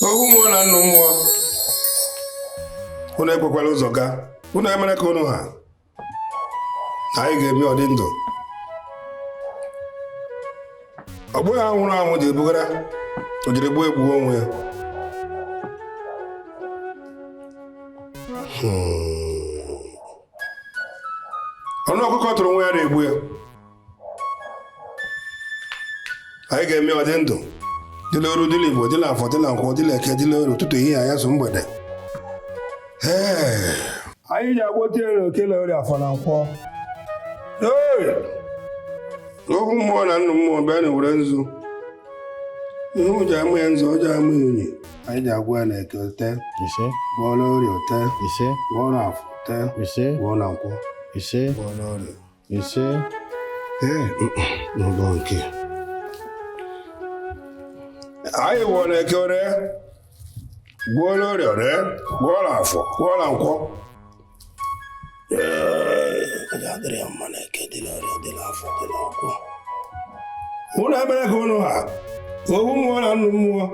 Ohu mmụọ na nnụ mmụọ. Unu ekwekwala ụzọ gaa. Unu emere ka unu ha. Anyị ga-ebi ọdị ndụ. Ọ bụghị anwụrụ anwụ ji ebugara. O jiri gbuo egbu onwe ya. Ọnụ ọkụkọ tụrụ nwa ya na-egbu ya. Anyị ga-eme ọdị ndụ. Dịla oru, dịla Igbo, dịla Afọ, dịla Nkwọ, dịla Eke, dịla Oru, ụtụtụ ehihie anyasụ mgbede. Anyị ji agwọ tiere okele Orie, Afọ na Nkwọ. Ohu mmụọ na nnụ mmụọ bịa na were nzu. Ihe m ji amụ ya nzu, ọ ji amụ ya unyi. Anyị ji agwọ ya na Eke ote. Gwọọ na Orie ote. Gwọọ na Afọ ote. Gwọọ na Nkwọ. Gwọọ na Orie. N'ụlọ nke. Anyị gwọọ na Eke ore. Gwọọ na Orie ore. Gwọọ na Afọ. Gwọọ na Nkwọ. Adịrị ya mma na Eke, dịla Orie, dịla Afọ, dịla Nkwọ. Unu emere ka unu ha. Ohu mmụọ na nnụ mmụọ.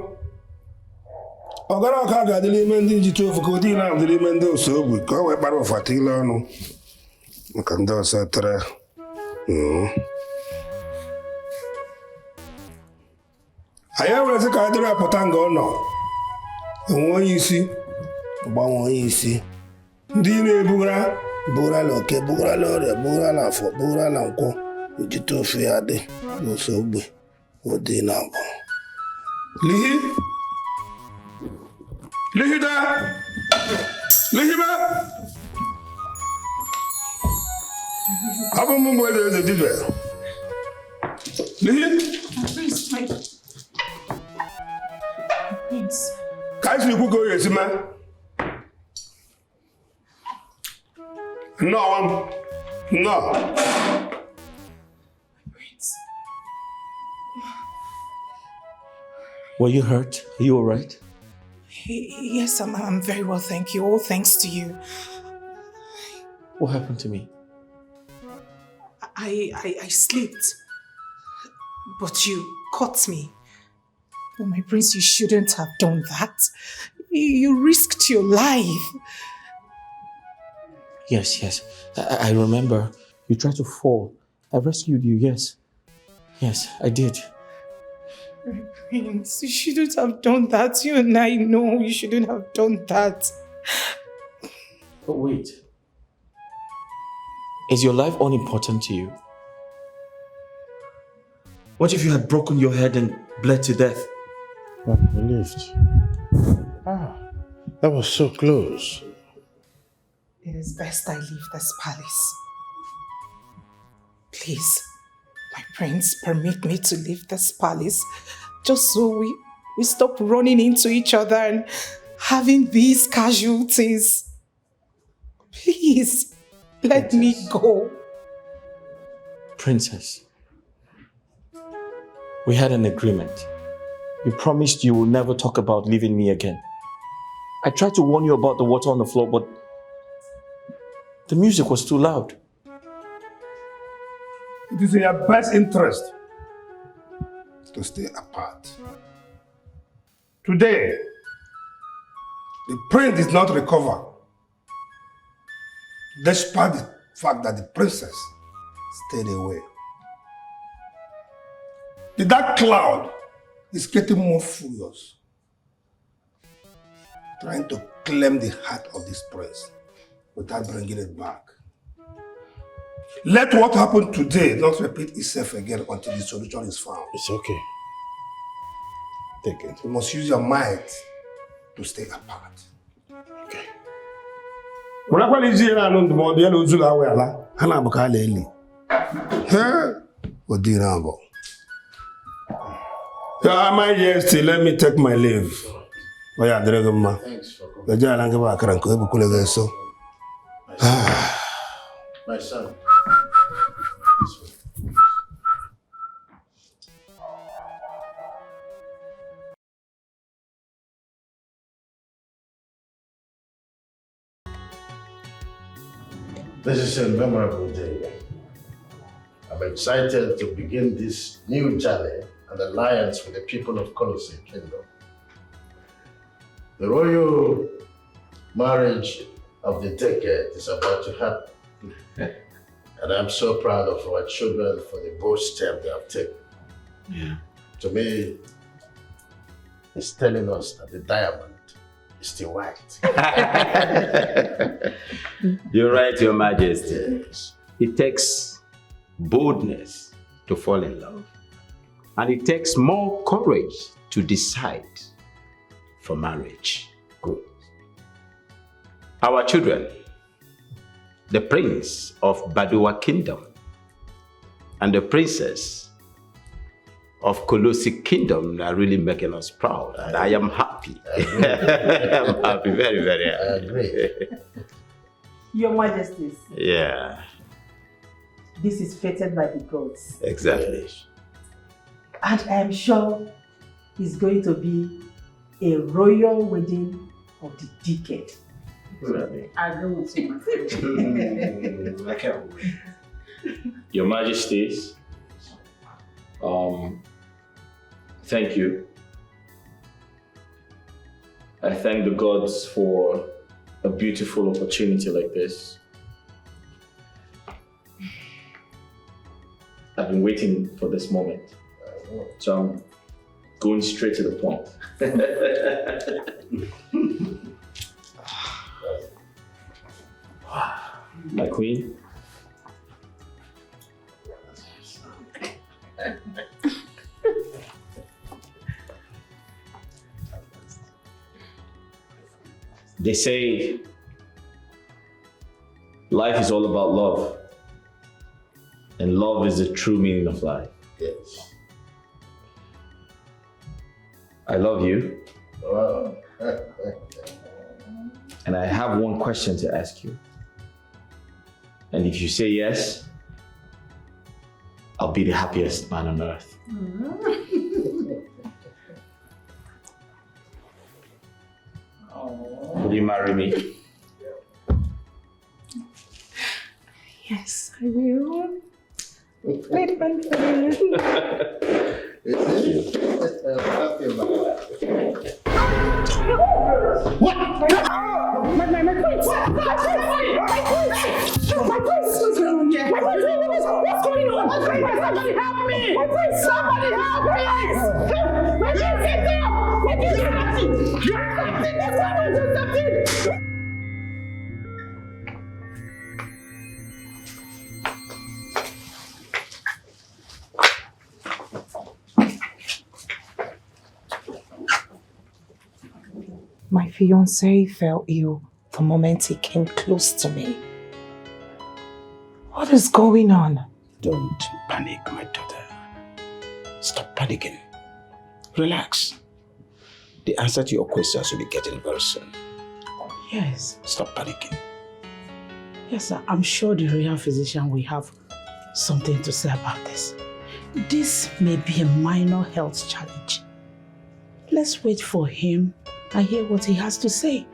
Ọgara ọka ga-adị n'ime ndị njite ofu ka ụdị na-adị n'ime ndị ose ogbi ka ọ wee kpara ụfata ile ọnụ maka ndị ọsọ tere. Anyị ewerezi ka anyị dịrị apụta nga ọ nọ. Enwe onye isi, gbanwe onye isi. Ndị na-ebugara bugara Oke, bugara Orie, bugara Afọ, bugara Nkwọ. Njite ofu ya dị n'ose ogbi ụdị na abụ. Lihida! Lihiba! Abụ m mgbe eze dibịa. Lihi! Ka anyị si ikwu ka o ga-esi mee. Nnọọ m. Nnọọ. Were you hurt? Are you all right? Yes, I'm very well, thank you. All thanks to you. What happened to me? I slipped, but you caught me. Oh, my prince, you shouldn't have done that. You risked your life. Yes. I remember. You tried to fall. I rescued you, yes. Yes, I did. Prince, you shouldn't have done that. You and I know you shouldn't have done that. But wait. Is your life unimportant to you? What if you had broken your head and bled to death? I'm relieved. That was so close. It is best I leave this palace. Please, my prince, permit me to leave this palace just so we stop running into each other and having these casualties. Please, let me go. Princess, we had an agreement. You promised you will never talk about leaving me again. I tried to warn you about the water on the floor, but the music was too loud. It is in your best interest to stay apart. Today, the prince did not recover, despite the fact that the princess stayed away. The dark cloud is getting more furious, trying to claim the heart of this prince without bringing it back. Let what happened today not repeat itself again until the solution is found. It's okay. Take it. You must use your mind to stay apart. Okay. My majesty, let me take my leave. Thanks for coming. My son. This way. This is a memorable day. I'm excited to begin this new journey an alliance with the people of Colosseum Kingdom. The royal marriage of the decade is about to happen. And I'm so proud of our children for the bold step they have taken. Yeah. To me, it's telling us that the diamond is still white. You're right, Your Majesty. Yes. It takes boldness to fall in love. And it takes more courage to decide for marriage. Good. Our children, the prince of Badua Kingdom and the princess of Colossi Kingdom are really making us proud. And I am happy. I'm happy, very, very I happy. agree. Your Majesties, Yeah, this is fated by the gods. exactly. And I am sure it's going to be a royal wedding of the decade. I agree with you, my friend. Your Majesties, thank you. I thank the gods for a beautiful opportunity like this. I've been waiting for this moment, so I'm going straight to the point. My queen. They say life is all about love, and love is the true meaning of life. Yes. I love you, Wow. and I have one question to ask you. And if you say yes, I'll be the happiest man on earth. Will you marry me? Yes, I will. Wait, I'm happy about that. My fiancé fell ill the moment he came close to me. What is going on? Don't panic, my daughter. Stop panicking. Relax. The answer to your questions will be getting very soon. Yes. Stop panicking. Yes, sir. I'm sure the royal physician will have something to say about this. This may be a minor health challenge. Let's wait for him and hear what he has to say.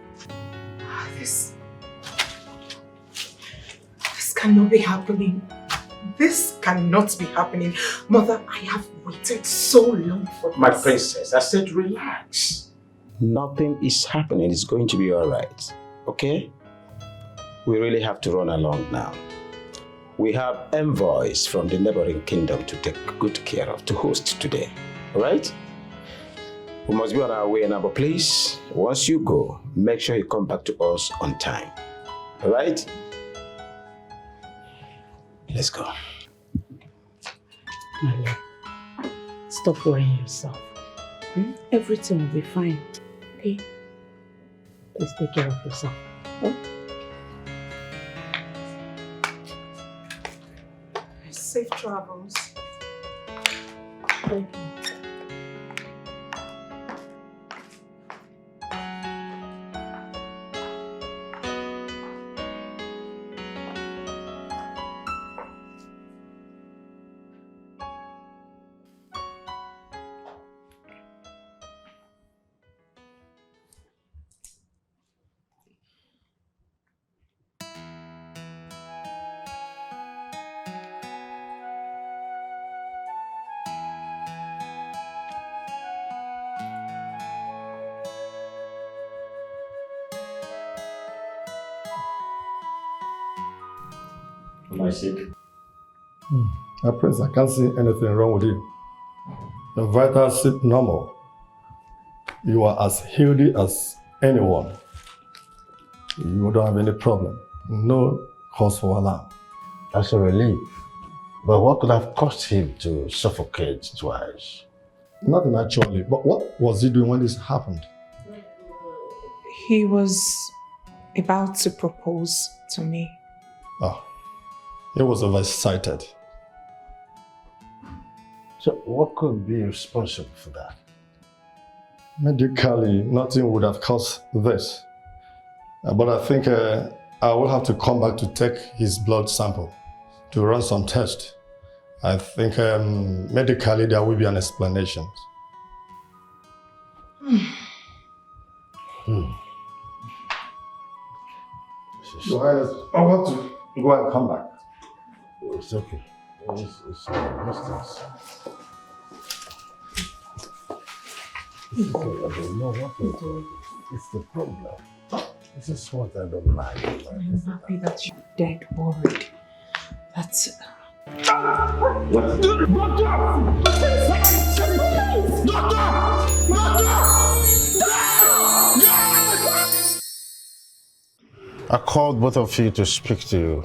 This cannot be happening. This cannot be happening. Mother, I have waited so long for this. My princess, I said relax. Nothing is happening. It's going to be all right. Okay? We really have to run along now. We have envoys from the neighboring kingdom to take good care of, to host today. All right? We must be on our way now, but please, once you go, make sure you come back to us on time. All right? Let's go. My love, stop worrying yourself. Everything will be fine. Okay? Please take care of yourself. Oh? Safe travels. Thank you. Am I sick? Prince, I can't see anything wrong with you. Your vitals seem normal. You are as healthy as anyone. You don't have any problem. No cause for alarm. That's a relief. But what could have caused him to suffocate twice? Nothing actually. But what was he doing when this happened? He was about to propose to me. Oh, he was overexcited. So what could be responsible for that? Medically, nothing would have caused this. But I think I will have to come back to take his blood sample to run some tests. I think medically there will be an explanation. Your Highness, I want to go and come back. It's okay. It's distance. I don't know what to do. It's the problem. This is what I don't like. I'm happy that you're dead worried. That's it. I called both of you to speak to you.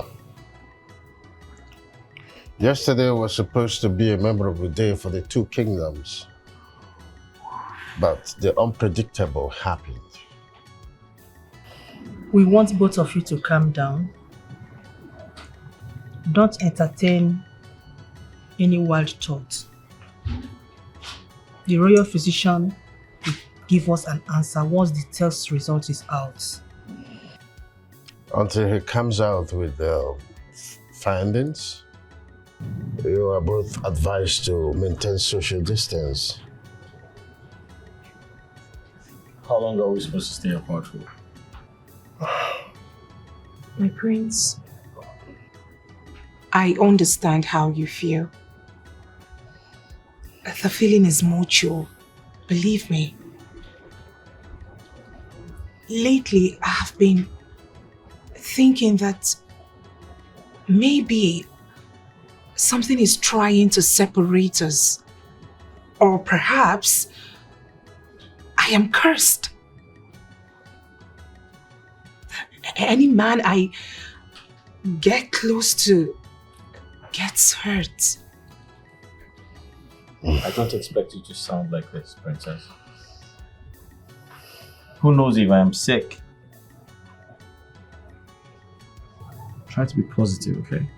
Yesterday was supposed to be a memorable day for the two kingdoms, but the unpredictable happened. We want both of you to calm down. Don't entertain any wild thoughts. The royal physician will give us an answer once the test result is out. Until he comes out with findings, you are both advised to maintain social distance. How long are we supposed to stay apart for? My prince, I understand how you feel. The feeling is mutual, believe me. Lately, I have been thinking that maybe something is trying to separate us. Or perhaps I am cursed. Any man I get close to gets hurt. I don't expect you to sound like this, princess. Who knows if I am sick? Try to be positive, okay?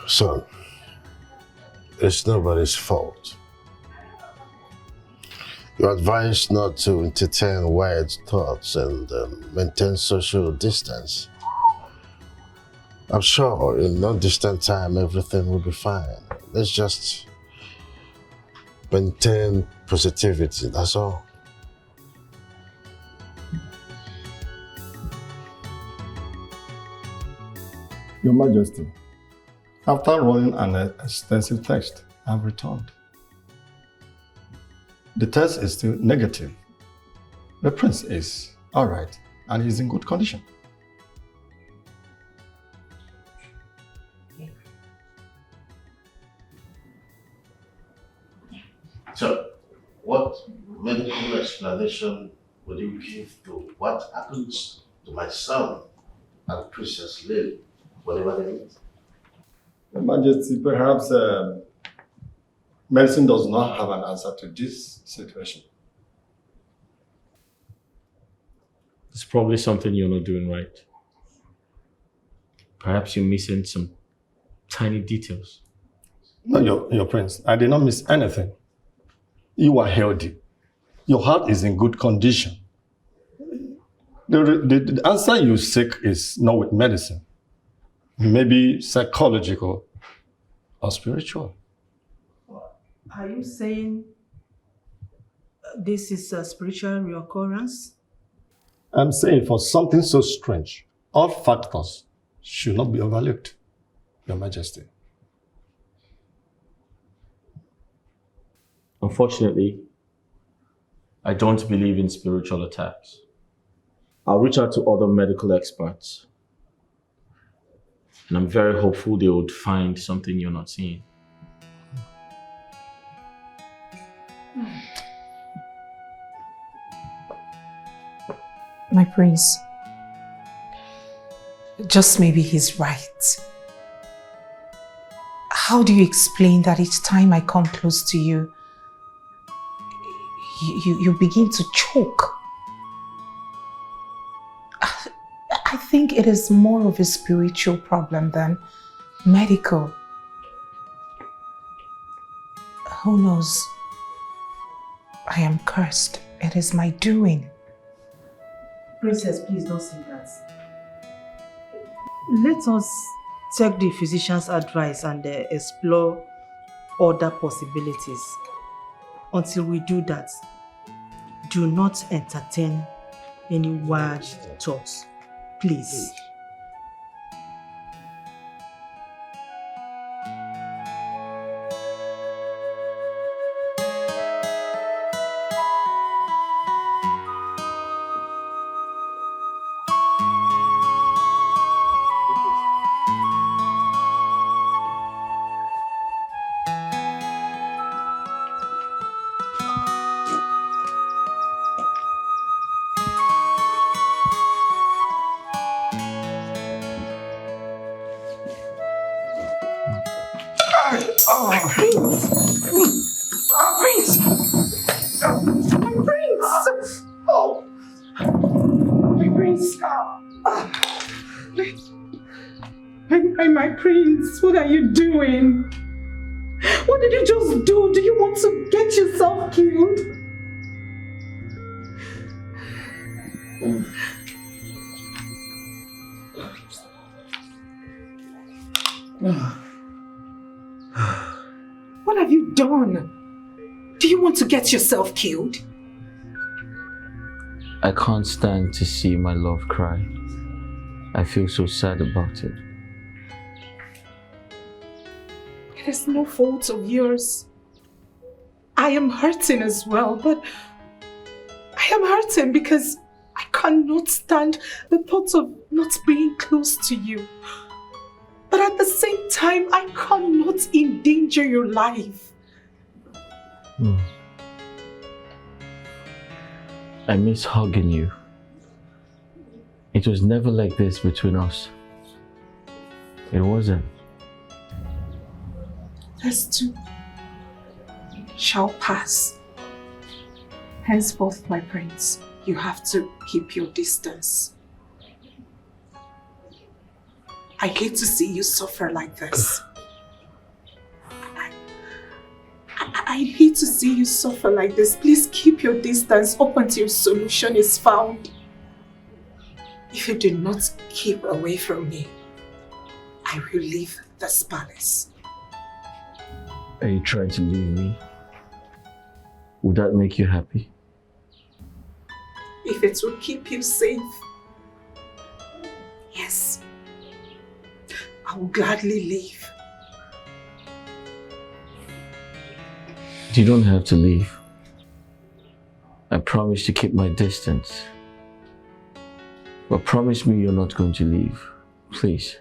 Son, it's nobody's fault. You're advised not to entertain wild thoughts and maintain social distance. I'm sure in no distant time everything will be fine. Let's just maintain positivity, that's all. Your Majesty, after running an extensive test, I've returned. The test is still negative. The prince is all right and he's in good condition. So, what medical explanation would you give to what happens to my son and Princess Lily, whatever they need? Your Majesty, perhaps medicine does not have an answer to this situation. It's probably something you're not doing right. Perhaps you're missing some tiny details. No, your prince, I did not miss anything. You are healthy. Your heart is in good condition. The answer you seek is not with medicine. Maybe psychological or spiritual. Are you saying this is a spiritual reoccurrence? I'm saying for something so strange, all factors should not be overlooked, Your Majesty. Unfortunately, I don't believe in spiritual attacks. I'll reach out to other medical experts. And I'm very hopeful they would find something you're not seeing. My prince, just maybe he's right. How do you explain that each time I come close to you, you begin to choke? I think it is more of a spiritual problem than medical. Who knows? I am cursed. It is my doing. Princess, please don't say that. Let us take the physician's advice and explore other possibilities. Until we do that, do not entertain any wild thoughts. Please. My prince, what are you doing? What did you just do? Do you want to get yourself killed? What have you done? Do you want to get yourself killed? I can't stand to see my love cry. I feel so sad about it. It is no fault of yours. I am hurting as well, but I am hurting because I cannot stand the thought of not being close to you. But at the same time, I cannot endanger your life. I miss hugging you. It was never like this between us. It wasn't. This too shall pass. Henceforth, my prince, you have to keep your distance. I hate to see you suffer like this. I hate to see you suffer like this. Please keep your distance up until solution is found. If you do not keep away from me, I will leave this palace. Are you trying to leave me? Would that make you happy? If it will keep you safe, yes, I will gladly leave. You don't have to leave. I promise to keep my distance. But promise me you're not going to leave. Please.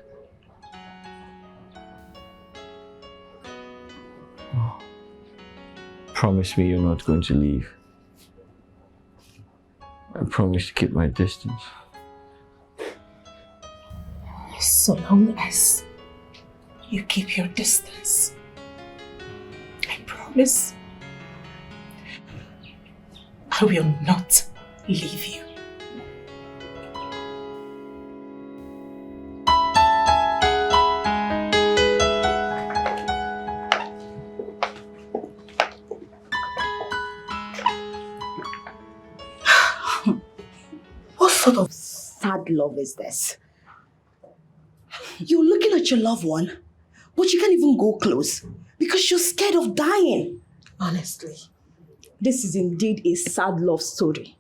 Promise me you're not going to leave. I promise to keep my distance. So long as you keep your distance, I promise I will not leave you. What sort of sad love is this? You're looking at your loved one, but you can't even go close because you're scared of dying. Honestly, this is indeed a sad love story.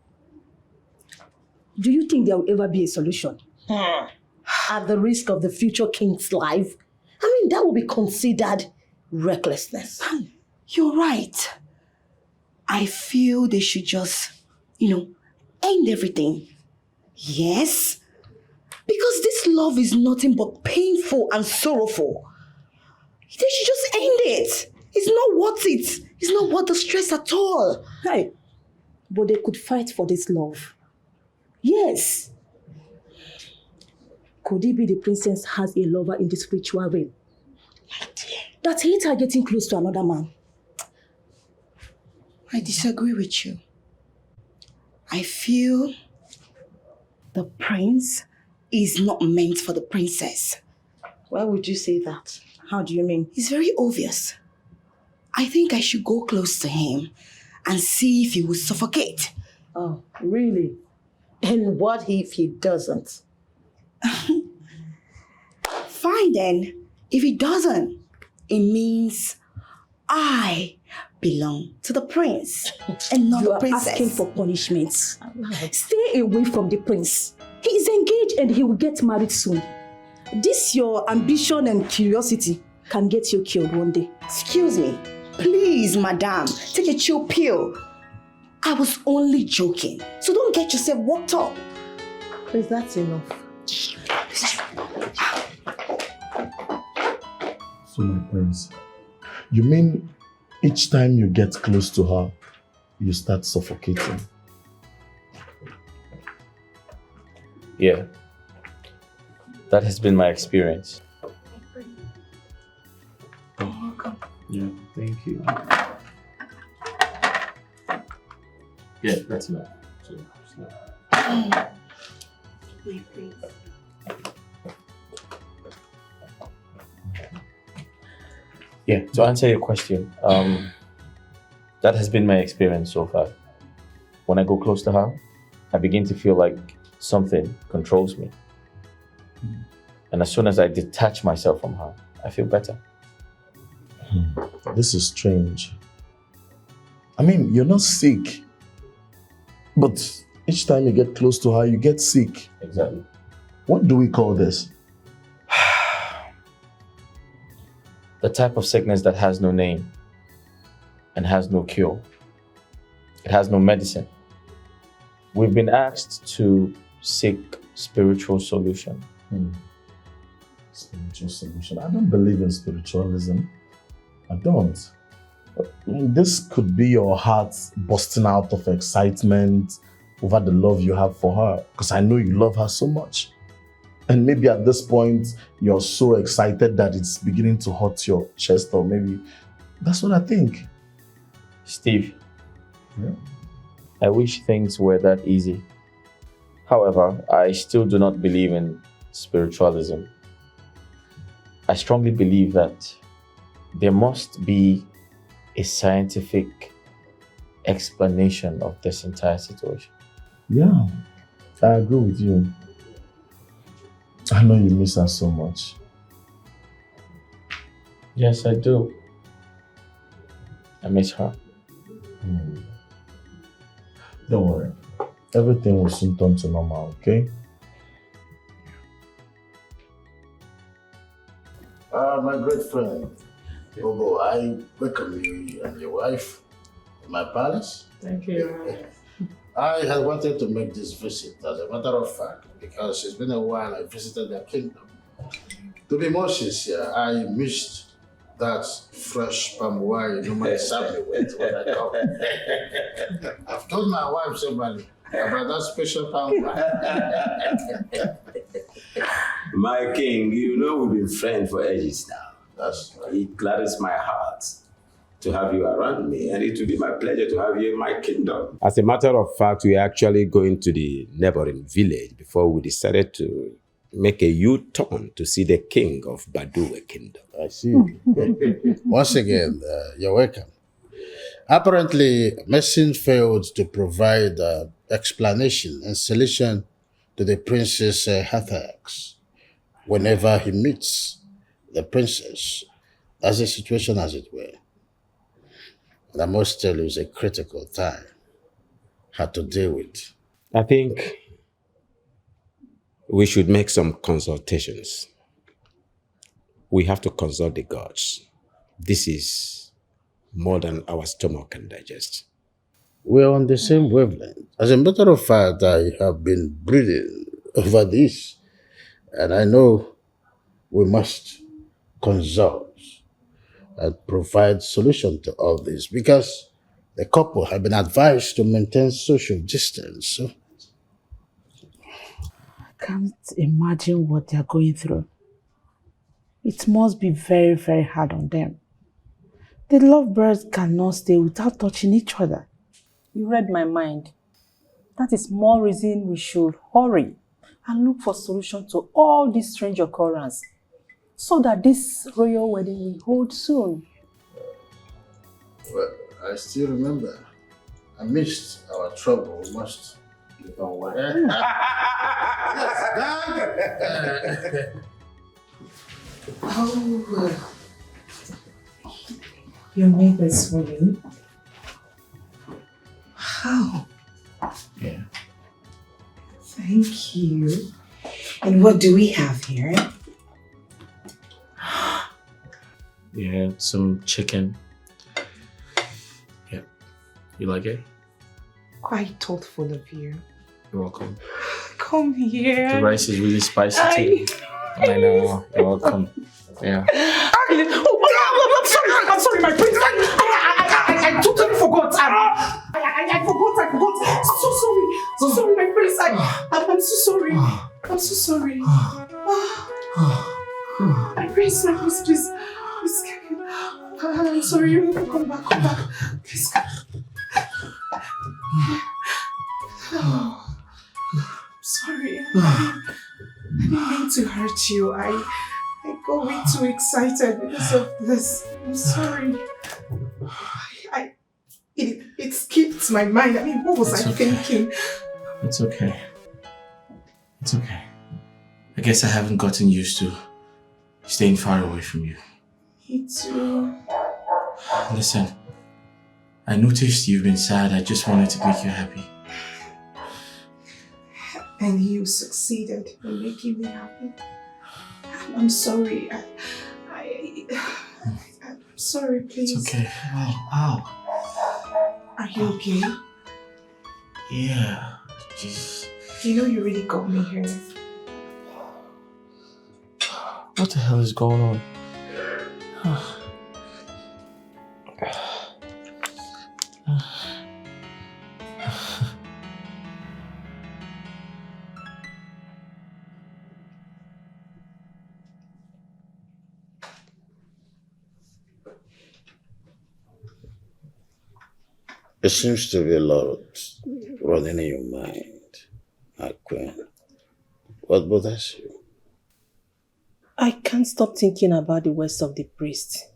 Do you think there will ever be a solution? At the risk of the future king's life? I mean, that will be considered recklessness. You're right. I feel they should just, end everything. Yes, because this love is nothing but painful and sorrowful. They should just end it. It's not worth it. It's not worth the stress at all. Hey, but they could fight for this love. Yes. Could it be the princess has a lover in the spiritual realm? My dear. That hates her getting close to another man. I disagree with you. I feel the prince is not meant for the princess. Why would you say that? How do you mean? It's very obvious. I think I should go close to him and see if he will suffocate. Oh, really? And what if he doesn't? Fine then. If he doesn't, it means I belong to the prince and not the princess. You are asking for punishments. Stay away from the prince. He is engaged and he will get married soon. This your ambition and curiosity can get you killed one day. Excuse me. Please, madam, take a chill pill. I was only joking. So don't get yourself worked up. Please, that's enough. So, my prince, you mean each time you get close to her, you start suffocating? Yeah. That has been my experience. Yeah, thank you. Yeah, that's enough. Yeah, to answer your question, that has been my experience so far. When I go close to her, I begin to feel like something controls me. And as soon as I detach myself from her, I feel better. This is strange. I mean, you're not sick, but each time you get close to her, you get sick. Exactly. What do we call this? The type of sickness that has no name and has no cure. It has no medicine. We've been asked to seek spiritual solution. Spiritual solution. I don't believe in spiritualism. I don't. This could be your heart bursting out of excitement over the love you have for her, because I know you love her so much. And maybe at this point, you're so excited that it's beginning to hurt your chest, or maybe that's what I think. Steve, I wish things were that easy. However, I still do not believe in spiritualism. I strongly believe that there must be a scientific explanation of this entire situation. Yeah, I agree with you. I know you miss her so much. Yes, I do. I miss her. Don't worry. Everything will soon turn to normal, okay? My great friend, Bobo, I welcome you and your wife in my palace. Thank you. I had wanted to make this visit, as a matter of fact, because it's been a while I visited their kingdom. To be more sincere, I missed that fresh palm wine you normally serve me with when I come. I've told my wife severally about that special palm wine. My king, you know we've been friends for ages now. That's right. It gladdens my heart to have you around me, and it will be my pleasure to have you in my kingdom. As a matter of fact, we are actually going to the neighboring village before we decided to make a U-turn to see the king of Badua Kingdom. I see. Once again, you're welcome. Apparently, Messin failed to provide explanation and solution to the prince's attacks whenever he meets the princess. That's the situation, as it were. And I must tell you, it's a critical time. Had to deal with. I think we should make some consultations. We have to consult the gods. This is more than our stomach can digest. we're on the same wavelength. As a matter of fact, I have been brooding over this, and I know we must consult and provide solution to all this because the couple have been advised to maintain social distance. So I can't imagine what they're going through. It must be very, very hard on them. The lovebirds cannot stay without touching each other. You read my mind. That is more reason we should hurry and look for solution to all these strange occurrences so that this royal wedding will hold soon. well, I still remember. Amidst our trouble, we must live on one. Oh, you made this for me? Wow. Yeah. Thank you. And what do we have here? Yeah, some chicken. Yeah. You like it? Quite thoughtful of you. You're welcome. Come here. The rice is really spicy too. I know. You're welcome. Yeah. I'm sorry, my prince. I totally forgot. I forgot. So sorry, my prince. I'm so sorry. I'm so sorry. My prince, please. I'm sorry. Come back. Please come. Sorry. I didn't mean to hurt you. I got way too excited because of this. I'm sorry. It skipped my mind. I mean, what was I thinking? It's okay. It's okay. I guess I haven't gotten used to staying far away from you. Me too. Listen, I noticed you've been sad. I just wanted to make you happy. And you succeeded in making me happy. I'm sorry. I'm sorry, please. It's okay. Ow. Are you okay? Yeah. Just... You know you really got me here. What the hell is going on? There seems to be a lot running in your mind, my queen. What bothers you? I can't stop thinking about the words of the priest.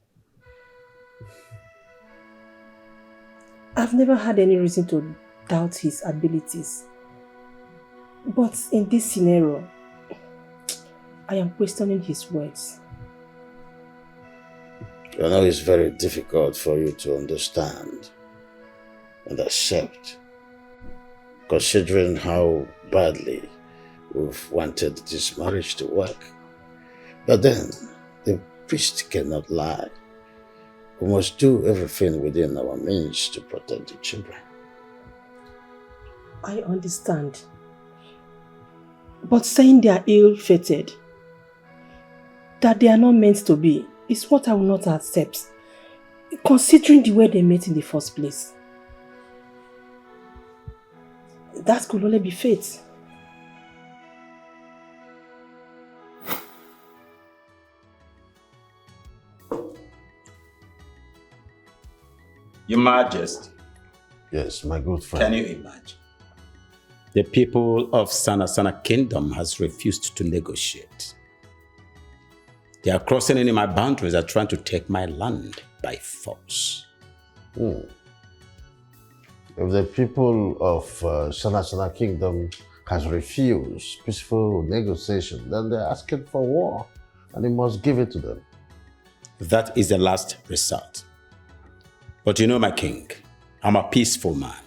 I've never had any reason to doubt his abilities. But in this scenario, I am questioning his words. I know it's very difficult for you to understand and accept, considering how badly we've wanted this marriage to work. But then, the priest cannot lie. We must do everything within our means to protect the children. I understand. But saying they are ill-fated, that they are not meant to be, is what I will not accept, considering the way they met in the first place. That could only be fate. Your Majesty. Yes, my good friend. Can you imagine? The people of Sana Kingdom has refused to negotiate. They are crossing into my boundaries and trying to take my land by force. If the people of Sana Kingdom has refused peaceful negotiation, then they're asking for war, and you must give it to them. That is the last resort. But you know, my king, I'm a peaceful man.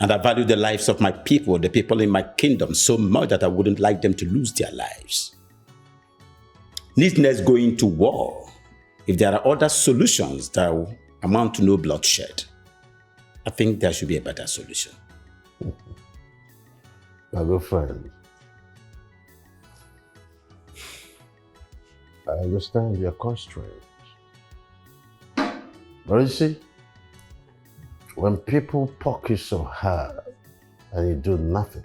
And I value the lives of my people, the people in my kingdom, so much that I wouldn't like them to lose their lives. Needless going to war if there are other solutions that will amount to no bloodshed. I think there should be a better solution. My good friend, I understand your constraints. But you see, when people poke you so hard and you do nothing,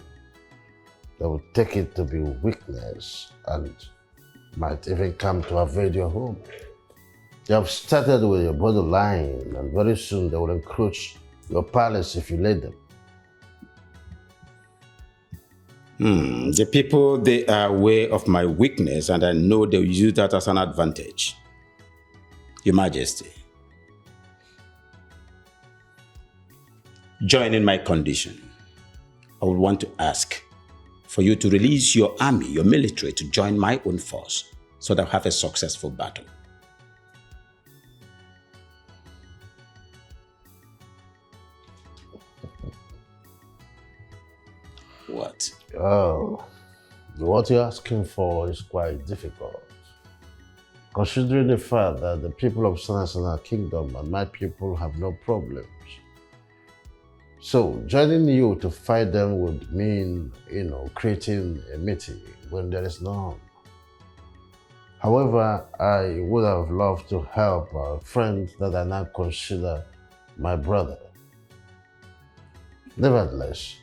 they will take it to be weakness and might even come to invade your home. They have started with your borderline, and very soon they will encroach your palace if you let them. The people, they are aware of my weakness, and I know they'll use that as an advantage. Your Majesty, joining my condition, I would want to ask for you to release your army, your military, to join my own force so that I'll have a successful battle. What? Oh, what you're asking for is quite difficult. Considering the fact that the people of Sanasana Kingdom and my people have no problems. So, joining you to fight them would mean, creating a meeting when there is none. However, I would have loved to help a friend that I now consider my brother. Nevertheless,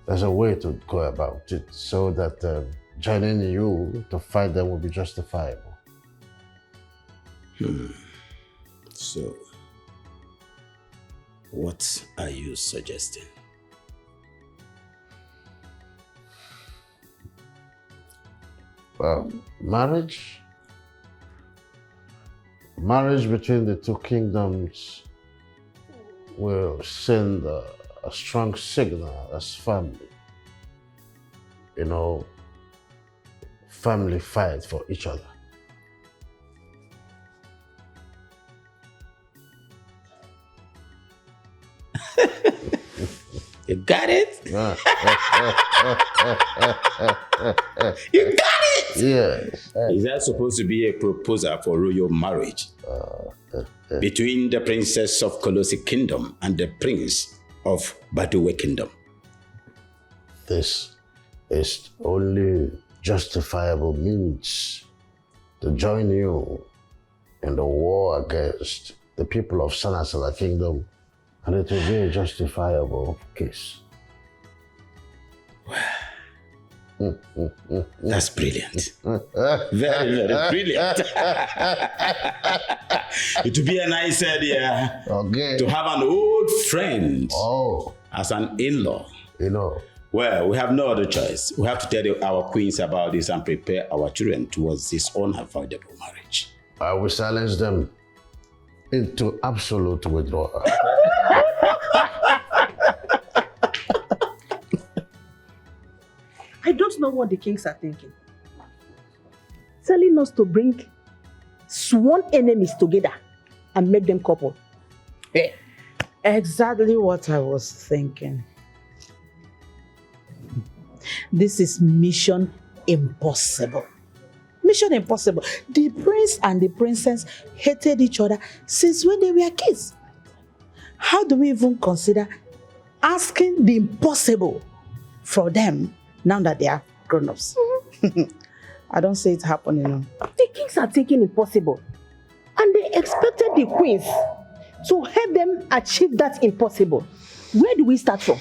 there's a way to go about it so that joining you to fight them will be justifiable. So, what are you suggesting? Well, marriage between the two kingdoms will send a strong signal as family. Family fight for each other. You got it? You got it! Yes. Is that supposed to be a proposal for royal marriage between the princess of Colossi Kingdom and the prince of Baduwe Kingdom? This is only justifiable means to join you in the war against the people of Sanasala Kingdom, and it will be a justifiable case. That's brilliant. Very, very brilliant. It would be a nice idea to have an old friend as an in-law. Well, we have no other choice. We have to tell our queens about this and prepare our children towards this unavoidable marriage. I will silence them into absolute withdrawal. I don't know what the kings are thinking. Telling us to bring sworn enemies together and make them couple. Exactly what I was thinking. This is mission impossible. Mission impossible. The prince and the princess hated each other since when they were kids. How do we even consider asking the impossible for them now that they are grown-ups? I don't see it happening. The kings are thinking impossible. And they expected the queens to help them achieve that impossible. Where do we start from?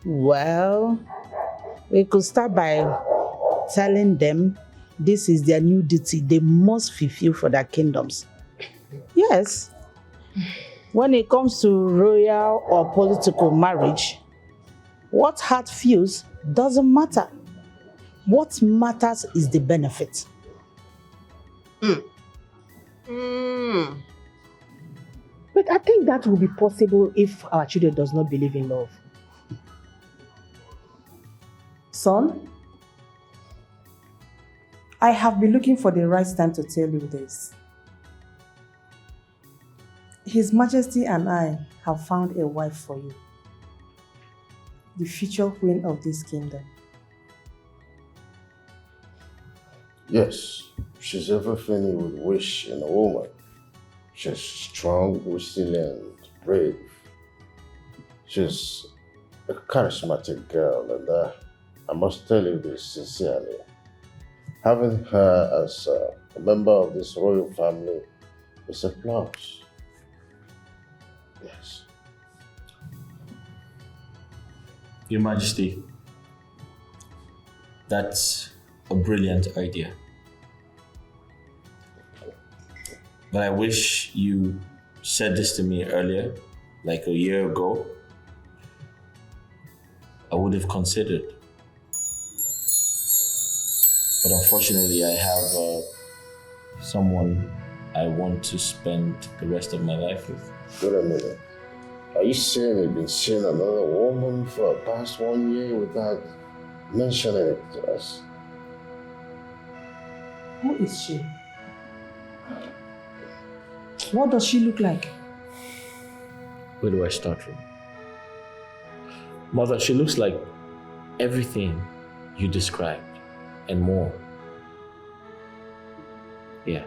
Well, we could start by telling them this is their new duty they must fulfill for their kingdoms. Yes. When it comes to royal or political marriage, what heart feels doesn't matter. What matters is the benefit. But I think that will be possible if our children does not believe in love. Son, I have been looking for the right time to tell you this. His Majesty and I have found a wife for you, the future queen of this kingdom. Yes, she's everything you would wish in a woman. She's strong, resilient, brave. She's a charismatic girl, and I must tell you this sincerely. Having her as a member of this royal family is a plus. Yes. Your Majesty, that's a brilliant idea. But I wish you said this to me earlier, like a year ago. I would have considered. But unfortunately, I have someone I want to spend the rest of my life with. Wait a minute. Are you saying you've been seeing another woman for the past 1 year without mentioning it to us? Who is she? What does she look like? Where do I start from? Mother, she looks like everything you described and more. Yeah.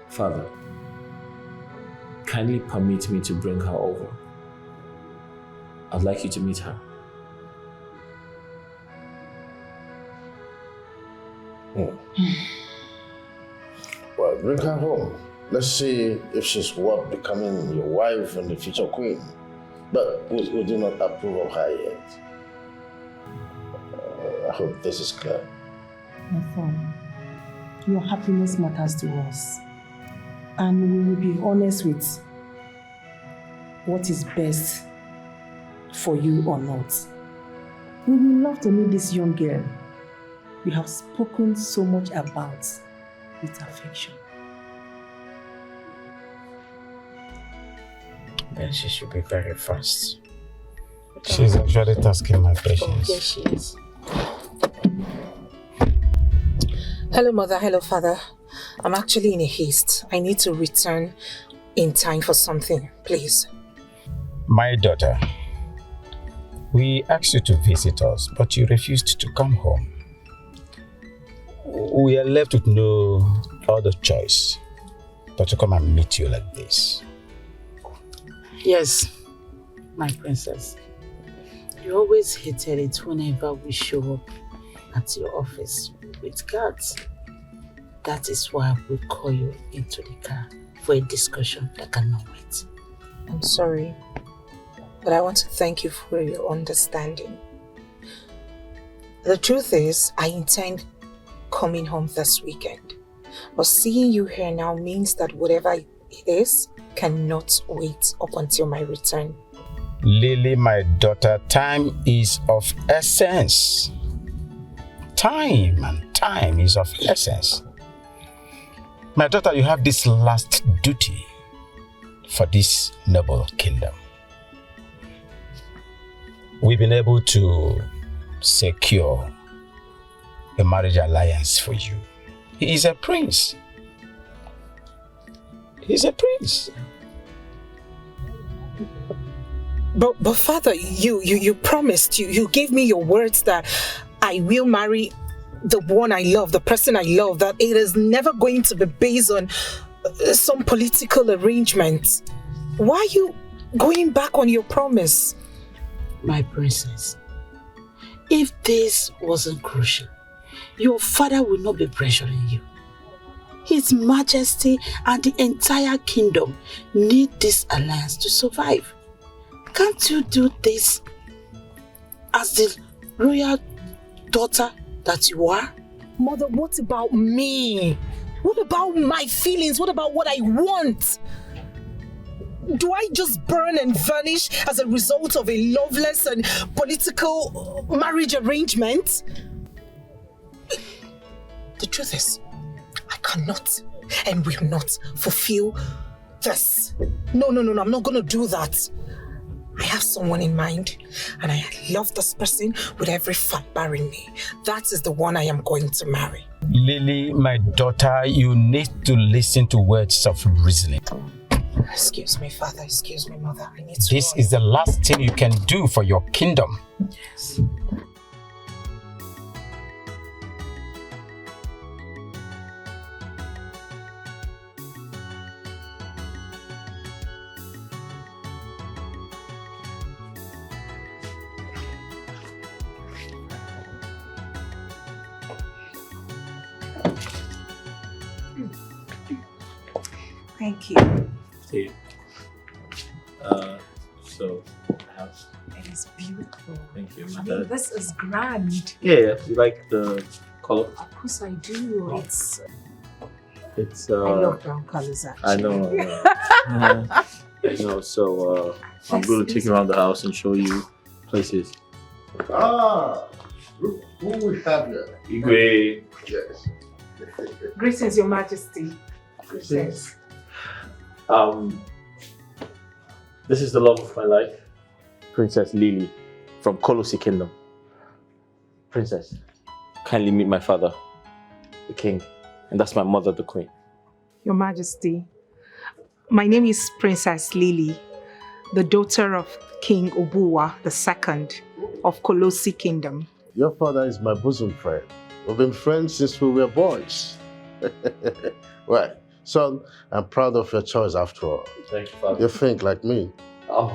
Father, kindly permit me to bring her over. I'd like you to meet her. Well, bring her home. Let's see if she's worth becoming your wife and the future queen. But we do not approve of her yet. I hope this is clear. My son, your happiness matters to us. And we will be honest with what is best for you or not. We would love to meet this young girl we have spoken so much about with affection. Then she should be very fast. She's actually tasking my patience. Yes, she is. Hello, Mother. Hello, Father. I'm actually in a haste. I need to return in time for something, please. My daughter, we asked you to visit us, but you refused to come home. We are left with no other choice but to come and meet you like this. Yes, my princess. You always hated it whenever we show up at your office with guards. That is why we call you into the car for a discussion that cannot wait. I'm sorry, but I want to thank you for your understanding. The truth is, I intend coming home this weekend. But seeing you here now means that whatever it is cannot wait up until my return. Lily, my daughter, time is of essence. Time is of essence. My daughter, you have this last duty for this noble kingdom. We've been able to secure a marriage alliance for you. He is a prince. He's a prince. But Father, you promised, you gave me your words that I will marry the one I love, the person I love, that it is never going to be based on some political arrangement. Why are you going back on your promise? My princess, if this wasn't crucial, your father would not be pressuring you. His Majesty and the entire kingdom need this alliance to survive. Can't you do this as the royal daughter that you are? Mother, what about me? What about my feelings? What about what I want? Do I just burn and vanish as a result of a loveless and political marriage arrangement? The truth is, I cannot and will not fulfill this. No, I'm not going to do that. I have someone in mind, and I love this person with every fiber in me. That is the one I am going to marry. Lily, my daughter, you need to listen to words of reasoning. Excuse me, Father. Excuse me, Mother. I need to. This is the last thing you can do for your kingdom. Yes. Thank you. See. So, house. It is beautiful. Thank you. I mean, this is grand. Yeah. You like the color? Of course I do. It's. I love brown colors actually. I know. I know. So I'm going to take you around the house and show you places. Look who we have here. Igwe. Yes. Greetings, Your Majesty. Greetings. This is the love of my life, Princess Lily from Kolosi Kingdom. Princess, kindly meet my father, the king, and that's my mother, the queen. Your Majesty, my name is Princess Lily, the daughter of King Obuwa II of Kolosi Kingdom. Your father is my bosom friend. We've been friends since we were boys. Well, son, I'm proud of your choice after all. Thank you, Father. You think like me. Oh,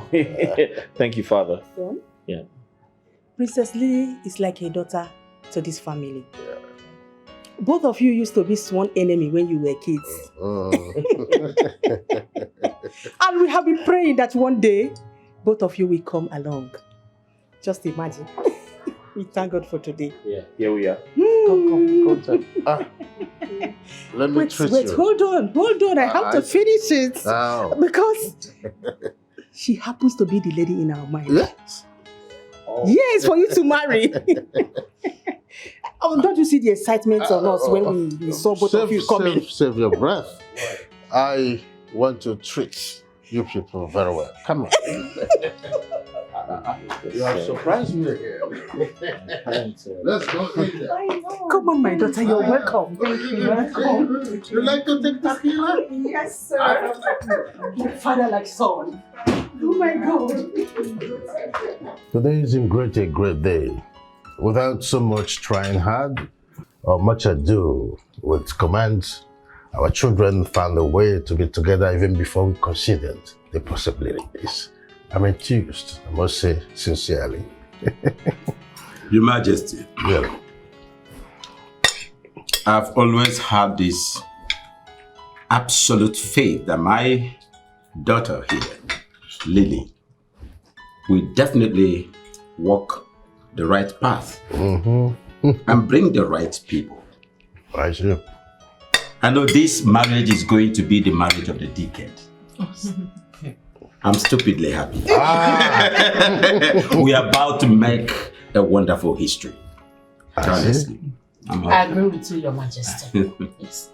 thank you, Father. Son? Yeah. Princess Lily is like a daughter to this family. Yeah. Both of you used to be sworn enemy when you were kids. And we have been praying that one day, both of you will come along. Just imagine. We thank God for today. Yeah, here we are. Come. Let me treat you. Hold on. I have to finish it. Ow. Because she happens to be the lady in our mind. Yes. Oh. Yes, for you to marry. Oh, don't you see the excitement on us when we saw both of you coming? Save your breath. I want to treat you people very well. Come on. You have surprised me here. Let's go in there. Come on, my daughter, you're welcome. Thank you. Welcome. You like to take tequila? Yes, sir. Father like son. Oh my God. Today is a great day. Without so much trying hard or much ado with commands, our children found a way to be together even before we considered the possibilities. I'm enthused, I must say sincerely. Your Majesty, Yeah. I've always had this absolute faith that my daughter here, Lily, will definitely walk the right path and bring the right people. I see. I know this marriage is going to be the marriage of the decade. I'm stupidly happy. We are about to make a wonderful history. Honestly. I agree with you, Your Majesty. Yes.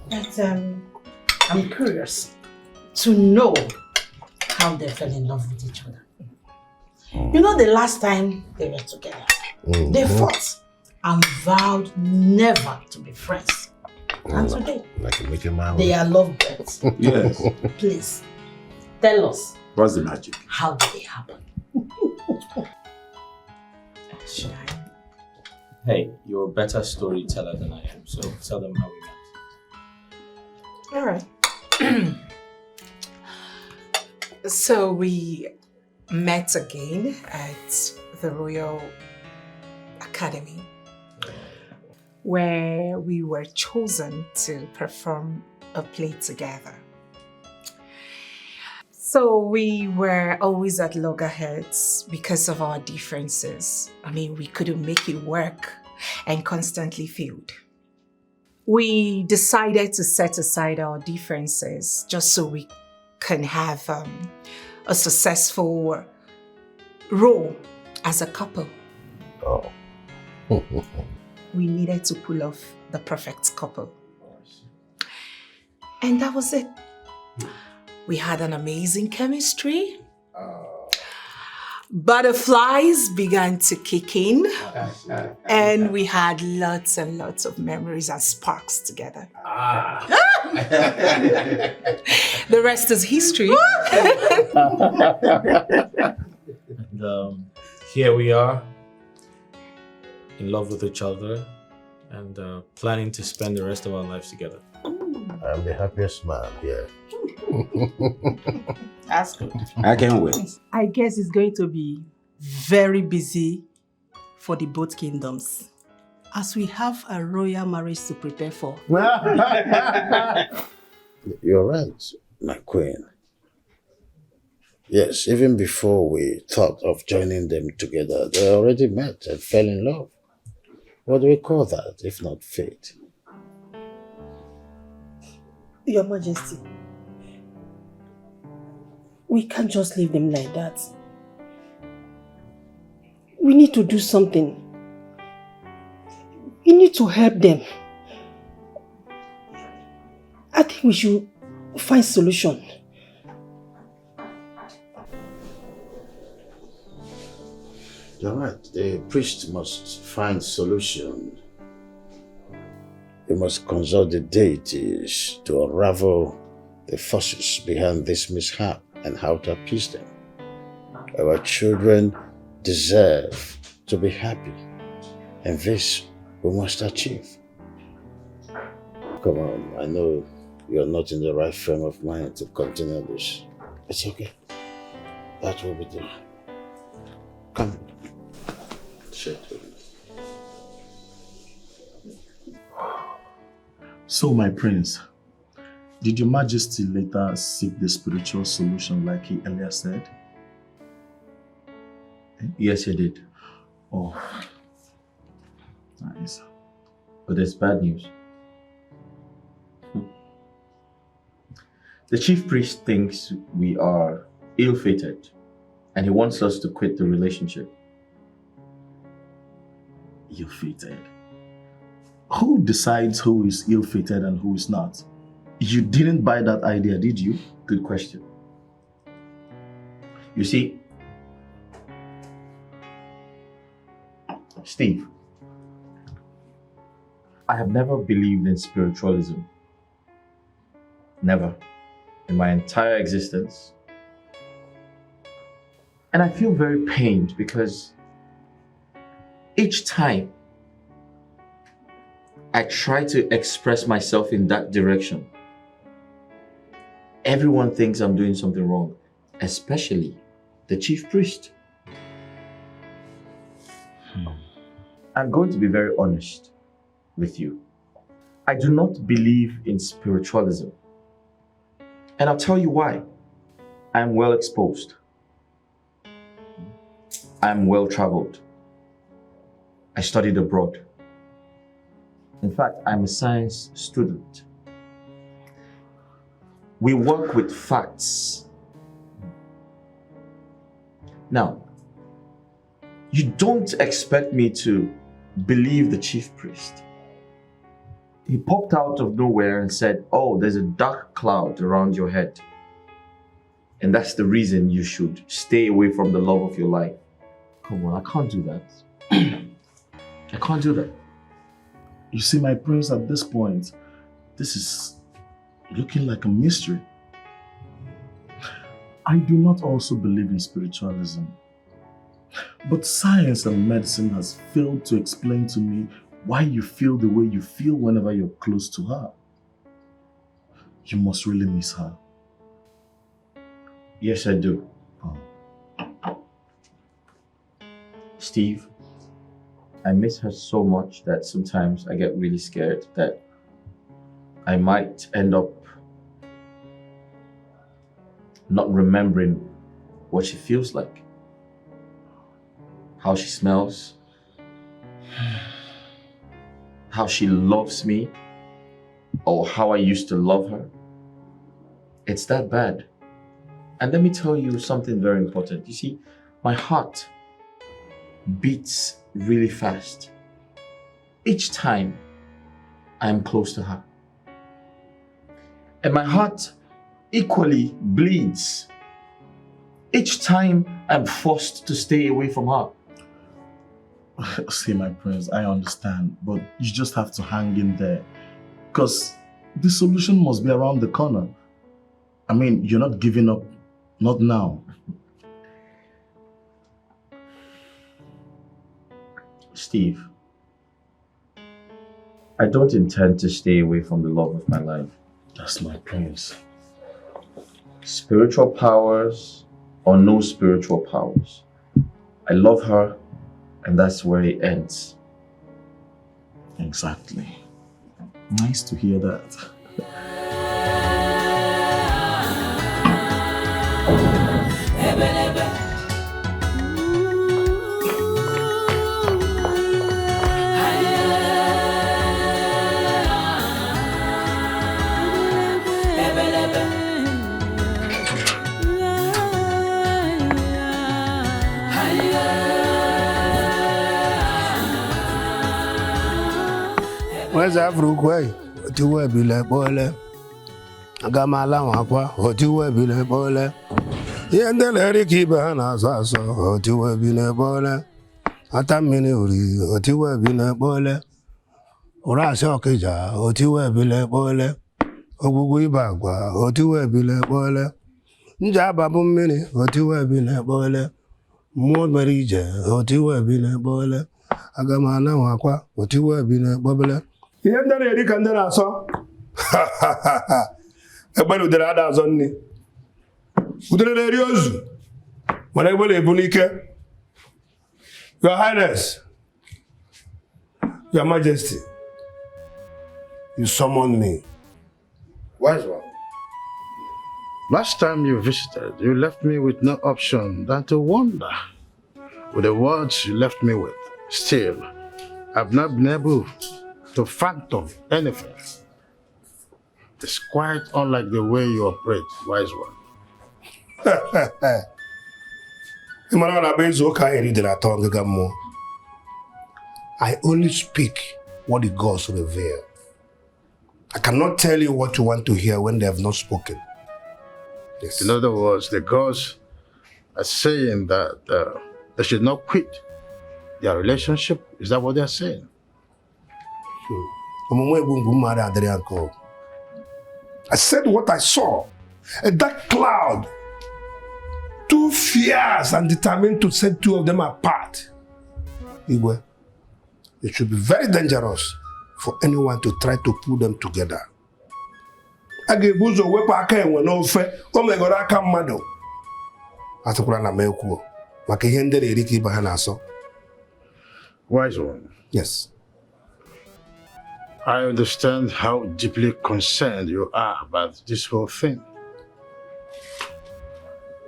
But I'm curious to know how they fell in love with each other. You know, the last time they were together, they fought and vowed never to be friends. And today, they are lovebirds. Yes. Please, tell us. What's the magic? How did it happen? Should I? Hey, you're a better storyteller than I am, so tell them how we met. All right. So we met again at the Royal Academy, where we were chosen to perform a play together. So we were always at loggerheads because of our differences. I mean, we couldn't make it work and constantly failed. We decided to set aside our differences just so we can have a successful role as a couple. Oh. We needed to pull off the perfect couple. And that was it. We had an amazing chemistry. Butterflies began to kick in. And we had lots and lots of memories and sparks together. The rest is history. And here we are, in love with each other and planning to spend the rest of our lives together. I'm the happiest man here. That's good. I can't wait. I guess it's going to be very busy for the both kingdoms, as we have a royal marriage to prepare for. You're right, my queen. Yes, even before we thought of joining them together, they already met and fell in love. What do we call that, if not fate? Your Majesty, we can't just leave them like that. We need to do something. We need to help them. I think we should find solution. You're right. The priest must find solution. He must consult the deities to unravel the forces behind this mishap and how to appease them. Our children deserve to be happy, and this we must achieve. Come on, I know you're not in the right frame of mind to continue this. It's okay. That will be done. Come. Sit with me. So, my prince, did your majesty later seek the spiritual solution like he earlier said? Yes, he did. Oh, nice. But there's bad news. The chief priest thinks we are ill-fated and he wants us to quit the relationship. Ill-fated? Who decides who is ill-fated and who is not? You didn't buy that idea, did you? Good question. You see, Steve, I have never believed in spiritualism. Never. In my entire existence. And I feel very pained because each time I try to express myself in that direction, everyone thinks I'm doing something wrong, especially the chief priest. I'm going to be very honest with you. I do not believe in spiritualism. And I'll tell you why. I'm well exposed. I'm well traveled. I studied abroad. In fact, I'm a science student. We work with facts. Now, you don't expect me to believe the chief priest. He popped out of nowhere and said, "Oh, there's a dark cloud around your head. And that's the reason you should stay away from the love of your life." Come on, I can't do that. I can't do that. You see, my prince, at this point, this is looking like a mystery. I do not also believe in spiritualism. But science and medicine has failed to explain to me why you feel the way you feel whenever you're close to her. You must really miss her. Yes, I do. Steve, I miss her so much that sometimes I get really scared that I might end up not remembering what she feels like, how she smells, how she loves me, or how I used to love her. It's that bad. And let me tell you something very important. You see, my heart beats really fast each time I am close to her. And my heart equally bleeds each time I'm forced to stay away from her. See, my prince, I understand, but you just have to hang in there. Because the solution must be around the corner. I mean, you're not giving up, not now. Steve, I don't intend to stay away from the love of my life. That's my prince. Spiritual powers or no spiritual powers, I love her, and that's where it ends. Exactly. Nice to hear that. Where's Africa? To where be like boiler? I got my lamp, what you will be like boiler. Yeah, and the lady keep her hand as I saw, what you will be like boiler. At a minute, what you will be like boiler. Or I saw Kaja, what you will be like boiler. Or we back, what you will be like boiler. Jababu mini, what you will be like boiler. More Marija, what you will be like boiler. I got my lamp, what you will be like boiler. Yeah, and the lady can then answer. Ha ha ha ha. Everybody did that on me. Who did it use? When I will a bunike. Your Highness, Your Majesty, you summoned me. Wise one. Last time you visited, you left me with no option than to wonder. With the words you left me with, still, I've not been able to fathom anything. It's quite unlike the way you operate, wise one. I only speak what the gods reveal. I cannot tell you what you want to hear when they have not spoken. Yes. In other words, the gods are saying that they should not quit their relationship. Is that what they are saying? I said what I saw. A dark cloud. Too fierce and determined to set two of them apart. Igwe, it should be very dangerous for anyone to try to pull them together. Agebuzo wepa aka enwe n'ofe, o megoro aka mmadụ. Atụkwara na mekwu, maka ihe ndị na-eri ka ibe ha na-asọ. Wise one. Yes. I understand how deeply concerned you are about this whole thing.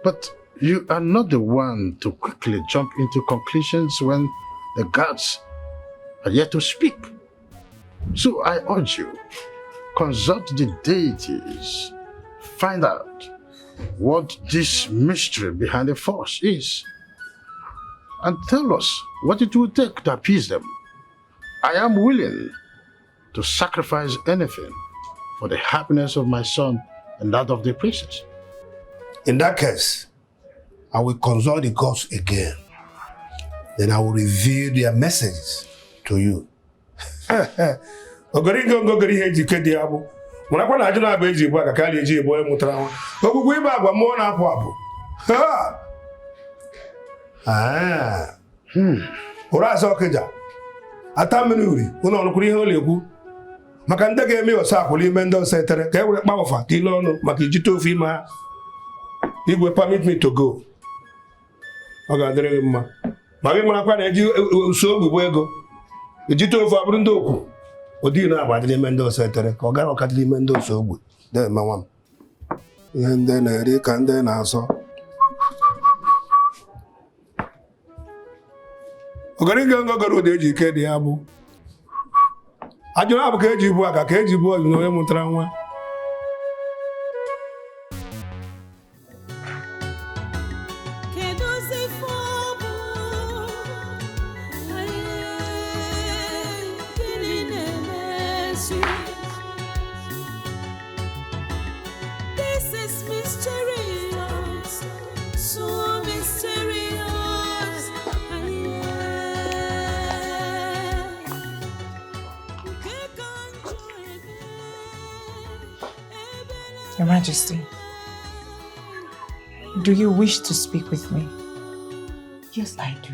But you are not the one to quickly jump into conclusions when the gods are yet to speak. So I urge you, consult the deities, find out what this mystery behind the force is, and tell us what it will take to appease them. I am willing to sacrifice anything for the happiness of my son and that of the princess. In that case, I will consult the gods again. Then I will reveal their messages to you. Maka ndị ga-eme ọsapụ n'ime ndị osetere ka e were kpawafa ile ọnụ maka ijite ofe ime ha. Igwe permit me to go. Ọ ga-adịrị gị mma. Ma gị marakwa na eji uso ogbugbo ego. Ijite ofe abụrụ ndị okwu. Ụdị na-agba dị n'ime ndị osetere ka ọ gara ọka dị n'ime ndị oso ogbe. Deme nwa m. Ihe ndị na-eri ka ndị na-asọ. Ọgarịga ngọgọrọ ụdị eji ike dị ya bụ. Ajụrụ abụ ka eji bụ aka ka eji bụ ọzụ na onye mụtara nwa. Your Majesty, do you wish to speak with me? Yes, I do.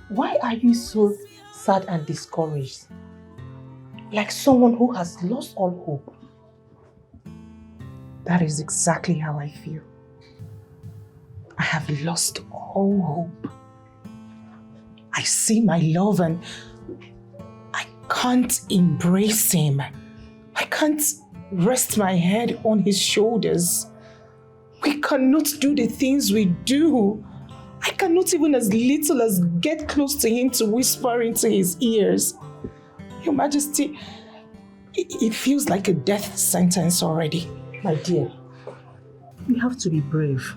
Why are you so sad and discouraged? Like someone who has lost all hope. That is exactly how I feel. I have lost all hope. I see my love and I can't embrace him. I can't rest my head on his shoulders. We cannot do the things we do. I cannot even as little as get close to him to whisper into his ears. Your Majesty, it feels like a death sentence already. My dear, you have to be brave.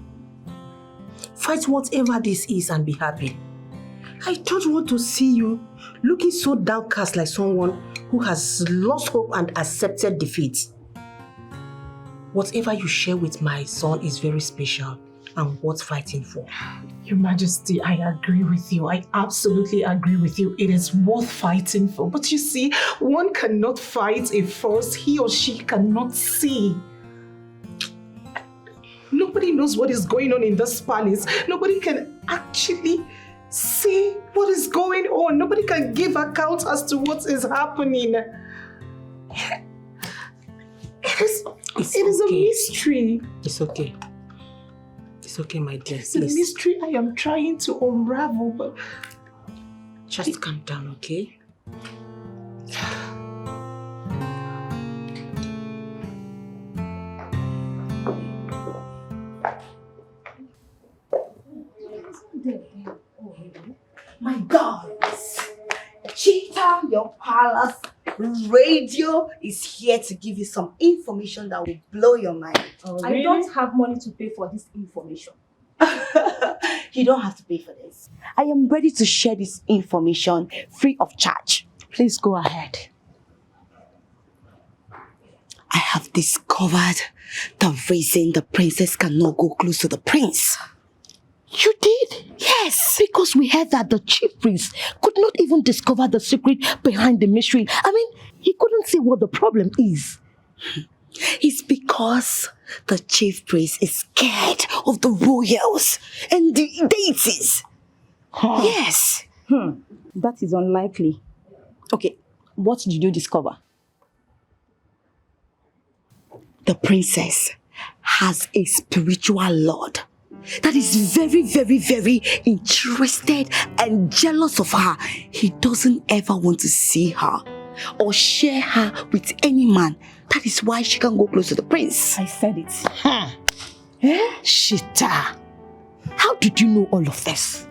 Fight whatever this is and be happy. I don't want to see you looking so downcast like someone who has lost hope and accepted defeat. Whatever you share with my son is very special and worth fighting for. Your Majesty, I agree with you. I absolutely agree with you. It is worth fighting for. But you see, one cannot fight a force he or she cannot see. Nobody knows what is going on in this palace. Nobody can actually see what is going on. Nobody can give account as to what is happening. It is a mystery. It's okay. It's okay, my dear. It's a mystery I am trying to unravel, but... Just calm down, okay? My God! Cheetah, your palace radio is here to give you some information that will blow your mind. Oh, I don't have money to pay for this information. You don't have to pay for this. I am ready to share this information free of charge. Please go ahead. I have discovered the reason the princess cannot go close to the prince. You did? Yes, because we heard that the chief priest could not even discover the secret behind the mystery. I mean, he couldn't see what the problem is. It's because the chief priest is scared of the royals and the deities. Huh. Yes. That is unlikely. Okay, what did you discover? The princess has a spiritual lord that is very, very, very interested and jealous of her. He doesn't ever want to see her or share her with any man. That is why she can't go close to the prince. I said it. Shita, how did you know all of this?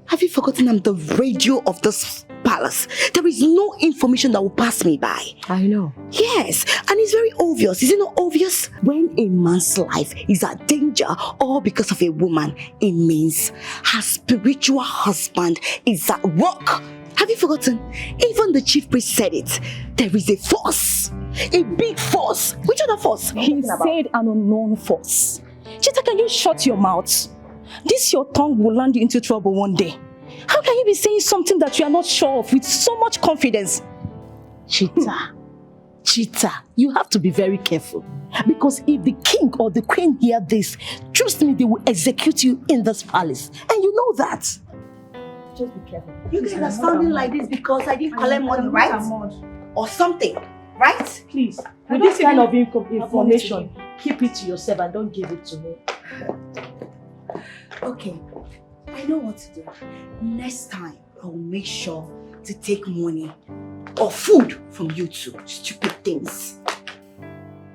Have you forgotten I'm the radio of this palace? There is no information that will pass me by. I know. Yes, and it's very obvious. Is it not obvious? When a man's life is at danger all because of a woman, it means her spiritual husband is at work. Have you forgotten? Even the chief priest said it. There is a force. A big force. Which other force? He said an unknown force. Chita, can you shut your mouth? This your tongue will land you into trouble one day. How can you be saying something that you are not sure of with so much confidence? Chita, you have to be very careful. Because if the king or the queen hear this, trust me, they will execute you in this palace. And you know that. Just be careful. You guys are sounding like this because I didn't collect money, right? Or something, right? Please, with this kind of information, keep it to yourself and don't give it to me. Okay, I know what to do. Next time, I'll make sure to take money or food from you two. Stupid things.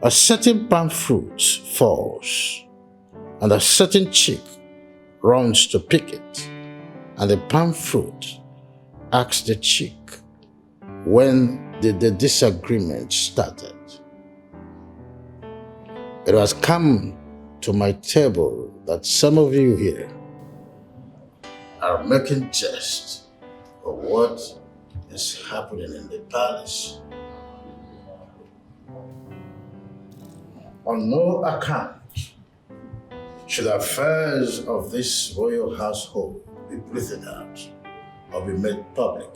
A certain palm fruit falls, and a certain chick runs to pick it, and the palm fruit asks the chick, when did the disagreement started? It has come to my table that some of you here are making jest of what is happening in the palace. On no account should affairs of this royal household be breathed out or be made public.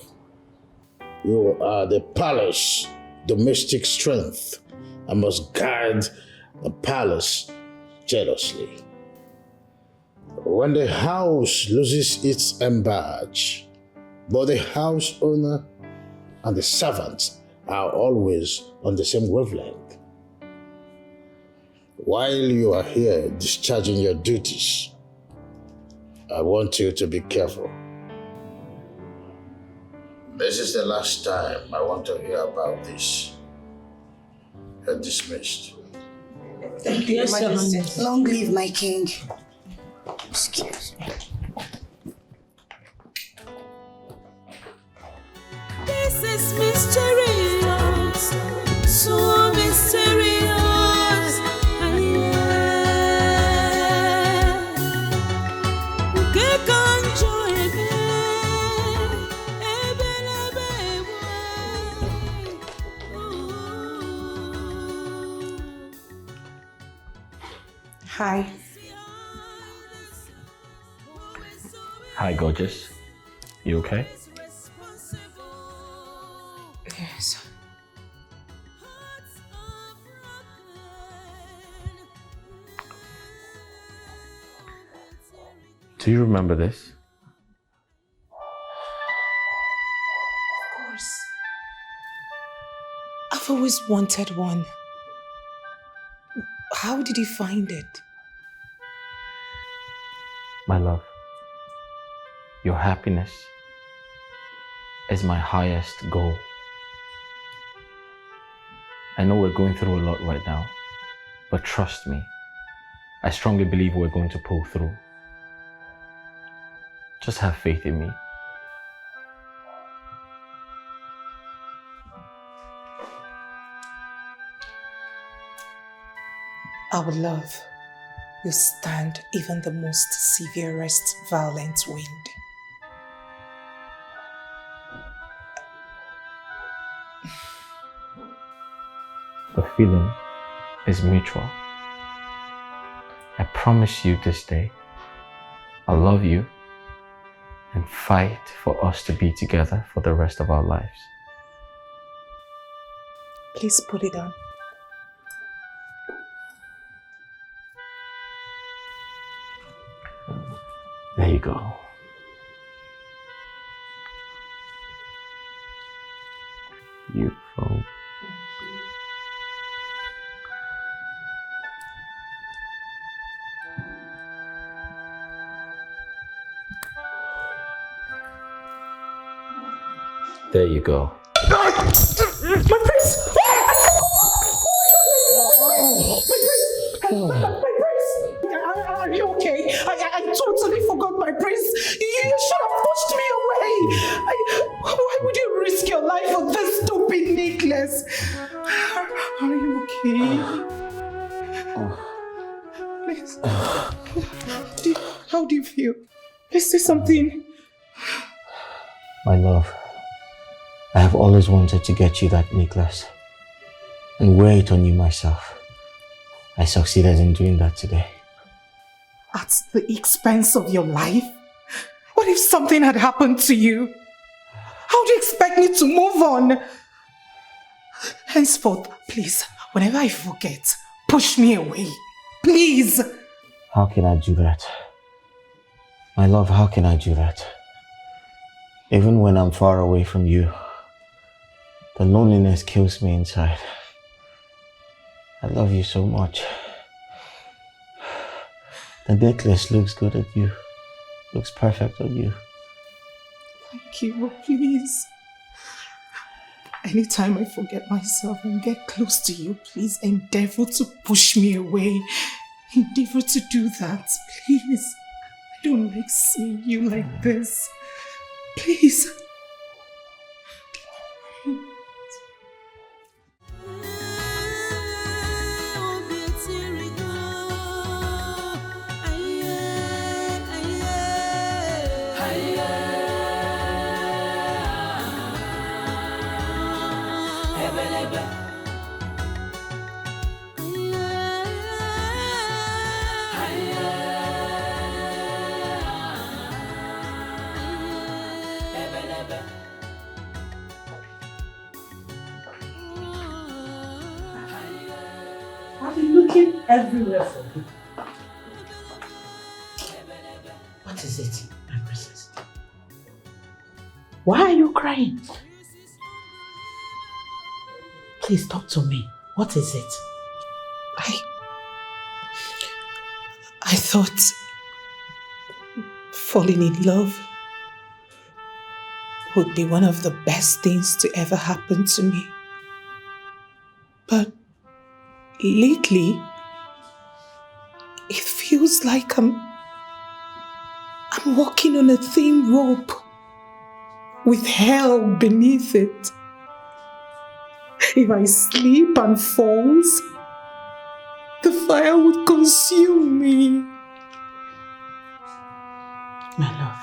You are the palace domestic strength and must guard the palace jealously. When the house loses its embadge, both the house owner and the servants are always on the same wavelength. While you are here discharging your duties, I want you to be careful. This is the last time I want to hear about this. You're dismissed. Thank you, Yes, Your Your Majesty. Highness. Long live my king. Excuse me. This is mysterious, so mysterious. Hi. Hi, gorgeous. You okay? Yes. Do you remember this? Of course. I've always wanted one. How did you find it? My love, your happiness is my highest goal. I know we're going through a lot right now, but trust me, I strongly believe we're going to pull through. Just have faith in me. Our love will stand even the most severest violent wind. The feeling is mutual. I promise you this day, I'll love you and fight for us to be together for the rest of our lives. Please put it on. There you go. Beautiful. There you go. My prince! My prince! Are you okay? I totally forgot my prince. You should have pushed me away. Why would you risk your life for this stupid necklace? Are you okay? Please. How do you feel? Is there something? My love, I have always wanted to get you that necklace and wear it on you myself. I succeeded in doing that today. At the expense of your life? What if something had happened to you? How do you expect me to move on? Henceforth, please, whenever I forget, push me away. Please! How can I do that? My love, how can I do that? Even when I'm far away from you, the loneliness kills me inside. I love you so much. The necklace looks good on you. Looks perfect on you. Thank you, please. Anytime I forget myself and get close to you, please endeavor to push me away. Endeavor to do that, please. I don't like seeing you like this. Please. I've been looking everywhere for you. What is it, my princess? Why are you crying? Please talk to me. What is it? I thought falling in love would be one of the best things to ever happen to me. But lately, It feels like I'm walking on a thin rope with hell beneath it. If I slip and falls, the fire would consume me. My love,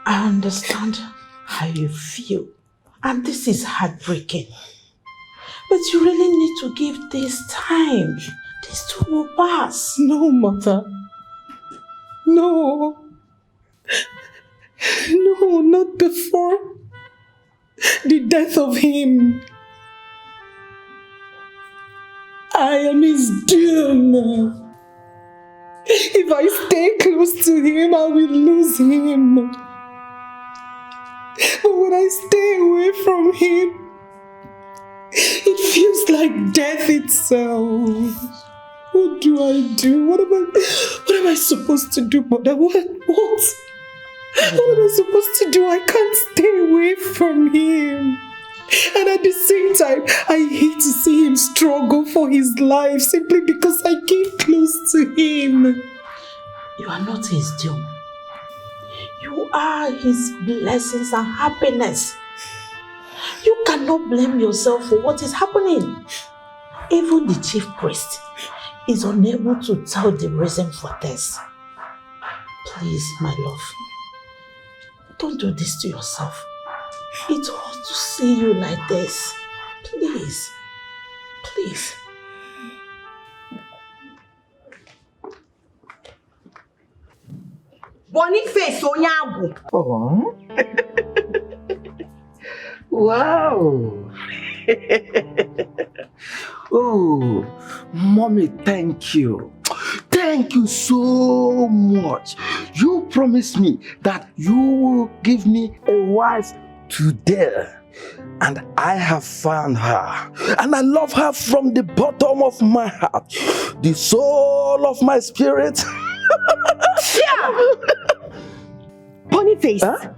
I understand how you feel, and this is heartbreaking. But you really need to give this time. This too will pass. No, Mother. No. No, not before the death of him. I am his doom. If I stay close to him, I will lose him. But when I stay away from him, it feels like death itself. What do I do? What am I supposed to do, Mother? What am I supposed to do? I can't stay away from him. And at the same time, I hate to see him struggle for his life simply because I came close to him. You are not his doom. You are his blessings and happiness. You cannot blame yourself for what is happening. Even the chief priest is unable to tell the reason for this. Please, my love, don't do this to yourself. It hurts to see you like this. Please. Please. Boniface Onyagu. Oh. Wow. Oh, Mommy, thank you. Thank you so much. You promised me that you will give me a wife today. And I have found her. And I love her from the bottom of my heart, the soul of my spirit. Yeah. Boniface, huh?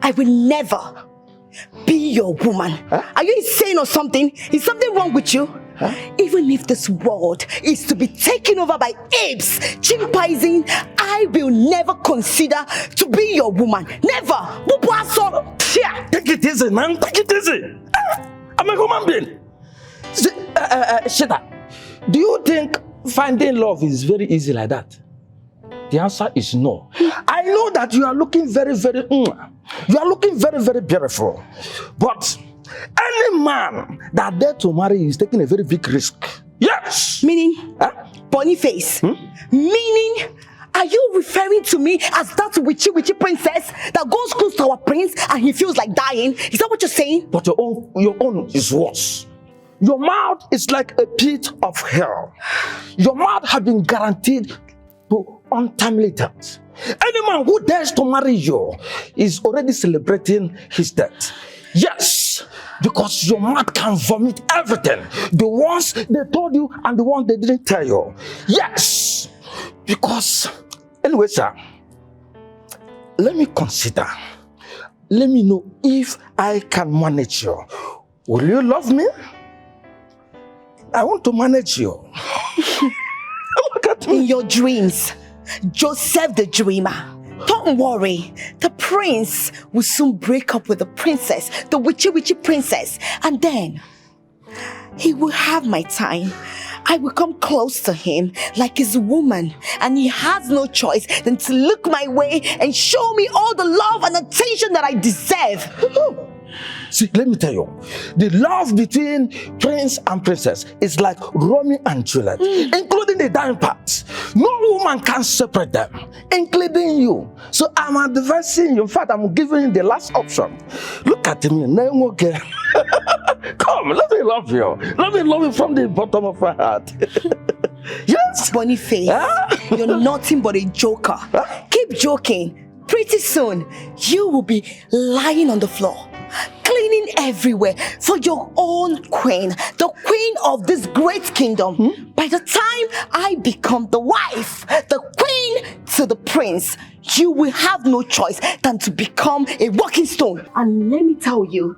I will never be your woman. Huh? Are you insane or something? Is something wrong with you? Huh? Even if this world is to be taken over by apes, chimpanzees, I will never consider to be your woman. Never. Take it easy, man. Take it easy. I'm a human being. Shita, do you think finding love is very easy like that? The answer is no. I know that you are looking very, very beautiful. But any man that dare to marry you is taking a very big risk. Yes! Meaning? Huh? Boniface? Meaning? Are you referring to me as that witchy princess that goes close to our prince and he feels like dying? Is that what you're saying? But your own is worse. Your mouth is like a pit of hell. Your mouth has been guaranteed to untimely death. Any man who dares to marry you is already celebrating his death. Yes, because your mouth can vomit everything. The ones they told you and the ones they didn't tell you. Yes, because anyway, sir, let me consider. Let me know if I can manage you. Will you love me? I want to manage you. Look at me. In your dreams, Joseph the dreamer. Don't worry, the prince will soon break up with the princess, the witchy princess, and then he will have my time. I will come close to him like his woman, and he has no choice than to look my way and show me all the love and attention that I deserve. See, let me tell you, the love between prince and princess is like Romeo and Juliet, including the dying part. No woman can separate them, including you. So I'm advising you. In fact, I'm giving you the last option. Look at me. Come, let me love you. Let me love you from the bottom of my heart. Yes? Boniface, you're nothing but a joker. Keep joking. Pretty soon, you will be lying on the floor, cleaning everywhere for your own queen, the queen of this great kingdom. By the time I become the wife, the queen to the prince, you will have no choice than to become a walking stone. And let me tell you,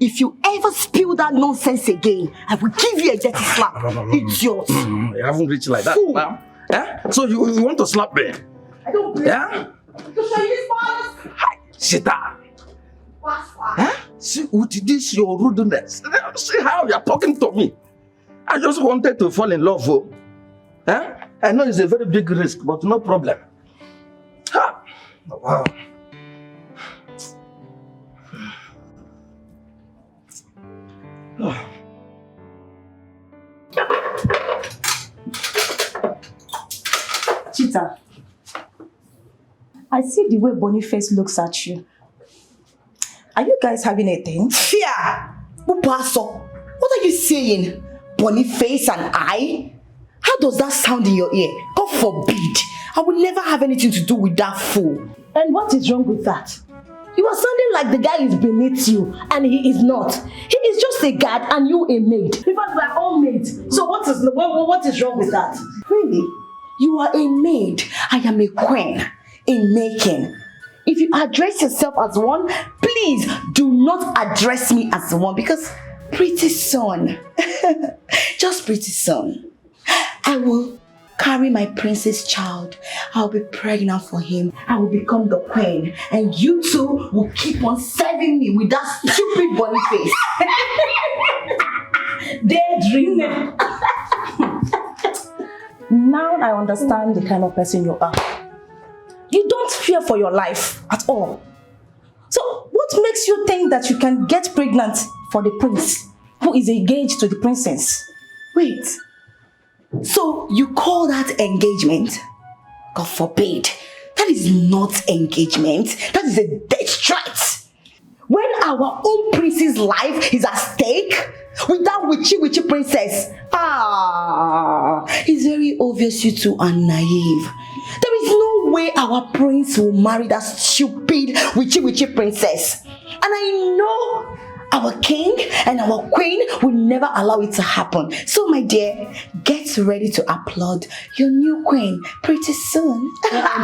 If you ever spill that nonsense again, I will give you a dirty slap. Idiot. You haven't reached like that, ma'am. Yeah? So you want to slap me? I don't play. Yeah? Hi, Shita. Huh? See, with this your rudeness. See how you're talking to me. I just wanted to fall in love. Oh. Huh? I know it's a very big risk, but no problem. Ha. Wow. Chita, I see the way Boniface looks at you. Are you guys having a thing? Fear! Upaso, what are you saying? Boniface and I? How does that sound in your ear? God forbid. I will never have anything to do with that fool. And what is wrong with that? You are sounding like the guy is beneath you, and he is not. He is just a guard and you a maid. In fact, we are all maids. So what is wrong with that? Really? You are a maid. I am a queen in making. If you address yourself as one, please do not address me as one, because pretty soon, just pretty soon, I will carry my prince's child. I'll be pregnant for him. I will become the queen. And you two will keep on serving me with that stupid Boniface. Daydreamer. Now I understand the kind of person you are. You don't fear for your life at all. So what makes you think that you can get pregnant for the prince who is engaged to the princess? Wait. So you call that engagement? God forbid. That is not engagement. That is a death threat. When our own prince's life is at stake with that witchy princess, it's very obvious you two are naive. There is no way our prince will marry that stupid witchy princess. And I know our king and our queen will never allow it to happen. So my dear, get ready to applaud your new queen pretty soon.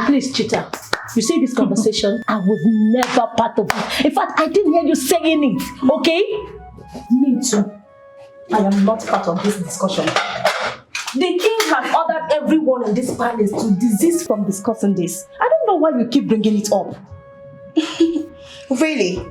Please, Chita, you see this conversation? I was never part of it. In fact, I didn't hear you saying it, okay? Me too. I am not part of this discussion. The king has ordered everyone in this palace to desist from discussing this. I don't know why you keep bringing it up. Really?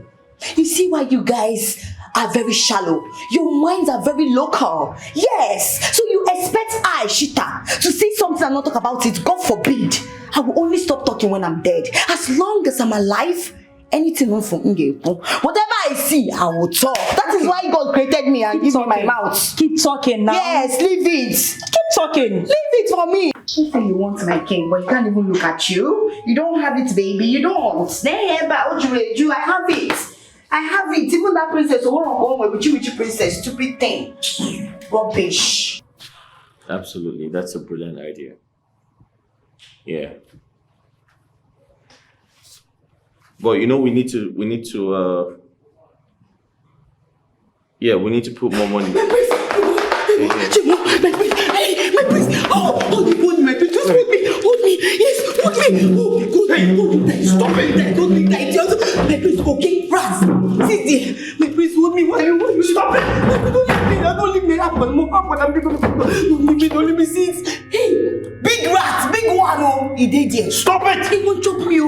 You see why you guys are very shallow? Your minds are very local. Yes. So you expect I, Shita, to say something and not talk about it? God forbid. I will only stop talking when I'm dead. As long as I'm alive, anything wrong from Ngepo, whatever I see, I will talk. That is why God created me and gave me my mouth. Keep talking now. Yes, leave it. Keep talking. Leave it for me. You say you want my king, but you can't even look at you. You don't have it, baby. You don't. I have it. I have it. Even that princess, which princess, stupid thing. Rubbish. Absolutely, that's a brilliant idea. Yeah. But you know, we need to we need to put more money. My prince! Hold me, my prince! Just hold me! Yes, hold me! Hold me! Stop it! Don't be that idiot! My prince, okay? Raz! Sit there! My prince, hold me! Why you stop it? Don't leave me! Don't leave me! Sit! Hey! Big rat! Big one! Oh! He did there! Stop it! He won't chop me!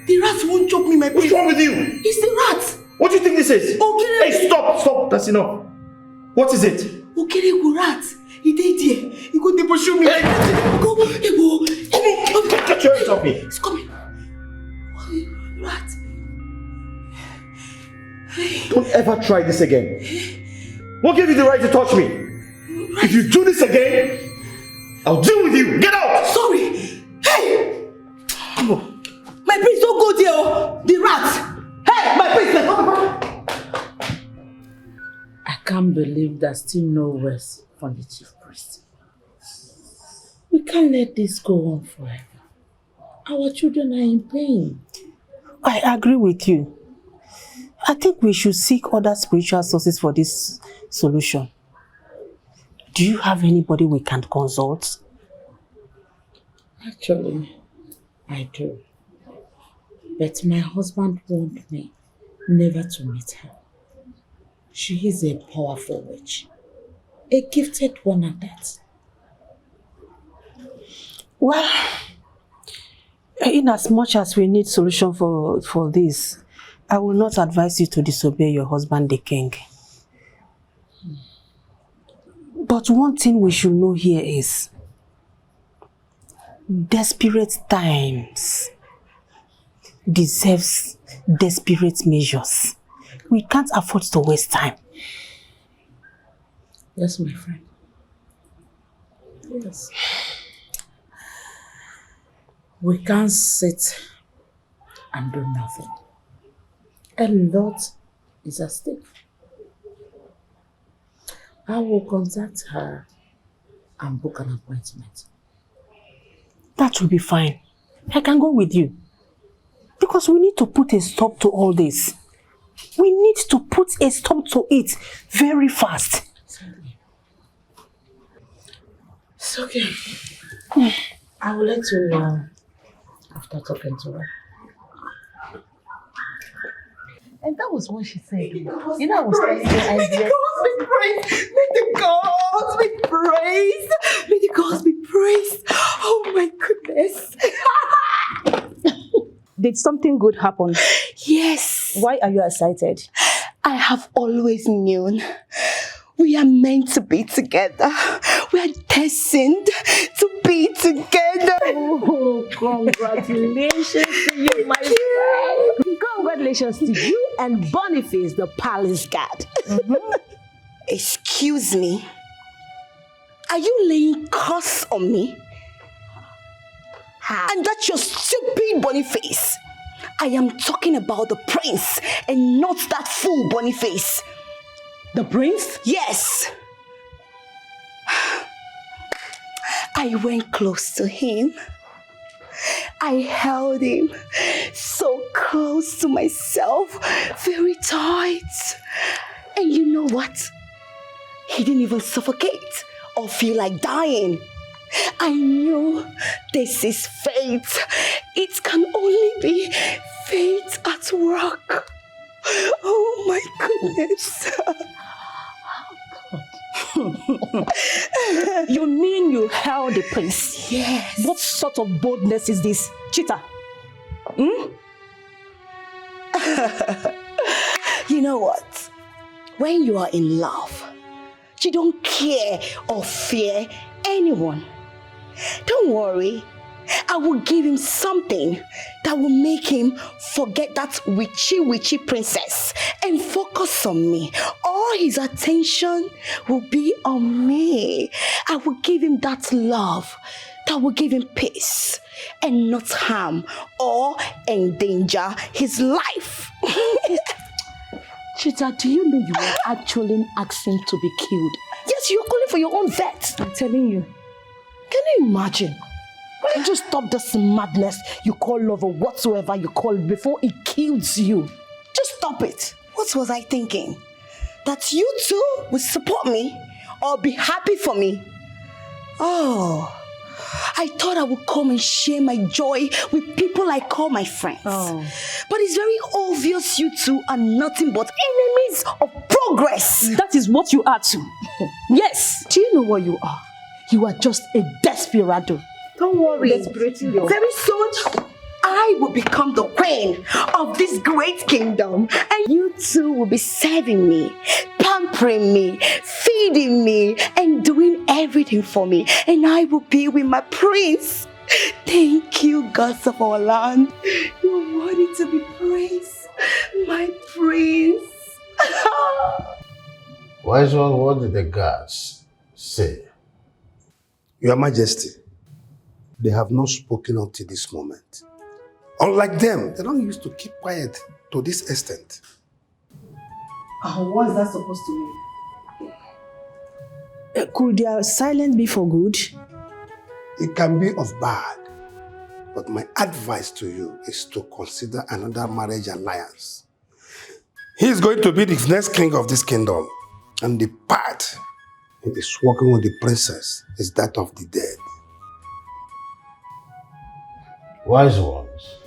The rat won't chop me, my prince! What's wrong with you? It's the rat! What do you think this is? Okay! Hey, stop! That's enough. What is it? Okay, go rat! He did there! He go to pursue me! Go! Get your hands off me! He's coming! Rat! Don't ever try this again. Won't give you the right to touch me. Right. If you do this again, I'll deal with you. Get out! Sorry! Hey! My prince, don't go there! The rat! Hey! My prince! I can't believe there's still no rest for the chief priest. We can't let this go on forever. Our children are in pain. I agree with you. I think we should seek other spiritual sources for this solution. Do you have anybody we can consult? Actually, I do. But my husband warned me never to meet her. She is a powerful witch. A gifted one at that. Well, in as much as we need solution for this, I will not advise you to disobey your husband, the king. But one thing we should know here is desperate times deserves desperate measures. We can't afford to waste time. Yes, my friend. Yes. We can't sit and do nothing. A lot is at stake. I will contact her and book an appointment. That will be fine. I can go with you. Because we need to put a stop to all this. We need to put a stop to it very fast. It's okay. I will let you know after talking to her. And that was what she said. You know, I was telling you, I May the gods be praised. May the gods be praised. Oh my goodness. Did something good happen? Yes. Why are you excited? I have always known we are meant to be together. We are destined to be together. Oh, congratulations to you, my friend. Congratulations to you and Boniface, the palace guard. Excuse me. Are you laying curse on me? And that's your stupid Boniface. I am talking about the prince and not that fool Boniface. The prince? Yes. I went close to him. I held him so close to myself, very tight. And you know what? He didn't even suffocate or feel like dying. I knew this is fate. It can only be fate at work. Oh my goodness. You mean you held the prince? Yes. What sort of boldness is this, cheater? You know what? When you are in love, you don't care or fear anyone. Don't worry. I will give him something that will make him forget that witchy princess and focus on me. All his attention will be on me. I will give him that love that will give him peace and not harm or endanger his life. Cheater, do you know you were actually asking to be killed? Yes, you're calling for your own vet. I'm telling you. Can you imagine? Why don't you stop this madness you call love or whatsoever you call it before it kills you? Just stop it. What was I thinking? That you two would support me or be happy for me? Oh, I thought I would come and share my joy with people I call my friends. Oh. But it's very obvious you two are nothing but enemies of progress. That is what you are too. Yes. Do you know what you are? You are just a desperado. Don't worry. Desperating you. Very soon, I will become the queen of this great kingdom. And you two will be serving me, pampering me, feeding me, and doing everything for me. And I will be with my prince. Thank you, gods of our land. You're worthy to be praised, my prince. Wise one, what did the gods say? Your Majesty, they have not spoken until this moment. Unlike them, they don't used to keep quiet to this extent. What is that supposed to mean? Could their silence be for good? It can be of bad, but my advice to you is to consider another marriage alliance. He is going to be the next king of this kingdom, and the part he is working with the princess is that of the dead. Wise ones.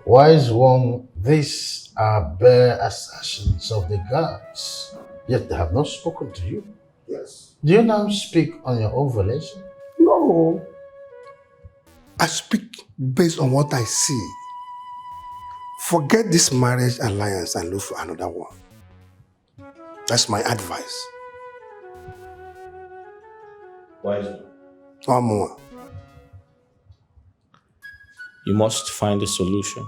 Wise one, These are bare assertions of the gods, yet they have not spoken to you. Yes. Do you now speak on your own volition? No. I speak based on what I see. Forget this marriage alliance and look for another one. That's my advice. Wise. One more. You must find a solution.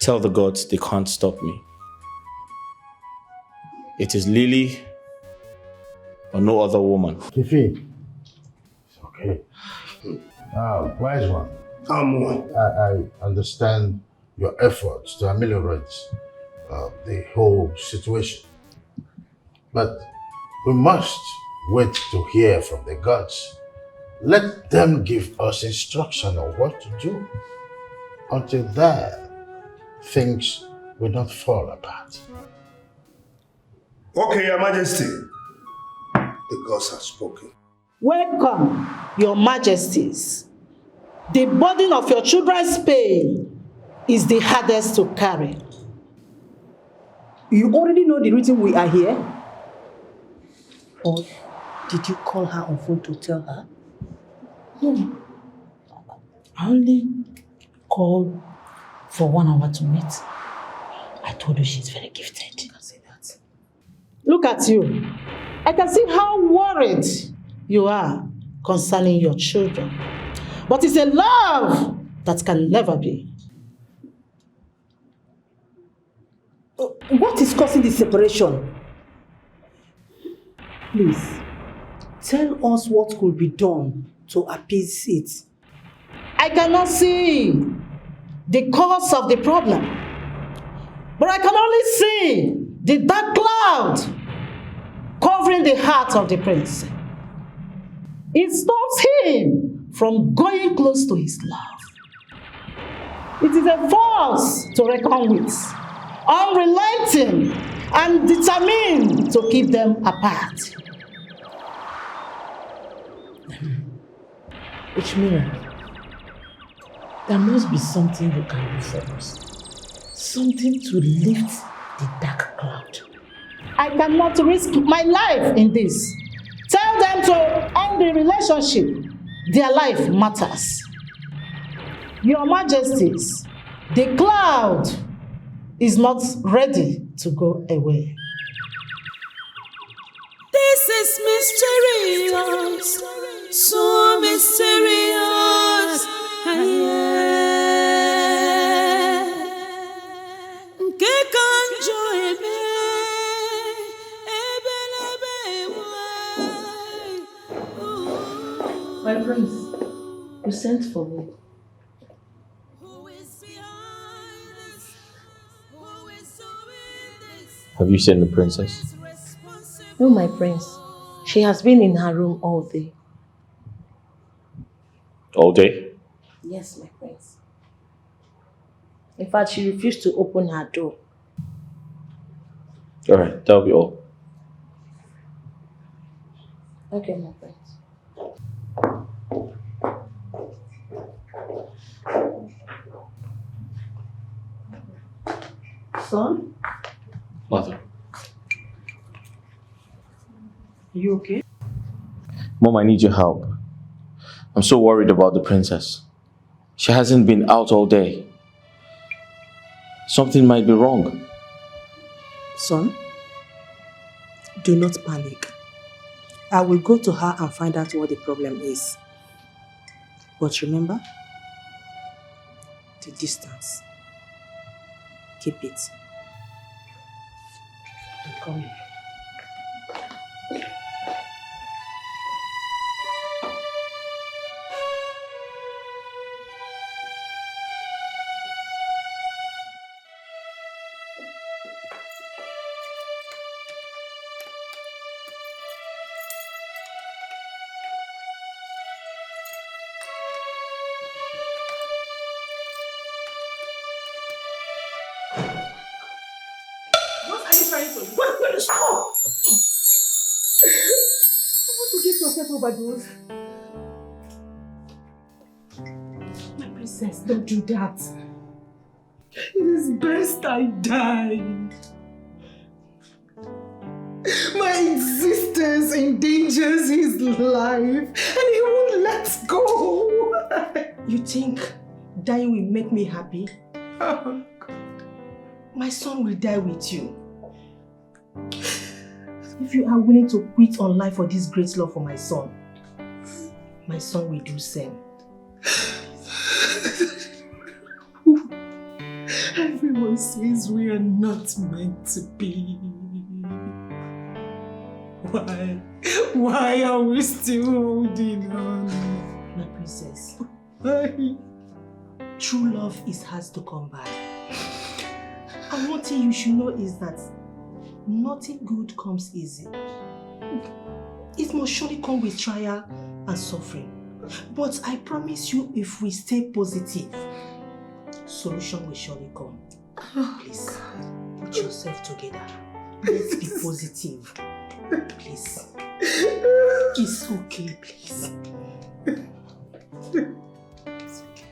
Tell the gods they can't stop me. It is Lily or no other woman. Kifi, it's okay. Wise one. I understand your efforts to ameliorate the whole situation. But we must wait to hear from the gods. Let them give us instruction on what to do. Until then, things will not fall apart. Okay, Your Majesty. The gods have spoken. Welcome, Your Majesties. The burden of your children's pain is the hardest to carry. You already know the reason we are here? Or did you call her on phone to tell her? No. I only called for 1 hour to meet. I told you she's very gifted. You can say that. Look at you. I can see how worried you are concerning your children. But it's a love that can never be. What is causing this separation? Please, tell us what could be done to appease it. I cannot see the cause of the problem, but I can only see the dark cloud covering the heart of the prince. It stops him from going close to his love. It is a force to reckon with, unrelenting and determined to keep them apart. Which means there must be something you can do for us. Something to lift the dark cloud. I cannot risk my life in this. Tell them to end the relationship. Their life matters. Your Majesties, the cloud is not ready to go away. This is mysterious, so mysterious. My prince, you sent for me. Have you seen the princess? No, my prince. She has been in her room all day. All day? Yes, my prince. In fact, she refused to open her door. Alright, that'll be all. Okay, my prince. Son? Mother. Are you okay? Mom, I need your help. I'm so worried about the princess. She hasn't been out all day. Something might be wrong. Son, do not panic. I will go to her and find out what the problem is. But remember, the distance. Keep it. I'm coming. Stop! You want to get yourself overdosed? My Princess, don't do that. It is best I die. My existence endangers his life and he won't let go. You think dying will make me happy? My son will die with you. If you are willing to quit on life for this great love for my son will do same. Everyone says we are not meant to be. Why are we still holding on? My princess, Why? true love is hard to come by. And one thing you should know is that nothing good comes easy. It must surely come with trial and suffering. But I promise you, if we stay positive, solution will surely come. Please, put yourself together. Let's be positive. Please. It's okay, please. It's okay.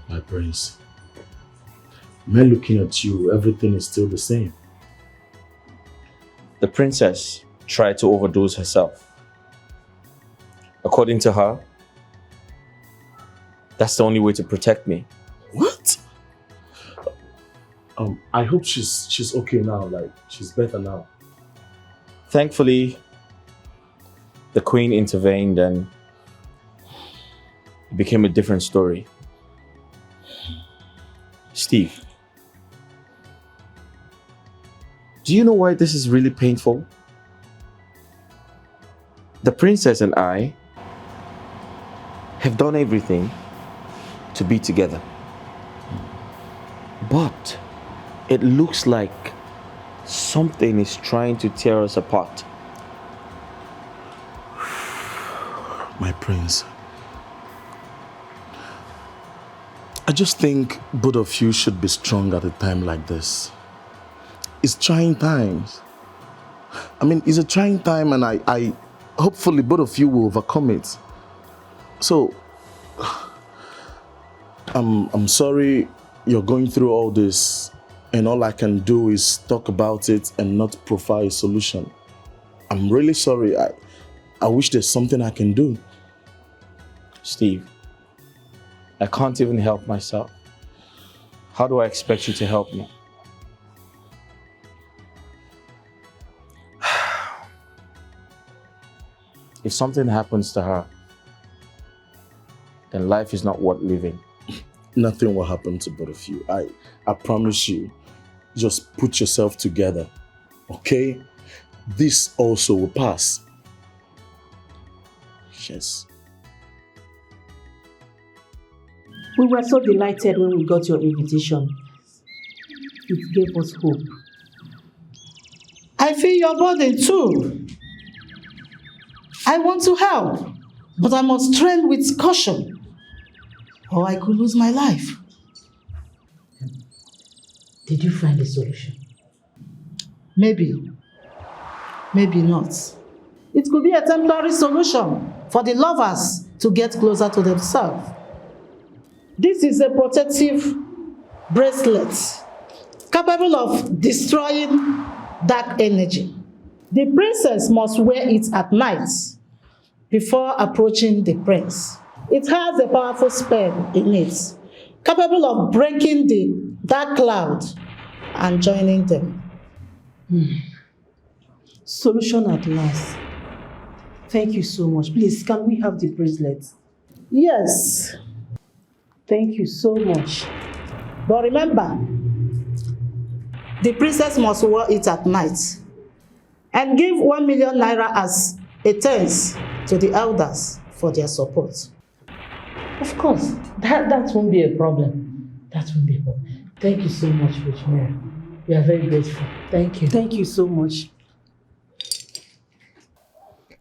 My prince, me looking at you, everything is still the same. The princess tried to overdose herself. According to her, that's the only way to protect me. What? I hope she's okay now, like she's better now. Thankfully, the queen intervened and it became a different story. Steve, do you know why this is really painful? The princess and I have done everything to be together. But it looks like something is trying to tear us apart. My prince, I just think both of you should be strong at a time like this. It's trying times. I mean, it's a trying time and I hopefully both of you will overcome it. So, I'm sorry you're going through all this and all I can do is talk about it and not provide a solution. I'm really sorry. I wish there's something I can do. Steve, I can't even help myself. How do I expect you to help me? If something happens to her, then life is not worth living. Nothing will happen to both of you. I promise you. Just put yourself together, okay? This also will pass. Yes. We were so delighted when we got your invitation. It gave us hope. I feel your burden too. I want to help, but I must tread with caution, or I could lose my life. Did you find a solution? Maybe. Maybe not. It could be a temporary solution for the lovers to get closer to themselves. This is a protective bracelet capable of destroying dark energy. The princess must wear it at night before approaching the prince. It has a powerful spell in it, capable of breaking the dark cloud and joining them. Solution at last. Thank you so much. Please, can we have the bracelet? Yes. Thank you so much. But remember, the princess must wear it at night and give 1 million naira as a thanks to the elders for their support. Of course, that won't be a problem. That won't be a problem. Thank you so much, Rich Mary. We are very grateful. Thank you. Thank you so much.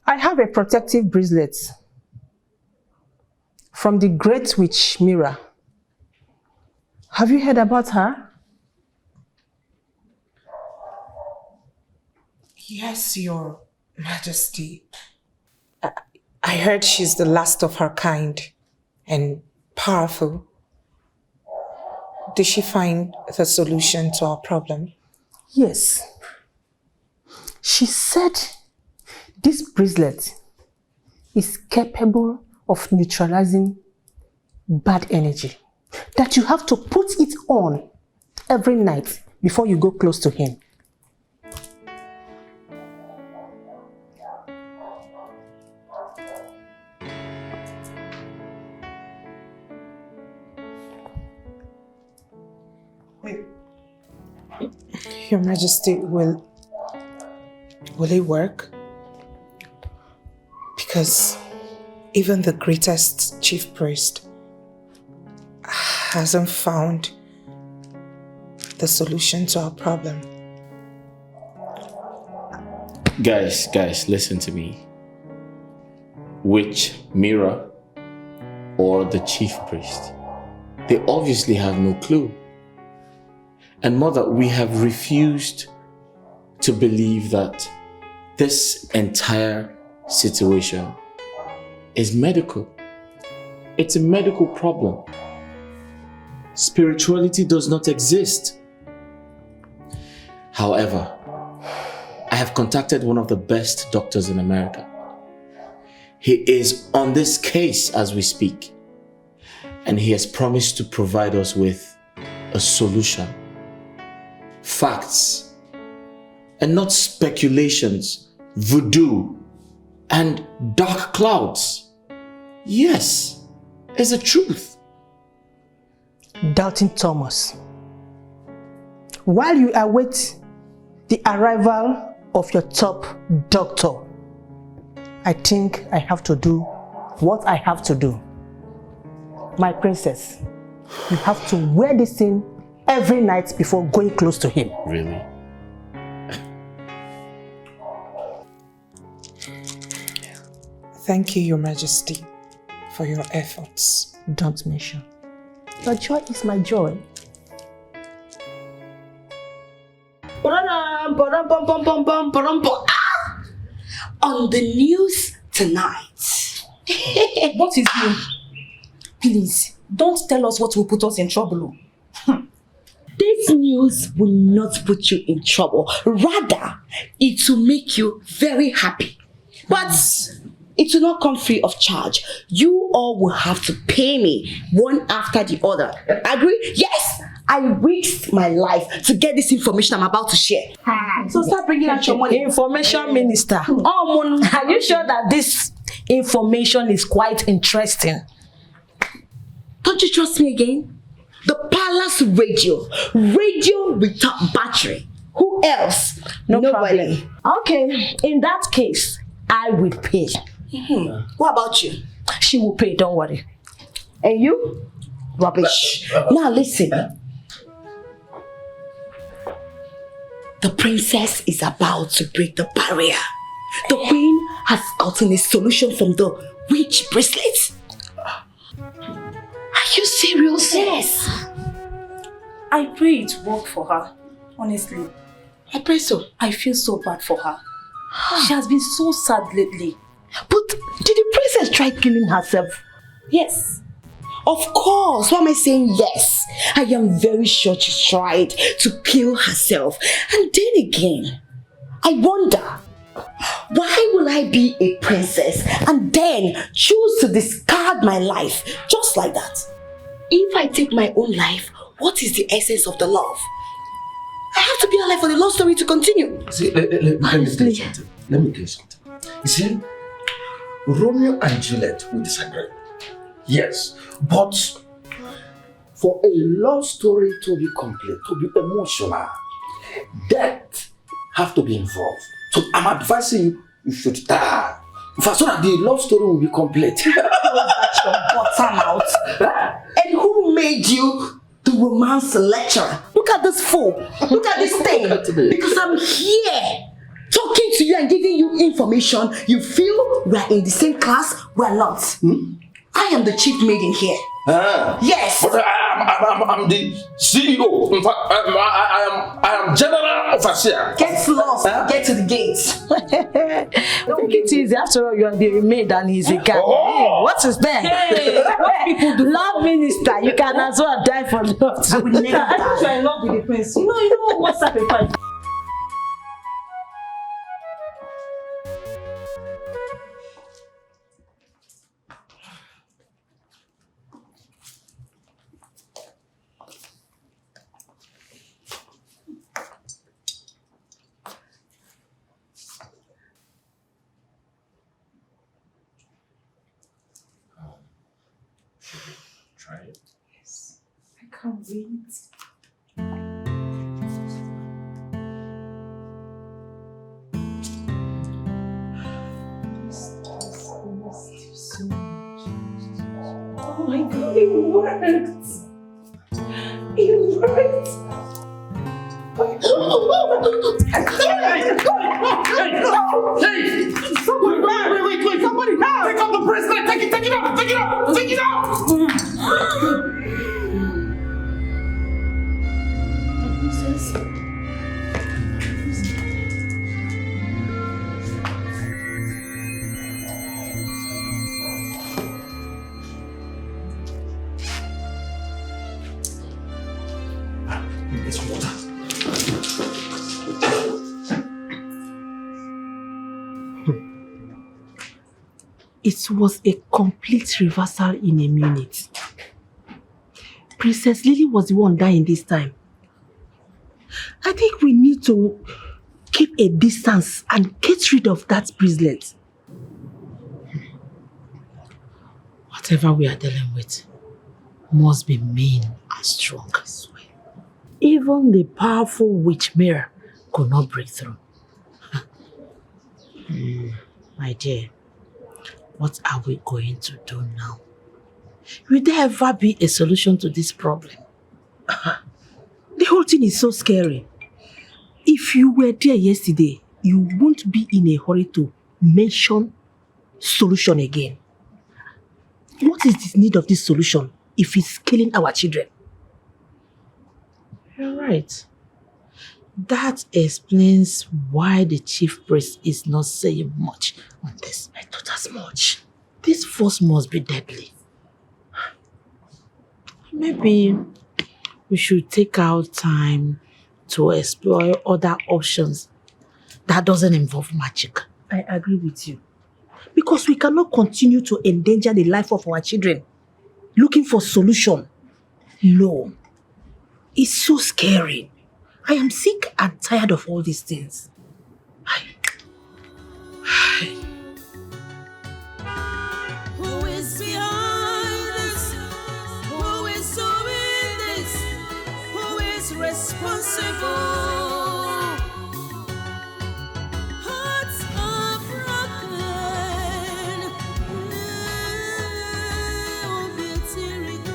I have a protective bracelet from the great witch Mira. Have you heard about her? Yes, Your Majesty. I heard she's the last of her kind and powerful. Did she find the solution to our problem? Yes. She said this bracelet is capable of neutralizing bad energy. That you have to put it on every night before you go close to him. Your Majesty, will it work? Because even the greatest chief priest hasn't found the solution to our problem. Guys, listen to me. Witch Mira or the chief priest, they obviously have no clue. And Mother, we have refused to believe that this entire situation is medical. It's a medical problem. Spirituality does not exist. However, I have contacted one of the best doctors in America. He is on this case as we speak, and he has promised to provide us with a solution. Facts, and not speculations, voodoo, and dark clouds. Yes, it's the truth. Doubting Thomas, while you await the arrival of your top doctor, I think I have to do what I have to do. My princess, you have to wear this thing every night before going close to him. Really? Thank you, Your Majesty, for your efforts. Don't mention. Your joy is my joy. On the news tonight. What is new? Please, don't tell us what will put us in trouble. This news will not put you in trouble. Rather, it will make you very happy. But it will not come free of charge. You all will have to pay me one after the other. Agree? Yes! I risked my life to get this information I'm about to share. So start bringing out your money. Information Minister. Oh, are you sure that this information is quite interesting? Don't you trust me again? The palace radio without battery. Who else? Nobody. Problem. Okay, in that case, I will pay. What about you? She will pay, don't worry. And you? Rubbish. Now listen. The princess is about to break the barrier. The queen has gotten a solution from the witch bracelet. Are you serious? Yes. I pray it worked for her. Honestly. I pray so. I feel so bad for her. She has been so sad lately. But did the princess try killing herself? Yes. Of course. Why am I saying yes? I am very sure she tried to kill herself. And then again, I wonder, why will I be a princess and then choose to discard my life just like that? If I take my own life, what is the essence of the love? I have to be alive for the love story to continue. See, let me tell you something. Let me tell you something. You see, Romeo and Juliet will disagree. Yes, but for a love story to be complete, to be emotional, death have to be involved. So I'm advising you, you should die. So that the love story will be complete. Bottom out. And who made you the romance lecturer? Look at this fool. Look at this thing. Because I'm here talking to you and giving you information. You feel we're in the same class, we're not. I am the chief maiden here. Yes. But I'm the CEO. In fact, I am general overseer. Get lost. Get to the gates. Take it easy. After all, you are the maid and he's a guy. Oh. What is that? Hey, what people do? Love minister. You can as well die for love. I will never die. I think you're in love with the prince. You know what sacrifice. Try it. Yes. I can't wait. Oh my God, it worked! It worked! Hey! Somebody, wait! Somebody, take out the bracelet! Take it out! Take it out! It was a complete reversal in a minute. Princess Lily was the one dying this time. I think we need to keep a distance and get rid of that bracelet. Whatever we are dealing with must be mean and strong. Even the powerful witch mirror could not break through. My dear, what are we going to do now? Will there ever be a solution to this problem? The whole thing is so scary. If you were there yesterday, you won't be in a hurry to mention solution again. What is the need of this solution if it's killing our children? You're right. That explains why the chief priest is not saying much on this. I thought as much. This force must be deadly. Maybe we should take out time to explore other options that doesn't involve magic. I agree with you. Because we cannot continue to endanger the life of our children looking for solution. No. It's so scary. I am sick and tired of all these things. Who is behind this? Who is doing this? Who is responsible? Hearts are broken. Oh, beauty go.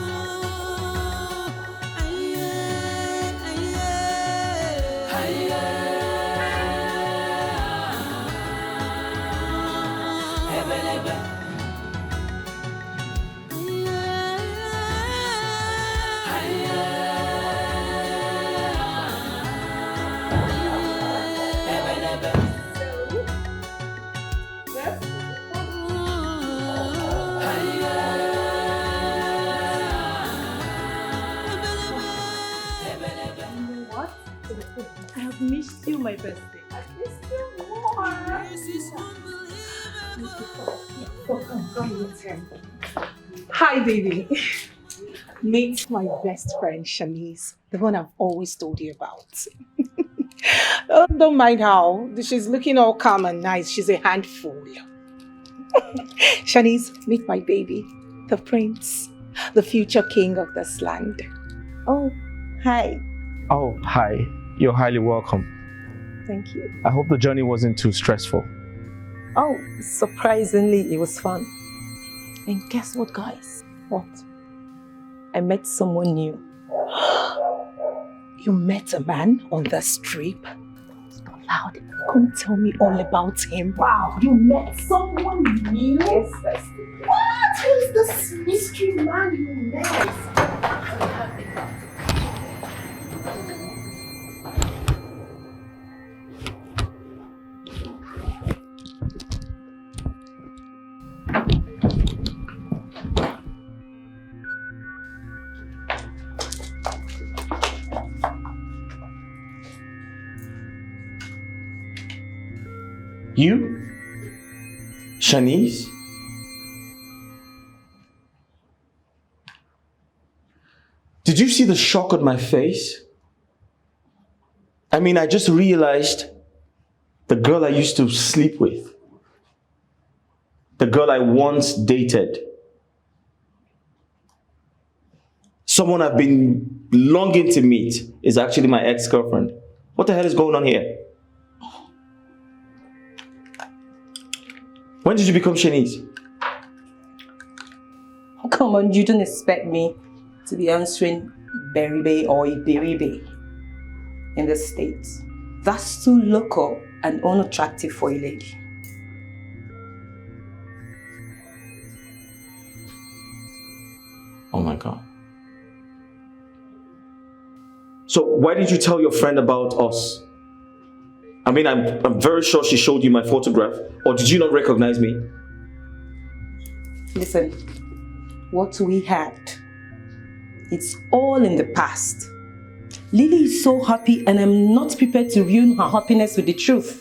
I have missed you, my bestie. I missed you more. Hi, baby. Meet my best friend, Shanice, the one I've always told you about. Oh, don't mind how. She's looking all calm and nice. She's a handful. Shanice, meet my baby, the prince, the future king of this land. Oh, hi. Oh, hi. You're highly welcome. Thank you. I hope the journey wasn't too stressful. Oh, surprisingly, it was fun. And guess what, guys? What? I met someone new. You met a man on the strip? Not loud. Come tell me all about him. Wow, you met someone new? Yes, bestie. What? is this mystery man you met? You? Shanice? Did you see the shock on my face? I mean, I just realized the girl I used to sleep with, the girl I once dated, someone I've been longing to meet is actually my ex-girlfriend. What the hell is going on here? When did you become Shanice? Come on, you don't expect me to be answering Beribe or Iberibe in the States. That's too local and unattractive for a lady. Oh my God. So why did you tell your friend about us? I mean, I'm very sure she showed you my photograph. Or did you not recognize me? Listen, what we had, it's all in the past. Lily is so happy and I'm not prepared to ruin her happiness with the truth.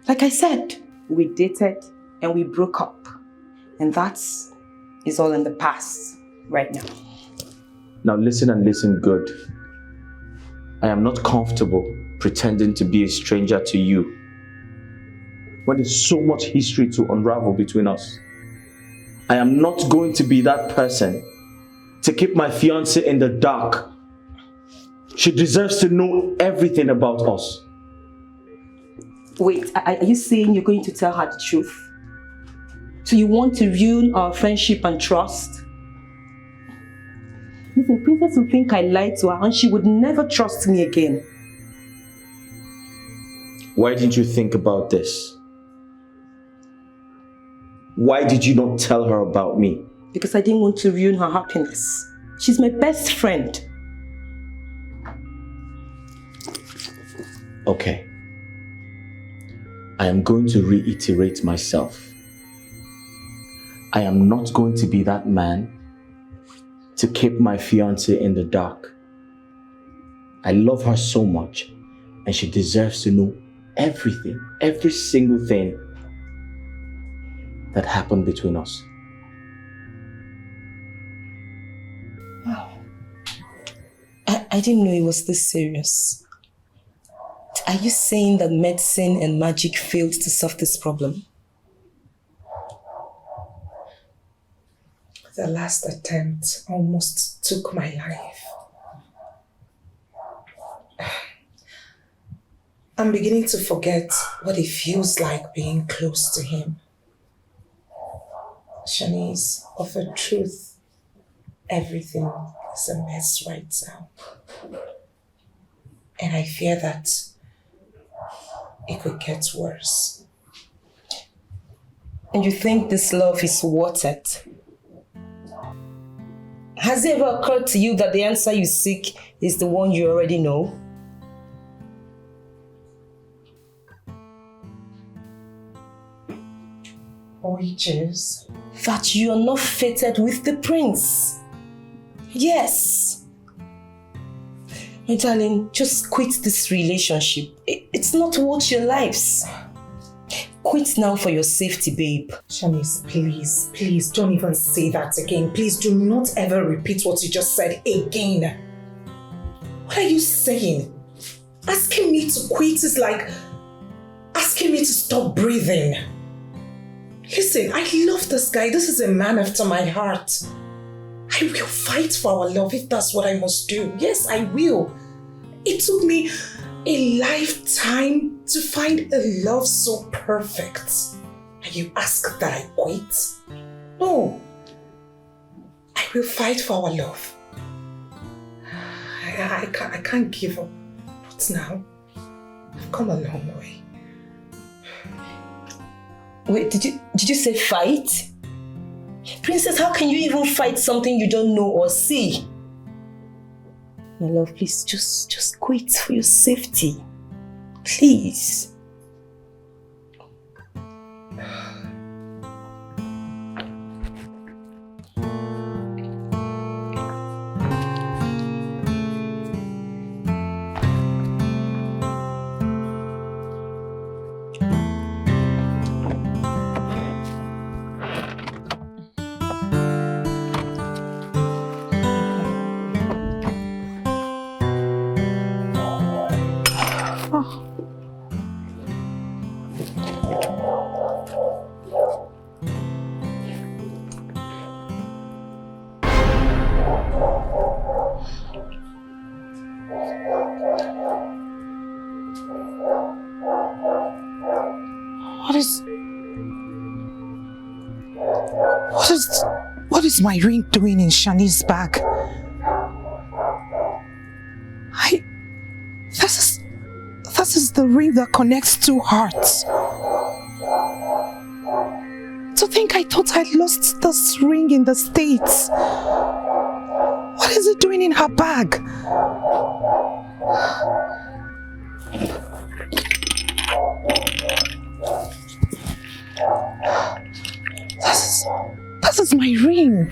Like I said, we dated and we broke up. And that's all in the past right now. Now listen and listen good. I am not comfortable pretending to be a stranger to you when there's so much history to unravel between us. I am not going to be that person to keep my fiancée in the dark. She deserves to know everything about us. Wait, are you saying you're going to tell her the truth? So you want to ruin our friendship and trust? Listen, Princess will think I lied to her and she would never trust me again. Why didn't you think about this? Why did you not tell her about me? Because I didn't want to ruin her happiness. She's my best friend. Okay. I am going to reiterate myself. I am not going to be that man to keep my fiancée in the dark. I love her so much and she deserves to know everything, every single thing that happened between us. Wow. I didn't know it was this serious. Are you saying that medicine and magic failed to solve this problem? The last attempt almost took my life. I'm beginning to forget what it feels like being close to him. Shanice, of a truth, everything is a mess right now. And I fear that it could get worse. And you think this love is worth it? Has it ever occurred to you that the answer you seek is the one you already know? Which is? That you are not fated with the prince. Yes. My darling, just quit this relationship. It's not worth your lives. Quit now for your safety, babe. Shanice, please don't even say that again. Please do not ever repeat what you just said again. What are you saying? Asking me to quit is like asking me to stop breathing. Listen, I love this guy. This is a man after my heart. I will fight for our love if that's what I must do. Yes, I will. It took me a lifetime to find a love so perfect. And you ask that I quit? No. I will fight for our love. I can't give up. Not now. I've come a long way. Wait, did you say fight? Princess, how can you even fight something you don't know or see? My love, please, just quit for your safety. Please. What is my ring doing in Shani's bag? This is the ring that connects two hearts. To think I thought I lost this ring in the States. What is it doing in her bag? This is my ring.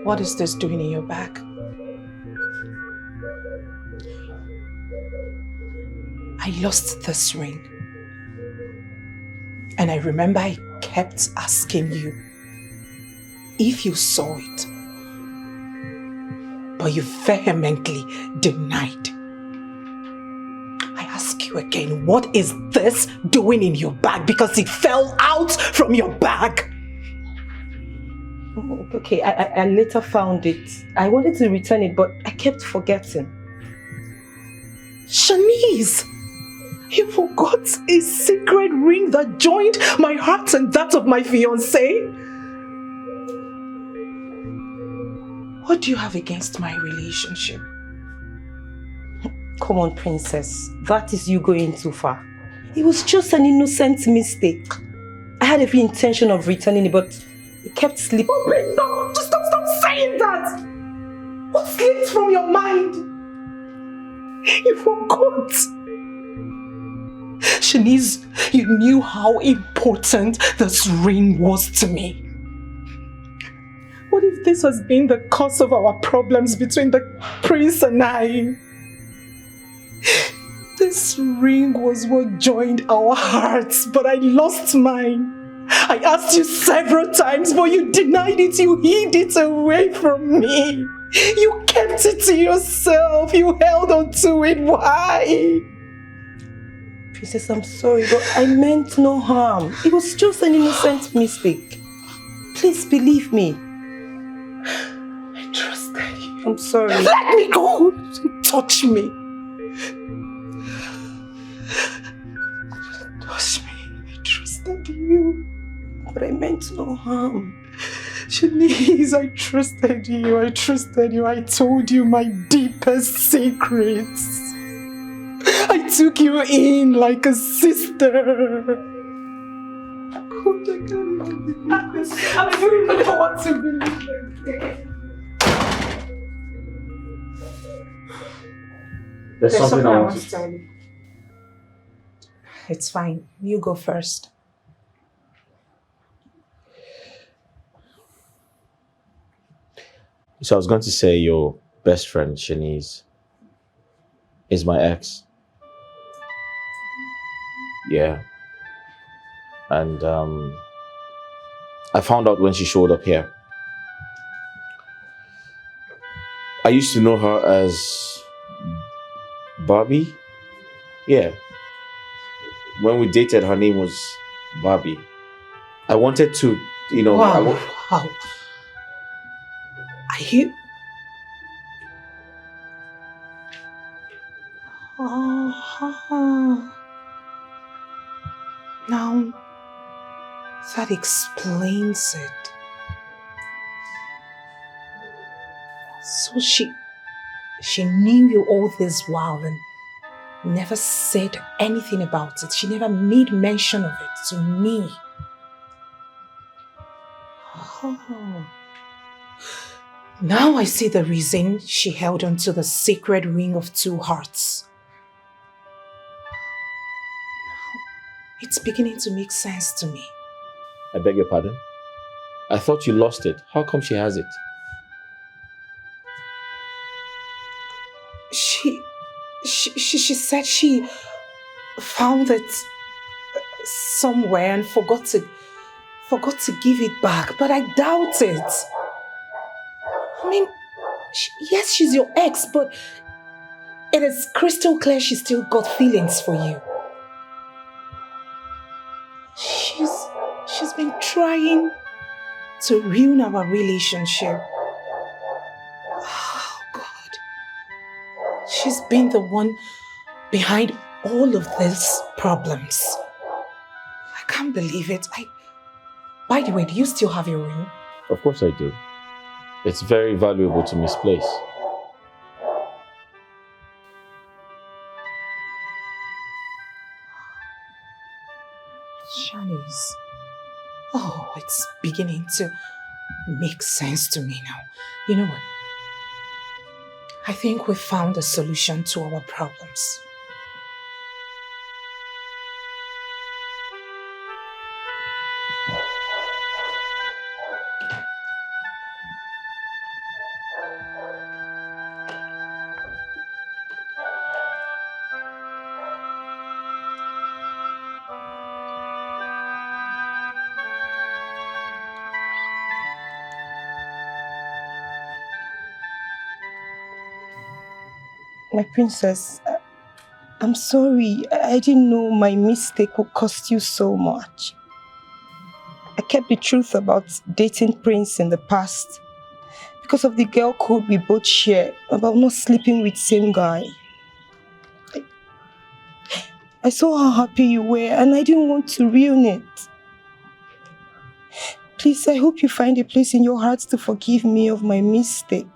What is this doing in your bag? I lost this ring. And I remember I kept asking you if you saw it. But you vehemently denied. I ask you again, what is this doing in your bag? Because it fell out from your bag. Oh, okay, I later found it. I wanted to return it, but I kept forgetting. Shanice! You forgot a secret ring that joined my heart and that of my fiancé? What do you have against my relationship? Come on, princess. That is you going too far. It was just an innocent mistake. I had every intention of returning it, but it kept slipping. Oh, please, no! Just stop saying that! What slipped from your mind? You forgot. Shanice, you knew how important this ring was to me. What if this has been the cause of our problems between the prince and I? This ring was what joined our hearts, but I lost mine. I asked you several times, but you denied it. You hid it away from me. You kept it to yourself. You held on to it. Why? Princess, I'm sorry, but I meant no harm. It was just an innocent mistake. Please believe me. I trusted you. I'm sorry. Let me go! Don't touch me. Touch me. I trusted you. But I meant no harm. Shanice, I trusted you. I trusted you. I told you my deepest secrets. I took you in like a sister. God, I can't believe this. I don't even know what to believe. There's something I want to tell you. It's fine. You go first. So I was going to say your best friend, Shanice, is my ex. Yeah. And I found out when she showed up here. I used to know her as Barbie. Yeah. When we dated, her name was Barbie. I wanted to, you know... Wow. Wow. Are you... Oh. Now, that explains it. So she knew you all this while and never said anything about it. She never made mention of it to me. Oh. Now I see the reason she held on to the sacred ring of 2 hearts. It's beginning to make sense to me. I beg your pardon? I thought you lost it. How come she has it? She said she found it somewhere and forgot to give it back, but I doubt it. I mean, yes, she's your ex, but it is crystal clear she still got feelings for you. She's been trying to ruin our relationship. Oh, God. She's been the one behind all of these problems. I can't believe it. By the way, do you still have your ring? Of course I do. It's very valuable to misplace. Shanice. Oh, it's beginning to make sense to me now. You know what? I think we found a solution to our problems. My princess, I'm sorry. I didn't know my mistake would cost you so much. I kept the truth about dating Prince in the past because of the girl code we both share about not sleeping with same guy. I saw how happy you were and I didn't want to ruin it. Please, I hope you find a place in your heart to forgive me of my mistake.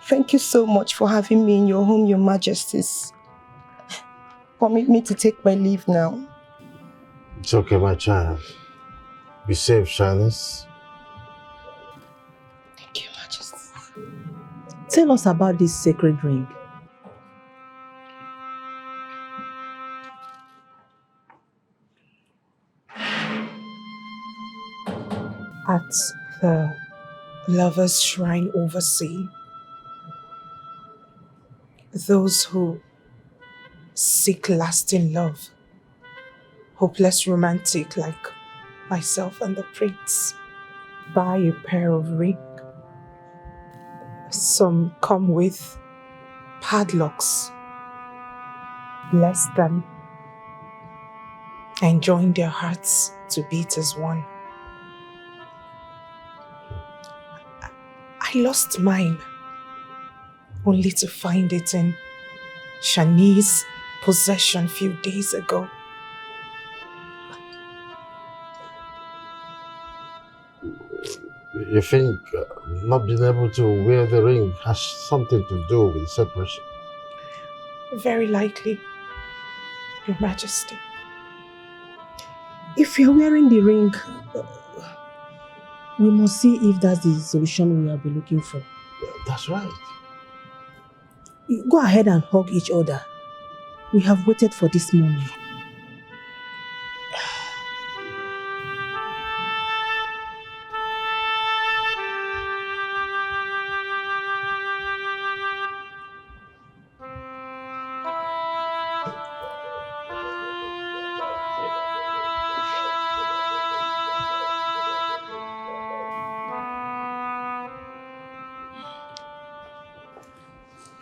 Thank you so much for having me in your home, Your Majesties. Permit me to take my leave now. It's okay, my child. Be safe, Shanice. Thank you, Majesty. Tell us about this sacred ring. At the Lover's Shrine overseas, those who seek lasting love, hopeless romantic like myself and the prince, buy a pair of rings. Some come with padlocks. Bless them and join their hearts to beat as one. I lost mine, only to find it in Shanice's possession a few days ago. You think not being able to wear the ring has something to do with separation? Very likely, Your Majesty. If you're wearing the ring, we must see if that's the solution we have been looking for. That's right. Go ahead and hug each other. We have waited for this moment.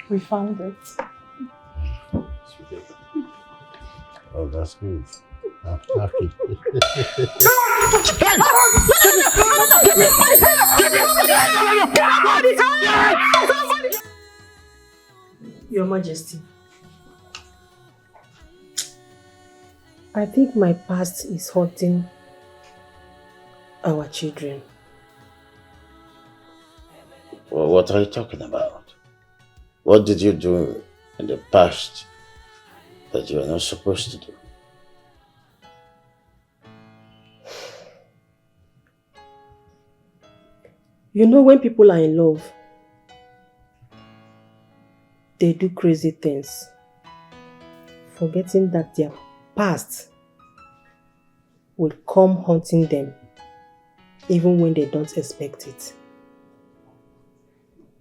We found it. Oh, that's good. I'm happy. Your Majesty, I think my past is hurting our children. Well, what are you talking about? What did you do in the past that you are not supposed to do? You know, when people are in love, they do crazy things, forgetting that their past will come haunting them even when they don't expect it.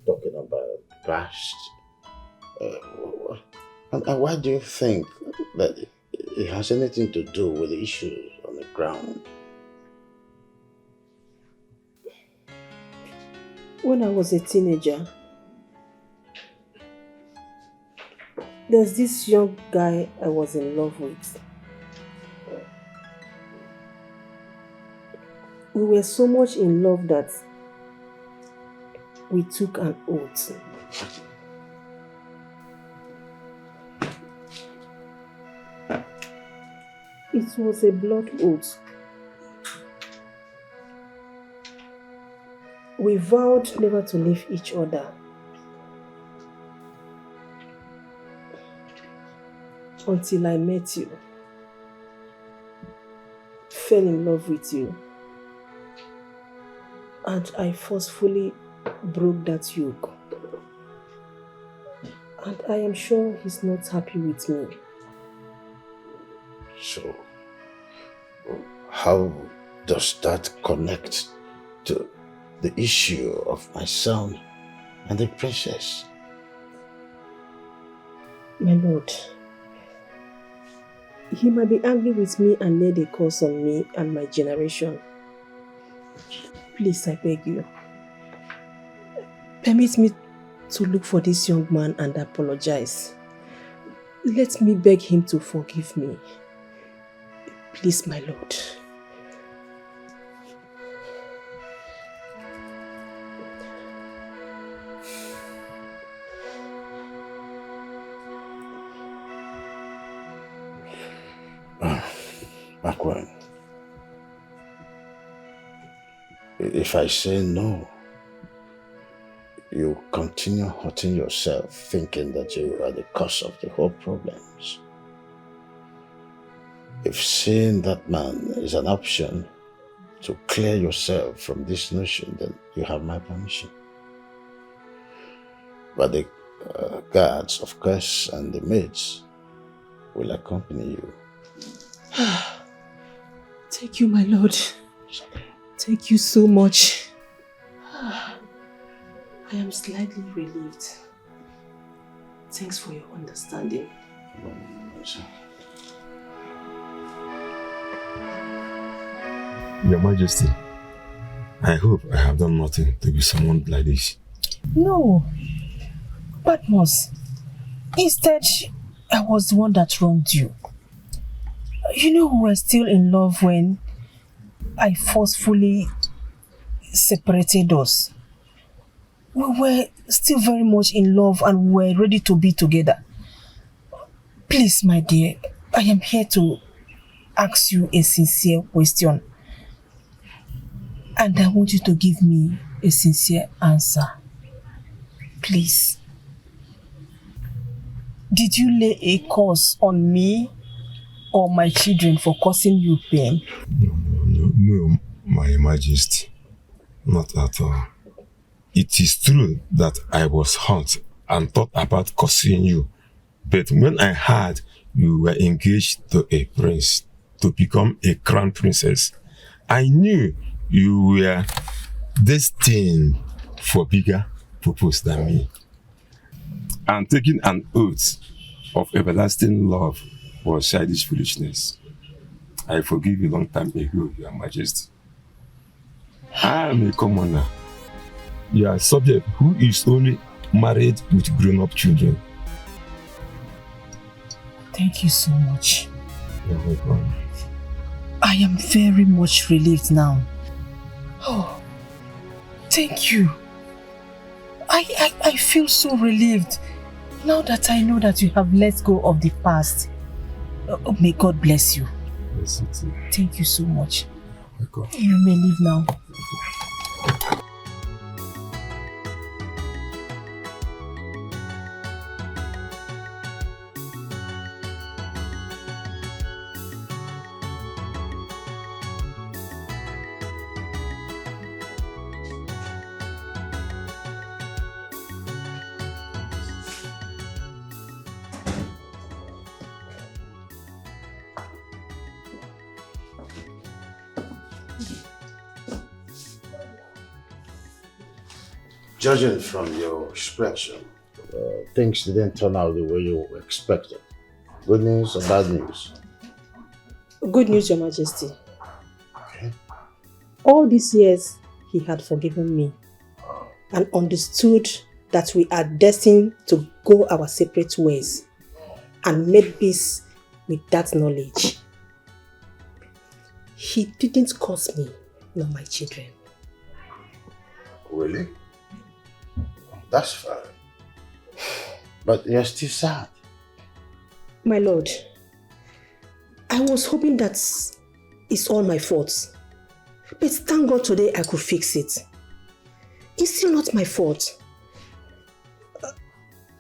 Talking about past. And why do you think that it has anything to do with the issues on the ground? When I was a teenager, there's this young guy I was in love with. We were so much in love that we took an oath. It was a blood oath. We vowed never to leave each other. Until I met you. Fell in love with you. And I forcefully broke that yoke. And I am sure he's not happy with me. So, how does that connect to the issue of my son and the princess? My lord, he might be angry with me and laid a curse on me and my generation. Please, I beg you, permit me to look for this young man and apologize. Let me beg him to forgive me. Please, my lord. Makwan, if I say no, you continue hurting yourself, thinking that you are the cause of the whole problems. If seeing that man is an option to clear yourself from this notion, then you have my permission. But the guards, of course, and the maids will accompany you. Thank you, my lord. Thank you so much. I am slightly relieved. Thanks for your understanding. Your Majesty, I hope I have done nothing to be summoned like this. No, Patmos. Instead, I was the one that wronged you. You know, we were still in love when I forcefully separated us. We were still very much in love and we were ready to be together. Please, my dear, I am here to ask you a sincere question. And I want you to give me a sincere answer. Please. Did you lay a curse on me or my children for causing you pain? No, my Majesty. Not at all. It is true that I was hurt and thought about causing you. But when I heard you were engaged to a prince to become a crown princess, I knew you were destined for bigger purpose than me. And taking an oath of everlasting love was childish foolishness. I forgive you long time ago, Your Majesty. I am a commoner. You are a subject who is only married with grown-up children. Thank you so much. You're welcome. I am very much relieved now. Oh, thank you. I feel so relieved now that I know that you have let go of the past. Oh, may God bless you. Bless you too. Thank you so much. Welcome. You may leave now. Judging from your expression, things didn't turn out the way you expected. Good news or bad news? Good news, Your Majesty. Okay. All these years, he had forgiven me and understood that we are destined to go our separate ways and made peace with that knowledge. He didn't curse me, nor my children. Really? That's fine. But you're still sad. My lord, I was hoping that it's all my fault. But thank God today I could fix it. It's still not my fault.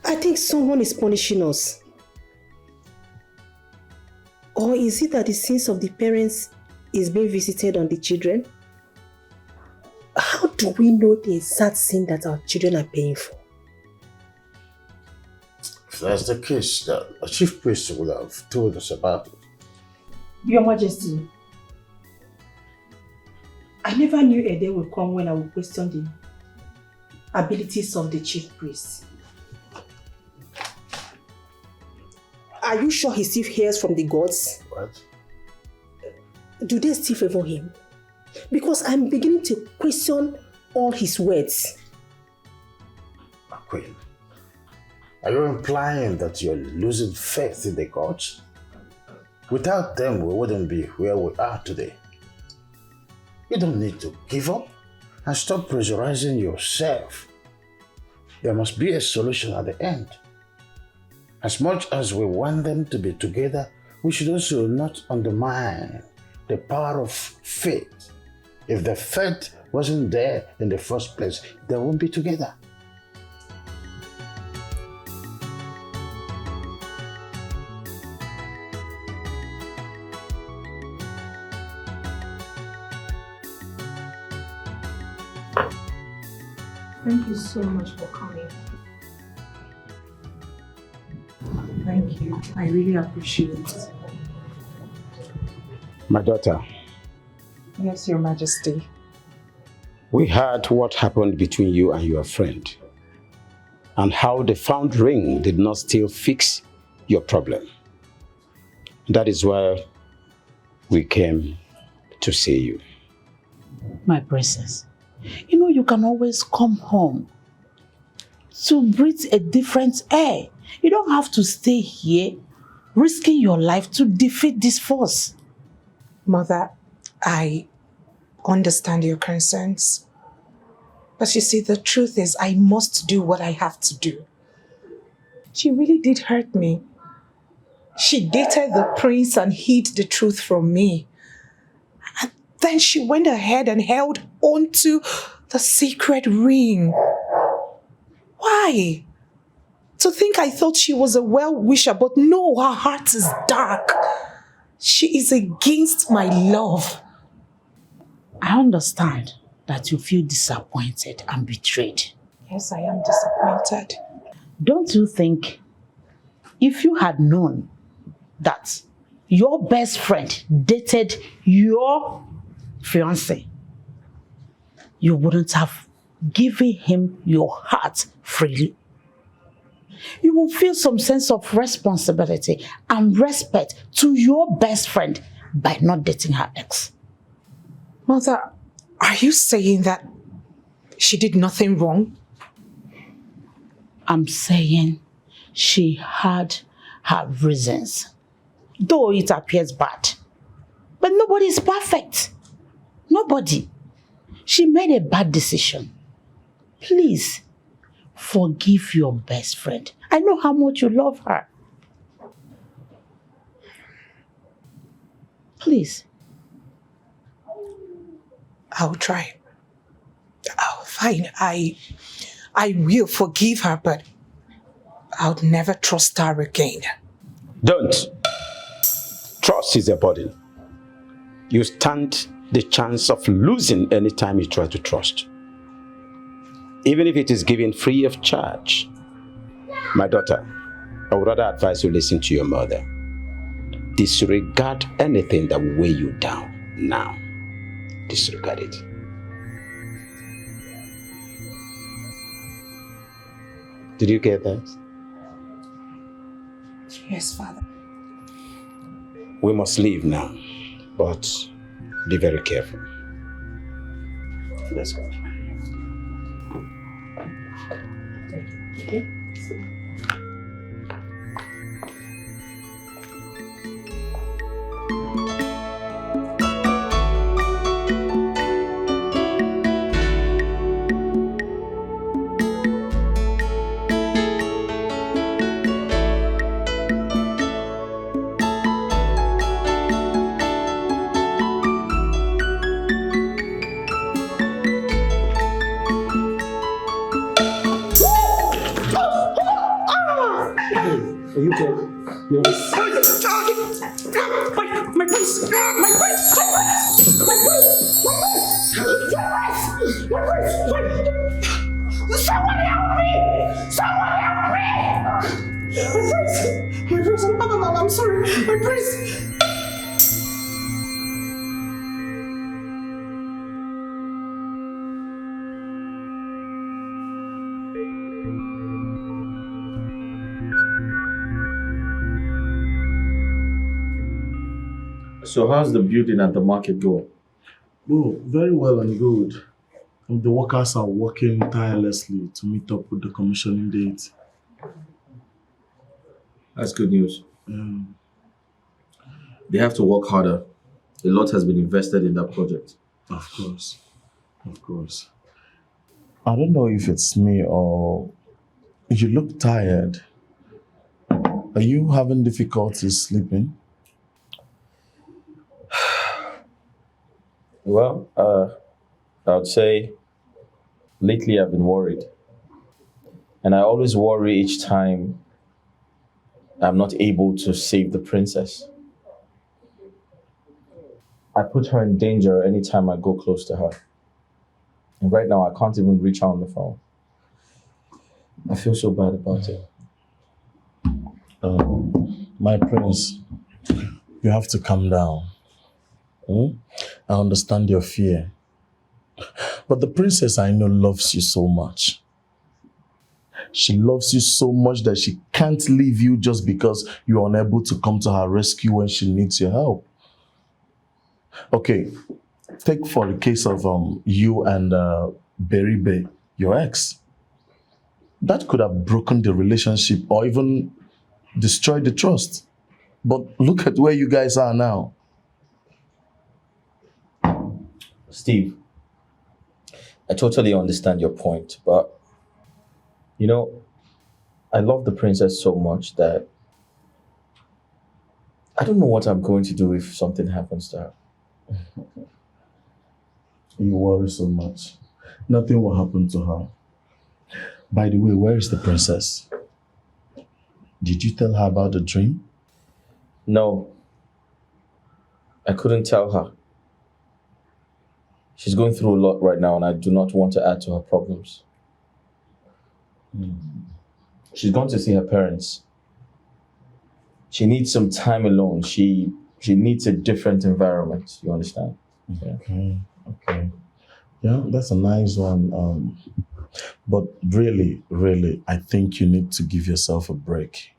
I think someone is punishing us. Or is it that the sins of the parents is being visited on the children? How do we know the exact sin that our children are paying for? If that's the case, the chief priest would have told us about it. Your Majesty, I never knew a day would come when I would question the abilities of the chief priest. Are you sure he still hears from the gods? What? Do they still favor him? Because I'm beginning to question all his words. Queen, are you implying that you're losing faith in the gods? Without them, we wouldn't be where we are today. You don't need to give up and stop pressurizing yourself. There must be a solution at the end. As much as we want them to be together, we should also not undermine the power of faith. If the faith wasn't there in the first place, they won't be together. Thank you so much for coming. Thank you. I really appreciate it. My daughter, Yes, Your Majesty. we heard what happened between you and your friend and how the found ring did not still fix your problem. That is why we came to see you. My princess, you know you can always come home to breathe a different air. You don't have to stay here risking your life to defeat this force. Mother, I understand your concerns. But you see, the truth is I must do what I have to do. She really did hurt me. She dated the prince and hid the truth from me. And then she went ahead and held onto the secret ring. Why? To think I thought she was a well-wisher, but no, her heart is dark. She is against my love. I understand that you feel disappointed and betrayed. Yes, I am disappointed. Don't you think if you had known that your best friend dated your fiancé, you wouldn't have given him your heart freely? You will feel some sense of responsibility and respect to your best friend by not dating her ex. Mother, are you saying that she did nothing wrong? I'm saying she had her reasons, though it appears bad. But nobody is perfect. Nobody. She made a bad decision. Please, forgive your best friend. I know how much you love her. Please. I'll try. Fine. I will forgive her, but I'll never trust her again. Don't. Trust is a burden. You stand the chance of losing any time you try to trust. Even if it is given free of charge. My daughter, I would rather advise you listen to your mother. Disregard anything that will weigh you down now. Disregard it. Did you get that? Yes, Father. We must leave now, but be very careful. Let's go. Okay. Are you okay? You're My prince! My prince! Someone help me! Someone help me! My prince! My prince! I'm sorry. My prince! So how's the building and the market going? Oh, very well and good. The workers are working tirelessly to meet up with the commissioning date. That's good news. They have to work harder. A lot has been invested in that project. Of course. Of course. I don't know if it's me or you look tired. Are you having difficulty sleeping? Well, I would say lately I've been worried. And I always worry each time I'm not able to save the princess. I put her in danger anytime I go close to her. And right now I can't even reach her on the phone. I feel so bad about it. My prince, you have to calm down. I understand your fear. But the princess I know loves you so much. She loves you so much that she can't leave you just because you're unable to come to her rescue when she needs your help. Okay, take for the case of you and Beribe, your ex. That could have broken the relationship or even destroyed the trust. But look at where you guys are now. Steve, I totally understand your point, but you know, I love the princess so much that I don't know what I'm going to do if something happens to her. You worry so much. Nothing will happen to her. By the way, where is the princess? Did you tell her about the dream? No, I couldn't tell her. She's going through a lot right now and I do not want to add to her problems. She's gone to see her parents. She needs some time alone. She needs a different environment, you understand? Okay. Yeah, that's a nice one. But really, I think you need to give yourself a break.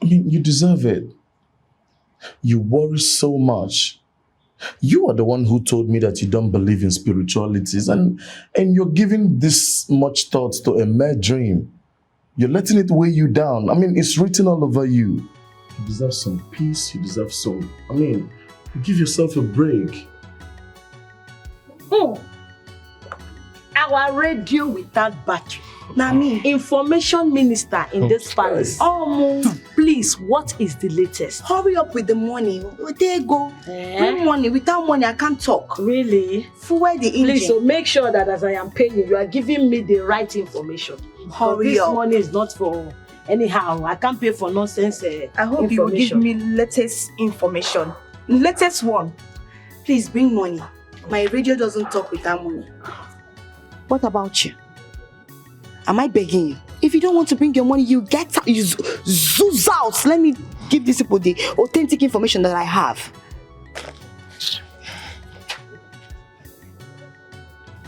I mean, you deserve it. You worry so much. You are the one who told me that you don't believe in spiritualities and you're giving this much thought to a mere dream. You're letting it weigh you down. I mean, it's written all over you. You deserve some peace. You deserve some... give yourself a break. Our radio without battery. Now, information minister in this palace. Please, what is the latest? Hurry up with the money. There you go. Bring money. Without money, I can't talk. Really? Fuel the engine. Please, so make sure that as I am paying you, you are giving me the right information. Hurry up. This money is not for anyhow. I can't pay for nonsense. I hope you will give me latest information. Latest one. Please bring money. My radio doesn't talk without money. What about you? Am I begging you? If you don't want to bring your money, you get out, you zoom out. Let me give these people the authentic information that I have.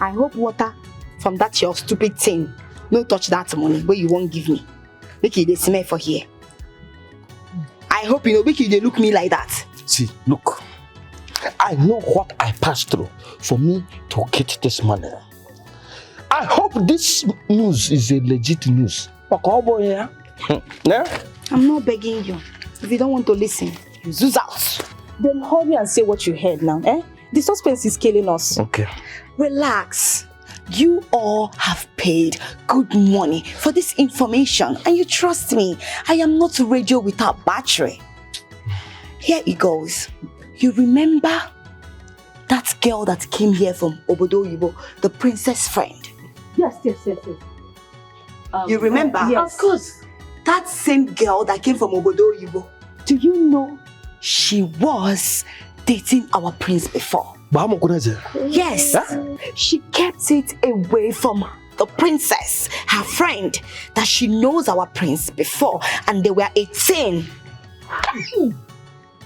I hope water from that your stupid thing no touch that money where you won't give me. Make it the smell for here. I hope you know, make you they look me like that. See, look. I know what I passed through for me to get this money. I hope this news is a legit news. Yeah? I'm not begging you. If you don't want to listen, you zoom out. Then hurry and say what you heard now, eh? The suspense is killing us. Okay. Relax. You all have paid good money for this information and you trust me. I am not a radio without battery. Here it goes. You remember that girl that came here from Obodo Yibo, the princess friend? Yes. You remember? Yes. Of course. That same girl that came from Obodo Yibo. Do you know she was dating our prince before? Yes. Huh? She kept it away from the princess, her friend, that she knows our prince before, and they were 18.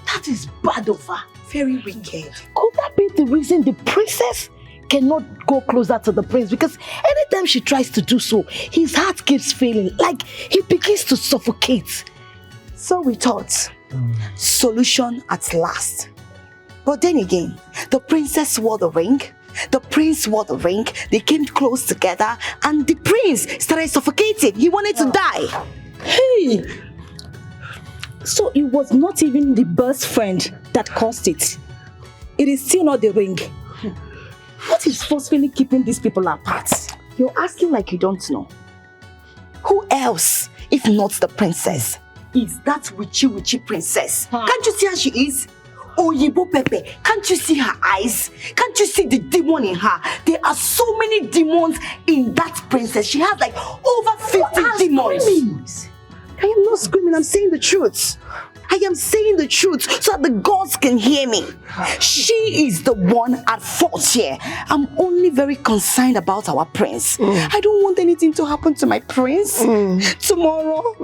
That is bad of her. Very wicked. Could that be the reason the princess cannot go closer to the prince? Because anytime she tries to do so, his heart keeps failing, like he begins to suffocate. So we thought, solution at last. But then again, the princess wore the ring, the prince wore the ring, they came close together, and the prince started suffocating. He wanted to die. Hey! So it was not even the best friend that caused it. It is still not the ring. What is forcefully keeping these people apart? You're asking like you don't know. Who else, if not the princess, is that witchy princess? Can't you see how she is? Oyibo Pepe, can't you see her eyes? Can't you see the demon in her? There are so many demons in that princess. She has like over 50 demons. Screaming. I am not screaming, I'm saying the truth. I am saying the truth so that the gods can hear me. She is the one at fault here. I'm only very concerned about our prince. I don't want anything to happen to my prince. Tomorrow,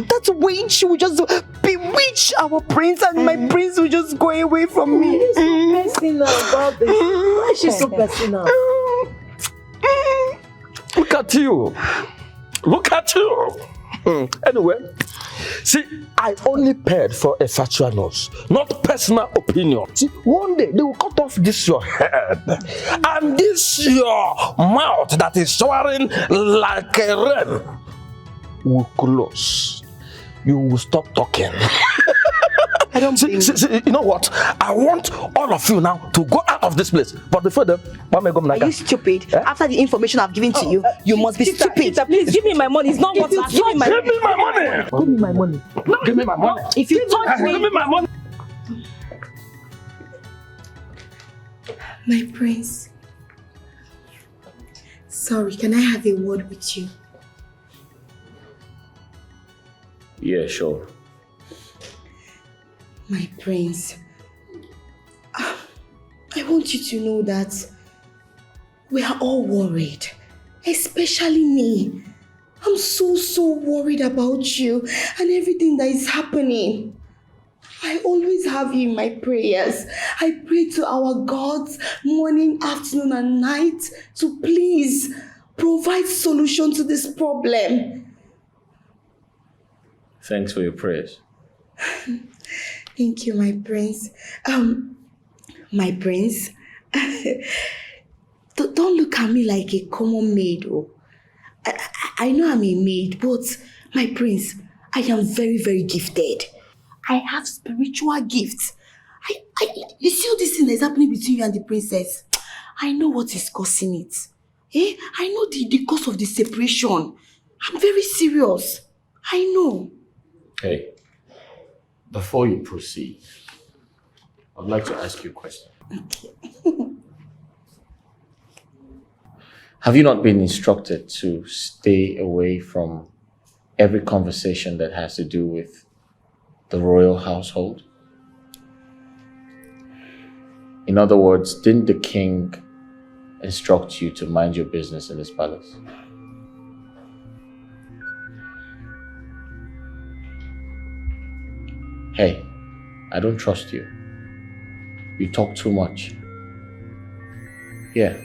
that witch will just bewitch our prince and my prince will just go away from me. Why is so personal about this? Why is she so personal? Look at you. Look at you. Anyway, see, I only paid for a factual news, not personal opinion. See, one day they will cut off this your head and this your mouth that is showering like a rain will close. You will stop talking. I don't see, you know what? I want all of you now to go out of this place. But before then, are you stupid? After the information I've given to you, you must be stupid. Peter, please give me my money. It's not what you give me my money. Give me my money. Give me my money. No, give me my money. If you touch me, give me my money. My prince. Sorry, can I have a word with you? Yeah, sure. My prince, I want you to know that we are all worried, especially me. I'm so worried about you and everything that is happening. I always have you in my prayers. I pray to our gods morning, afternoon, and night to please provide solution to this problem. Thanks for your prayers. Thank you, my prince. My prince, don't look at me like a common maid. Oh. I know I'm a maid, but my prince, I am very gifted. I have spiritual gifts. You see all this thing that is happening between you and the princess? I know what is causing it. I know the cause of the separation. I'm very serious. I know. Hey. Before you proceed, I'd like to ask you a question. Okay. Have you not been instructed to stay away from every conversation that has to do with the royal household? In other words, didn't the king instruct you to mind your business in his palace? Hey, I don't trust you. You talk too much. Yeah.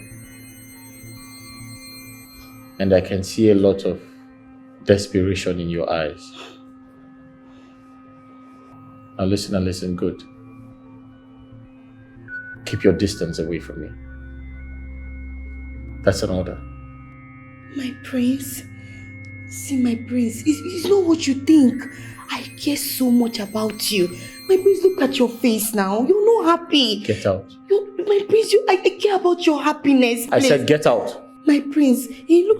And I can see a lot of desperation in your eyes. Now listen and listen good. Keep your distance away from me. That's an order. My prince. See, my prince, it's not what you think. I care so much about you. My prince, look at your face now. You're not happy. Get out. My prince, I care about your happiness. Please. I said get out. My prince,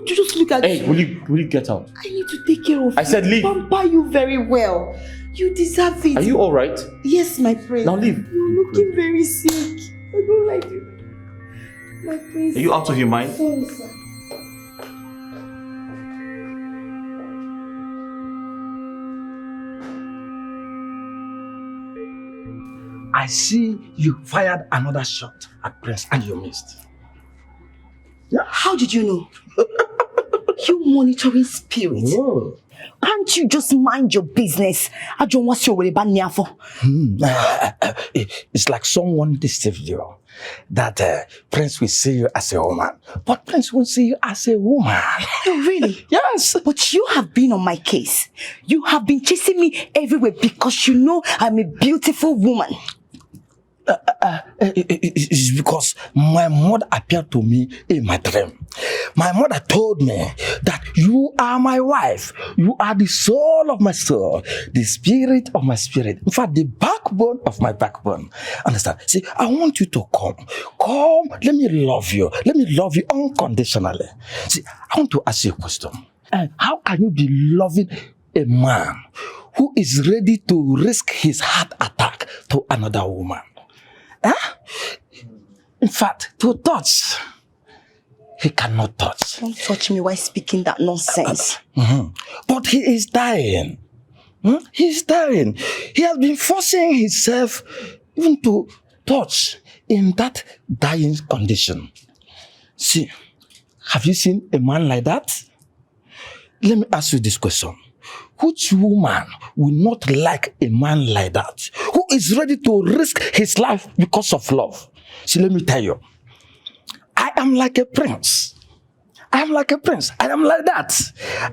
just look at Hey, will you get out? I need to take care of you. I said leave. Pamper you very well. You deserve it. Are you alright? Yes, my prince. Now leave. You're looking very sick. I don't like you. My prince. Are you out of your mind? Sorry, sir. I see you fired another shot at Prince and you missed. Yeah. How did you know? You monitoring spirit. Whoa. Can't you just mind your business? I don't want you to be for. It's like someone deceived you. That Prince will see you as a woman, but Prince won't see you as a woman. Oh, really? Yes. But you have been on my case. You have been chasing me everywhere because you know I'm a beautiful woman. It's because my mother appeared to me in my dream. My mother told me that you are my wife. You are the soul of my soul, the spirit of my spirit. In fact, the backbone of my backbone. Understand? See, I want you to come. Come, let me love you. Let me love you unconditionally. See, I want to ask you a question. How can you be loving a man who is ready to risk his heart attack to another woman? Huh? In fact, to touch, he cannot touch. Don't touch me while speaking that nonsense. But he is dying. He is dying. He has been forcing himself even to touch in that dying condition. See, have you seen a man like that? Let me ask you this question. Which woman will not like a man like that? Who is ready to risk his life because of love? See, let me tell you. I am like a prince. I am like a prince. I am like that.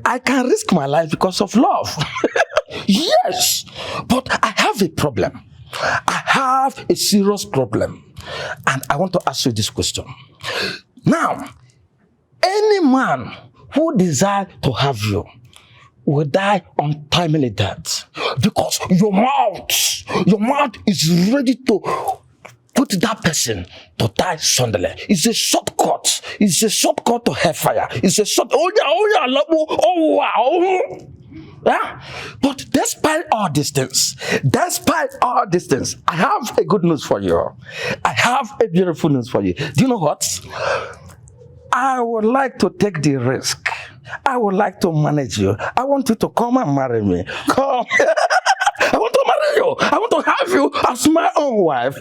I can risk my life because of love. Yes. But I have a problem. I have a serious problem. And I want to ask you this question. Now, any man who desires to have you will die untimely death because your mouth is ready to put that person to die suddenly. It's a shortcut. It's a shortcut to hellfire. It's a short. Yeah? But despite all these things, I have a good news for you. I have a beautiful news for you. Do you know what? I would like to take the risk. I would like to manage you. I want you to come and marry me. Come. I want to marry you. I want to have you as my own wife.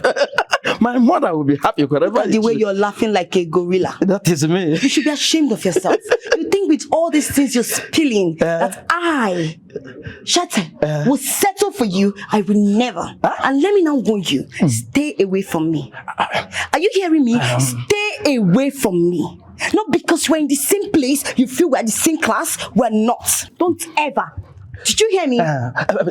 My mother will be happy wherever. Look at the way you're laughing like a gorilla. That is me. You should be ashamed of yourself. You think with all these things you're spilling that I, Shatta, will settle for you? I will never. And let me now warn you, stay away from me. Are you hearing me? Stay away from me. Not because we're in the same place, you feel we're the same class. We're not. Don't ever. Did you hear me?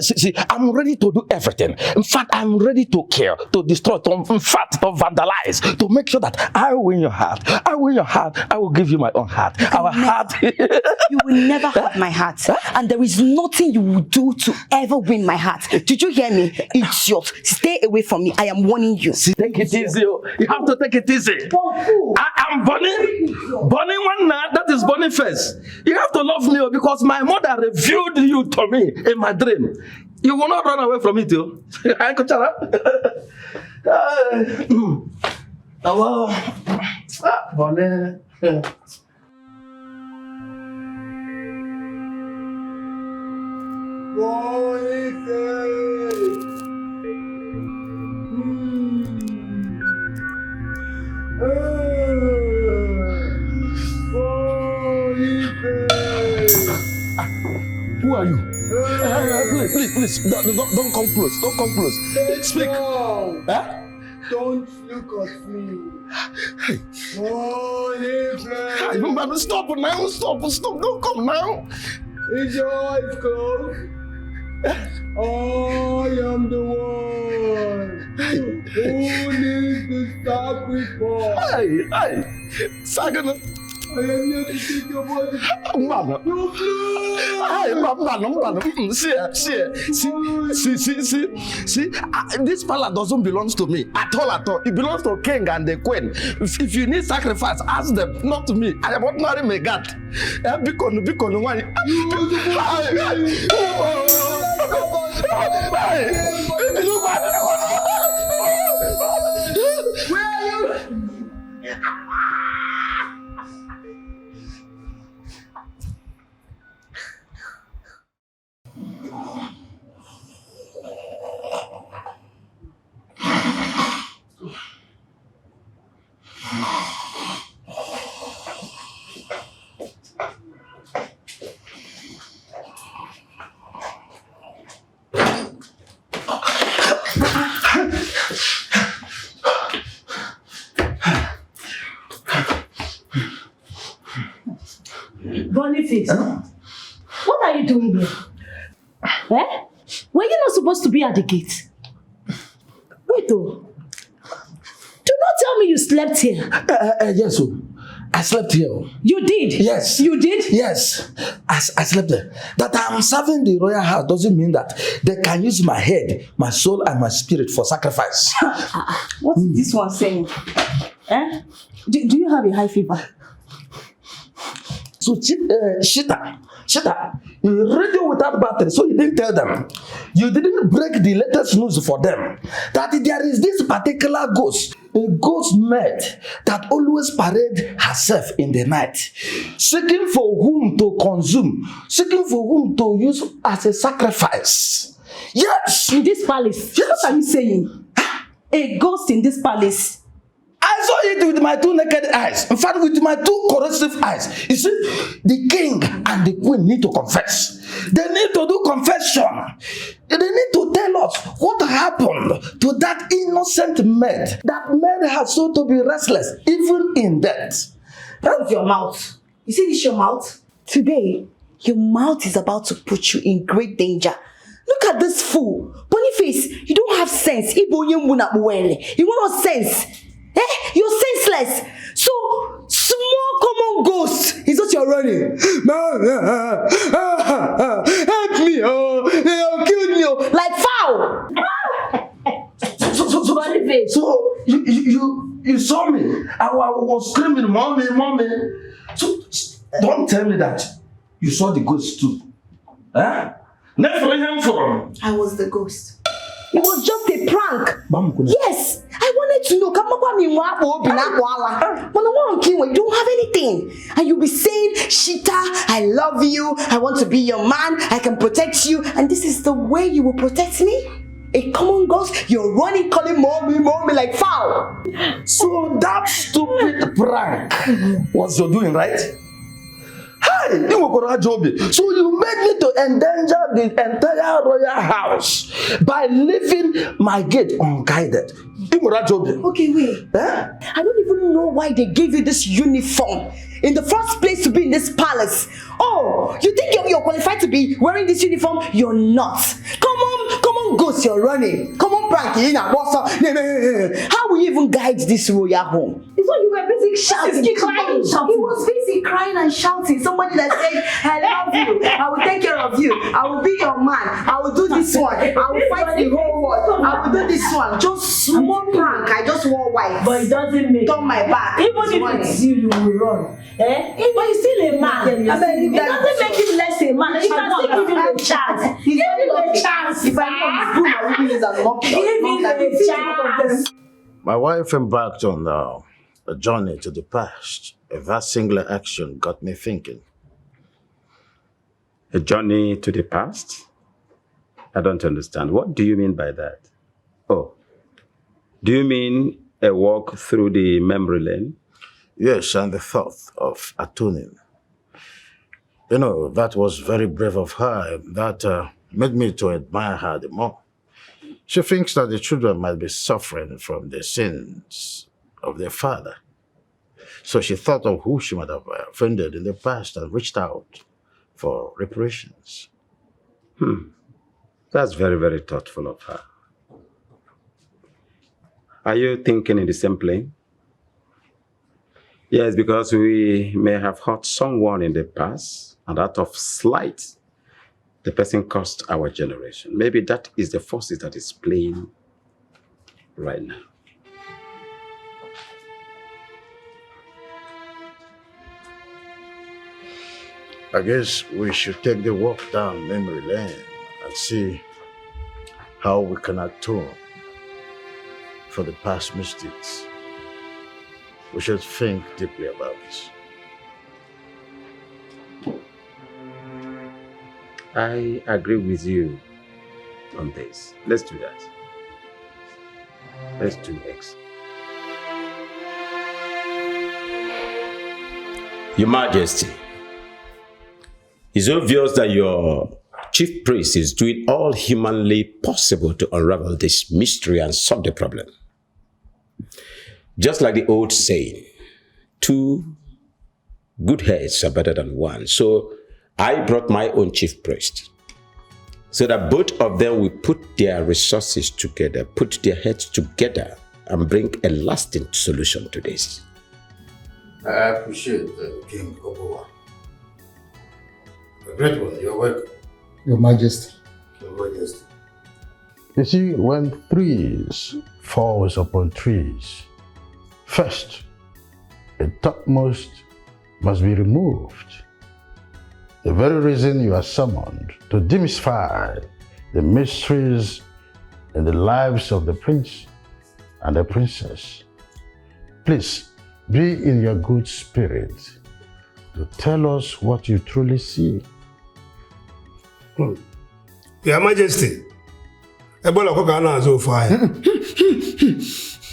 See, I'm ready to do everything. In fact, I'm ready to kill, to destroy, to vandalize, to make sure that I win your heart. I win your heart. I will give you my own heart. Our heart. You will never have my heart. And there is nothing you will do to ever win my heart. Did you hear me? Idiot. Stay away from me. I am warning you. See, take it easy. You have to take it easy. I am Bonnie one night. That is Bonnie first. You have to love me because my mother revealed you to me in my dream. You will not run away from it, too. Who are you? Please, don't come close. Don't come close. Speak. Don't look at me. Holy flame. Man, stop now. Stop. Don't come now. Is your eyes closed? I am the one who needs the sacrifice. Hey, Saga. I am here to take your body. Man. Hey, man. See, this palace doesn't belong to me at all. It belongs to king and the queen. If you need sacrifice, ask them, not to me. I am ordinary Megat. Because why? Where are you? Boniface, what are you doing here? Were you not supposed to be at the gate? Wait, do not tell me you slept here. Yes, I slept here. You did? Yes. You did? Yes, I slept there. That I'm serving the royal house doesn't mean that they can use my head, my soul, and my spirit for sacrifice. What's this one saying? Do you have a high fever? So, Shita, you radio without battery, so you didn't tell them. You didn't break the latest news for them. That there is this particular ghost, a ghost maid that always parade herself in the night, seeking for whom to consume, seeking for whom to use as a sacrifice. Yes! In this palace? Yes. What are you saying? A ghost in this palace? I saw it with my two naked eyes. In fact, with my two corrosive eyes. You see, the king and the queen need to confess. They need to do confession. They need to tell us what happened to that innocent maid. That maid has so to be restless, even in death. That's your mouth. You see this your mouth? Today, your mouth is about to put you in great danger. Look at this fool. Boniface, you don't have sense. You want no sense. You're senseless. So, small common ghost is what you're running. Help me. They have killed me. Like foul. So you saw me. I was screaming, mommy. So, don't tell me that you saw the ghost too. Never him from. I was the ghost. It was just a prank. Yes, I wanted to know. You don't have anything. And you'll be saying, Shita, I love you. I want to be your man. I can protect you. And this is the way you will protect me? A common ghost? You're running, calling mommy like foul. So that stupid prank was your doing, right? So you made me to endanger the entire royal house by leaving my gate unguided. Okay, wait. I don't even know why they gave you this uniform in the first place to be in this palace. Oh, you think you're qualified to be wearing this uniform? You're not. Come on, ghost, you're running. Come on, prank. How will you even guide this royal home? It's what you were busy shouting. He was busy crying and shouting. Somebody that said, I love you. I will take care of you. I will be your man. I will do this one. I will fight the whole world. I will do this one. Just small prank. I just wore white. But it doesn't make turn my back. Even if it's you will run. But he's still a man. It doesn't make him less a man. You can still give him a chance. Give him a chance. If I give him a chance. My wife embarked on a journey to the past. That singular action got me thinking. A journey to the past? I don't understand. What do you mean by that? Oh, do you mean a walk through the memory lane? Yes, and the thought of atoning. You know, that was very brave of her. That made me to admire her the more. She thinks that the children might be suffering from the sins of their father. So she thought of who she might have offended in the past and reached out for reparations. That's very, very thoughtful of her. Are you thinking in the same plane? Yes, because we may have hurt someone in the past, and out of slight, the person caused our generation. Maybe that is the forces that is playing right now. I guess we should take the walk down memory lane and see how we can atone for the past mistakes. We should think deeply about this. I agree with you on this. Let's do that. Let's do X. Your Majesty, it's obvious that your chief priest is doing all humanly possible to unravel this mystery and solve the problem. Just like the old saying, 2 good heads are better than 1. So I brought my own chief priest so that both of them will put their resources together, put their heads together, and bring a lasting solution to this. I appreciate King Obowa. A great one, you're welcome. Your Majesty. Your Majesty. You see, when trees falls upon trees, first, the topmost must be removed. The very reason you are summoned to demystify the mysteries in the lives of the prince and the princess. Please, be in your good spirit to tell us what you truly see. Your Majesty, Ebola koka na azo fire.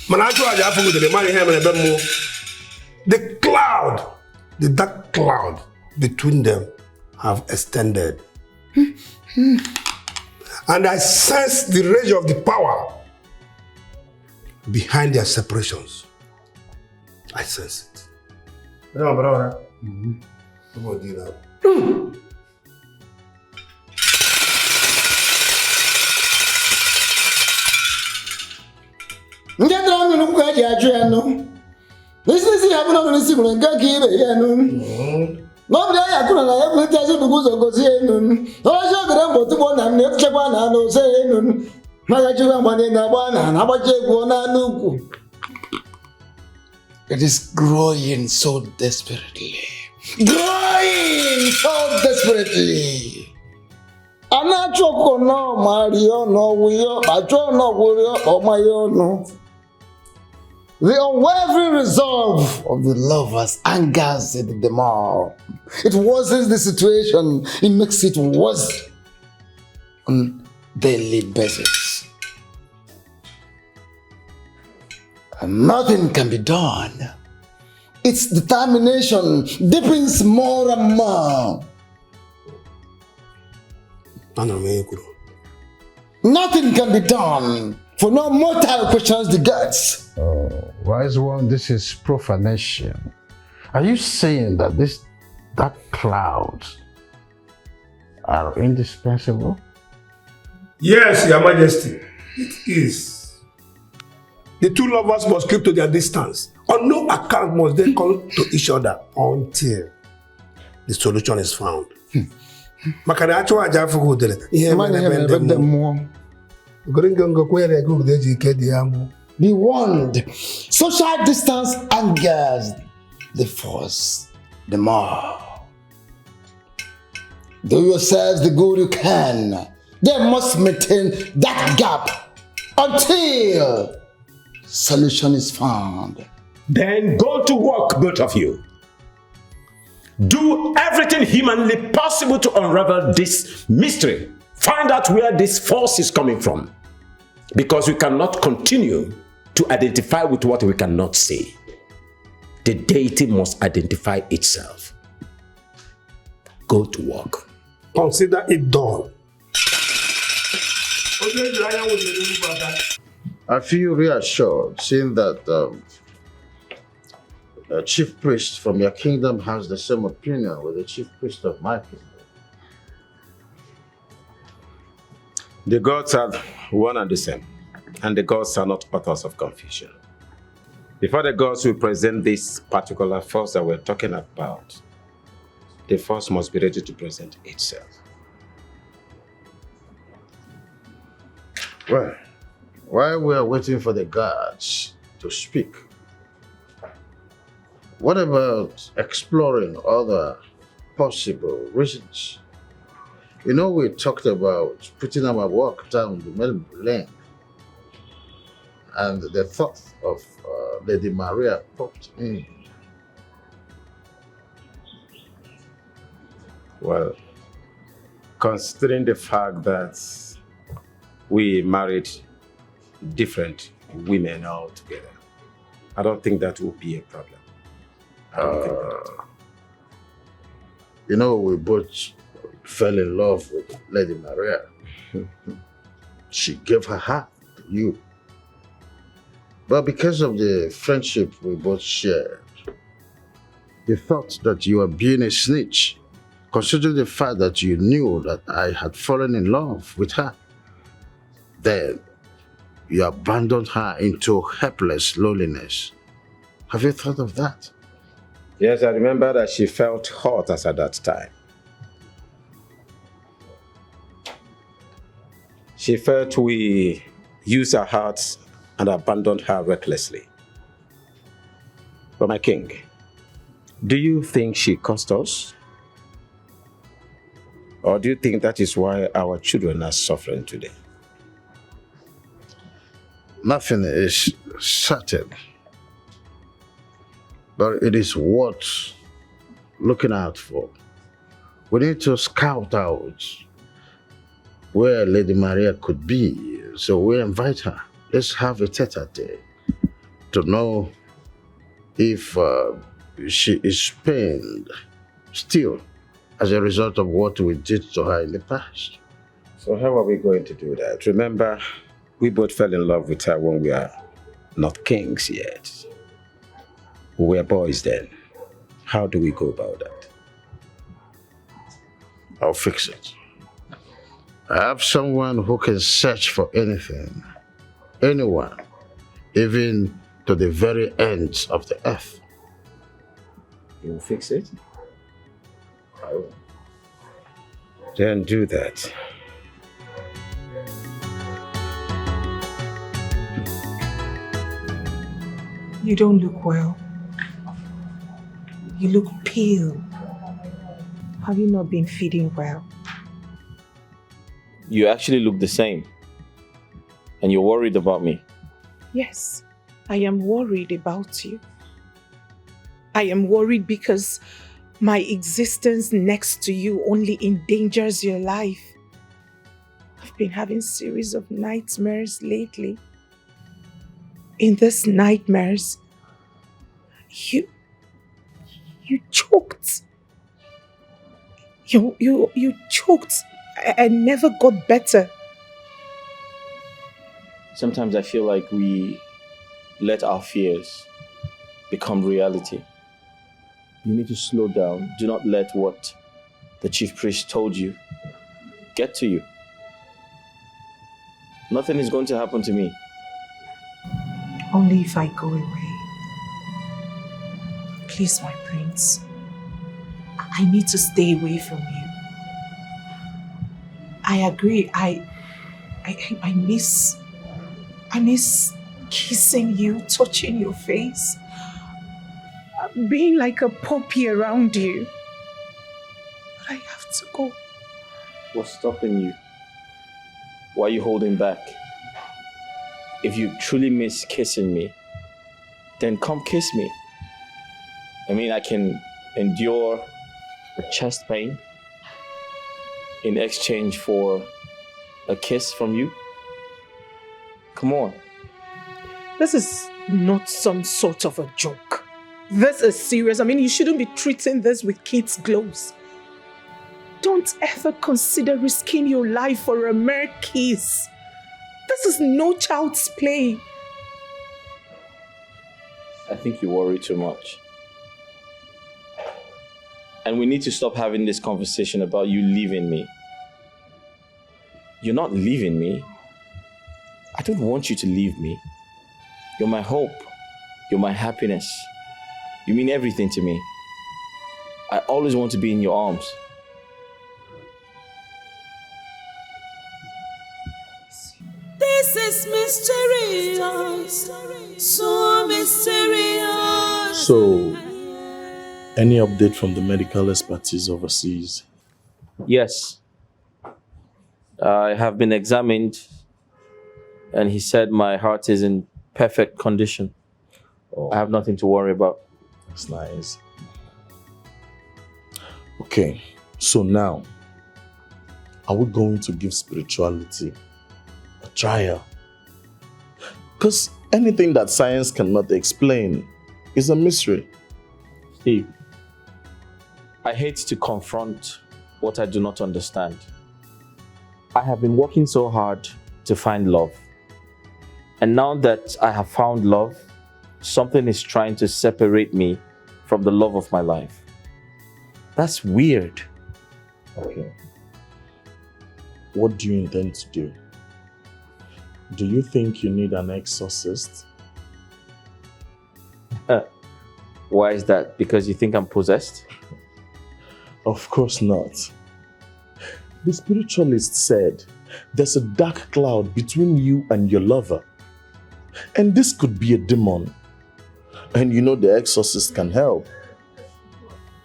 Manacho aja afu de mani hem na bemo. The cloud, the dark cloud between them have extended. And I sense the rage of the power behind their separations. I sense it. No, brother. Come on, do that. Get down and look at your journal. This is the happen on the similar gaggy. Nobody I couldn't have let us because of Gosian. No, I shall get about the one and never check one and no say. Magajuan one in the one and how about you? It is growing so desperately. Growing so desperately. I'm not choking no, Mario, no, we are. I don't know where or my own. The unwavering resolve of the lovers angers them all. It worsens the situation. It makes it worse on daily basis. And nothing can be done. Its determination deepens more and more. Nothing can be done, for no mortal questions the gods. Oh, wise one, this is profanation. Are you saying that these dark clouds are indispensable? Yes, Your Majesty, it is. The two lovers must keep to their distance. On no account must they come to each other until the solution is found. Be warned, social distance angers the force the more. Do yourselves the good you can. They must maintain that gap until solution is found. Then go to work, both of you. Do everything humanly possible to unravel this mystery. Find out where this force is coming from. Because we cannot continue to identify with what we cannot see. The deity must identify itself. Go to work. Consider it done. I feel reassured seeing that a chief priest from your kingdom has the same opinion with the chief priest of my kingdom. The gods are one and the same, and the gods are not authors of confusion. Before the gods will present this particular force that we're talking about, the force must be ready to present itself. Well, while we are waiting for the gods to speak, what about exploring other possible reasons? You know, we talked about putting our work down the middle lane, and the thought of Lady Maria popped in. Well, considering the fact that we married different women altogether, I don't think that will be a problem. You know, we both fell in love with Lady Maria. She gave her heart to you. But because of the friendship we both shared, the thought that you were being a snitch, considering the fact that you knew that I had fallen in love with her, then you abandoned her into helpless loneliness. Have you thought of that? Yes, I remember that she felt hurt as at that time. She felt we used her hearts and abandoned her recklessly. But my king, do you think she caused us? Or do you think that is why our children are suffering today? Nothing is certain, but it is worth looking out for. We need to scout out where Lady Maria could be, so we invite her. Let's have a tete-a-tete to know if she is pained still as a result of what we did to her in the past. So how are we going to do that? Remember, we both fell in love with her when we are not kings yet. We were boys then. How do we go about that? I'll fix it. I have someone who can search for anything, anyone, even to the very ends of the earth. You'll fix it? I will. Then do that. You don't look well. You look pale. Have you not been feeding well? You actually look the same. And you're worried about me. Yes, I am worried about you. I am worried because my existence next to you only endangers your life. I've been having a series of nightmares lately. In these nightmares, you choked. You choked and never got better. Sometimes I feel like we let our fears become reality. You need to slow down. Do not let what the chief priest told you get to you. Nothing is going to happen to me. Only if I go away. Please, my prince. I need to stay away from you. I agree. I miss kissing you, touching your face, being like a puppy around you. But I have to go. What's stopping you? Why are you holding back? If you truly miss kissing me, then come kiss me. I mean, I can endure a chest pain in exchange for a kiss from you. Come on. This is not some sort of a joke. This is serious. I mean, you shouldn't be treating this with kids' gloves. Don't ever consider risking your life for a mere kiss. This is no child's play. I think you worry too much. And we need to stop having this conversation about you leaving me. You're not leaving me. I don't want you to leave me. You're my hope. You're my happiness. You mean everything to me. I always want to be in your arms. This is mysterious, so mysterious. So, any update from the medical expertise overseas? Yes. I have been examined and he said my heart is in perfect condition. I have nothing to worry about. That's nice. Okay, so now, are we going to give spirituality a trial? Because anything that science cannot explain is a mystery. Steve, I hate to confront what I do not understand. I have been working so hard to find love. And now that I have found love, something is trying to separate me from the love of my life. That's weird. Okay. What do you intend to do? Do you think you need an exorcist? Why is that? Because you think I'm possessed? Of course not. The spiritualist said there's a dark cloud between you and your lover. And this could be a demon. And you know the exorcist can help.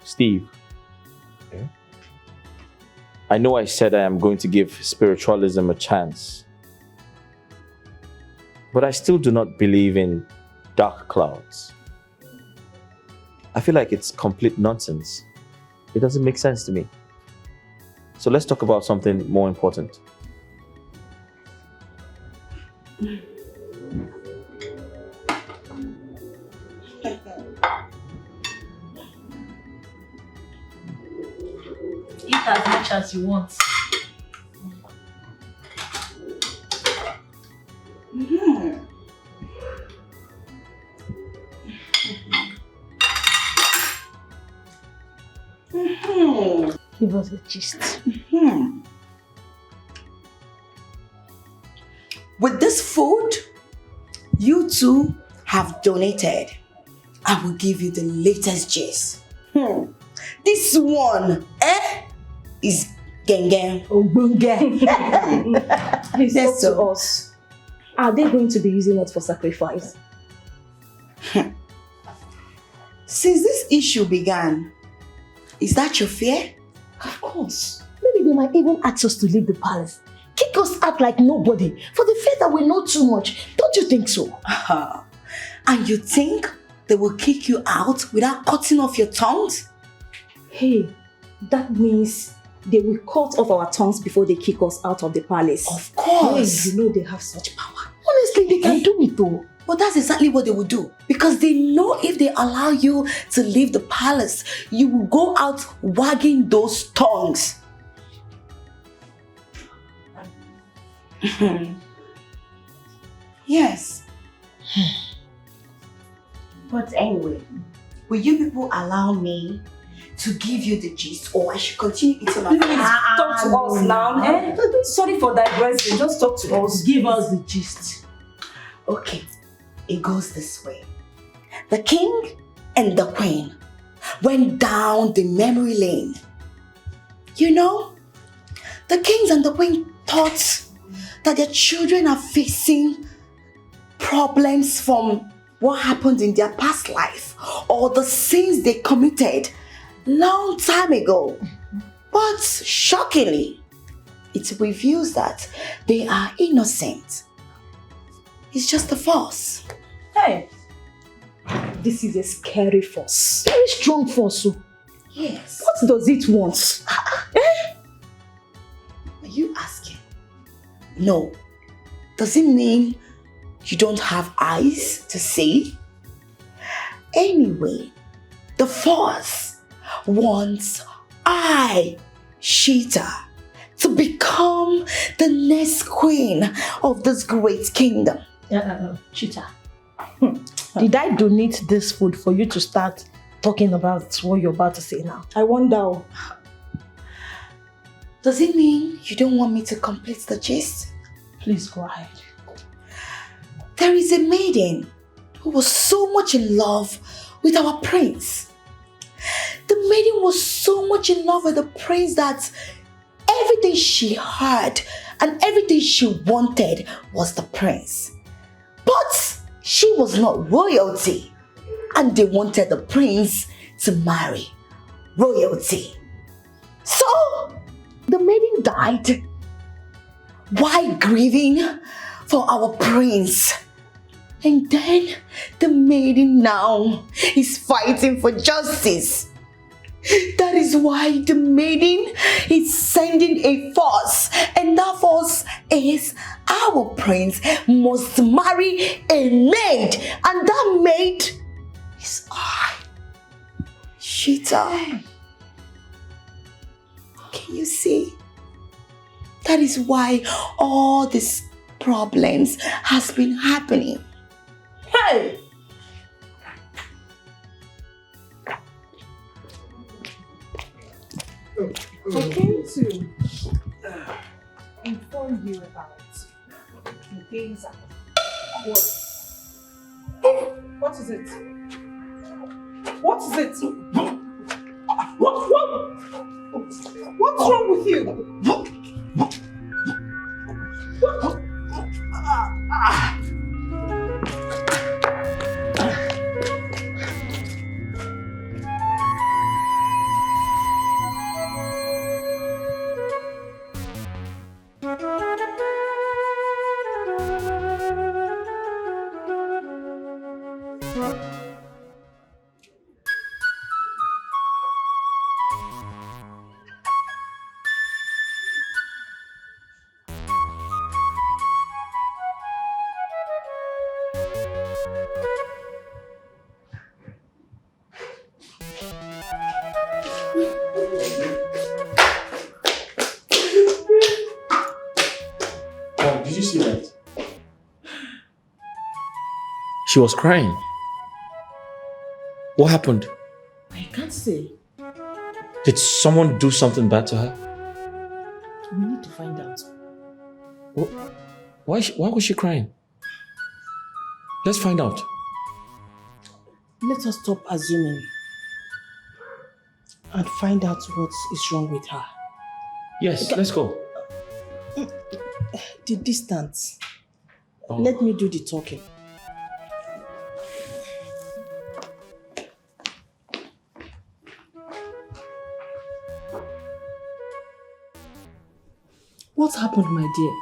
Steve, I know I said I am going to give spiritualism a chance. But I still do not believe in dark clouds. I feel like it's complete nonsense. It doesn't make sense to me. So let's talk about something more important. Eat as much as you want. Give us the gist. With this food you two have donated, I will give you the latest gist. This one, is Gengen. Please talk to us. Are they going to be using it for sacrifice? Since this issue began, is that your fear? Of course. Maybe they might even ask us to leave the palace. Kick us out like nobody for the fear that we know too much. Don't you think so? And you think they will kick you out without cutting off your tongues? Hey, that means they will cut off our tongues before they kick us out of the palace. Of course. Hey, you know they have such power. Honestly, they can do it though. But that's exactly what they will do. Because they know if they allow you to leave the palace, you will go out wagging those tongues. Yes. But anyway, will you people allow me to give you the gist, or I should continue eating my food? Talk to us now. Sorry for digressing. Just talk to us. Give us the gist. Okay, it goes this way. The king and the queen went down the memory lane. You know, the kings and the queen thought that their children are facing problems from what happened in their past life or the sins they committed long time ago. But shockingly, it reveals that they are innocent. It's just a force. Hey, this is a scary force. Very strong force. Yes. What does it want? Are you asking? No. Does it mean you don't have eyes to see? Anyway, the force wants Sheeta to become the next queen of this great kingdom. Chita, did I donate this food for you to start talking about what you're about to say now? I wonder. Does it mean you don't want me to complete the gist? Please go ahead. There is a maiden who was so much in love with our prince. The maiden was so much in love with the prince that everything she heard and everything she wanted was the prince. But she was not royalty, and they wanted the prince to marry royalty. So the maiden died while grieving for our prince. And then the maiden now is fighting for justice. That is why the maiden is sending a force, and that force is our prince must marry a maid, and that maid is I. Shita. Can you see? That is why all these problems has been happening. Hey! I came to inform you about the things that What is it? What is it? What's wrong with you? Did you see that? She was crying. What happened? I can't say. Did someone do something bad to her? We need to find out. Why was she crying? Let's find out. Let us stop assuming and find out what is wrong with her. Yes, let's go. The distance. Oh. Let me do the talking. What happened, my dear?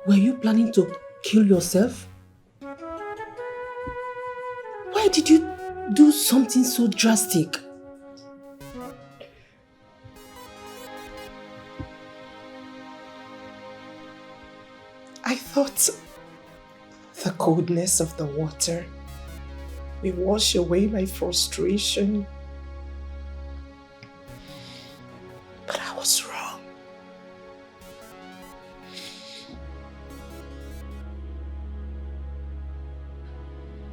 Were you planning to kill yourself? Why did you do something so drastic? I thought the coldness of the water will wash away my frustration. But I was wrong.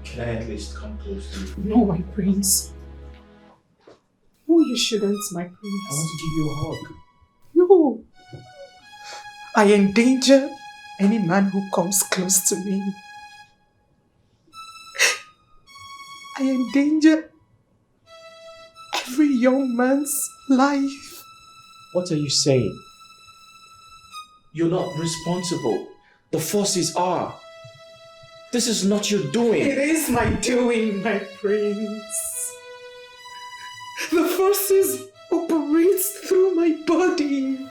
Can I at least come close to you? No, my prince. No, you shouldn't, my prince. I want to give you a hug. No. I endanger any man who comes close to me. I endanger every young man's life. What are you saying? You're not responsible. The forces are. This is not your doing. It is my doing, my prince. The forces operate through my body.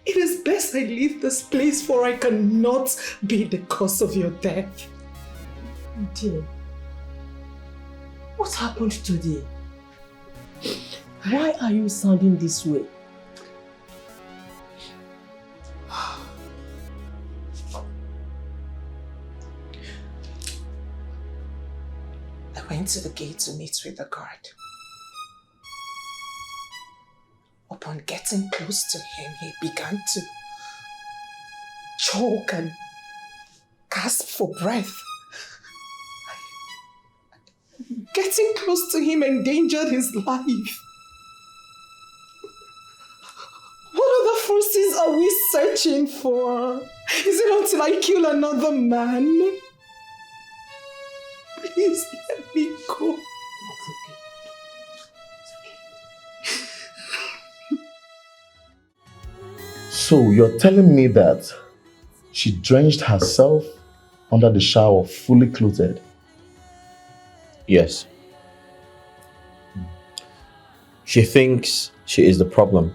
It is best I leave this place, for I cannot be the cause of your death. Dear, what happened today? Why are you sounding this way? I went to the gate to meet with the guard. Upon getting close to him, he began to choke and gasp for breath. Getting close to him endangered his life. What other forces are we searching for? Is it until I kill another man? Please let me go. So you're telling me that she drenched herself under the shower fully clothed? Yes. She thinks she is the problem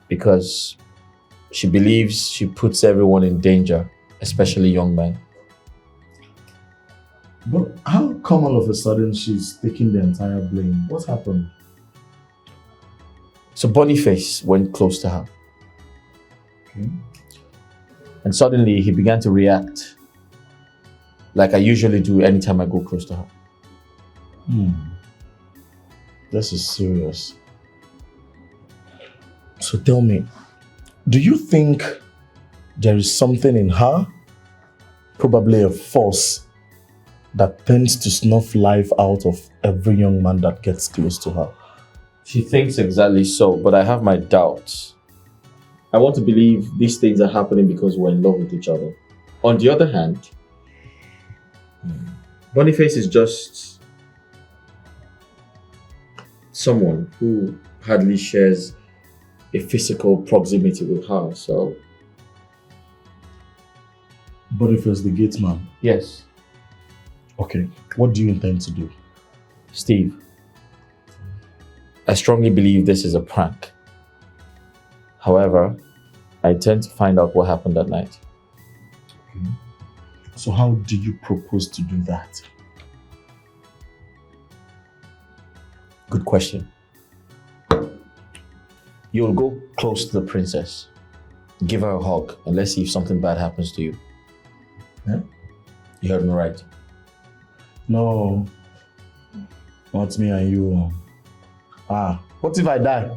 because she believes she puts everyone in danger, especially young men. But how come all of a sudden she's taking the entire blame? What happened? So Boniface went close to her. Okay. And suddenly he began to react like I usually do anytime I go close to her. This is serious. So tell me, do you think there is something in her, probably a force, that tends to snuff life out of every young man that gets close to her? She thinks exactly so, but I have my doubts. I want to believe these things are happening because we're in love with each other. On the other hand, Boniface is just someone who hardly shares a physical proximity with her, so... Boniface the gate man? Yes. Okay, what do you intend to do? Steve, I strongly believe this is a prank. However, I intend to find out what happened that night. Okay. So how do you propose to do that? Good question. You'll go close to the princess, give her a hug, and let's see if something bad happens to you. Yeah? You heard me right. No, not me and you. What if I die?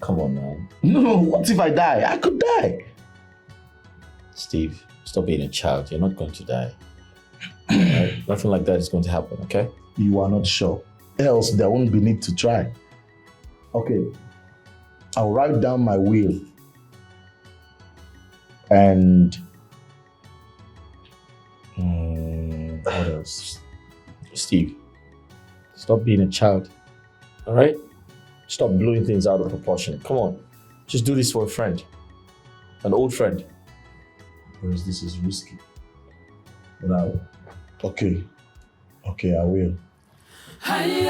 Come on, man. No, what if I die? I could die. Steve, stop being a child. You're not going to die. Right? Nothing like that is going to happen, okay? You are not sure. Else there won't be need to try. Okay, I'll write down my will. And what else? Steve, stop being a child, all right? Stop blowing things out of proportion. Come on, just do this for a friend, an old friend. Whereas this is risky. But okay, I will. Hey,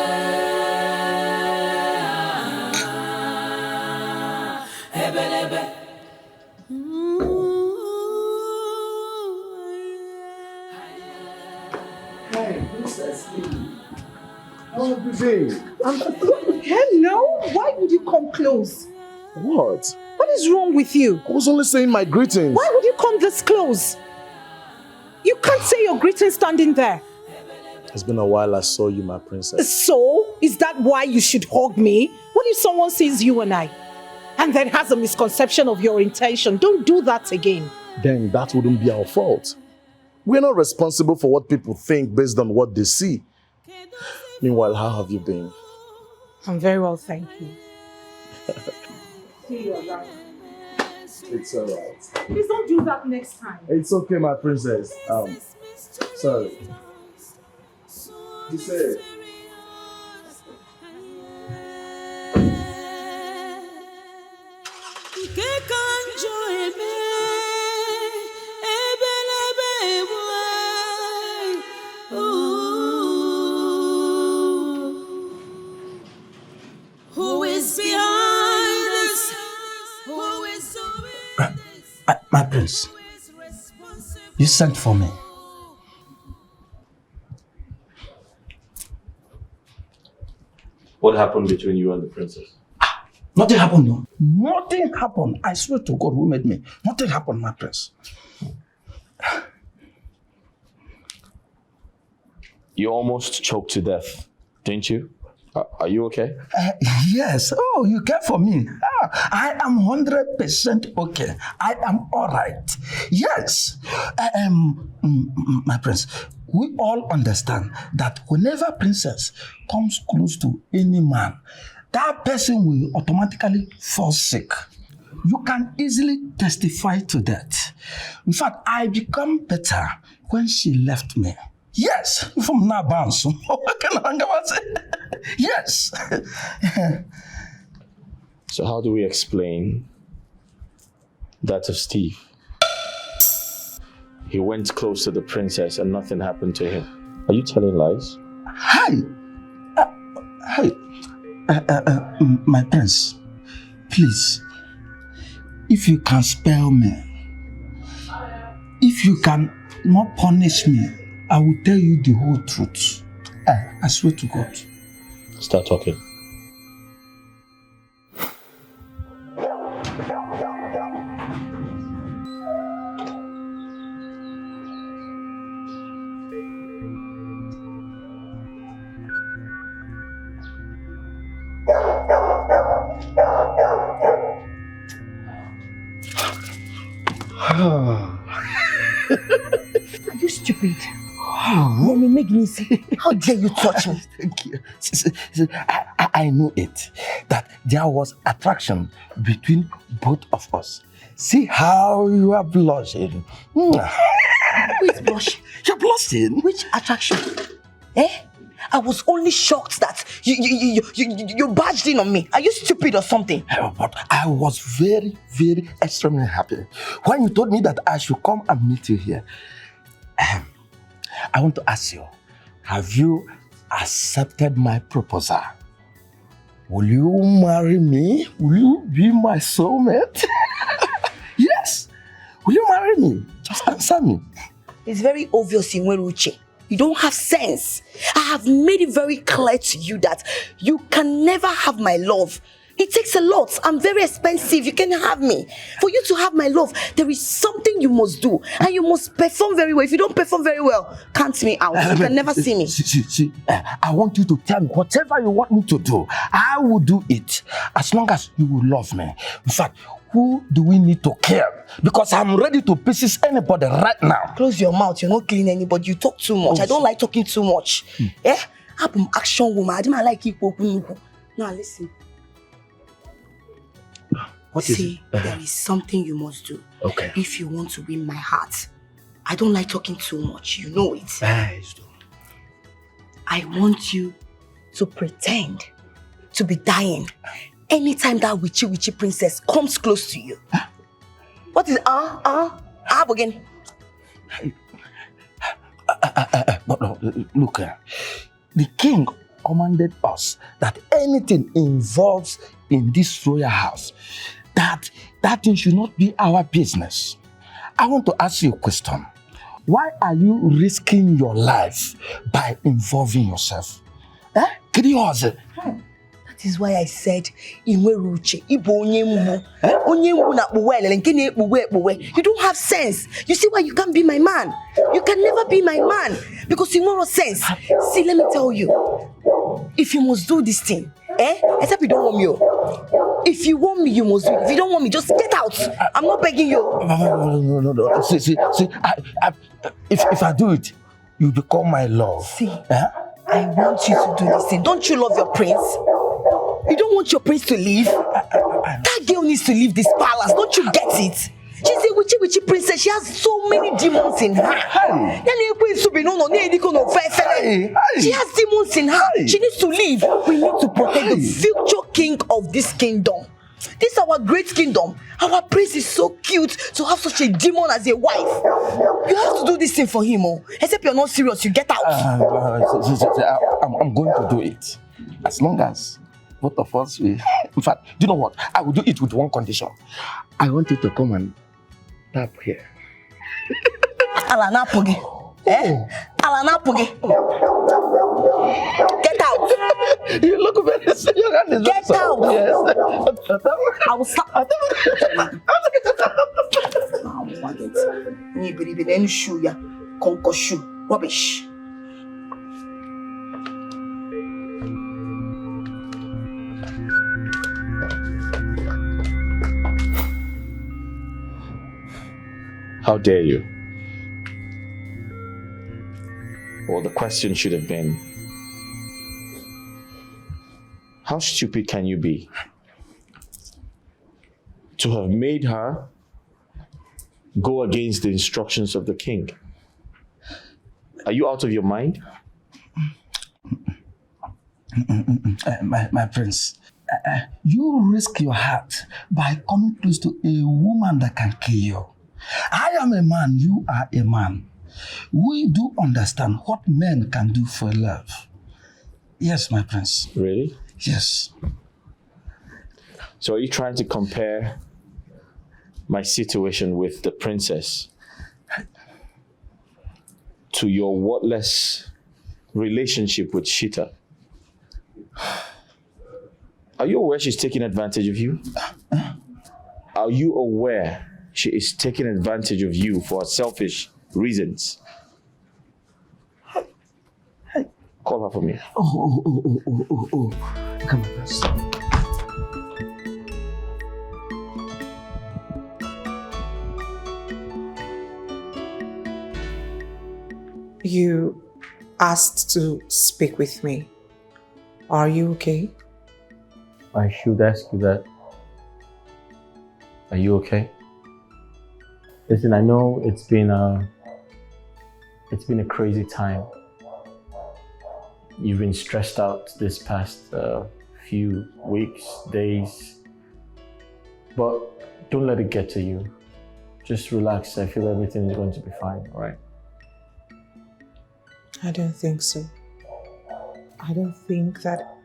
Princess Lily. How have you been? Hello? Why would you come close? What? What is wrong with you? I was only saying my greetings. Why would you come this close? You can't say your greetings standing there. It's been a while I saw you, my princess. So? Is that why you should hug me? What if someone sees you and I? And then has a misconception of your intention? Don't do that again. Then that wouldn't be our fault. We're not responsible for what people think based on what they see. Meanwhile, how have you been? I'm very well, thank you. See you around. It's alright. Please don't do that next time. It's okay, my princess. Sorry. You said. Who is behind this? Who is My prince, you sent for me. What happened between you and the princess? Nothing happened, no. Nothing happened. I swear to God who made me. Nothing happened, my prince. You almost choked to death, didn't you? Are you okay? Yes. Oh, you care for me. I am 100% okay. I am all right. Yes. My prince, we all understand that whenever princess comes close to any man, that person will automatically fall sick. You can easily testify to that. In fact, I become better when she left me. Yes, from now bounce. Yes. So how do we explain that of Steve? He went close to the princess and nothing happened to him. Are you telling lies? Hi. My prince, please, if you can spare me, if you can not punish me, I will tell you the whole truth. I swear to God. Start talking. Are you stupid? Let me make me see. How dare you touch me? Thank you. I know it. That there was attraction between both of us. See how you are blushing. Who is blushing? You're blushing. Which attraction? I was only shocked that you barged in on me. Are you stupid or something? But I was very, very extremely happy when you told me that I should come and meet you here. I want to ask you, have you accepted my proposal? Will you marry me? Will you be my soulmate? Yes. Will you marry me? Just answer me. It's very obvious in Weruche. You don't have sense. I have made it very clear to you that you can never have my love. It takes a lot. I'm very expensive. You can have me. For you to have my love, there is something you must do. And you must perform very well. If you don't perform very well, count me out. You can never see me. See, I want you to tell me whatever you want me to do. I will do it. As long as you will love me. In fact, who do we need to kill? Because I'm ready to pieces anybody right now. Close your mouth. You're not killing anybody. You talk too much. I don't like talking too much. I'm an action woman. I don't like you. Now listen. What is it? There is something you must do. Okay. If you want to win my heart. I don't like talking too much. You know it. I want you to pretend to be dying anytime that witchy princess comes close to you. Huh? What is again? Look, the king commanded us that anything involves in this royal house, that thing should not be our business. I want to ask you a question. Why are you risking your life by involving yourself? That is why I said, Immerse, you don't have sense. You see why you can't be my man? You can never be my man because you know sense. See, let me tell you, if you must do this thing, except you don't want me. If you want me, you must do it. If you don't want me, just get out. I'm not begging you. No. See, if I do it, you become my love. See, I want you to do this thing. Don't you love your prince? You don't want your prince to leave? That girl needs to leave this palace. Don't you get it? She's a witchy princess. She has so many demons in her. She has demons in her. She needs to leave. We need to protect the future king of this kingdom. This is our great kingdom. Our prince is so cute to have such a demon as a wife. You have to do this thing for him. Except you're not serious, you get out. I'm going to do it. As long as both of us will. In fact, do you know what? I will do it with one condition. I want you to come and tap here. Alanapogi. Alanapogi. Get out. You look very serious. Get out. Yes. I will stop. Rubbish. How dare you? Well, the question should have been, how stupid can you be to have made her go against the instructions of the king? Are you out of your mind? My prince, you risk your heart by coming close to a woman that can kill you. I am a man, you are a man. We do understand what men can do for love. Yes, my prince. Really? Yes. So are you trying to compare my situation with the princess to your wordless relationship with Shita? Are you aware she's taking advantage of you? Are you aware she is taking advantage of you for selfish reasons? Call her for me. Oh. Come on, prince. You asked to speak with me. Are you okay? I should ask you that. Are you okay? Listen, I know it's been a crazy time. You've been stressed out this past few weeks, days, but don't let it get to you. Just relax. I feel everything is going to be fine, all right? I don't think so. I don't think that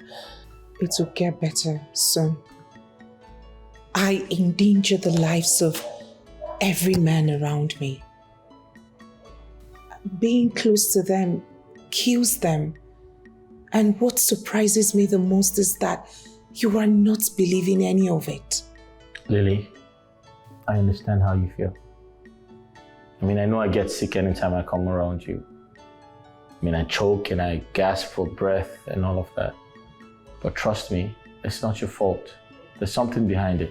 it will get better soon. I endanger the lives of every man around me. Being close to them kills them. And what surprises me the most is that you are not believing any of it. Lily, I understand how you feel. I mean, I know I get sick anytime I come around you. I mean, I choke and I gasp for breath and all of that. But trust me, it's not your fault. There's something behind it.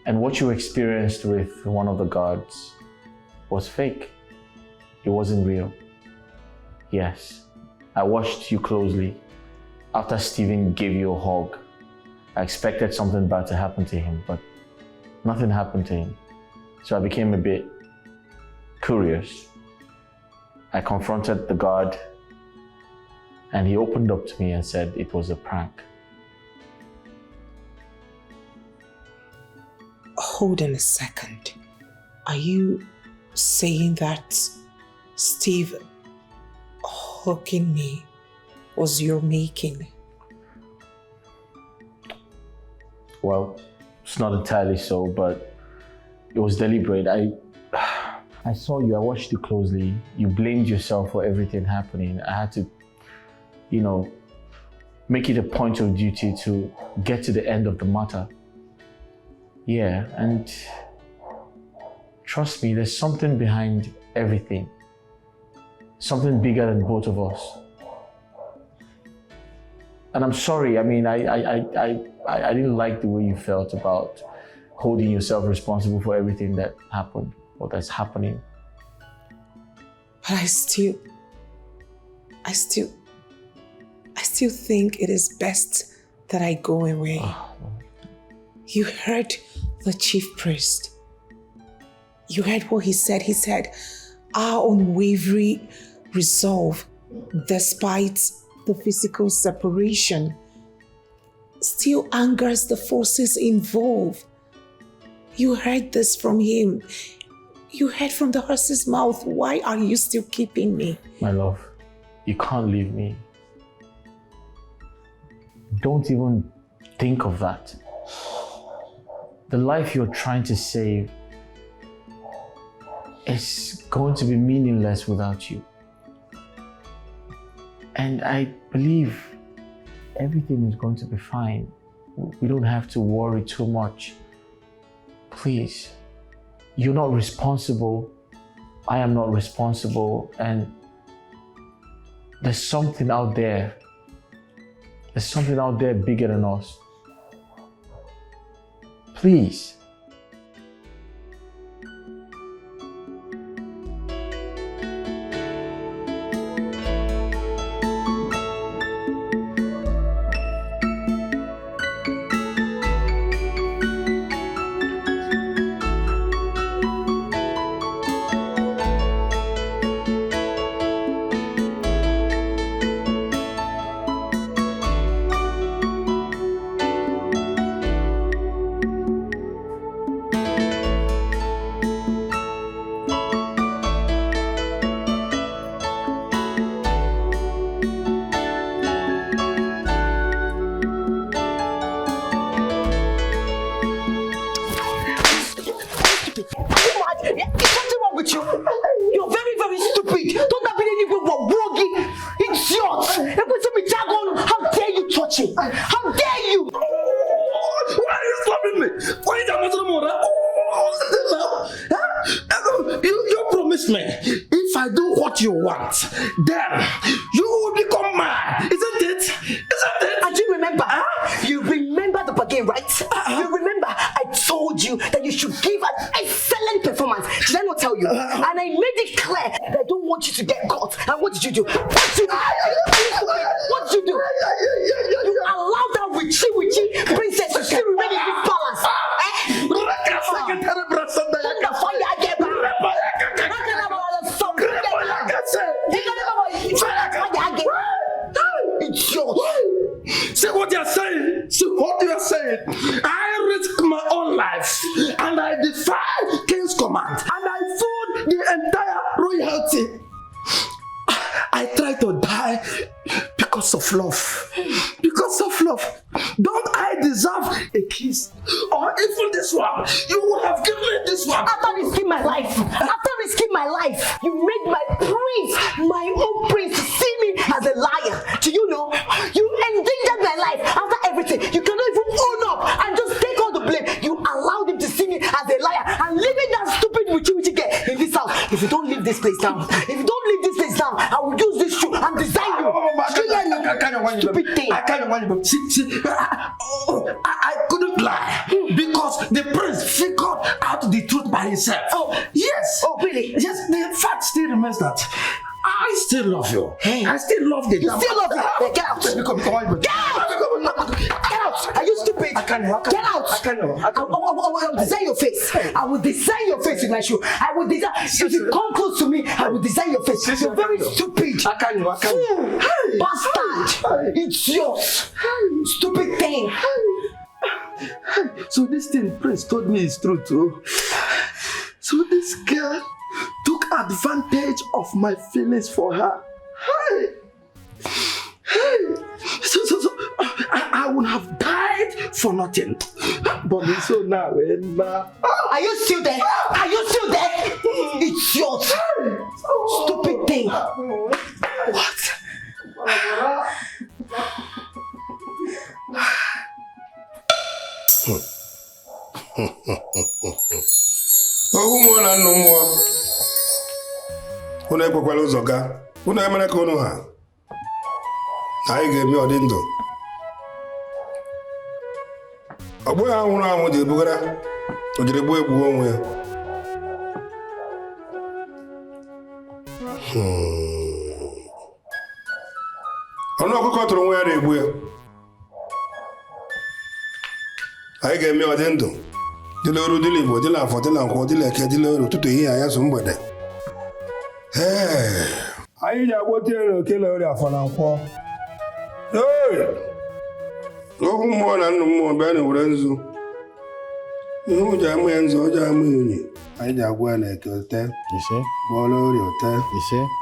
And what you experienced with one of the gods was fake. It wasn't real. Yes, I watched you closely. After Stephen gave you a hug, I expected something bad to happen to him, but nothing happened to him. So I became a bit curious. I confronted the god, and he opened up to me and said it was a prank. Hold on a second. Are you saying that Steve hugging me was your making? Well, it's not entirely so, but it was deliberate. I saw you, I watched you closely. You blamed yourself for everything happening. I had to, make it a point of duty to get to the end of the matter. Yeah, and trust me, there's something behind everything. Something bigger than both of us. And I'm sorry, I mean, I didn't like the way you felt about holding yourself responsible for everything that happened or that's happening. But I still think it is best that I go away. You heard the chief priest. You heard what he said. He said, our unwavering resolve, despite the physical separation, still angers the forces involved. You heard this from him. You heard from the horse's mouth. Why are you still keeping me? My love, you can't leave me. Don't even think of that. The life you're trying to save is going to be meaningless without you. And I believe everything is going to be fine. We don't have to worry too much. Please, you're not responsible. I am not responsible. And there's something out there. There's something out there bigger than us. Please. with you? You're very, very stupid. Don't have any woggy. Idiot. How dare you touch him? How dare you? Why are you stopping me? Why are you You promised me if I do what you want, then you will become mine. Isn't it? And you remember? You remember the bargain, right? You remember I told you that you should give an excellent performance. Did I not tell you? And I made it clear that I don't want you to get caught. And what did you do? What did you do? You allowed that witchy princess to still remain in this palace. See what you're saying? I risk my own life and I defy King's command and I fooled the entire royalty. I try to die because of love. Don't I deserve a kiss? Or even this one? You would have given me this one. After risking my life, you made my prince, my own prince, see me as a liar. Do you know? You endangered my life. After everything, you cannot even own up and just take all the blame. You allowed him to see me as a liar and leaving that stupid witchy girl in this house. If you don't leave this place down, I will use this shoe and design you. Stupid thing. I couldn't lie because the prince figured out the truth by himself. Oh, yes. Oh, really? Yes, the fact still remains that I still love you. I still love the You still love me? Get out! Get out! Are you stupid? I can't. Get out! I will design your face. I will design your face with my shoe. I will design. If you come close to me, I will design your face. You're very stupid. I can't. Bastard! It's yours. Stupid thing. So this thing Prince told me is true too. So this girl took advantage of my feelings for her. So I would have died for nothing. But so now, Are you still there? It's yours. Stupid thing. What? Ohu mmụọ na nnụ mmụọ unu ekwekwala ụzọ gaa unu emere ka unu ha na anyị ga-ebi ọdị ndụ ọ bụghị ha nwụrụ anwụ ji ebugara o jiri gbuo egbuo onwe ya ọnụ ọkụkọ tụrụ nwa ya na-egbu ya anyị ga-eme ọdị ndụ dịla oru dịla Igbo dịla afọ dịla nkwọ dịla eke dịla oru ụtụtụ ehihie anyasụ mgbede anyị ji agwọta ere okele ori afọ na nkwọ ohu mmụọ na nnụ mmụọ bịa na were nzu ihe m ji amụ ya nzu ọ ji amụ ya unyi anyị ji agwọ ya na eke ote gwọọ na ori ote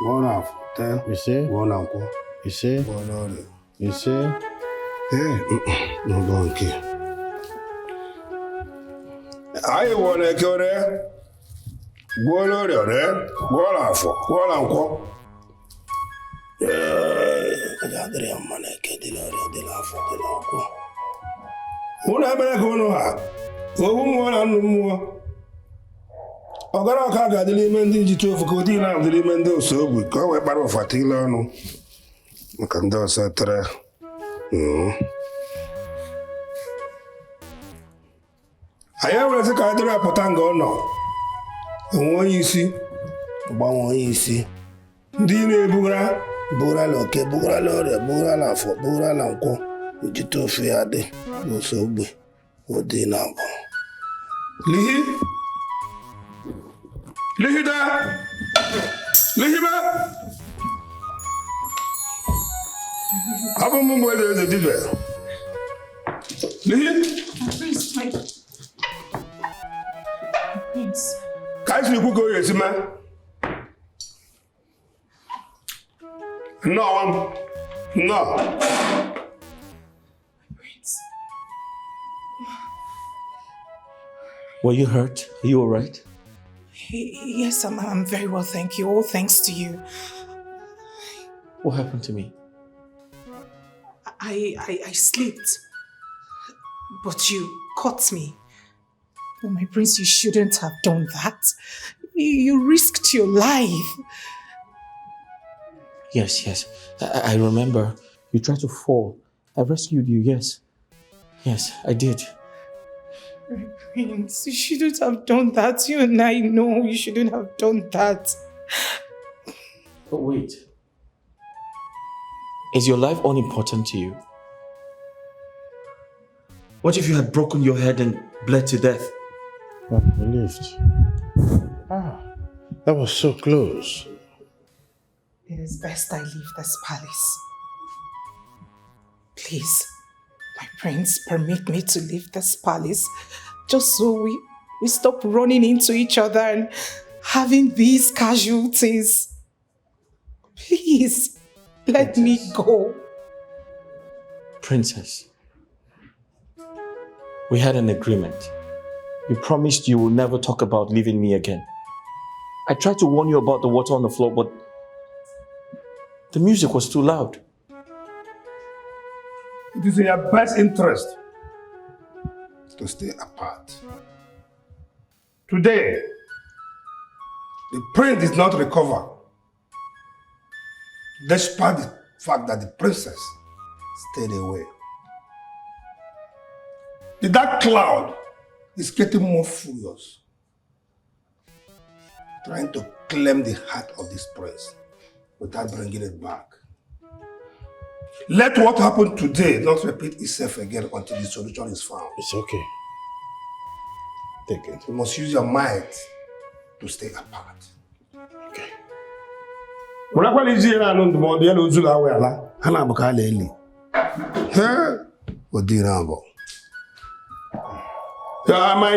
gwọọ na afọ ote gwọọ na nkwọ gwọọ na ori n'ụlọ nke anyị gwọọ na eke ore gwọọ na ori ore gwọọ na afọ gwọọ na nkwọ adịrị ya mma na eke dị na ori dị na afọ dị na nkwọ unu emere ka unu ha ohu mmụọ na nnụ mmụọ ọgara ọka ga-adị n'ime ndị njite ofu ka ụdị na-adị n'ime ndị ose ogbi ka ọ wee kpara ụfata ile ọnụ maka ndị ọsọ tere anyị ewerezi ka anyị dịrị apụta nga ọ nọ enwe onye isi gbanwe onye isi ndị na-ebugara bugara oke bugara ọrịa bugara afọ bugara nkwọ ojite ofe ya dị n'ose ogbe ụdị na abụ lihida abụ m mgbe eze dibịa ka anyị si ikwu ka o esi mee nnọọ Were you hurt? Are you all right? Yes, I'm very well, thank you. All thanks to you. What happened to me? I slipped, but you caught me. Oh, my prince, you shouldn't have done that. You risked your life. Yes. I remember. You tried to fall. I rescued you, yes. Yes, I did. My prince, you shouldn't have done that. You and I know you shouldn't have done that. But wait. Is your life unimportant to you? What if you had broken your head and bled to death? I'm relieved. That was so close. It is best I leave this palace. Please, my prince, permit me to leave this palace just so we stop running into each other and having these casualties. Please, let me go. Princess, we had an agreement. You promised you will never talk about leaving me again. I tried to warn you about the water on the floor, but the music was too loud. It is in your best interest to stay apart. Today, the prince did not recover, despite the fact that the princess stayed away. The dark cloud is getting more furious, trying to claim the heart of this prince without bringing it back. Let what happened today not repeat itself again until the solution is found. It's okay. Take it. You must use your mind to stay apart. Okay. My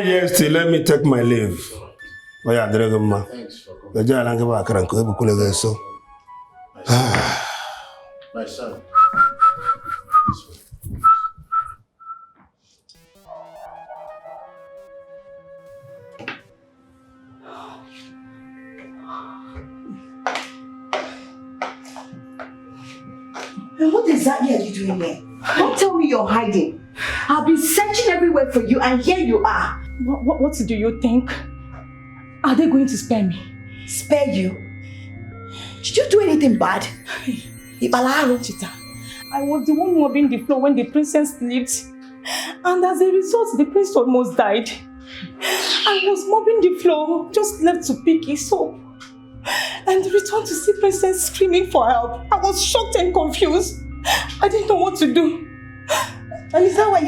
yes, let me take my leave. Thanks for coming. My son. This way. And what exactly are you doing here? Don't tell me you're hiding. I've been searching everywhere for you and here you are. What do you think? Are they going to spare me? Spare you? Did you do anything bad? Chita, I was the one mopping the floor when the princess slipped. And as a result, the prince almost died. I was mopping the floor, just left to pick his soap. And returned to see princess screaming for help. I was shocked and confused. I didn't know what to do. And is that why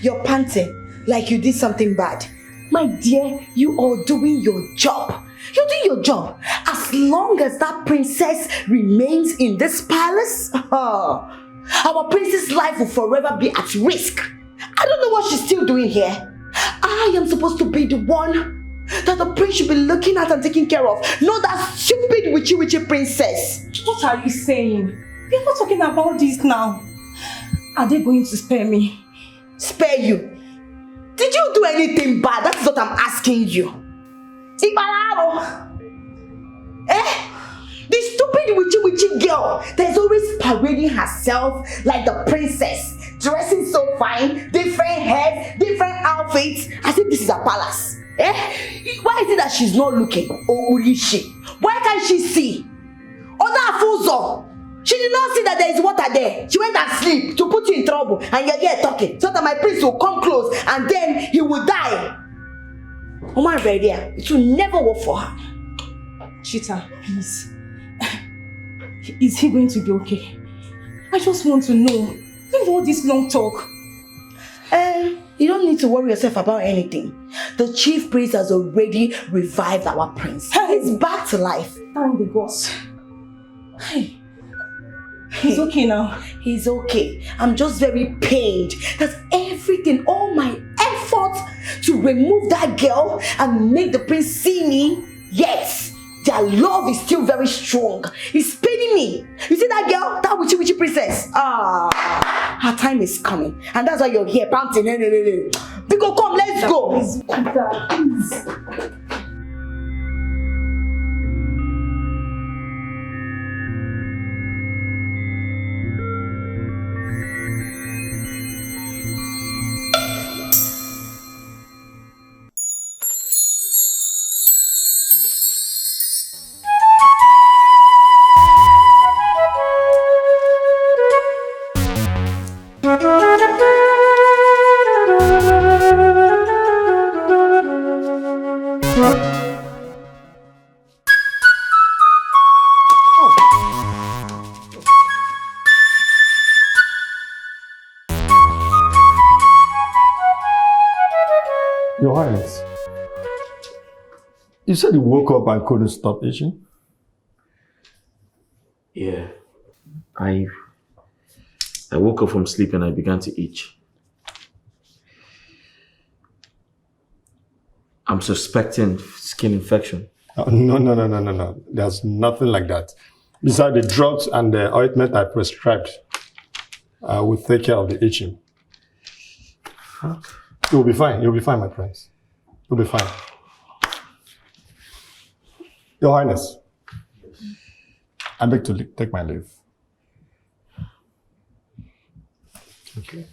you're panting? Like you did something bad? My dear, you are doing your job. You're doing your job. As long as that princess remains in this palace, our princess' life will forever be at risk. I don't know what she's still doing here. I am supposed to be the one that the prince should be looking at and taking care of, not that stupid witchy princess. What are you saying? We are not talking about this now. Are they going to spare me? Spare you? Did you do anything bad? That's what I'm asking you. The stupid witchy girl that is always parading herself like the princess, dressing so fine, different heads, different outfits, as if this is a palace. Why is it that she's not looking? Or is she? Why can't she see? Oda Afuzo! She did not see that there is water there. She went and sleep to put you in trouble, and you're here talking so that my prince will come close and then he will die. Oma Redia, it will never work for her. Chita, please. Is he going to be okay? I just want to know. Leave all this long talk. You don't need to worry yourself about anything. The chief priest has already revived our prince. He's back to life. Thank the gods. He's okay now. He's okay. I'm just very pained that everything, all my effort to remove that girl and make the prince see me, yes, their love is still very strong. It's paining me. You see that girl? That witchy princess? Her time is coming. And that's why you're here panting. Because come, let's go. Please. You said you woke up and couldn't stop itching? Yeah. I woke up from sleep and I began to itch. I'm suspecting skin infection. No. There's nothing like that. Besides the drugs and the ointment I prescribed, I will take care of the itching. You'll be fine. You'll be fine, my friends. You'll be fine. Your Highness, I beg to take my leave. Okay.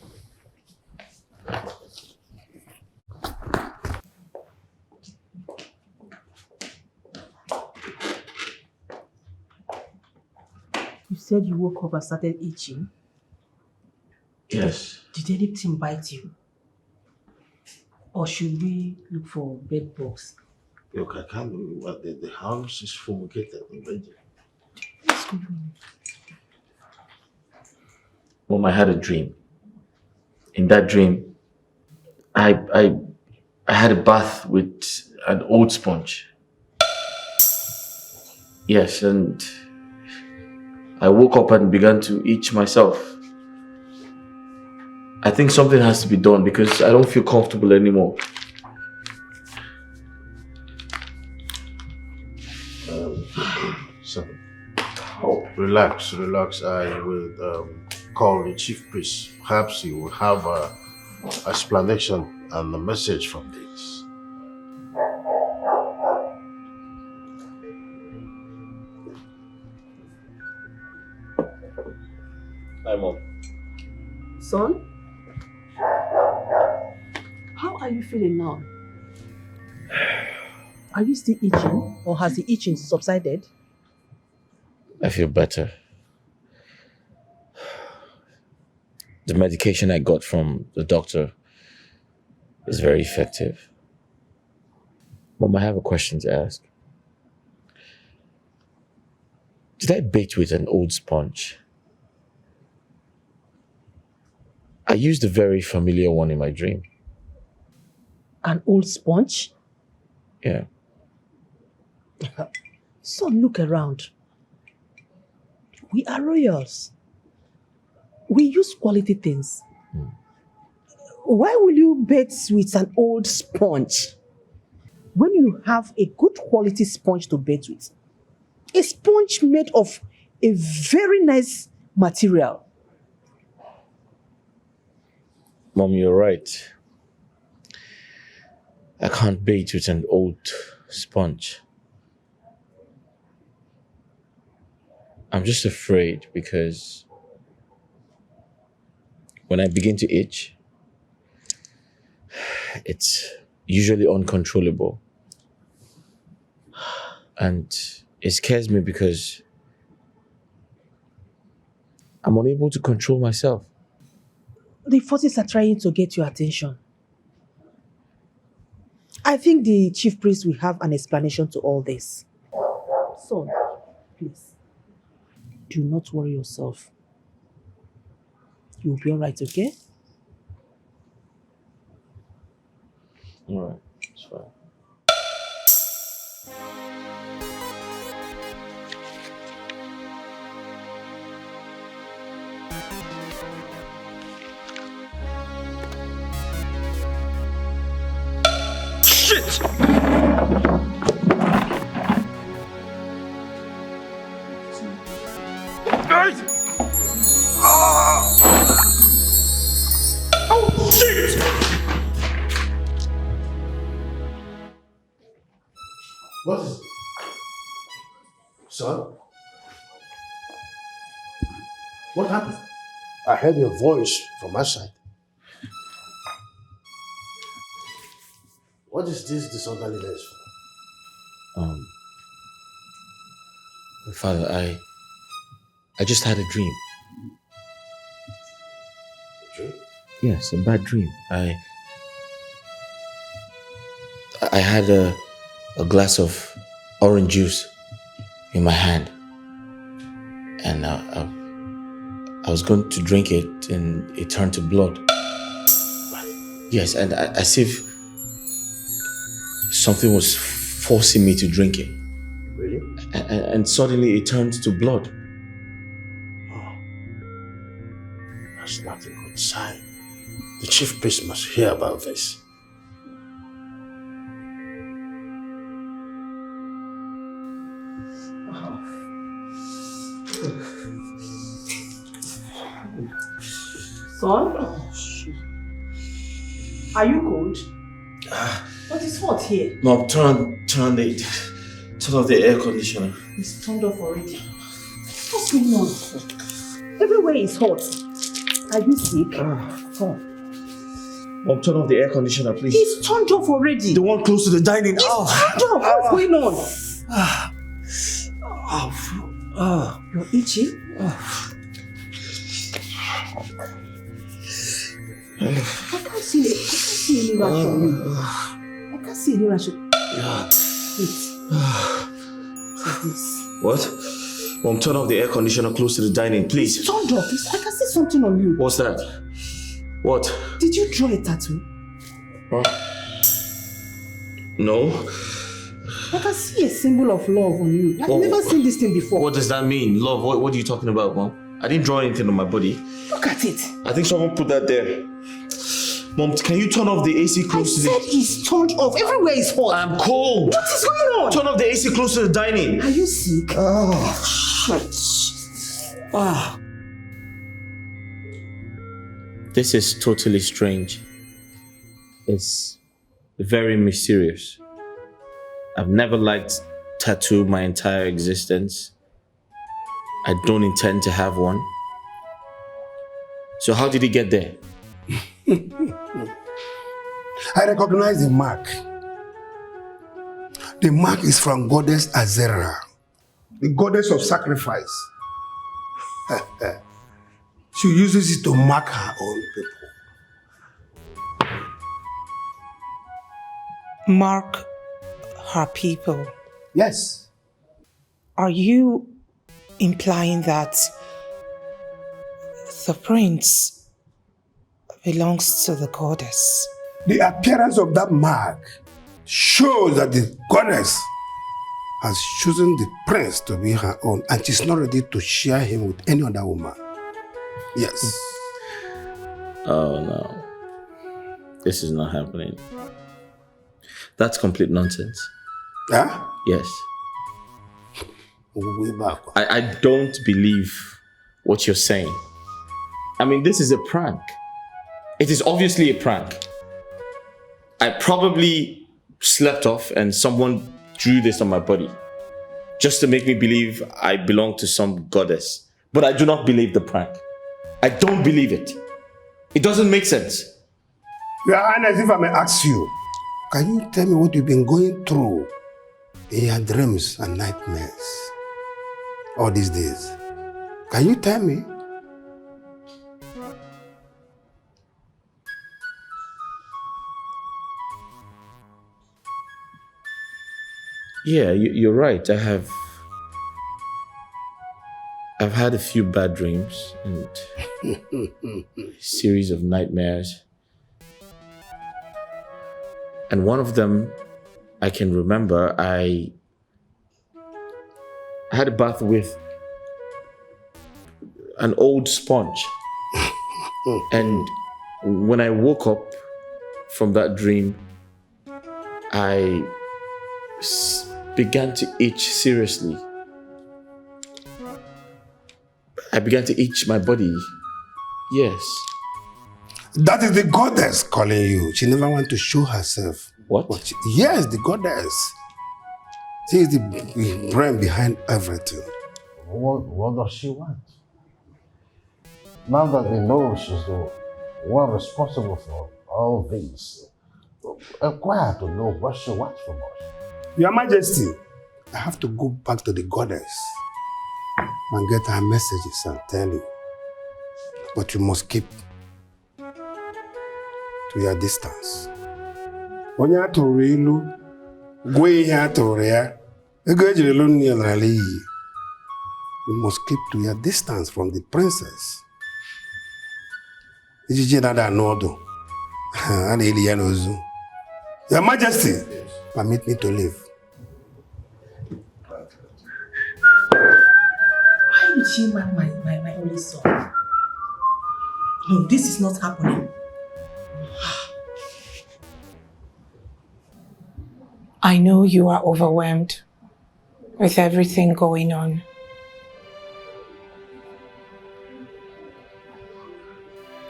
You said you woke up and started itching? Yes. Did anything bite you? Or should we look for bed bugs? Look, I can't believe what the house is fumigated already. What's going on? Mom, I had a dream. In that dream, I had a bath with an old sponge. Yes, and I woke up and began to itch myself. I think something has to be done because I don't feel comfortable anymore. So, relax. I will call the chief priest. Perhaps he will have an explanation and a message from this. Hi, Mom. Son? How are you feeling now? Are you still itching or has the itching subsided? I feel better. The medication I got from the doctor is very effective. Mom, I have a question to ask. Did I bathe with an old sponge? I used a very familiar one in my dream. An old sponge? Yeah. Son, look around. We are royals. We use quality things. Why will you bathe with an old sponge when you have a good quality sponge to bathe with? A sponge made of a very nice material. Mom, you're right. I can't bathe with an old sponge. I'm just afraid because when I begin to itch, it's usually uncontrollable. And it scares me because I'm unable to control myself. The forces are trying to get your attention. I think the chief priest will have an explanation to all this. Son, please, do not worry yourself. You'll be all right, okay? All right, it's fine. Shit! Guys! Oh, shit! What is it? Son? What happened? I heard your voice from outside. What is this disorderliness? Father, I just had a dream. A dream? Yes, a bad dream. I had a glass of orange juice in my hand, and I was going to drink it, and it turned to blood. Yes, and as if something was forcing me to drink it. Really? And suddenly it turned to blood. That's not a good sign. The chief priest must hear about this. Son? Are you cold? What is hot here? Mom, turn off the air conditioner. It's turned off already. What's going on? Everywhere is hot. Are you sick? Mom, turn off the air conditioner, please. It's turned off already. The one close to the dining. It's turned off. What's going on? You're itchy? I can't see any rash on you. I can't see any rash. Wait. Like this. What? Mom, turn off the air conditioner close to the dining, please. It's turned off. I can see something on you. What's that? What? Did you draw a tattoo? No. I can see a symbol of love on you. I've never seen this thing before. What does that mean? Love? What are you talking about, Mom? I didn't draw anything on my body. Look at it. I think someone put that there. Mom, can you turn off the AC close to the... I said it's turned off. Everywhere is hot. I'm cold. What is going on? Turn off the AC close to the dining. Are you sick? This is totally strange. It's very mysterious. I've never liked tattoo my entire existence. I don't intend to have one. So how did he get there? I recognize the mark. The mark is from goddess Azera, the goddess of sacrifice. She uses it to mark her own people. Mark her people. Yes. Are you implying that the prince belongs to the goddess? The appearance of that mark shows that the goddess has chosen the prince to be her own, and she's not ready to share him with any other woman. Yes. Oh no. This is not happening. That's complete nonsense. Huh? Yes. Way back. I don't believe what you're saying. I mean, this is a prank. It is obviously a prank. I probably slept off and someone drew this on my body just to make me believe I belong to some goddess. But I do not believe the prank. I don't believe it. It doesn't make sense. Your Highness, if I may ask you, can you tell me what you've been going through in your dreams and nightmares all these days? Can you tell me? Yeah, you're right. I've had a few bad dreams and a series of nightmares. And one of them I can remember, I had a bath with an old sponge. And when I woke up from that dream, I began to itch seriously. I began to itch my body. Yes. That is the goddess calling you. She never wants to show herself. What? Yes, the goddess. She is the brain behind everything. What does she want? Now that we know she's the one responsible for all this, inquire to know what she wants from us. Your Majesty, I have to go back to the goddess and get her messages and tell you. But you must keep to your distance. Onye atụrụ ilu, gwa ihe atụrụ ya, ego ejiri lu nne n'ala iyi. You must keep to your distance from the princess. Ijiji nada n'ọdụ, a na-eli ya n'ozu. Your Majesty, permit me to leave. she my only son? No, this is not happening. I know you are overwhelmed with everything going on.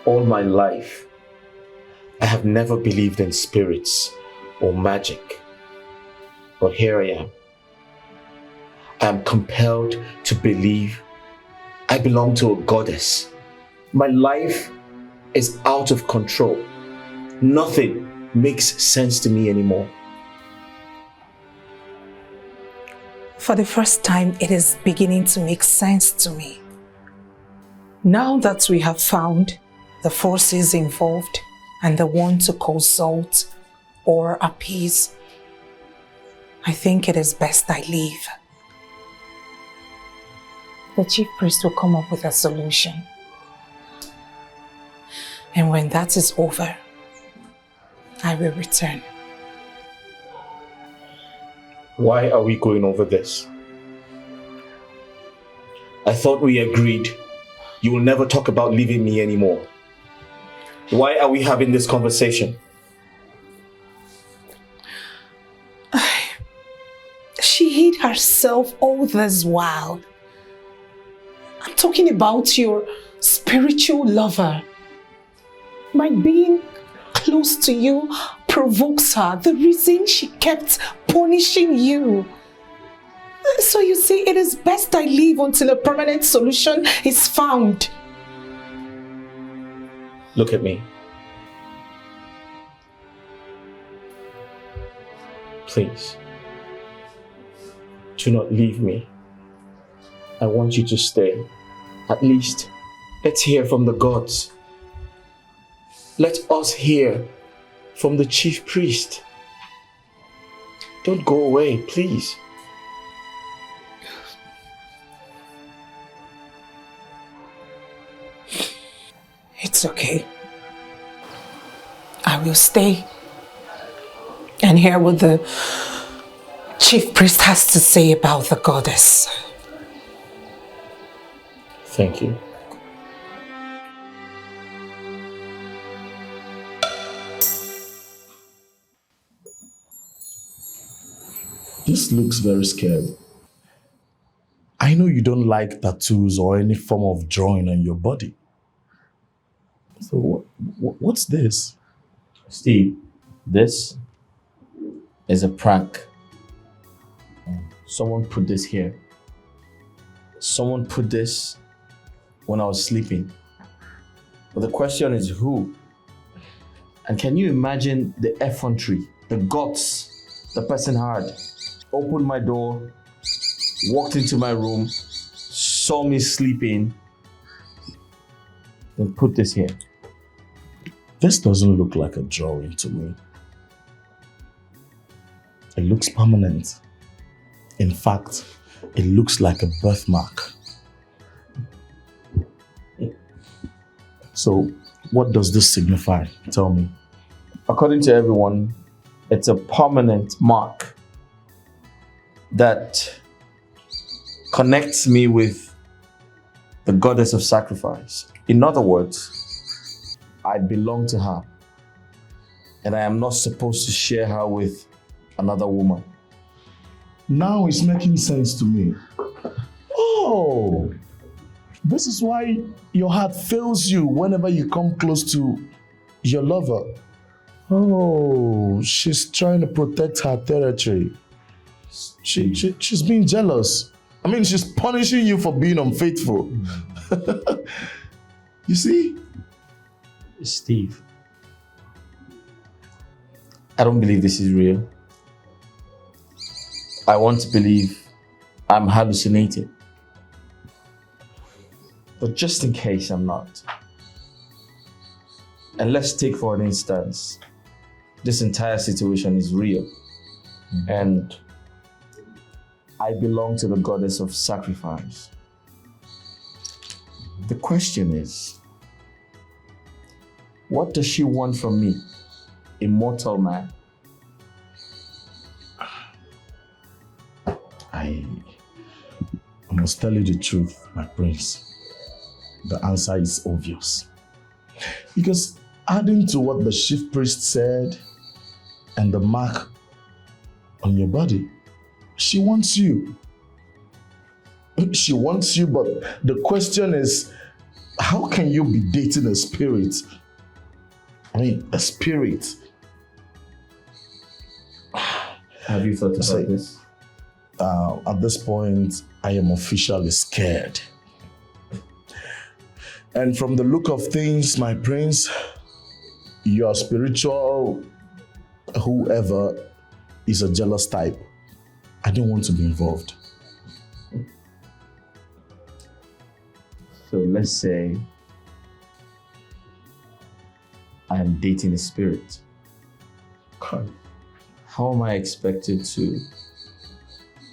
All my life, I have never believed in spirits or magic. But here I am. I am compelled to believe I belong to a goddess. My life is out of control. Nothing makes sense to me anymore. For the first time, it is beginning to make sense to me. Now that we have found the forces involved and the one to consult or appease, I think it is best I leave. The chief priest will come up with a solution. And when that is over, I will return. Why are we going over this? I thought we agreed you will never talk about leaving me anymore. Why are we having this conversation? She hid herself all this while. I'm talking about your spiritual lover. My being close to you provokes her. The reason she kept punishing you. So you see, it is best I leave until a permanent solution is found. Look at me. Please. Do not leave me. I want you to stay. At least, let's hear from the gods. Let us hear from the chief priest. Don't go away, please. It's okay. I will stay and hear what the chief priest has to say about the goddess. Thank you. This looks very scary. I know you don't like tattoos or any form of drawing on your body. So what's this? Steve, this is a prank. Someone put this here. Someone put this when I was sleeping. But the question is who? And can you imagine the effrontery, the guts the person had? Opened my door, walked into my room, saw me sleeping, then put this here. This doesn't look like a drawing to me. It looks permanent. In fact, it looks like a birthmark. So, what does this signify? Tell me. According to everyone, it's a permanent mark that connects me with the goddess of sacrifice. In other words, I belong to her, and I am not supposed to share her with another woman. Now it's making sense to me. Oh, this is why your heart fails you whenever you come close to your lover. Oh, she's trying to protect her territory. She's being jealous. I mean, she's punishing you for being unfaithful. You see? Steve, I don't believe this is real. I want to believe I'm hallucinating. But just in case I'm not, and let's take for an instance, this entire situation is real, and I belong to the goddess of sacrifice. The question is, what does she want from me, a mortal man? I'm must tell you the truth, my prince. The answer is obvious. Because adding to what the chief priest said and the mark on your body, she wants you. She wants you, but the question is, how can you be dating a spirit? I mean, a spirit. Have you thought about this? At this point, I am officially scared. And from the look of things, my prince, your spiritual whoever is a jealous type. I don't want to be involved. So let's say I am dating a spirit. God. How am I expected to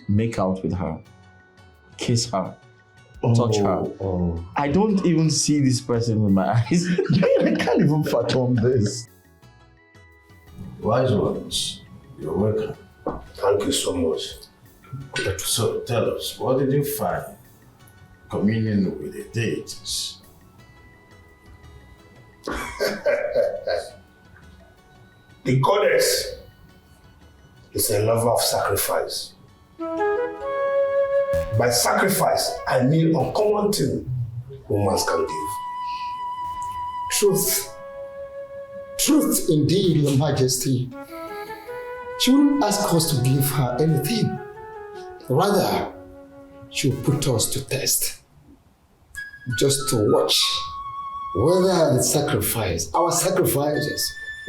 make out with her, kiss her, touch her? I don't even see this person with my eyes. I can't even fathom this. Wise ones, you're welcome. Thank you so much. So tell us, what did you find communion with the deities? The goddess is a lover of sacrifice. By sacrifice, I mean uncommon thing humans can give. Truth. Truth indeed, Your Majesty. She wouldn't ask us to give her anything. Rather, she will put us to test. Just to watch whether our sacrifices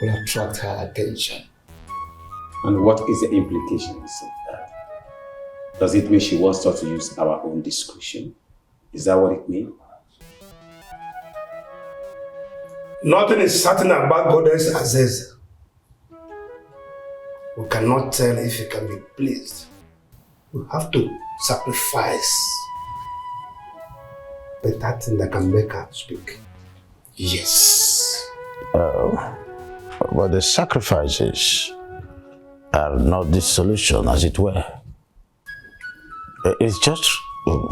will attract her attention. And what is the implications of that? Does it mean she wants us to use our own discretion? Is that what it means? Nothing is certain about Goddess Aziz. We cannot tell if he can be pleased. We have to sacrifice better thing that can make her speak. Yes. But the sacrifices are not the solution, as it were. It's just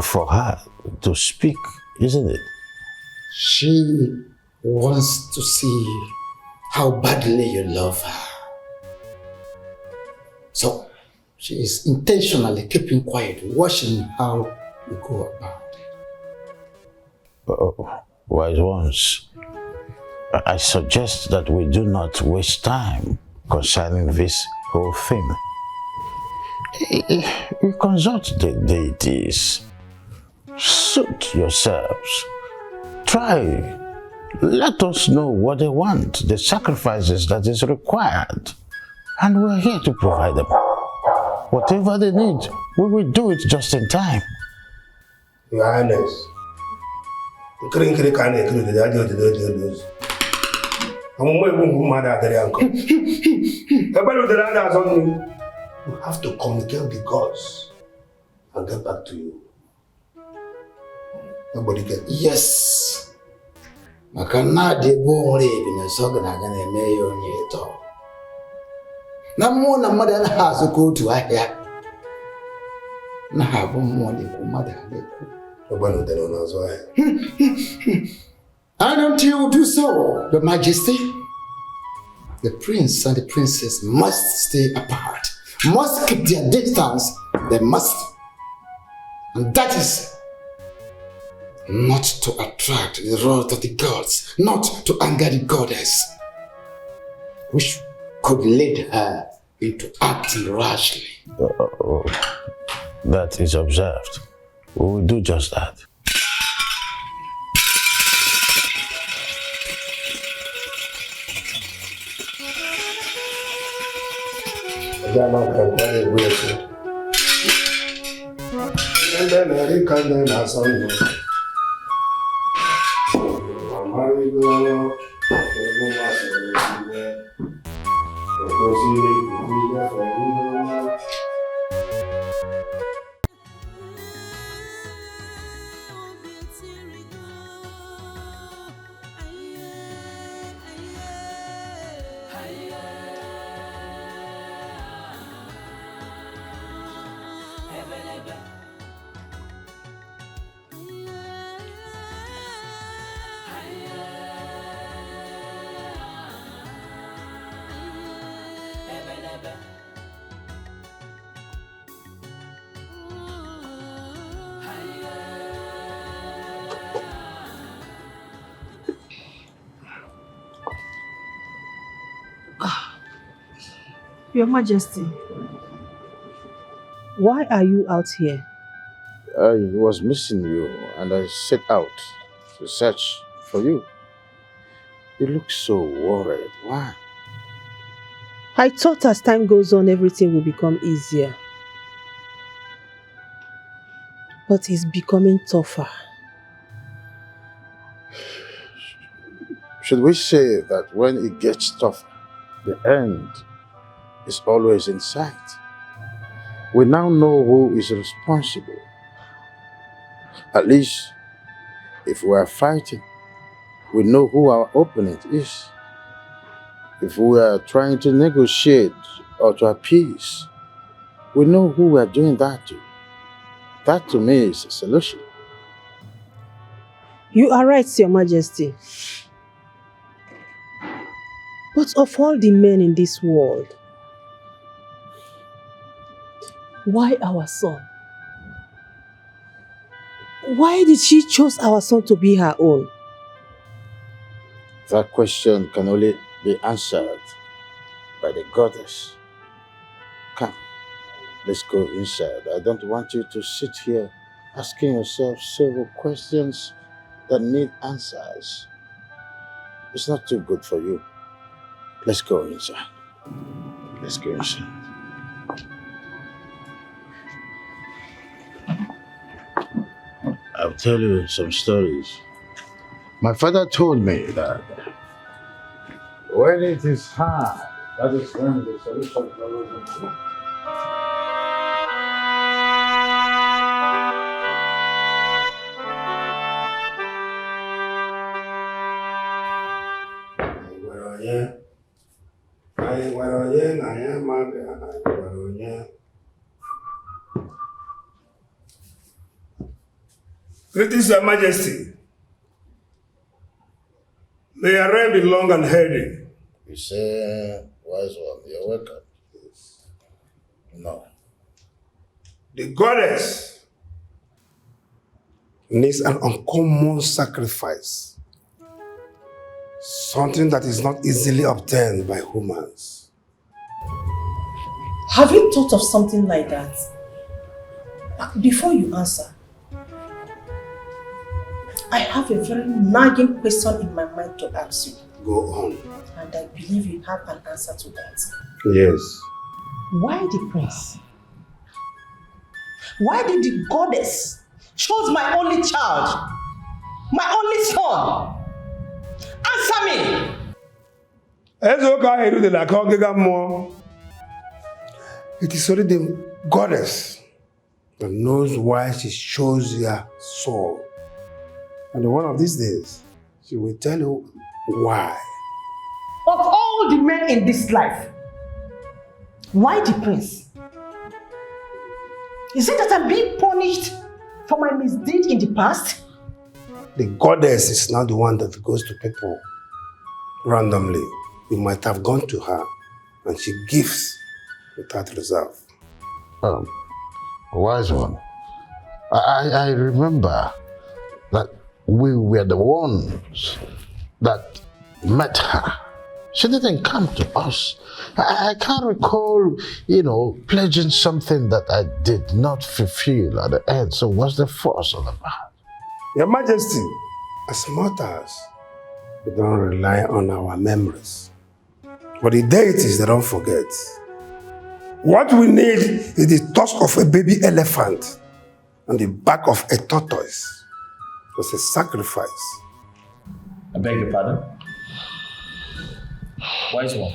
for her to speak, isn't it? She wants to see how badly you love her. So, she is intentionally keeping quiet, watching how you go about it. Wise ones, I suggest that we do not waste time concerning this whole thing. We consult the deities. Suit yourselves. Try. Let us know what they want, the sacrifices that is required. And we're here to provide them. Whatever they need, we will do it just in time. Your Highness. We have to communicate with the gods and get back to you. Nobody get Yes. Makana de bore bin so gana gana eme yo nye to. Na mo na mother na ha so go to ahia. Na ha bo mo de ko mother de ko. Nobody dey know so. And until you do so, Your Majesty, the prince and the princess must stay apart, must keep their distance. They must. And that is not to attract the wrath of the gods, not to anger the goddess, which could lead her into acting rashly. That is observed. We will do just that. Your Majesty, why are you out here? I was missing you and I set out to search for you. You look so worried. Why? I thought as time goes on, everything will become easier. But it's becoming tougher. Should we say that when it gets tougher, the end is always in sight? We now know who is responsible. At least, if we are fighting, we know who our opponent is. If we are trying to negotiate or to appease, we know who we are doing that to. That to me is a solution. You are right, Your Majesty. But of all the men in this world, why our son? Why did she choose our son to be her own? That question can only be answered by the goddess. Come, let's go inside. I don't want you to sit here asking yourself several questions that need answers. It's not too good for you. Let's go inside. Let's go inside. I'll tell you some stories. My father told me that when it is hard, that is when the solution follows you. Greetings, Your Majesty. May your reign be long and healthy. You say, wise one, you're welcome. No. The goddess needs an uncommon sacrifice. Something that is not easily obtained by humans. Have you thought of something like that? Before you answer, I have a very nagging question in my mind to ask you. Go on. And I believe you have an answer to that. Yes. Why the prince? Why did the goddess choose my only child? My only son? Answer me! It is only the goddess that knows why she chose your soul. And one of these days, she will tell you why. Of all the men in this life, why the prince? Is it that I'm being punished for my misdeed in the past? The goddess is not the one that goes to people randomly. You might have gone to her and she gives without reserve. Wise one. I remember that we were the ones that met her. She didn't come to us. I can't recall, pledging something that I did not fulfill at the end. So what's the force all about? Your Majesty, as mortals, we don't rely on our memories. But the deities, they don't forget. What we need is the tusk of a baby elephant and the back of a tortoise. It was a sacrifice. I beg your pardon? Wise one.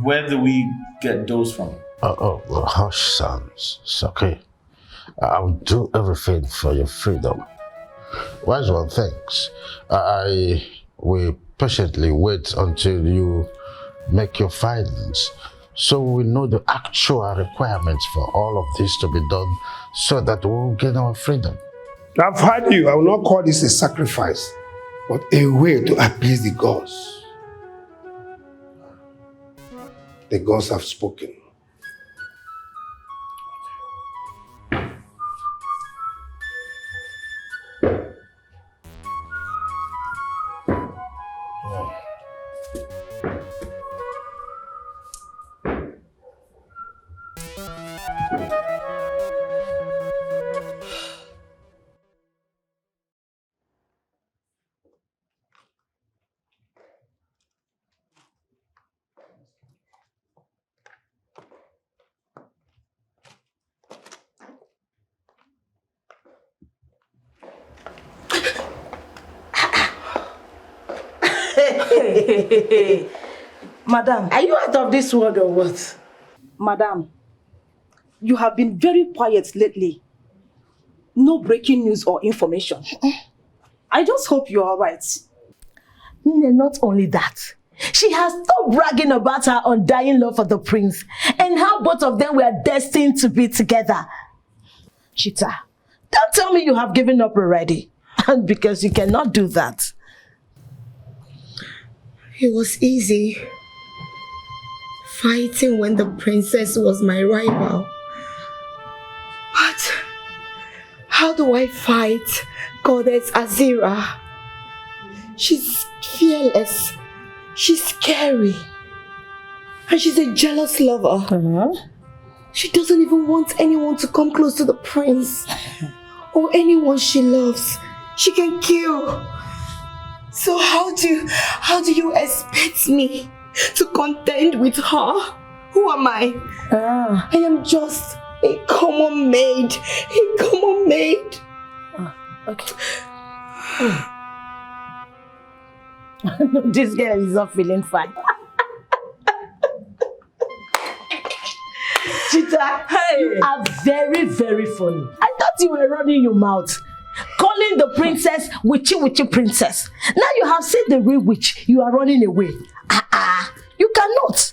Where do we get those from? Well, hush, sons. It's okay. I'll do everything for your freedom. Wise one, thanks. I will patiently wait until you make your findings so we know the actual requirements for all of this to be done so that we'll gain our freedom. I've heard you. I will not call this a sacrifice, but a way to appease the gods. The gods have spoken. Hey. Madam. Are you out of this world or what? Madam, you have been very quiet lately. No breaking news or information. I just hope you're alright. Not only that, she has stopped bragging about her undying love for the prince and how both of them were destined to be together. Chita, don't tell me you have given up already. And because you cannot do that. It was easy fighting when the princess was my rival. But how do I fight Goddess Azira? She's fearless. She's scary. And she's a jealous lover. She doesn't even want anyone to come close to the prince. Or anyone she loves. She can kill. So how do you expect me to contend with her? Who am I? I am just a common maid. A common maid. Okay. This girl is not feeling fine. Chita, you are very, very funny. I thought you were running your mouth, calling the princess witchy princess. Now you have seen the real witch, you are running away. You cannot.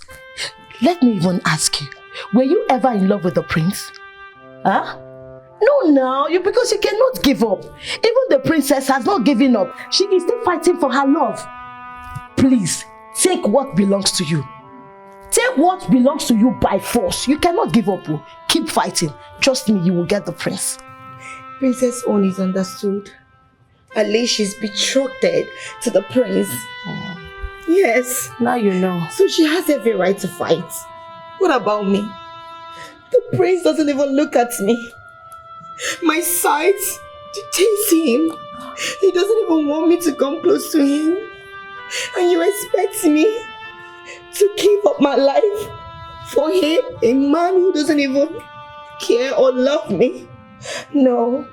Let me even ask you, were you ever in love with the prince? No, because you cannot give up. Even the princess has not given up. She is still fighting for her love. Please, take what belongs to you. Take what belongs to you by force. You cannot give up. Keep fighting. Trust me, you will get the prince. Princess Own is understood. At least she's betrothed to the prince. Yes. Now you know. So she has every right to fight. What about me? The prince doesn't even look at me. My sight dictates him. He doesn't even want me to come close to him. And you expect me to give up my life for him? A man who doesn't even care or love me? No.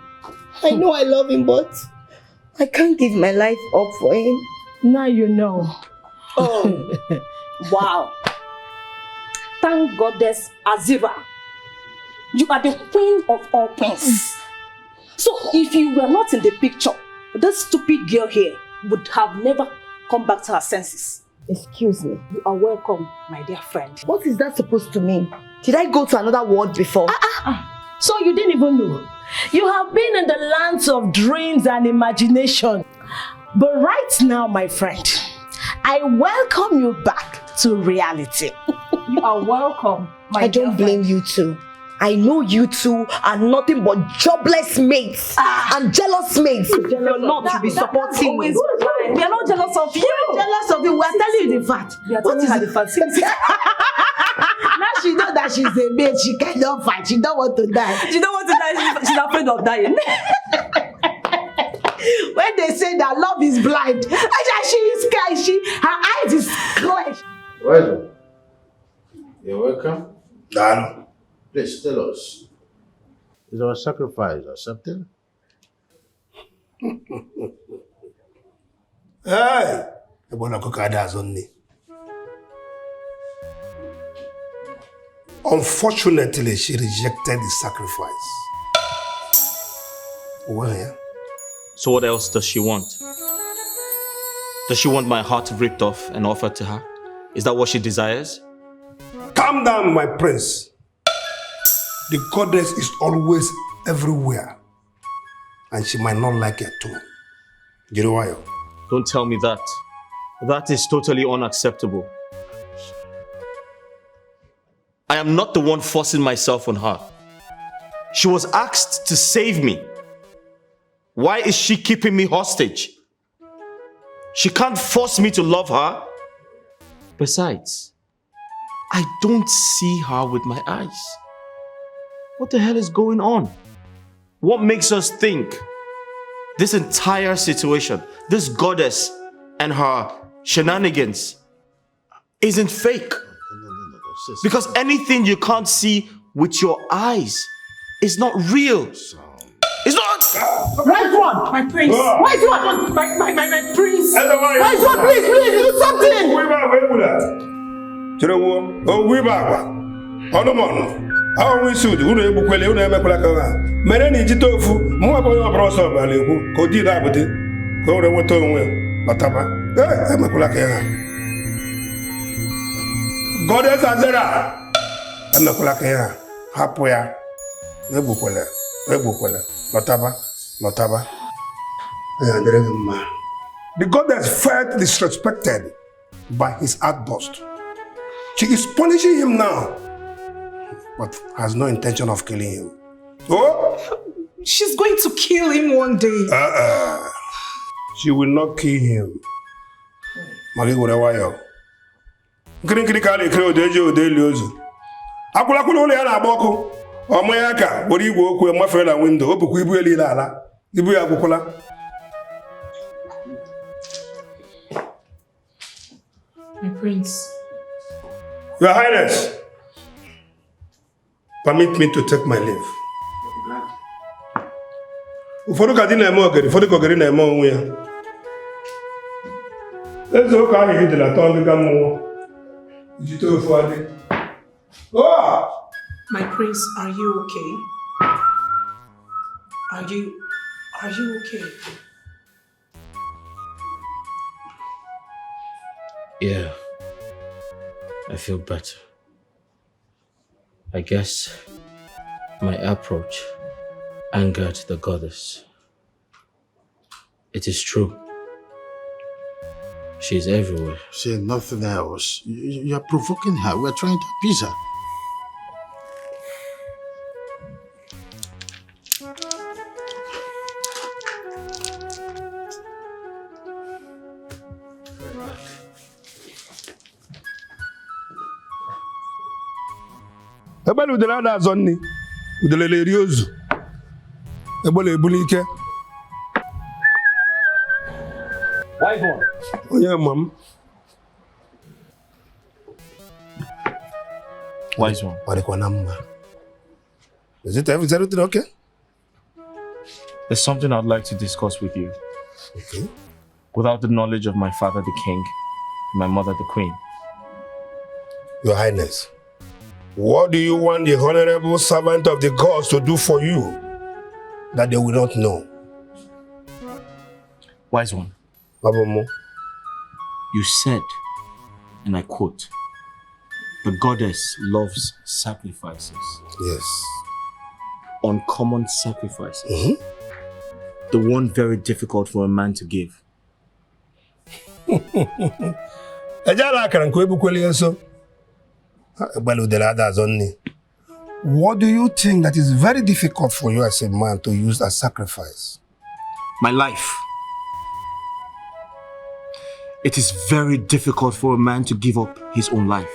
I know I love him, but I can't give my life up for him. Now you know. Oh, wow. Thank Goddess Azira. You are the queen of all queens. So if you were not in the picture, this stupid girl here would have never come back to her senses. Excuse me. You are welcome, my dear friend. What is that supposed to mean? Did I go to another world before? So you didn't even know. You have been in the lands of dreams and imagination. But right now, my friend, I welcome you back to reality. You are welcome, my I don't blame you two. I know you two are nothing but jobless mates and jealous mates. You're not to be supporting me. We are not jealous of you. We're jealous of you. We are telling you the fact. We are telling her the fact. Now she knows that she's a maid. She cannot fight. She don't want to die. She don't want to die. She's afraid of dying. When they say that love is blind, she is scared. Her eyes is clenched. Well, you're welcome. Dano. Please tell us, is our sacrifice accepted? Hey! Unfortunately, she rejected the sacrifice. Well, yeah. So what else does she want? Does she want my heart ripped off and offered to her? Is that what she desires? Calm down, my prince. The goddess is always everywhere. And she might not like it too. You know why? Don't tell me that. That is totally unacceptable. I am not the one forcing myself on her. She was asked to save me. Why is she keeping me hostage? She can't force me to love her. Besides, I don't see her with my eyes. What the hell is going on? What makes us think this entire situation, this goddess and her shenanigans isn't fake? Because anything you can't see with your eyes is not real. It's not. Right one! My prince! Oh. Right one! My prince! Right one, please, do something! Ahụ isi ụdị unu egbukwele unu emekwala ka ha mere na ijite ofu mụnwa bụ onye ọbụla ọsọ ọbara ekwu ka o dịrị abụdị ka o were nweta onwe bataba emekwala ka ha Goddess Azera emekwala ka ha hapụ ya egbukwele lọtaba ya dịrị gị mma. The goddess felt disrespected by his outburst. She is punishing him now, but has no intention of killing him. Oh! She's going to kill him one day. She will not kill him. Magi Gurewayo. Nkiri ka na-ekiri odeji odeli ozu. Akwụlakwụla ụlọ ya na-agba ọkụ. Ọmụ ya ka were igwe okwu mafere na windo. O bukwa ibu elile ala. Ibu ya agwụkwụla. My prince. Your Highness, permit me to take my leave. Ụfọdụ ka dị na-eme ogeri, ụfọdụ ka ogeri na-eme onwe ya. Eze ụka ahụ hidela atọ ndị ga mmụọ. Ijite ofu adị. My prince, are you okay? Are you okay? Yeah, I feel better. I guess my approach angered the goddess. It is true. She's everywhere. Say nothing else. You're provoking her. We're trying to appease her. Ebele udele a na-azọ nni, udele na-eri ozu. Ebele ebuli ike. Onye mam. Wise one. Warikwa na mma. Is everything okay? There's something I'd like to discuss with you. Okay. Without the knowledge of my father, the king, and my mother, the queen. Your Highness, what do you want the honorable servant of the gods to do for you that they will not know? Wise one. Babomo. You said, and I quote, the goddess loves sacrifices. Yes. Uncommon sacrifices. The one very difficult for a man to give. What do you think that is very difficult for you as a man to use as sacrifice? My life. It is very difficult for a man to give up his own life.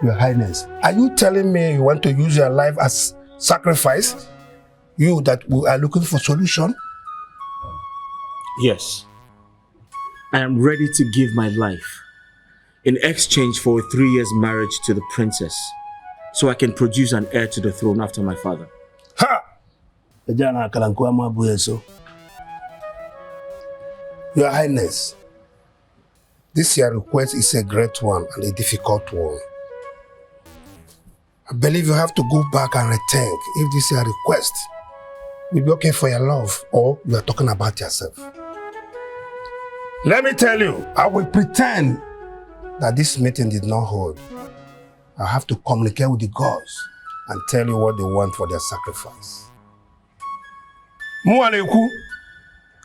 Your Highness, are you telling me you want to use your life as sacrifice? You that are looking for solution? Yes. I am ready to give my life in exchange for a 3 years marriage to the princess so I can produce an heir to the throne after my father. Ha! Your Highness, this your request is a great one and a difficult one. I believe you have to go back and rethink if this your request will be okay for your love or you are talking about yourself. Let me tell you, I will pretend that this meeting did not hold. I have to communicate with the gods and tell you what they want for their sacrifice. Mualeku,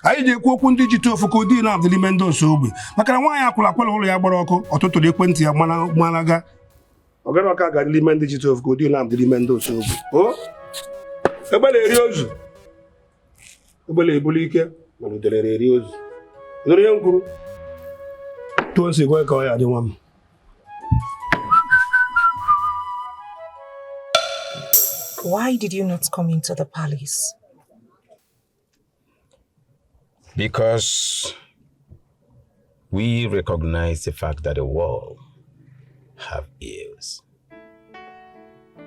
I dey okwu ndị jite ofu ka odi na abdili mendo osogbe. Maka na nwaanyị akwụla kwala ụlọ ya gbara ọkụ, ọtụtụ dị ekwentị ya malaga. Ogara ọka ga dili mendo jite ofu ka odi na abdili mendo osogbe. Oh? Ebele eri ozu. Ebele ebuli ike, mana udele eri ozu. Udele ya nkuru. Tuonsi kwa ka ya dị nwa m. Why did you not come into the palace? Because we recognize the fact that the world have ears.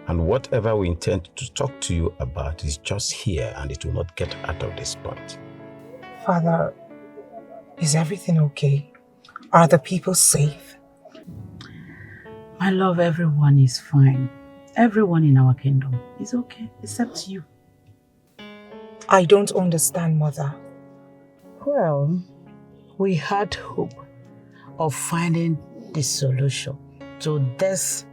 And whatever we intend to talk to you about is just here and it will not get out of this point. Father, is everything okay? Are the people safe? My love, everyone is fine. Everyone in our kingdom is okay, except you. I don't understand, Mother. Well, we had hope of finding the solution to this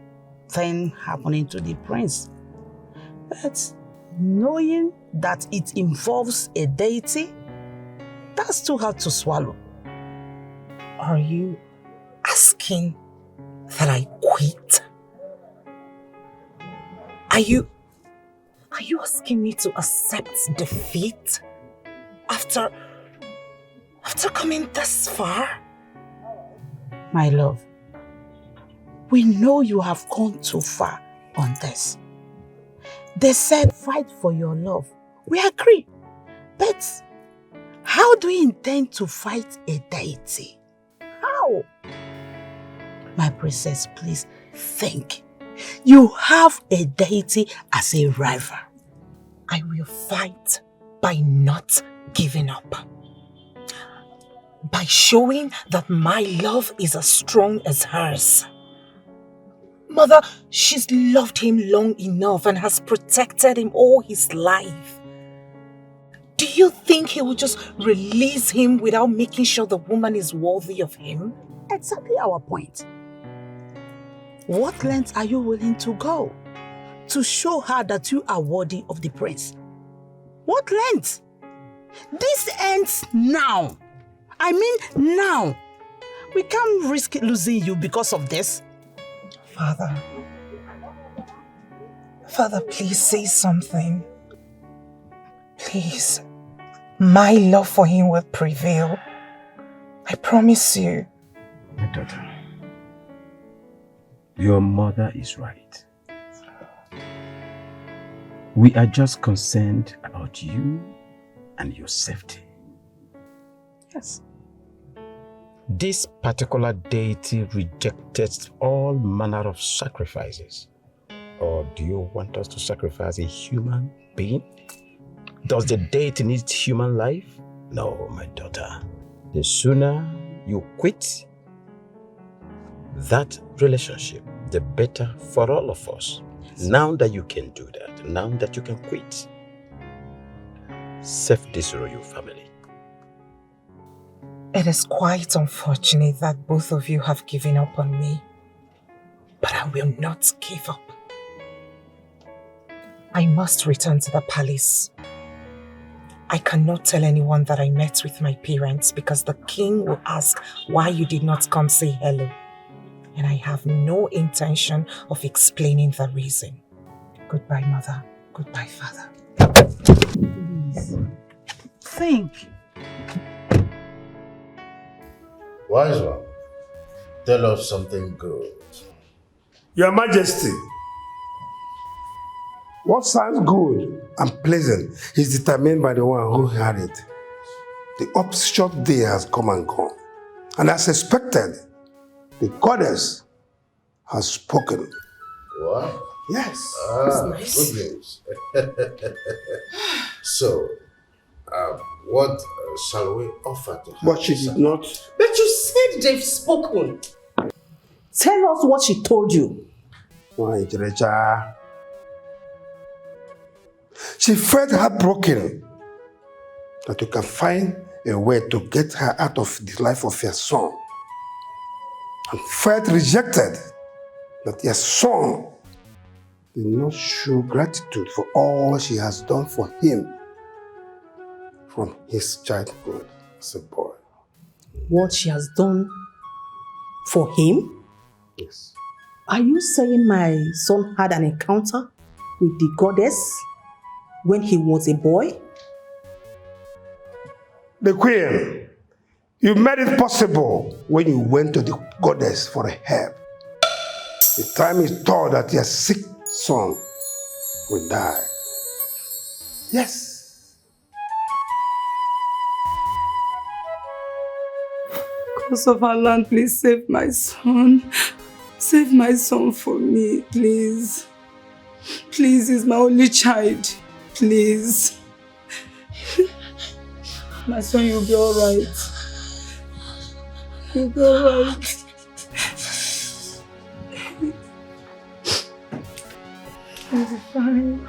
thing happening to the prince. But knowing that it involves a deity, that's too hard to swallow. Are you asking that I quit? Are you asking me to accept defeat after coming this far? My love, we know you have gone too far on this. They said fight for your love. We agree. But how do you intend to fight a deity? How? My princess, please think. You have a deity as a rival. I will fight by not giving up. By showing that my love is as strong as hers. Mother, she's loved him long enough and has protected him all his life. Do you think he will just release him without making sure the woman is worthy of him? Exactly our point. What lengths are you willing to go to show her that you are worthy of the prince? What lengths? This ends now. I mean now. We can't risk losing you because of this. Father, please say something. Please. My love for him will prevail. I promise you. My daughter, your mother is right. We are just concerned about you and your safety. Yes. This particular deity rejected all manner of sacrifices. Or do you want us to sacrifice a human being? Does the deity need human life? No, my daughter. The sooner you quit that relationship, the better for all of us. Yes. Now that you can do that, now that you can quit, save this royal family. It is quite unfortunate that both of you have given up on me, but I will not give up. I must return to the palace. I cannot tell anyone that I met with my parents because the king will ask why you did not come say hello. And I have no intention of explaining the reason. Goodbye, Mother. Goodbye, Father. Please, think. Wise one, tell us something good. Your Majesty, what sounds good and pleasant is determined by the one who had it. The upshot day has come and gone. And as expected, the goddess has spoken. What? Yes. That's nice. Good news. So, what shall we offer to her? But she did not. But you said they've spoken. Tell us what she told you. Why, she felt heartbroken that you can find a way to get her out of the life of your son. And felt rejected that your son did not show gratitude for all she has done for him from his childhood as a boy. What she has done for him? Yes. Are you saying my son had an encounter with the goddess when he was a boy? The queen, you made it possible when you went to the goddess for help. The time is told that your sick son will die. Yes. Because of Allah, please save my son. Save my son for me, please. Please, he's my only child. Please. My son, you'll be alright. You'll be alright. You'll be fine.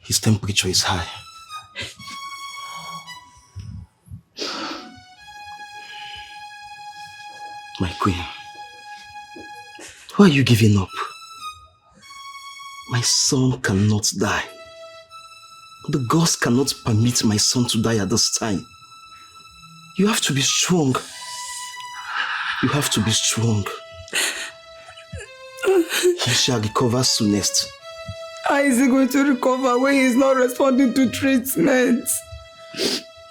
His temperature is high. My queen, why are you giving up? My son cannot die. The gods cannot permit my son to die at this time. You have to be strong. You have to be strong. He shall recover soonest. How is he going to recover when he's not responding to treatment?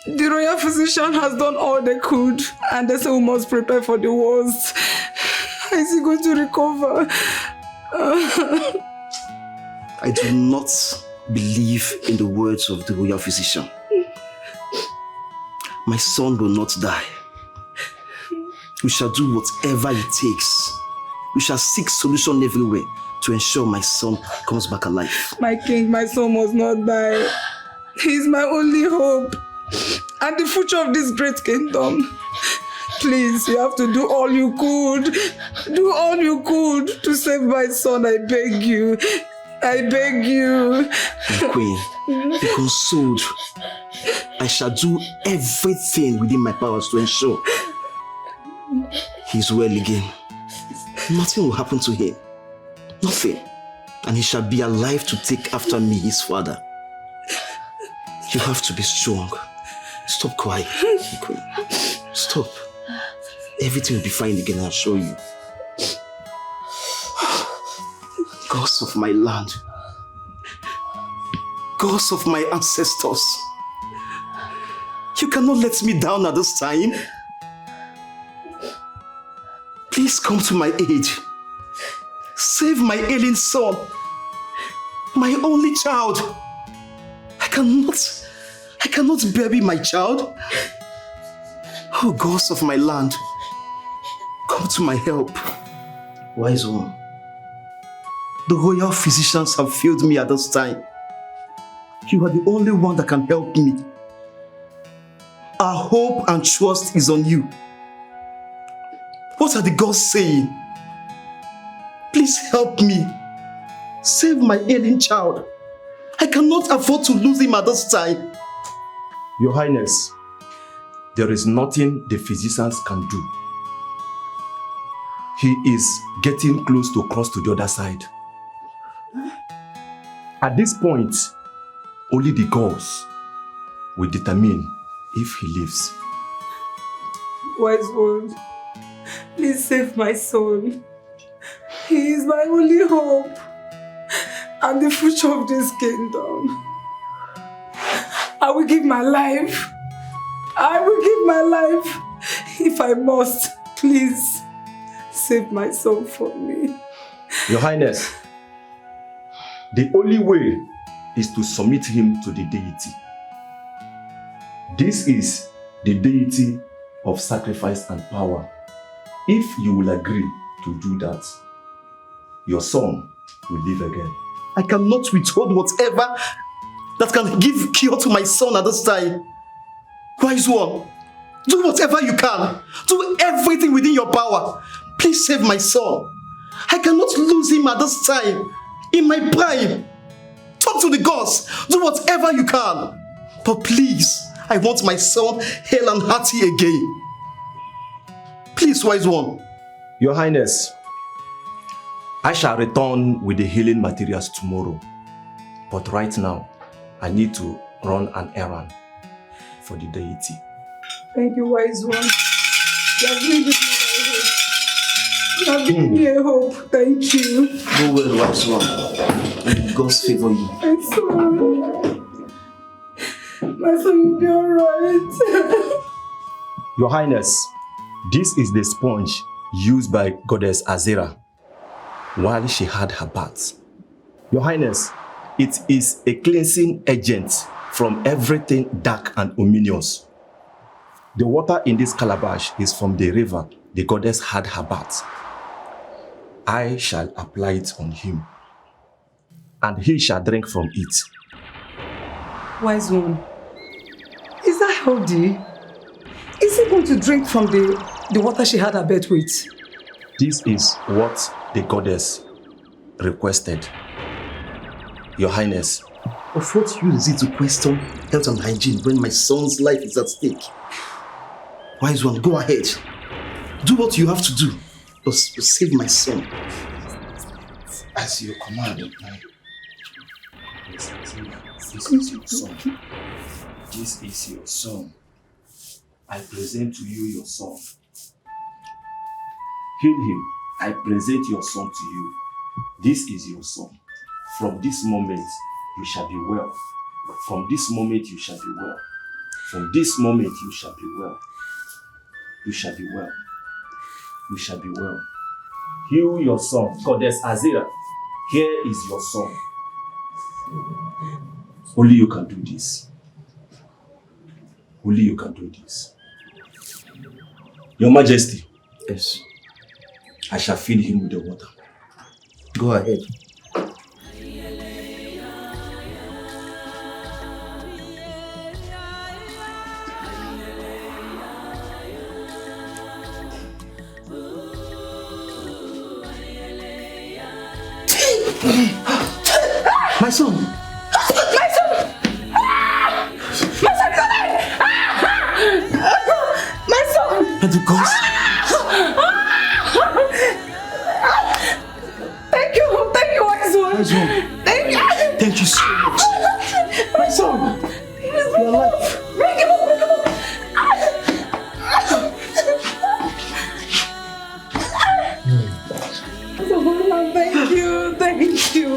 The royal physician has done all they could, and they say we must prepare for the worst. How is he going to recover? I do not believe in the words of the royal physician. My son will not die. We shall do whatever it takes. We shall seek solution everywhere to ensure my son comes back alive. My king, my son must not die. He's my only hope and the future of this great kingdom. Please, you have to do all you could. Do all you could to save my son, I beg you. I beg you. My queen, be consoled. I shall do everything within my powers to ensure he's well again. Nothing will happen to him. Nothing. And he shall be alive to take after me, his father. You have to be strong. Stop crying, my queen. Stop. Everything will be fine again, I'll show you. Gods of my land, gods of my ancestors, you cannot let me down at this time. Please come to my aid. Save my ailing son, my only child. I cannot bury my child. Oh, gods of my land, come to my help. Wise one, the royal physicians have failed me at this time. You are the only one that can help me. Our hope and trust is on you. What are the gods saying? Please help me. Save my ailing child. I cannot afford to lose him at this time. Your Highness, there is nothing the physicians can do. He is getting close to cross to the other side. At this point, only the gods will determine if he lives. Wise one, please save my son. He is my only hope and the future of this kingdom. I will give my life. I will give my life if I must. Please save my son for me. Your Highness, the only way is to submit him to the deity. This is the deity of sacrifice and power. If you will agree to do that, your son will live again. I cannot withhold whatever that can give cure to my son at this time. Wise one, do whatever you can. Do everything within your power. Please save my son. I cannot lose him at this time. In my prime. Talk to the gods. Do whatever you can. But please, I want my son hale and hearty again. Please, wise one. Your Highness, I shall return with the healing materials tomorrow. But right now, I need to run an errand for the deity. Thank you, wise one. You have given me hope. You have given me a hope. Thank you. Go well, wise one. And God's favor you. My son. My son will be alright. Your Highness, this is the sponge used by Goddess Azera while she had her bath. Your Highness, it is a cleansing agent from everything dark and ominous. The water in this calabash is from the river the goddess had her bath. I shall apply it on him, and he shall drink from it. Wise one, is that healthy? Is he going to drink from the water she had her bath with? This is what the goddess requested. Your Highness. Of what use is it to question health and hygiene when my son's life is at stake? Wise one, go ahead. Do what you have to do. Just save my son. As you commanded, my... This is your son. This is your son. I present to you your son. Heal him. I present your son to you. This is your son. From this moment, you shall be well. From this moment, you shall be well. From this moment, you shall be well. You shall be well. You shall be well. Heal your son. Goddess Azira, here is your son. Only you can do this. Only you can do this. Your Majesty. Yes. I shall fill him with the water. Go ahead. My son! My son! My son is alive! My son! But the ghost... Thank you, wise one! Wise one. Thank you! Thank you so much. My son! You're alive. Bring him up, bring him up! Thank you, thank you.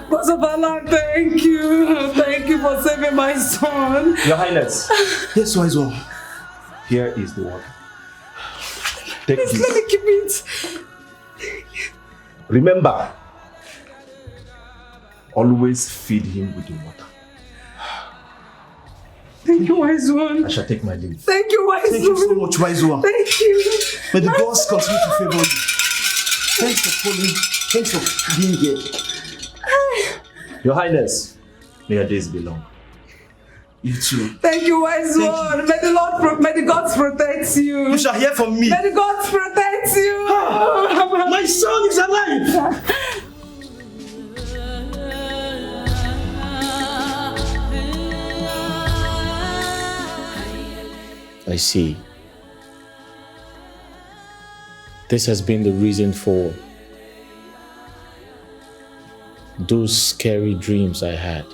Bosabala, thank you. Thank you for saving my son. Your Highness. Yes, wise one. Here is the water. Take Please this. let me keep it. Remember, always feed him with the water. Thank you, wise one. I shall take my leave. Thank you, wise one. Thank you so much, wise one. Thank you. May the gods continue to favor you. Thanks for calling. Thanks for being here. Your Highness, may your days be long. You too. Thank you, wise one. May the gods protect you. You shall hear from me. May the gods protect you. My son is alive. I see. This has been the reason for those scary dreams I had.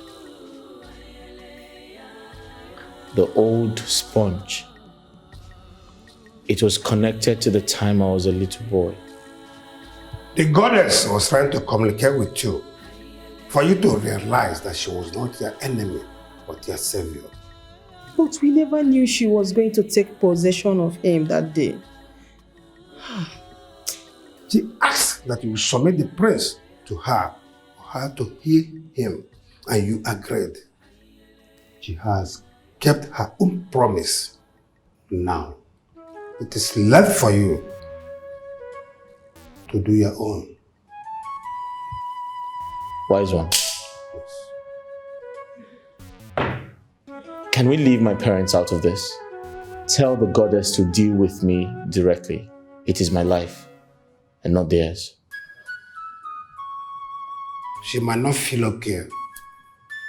The old sponge. It was connected to the time I was a little boy. The goddess was trying to communicate with you for you to realize that she was not your enemy, but your savior. But we never knew she was going to take possession of him that day. She asked that you submit the prince to her for her to heal him, and you agreed. She has kept her own promise. Now, it is left for you to do your own. Wise one. Can we leave my parents out of this? Tell the goddess to deal with me directly. It is my life and not theirs. She might not feel okay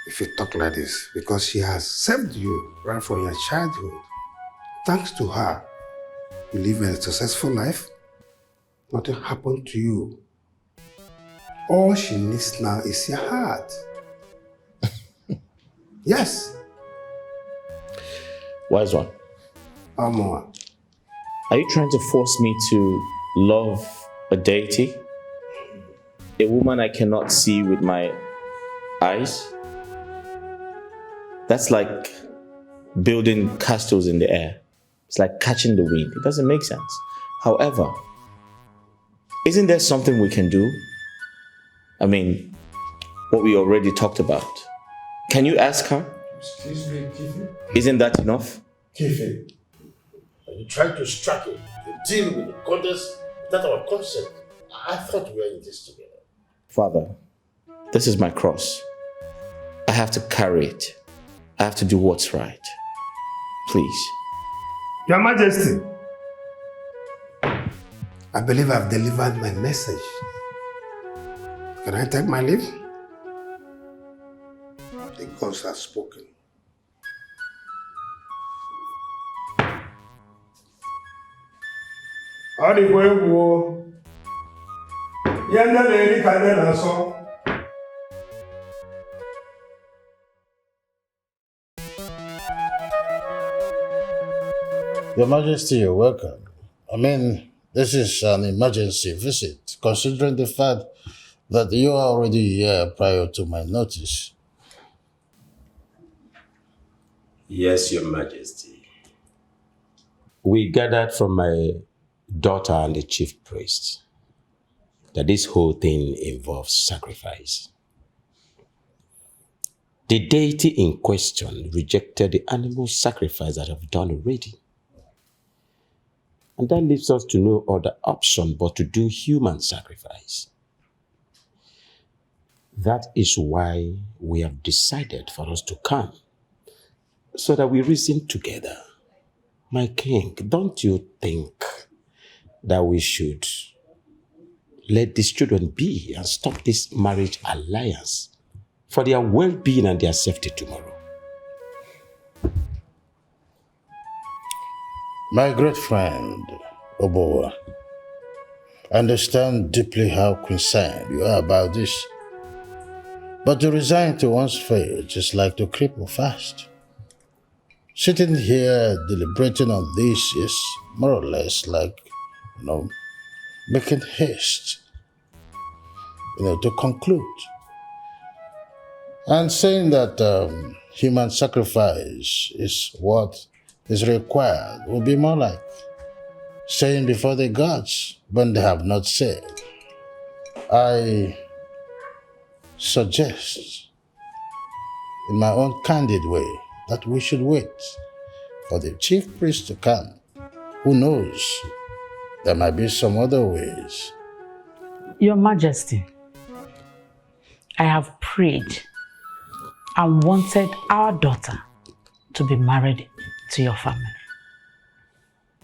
if you talk like this, because she has saved you right from your childhood. Thanks to her, you live a successful life. Nothing happened to you. All she needs now is your heart. Yes. Wise one. Amor. Are you trying to force me to love a deity? A woman I cannot see with my eyes? That's like building castles in the air. It's like catching the wind. It doesn't make sense. However, isn't there something we can do? I mean, what we already talked about. Can you ask her? Excuse me, Kifi. Isn't that enough? Kifi, you tried to strike it, to deal with the goddess without our consent. I thought we were in this together. Father, this is my cross. I have to carry it. I have to do what's right. Please. Your Majesty, I believe I've delivered my message. Can I take my leave? The gods have spoken. Ọ dịkwa egwu o. Ihe ndị na-eri ka ndị na-asọ. Your Majesty, you're welcome. I mean, this is an emergency visit, considering the fact that you are already here prior to my notice. Yes, Your Majesty. We gathered from my daughter and the chief priest that this whole thing involves sacrifice. The deity in question rejected the animal sacrifice that I've done already. And that leaves us to no other option but to do human sacrifice. That is why we have decided for us to come, so that we reason together. My king, don't you think that we should let these children be and stop this marriage alliance for their well-being and their safety tomorrow? My great friend, Obowa, I understand deeply how concerned you are about this. But to resign to one's fate is like to cripple fast. Sitting here deliberating on this is more or less like, making haste, to conclude. And saying that human sacrifice is what is required would be more like saying before the gods when they have not said. I suggest, in my own candid way, that we should wait for the chief priest to come. Who knows? There might be some other ways. Your Majesty, I have prayed and wanted our daughter to be married to your family.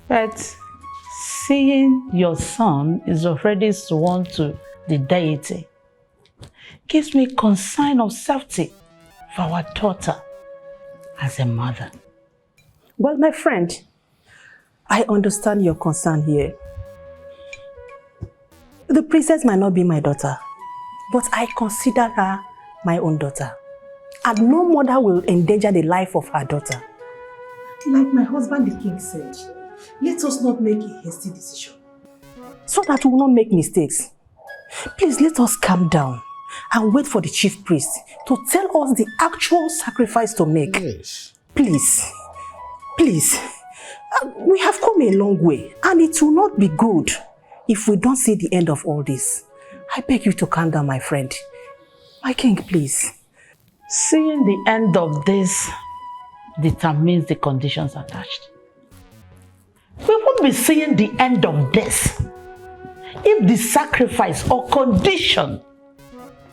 But seeing your son is already sworn to the deity gives me concern of safety for our daughter as a mother. Well, my friend, I understand your concern here. The princess might not be my daughter, but I consider her my own daughter. And no mother will endanger the life of her daughter. Like my husband the king said, let us not make a hasty decision, so that we will not make mistakes. Please let us calm down and wait for the chief priest to tell us the actual sacrifice to make. Yes. Please. We have come a long way, and it will not be good if we don't see the end of all this. I beg you to calm down, my friend. My king, please. Seeing the end of this determines the conditions attached. We won't be seeing the end of this if the sacrifice or condition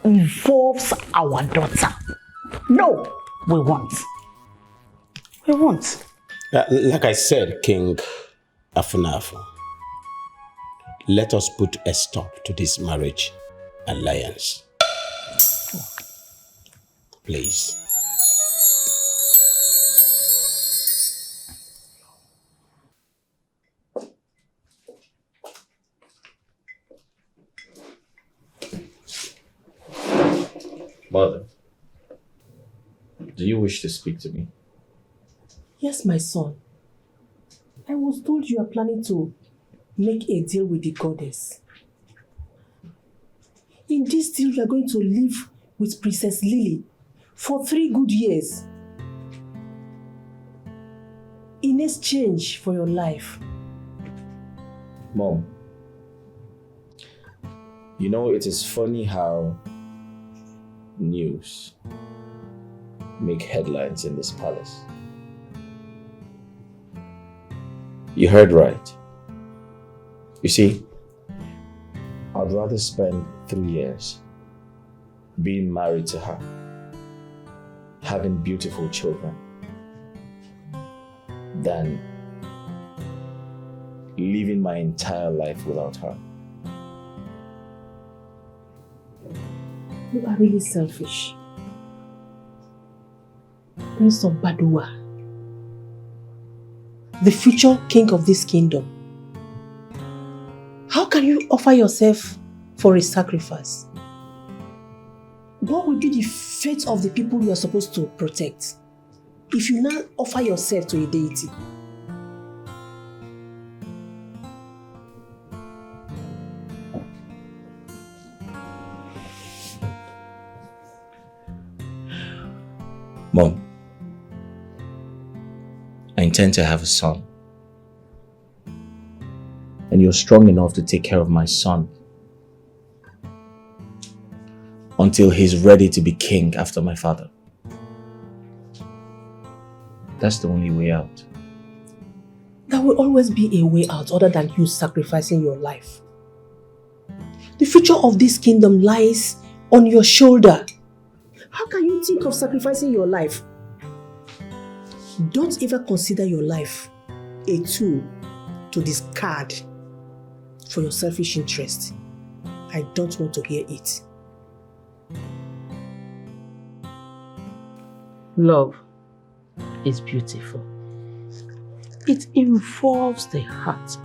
involves our daughter. No, we won't. We won't. Like I said, King Afunafu, let us put a stop to this marriage alliance. Please. Mother, do you wish to speak to me? Yes, my son. I was told you are planning to make a deal with the goddess. In this deal, you are going to live with Princess Lily for 3 good years in exchange for your life. Mom, you know, it is funny how news make headlines in this palace. You heard right. You see, I'd rather spend 3 years being married to her, having beautiful children, than living my entire life without her. You are really selfish. Prince of Badua, the future king of this kingdom. How can you offer yourself for a sacrifice? What will be the fate of the people you are supposed to protect if you now offer yourself to a deity? Mom, I intend to have a son. And you're strong enough to take care of my son until he's ready to be king after my father. That's the only way out. There will always be a way out other than you sacrificing your life. The future of this kingdom lies on your shoulder. How can you think of sacrificing your life? Don't ever consider your life a tool to discard for your selfish interest. I don't want to hear it. Love is beautiful. It involves the heart.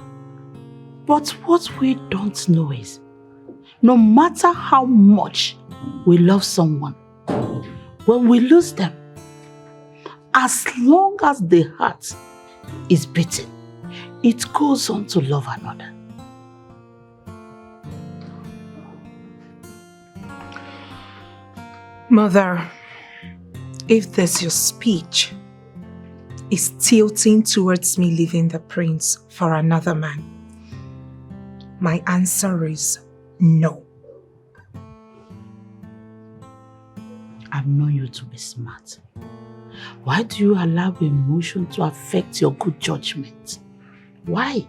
But what we don't know is, no matter how much we love someone, when we lose them, as long as the heart is beating, it goes on to love another. Mother, if this your speech is tilting towards me leaving the prince for another man, my answer is no. I've known you to be smart. Why do you allow emotion to affect your good judgment? Why?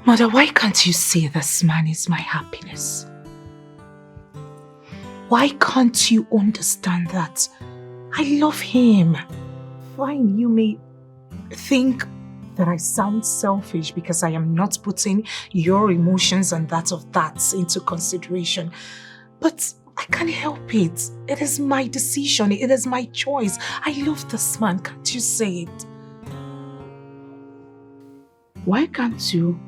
Mother, why can't you see this man is my happiness? Why can't you understand that I love him? Fine, you may think that I sound selfish because I am not putting your emotions and that of that into consideration. But I can't help it. It is my decision. It is my choice. I love this man. Can't you say it? Why can't you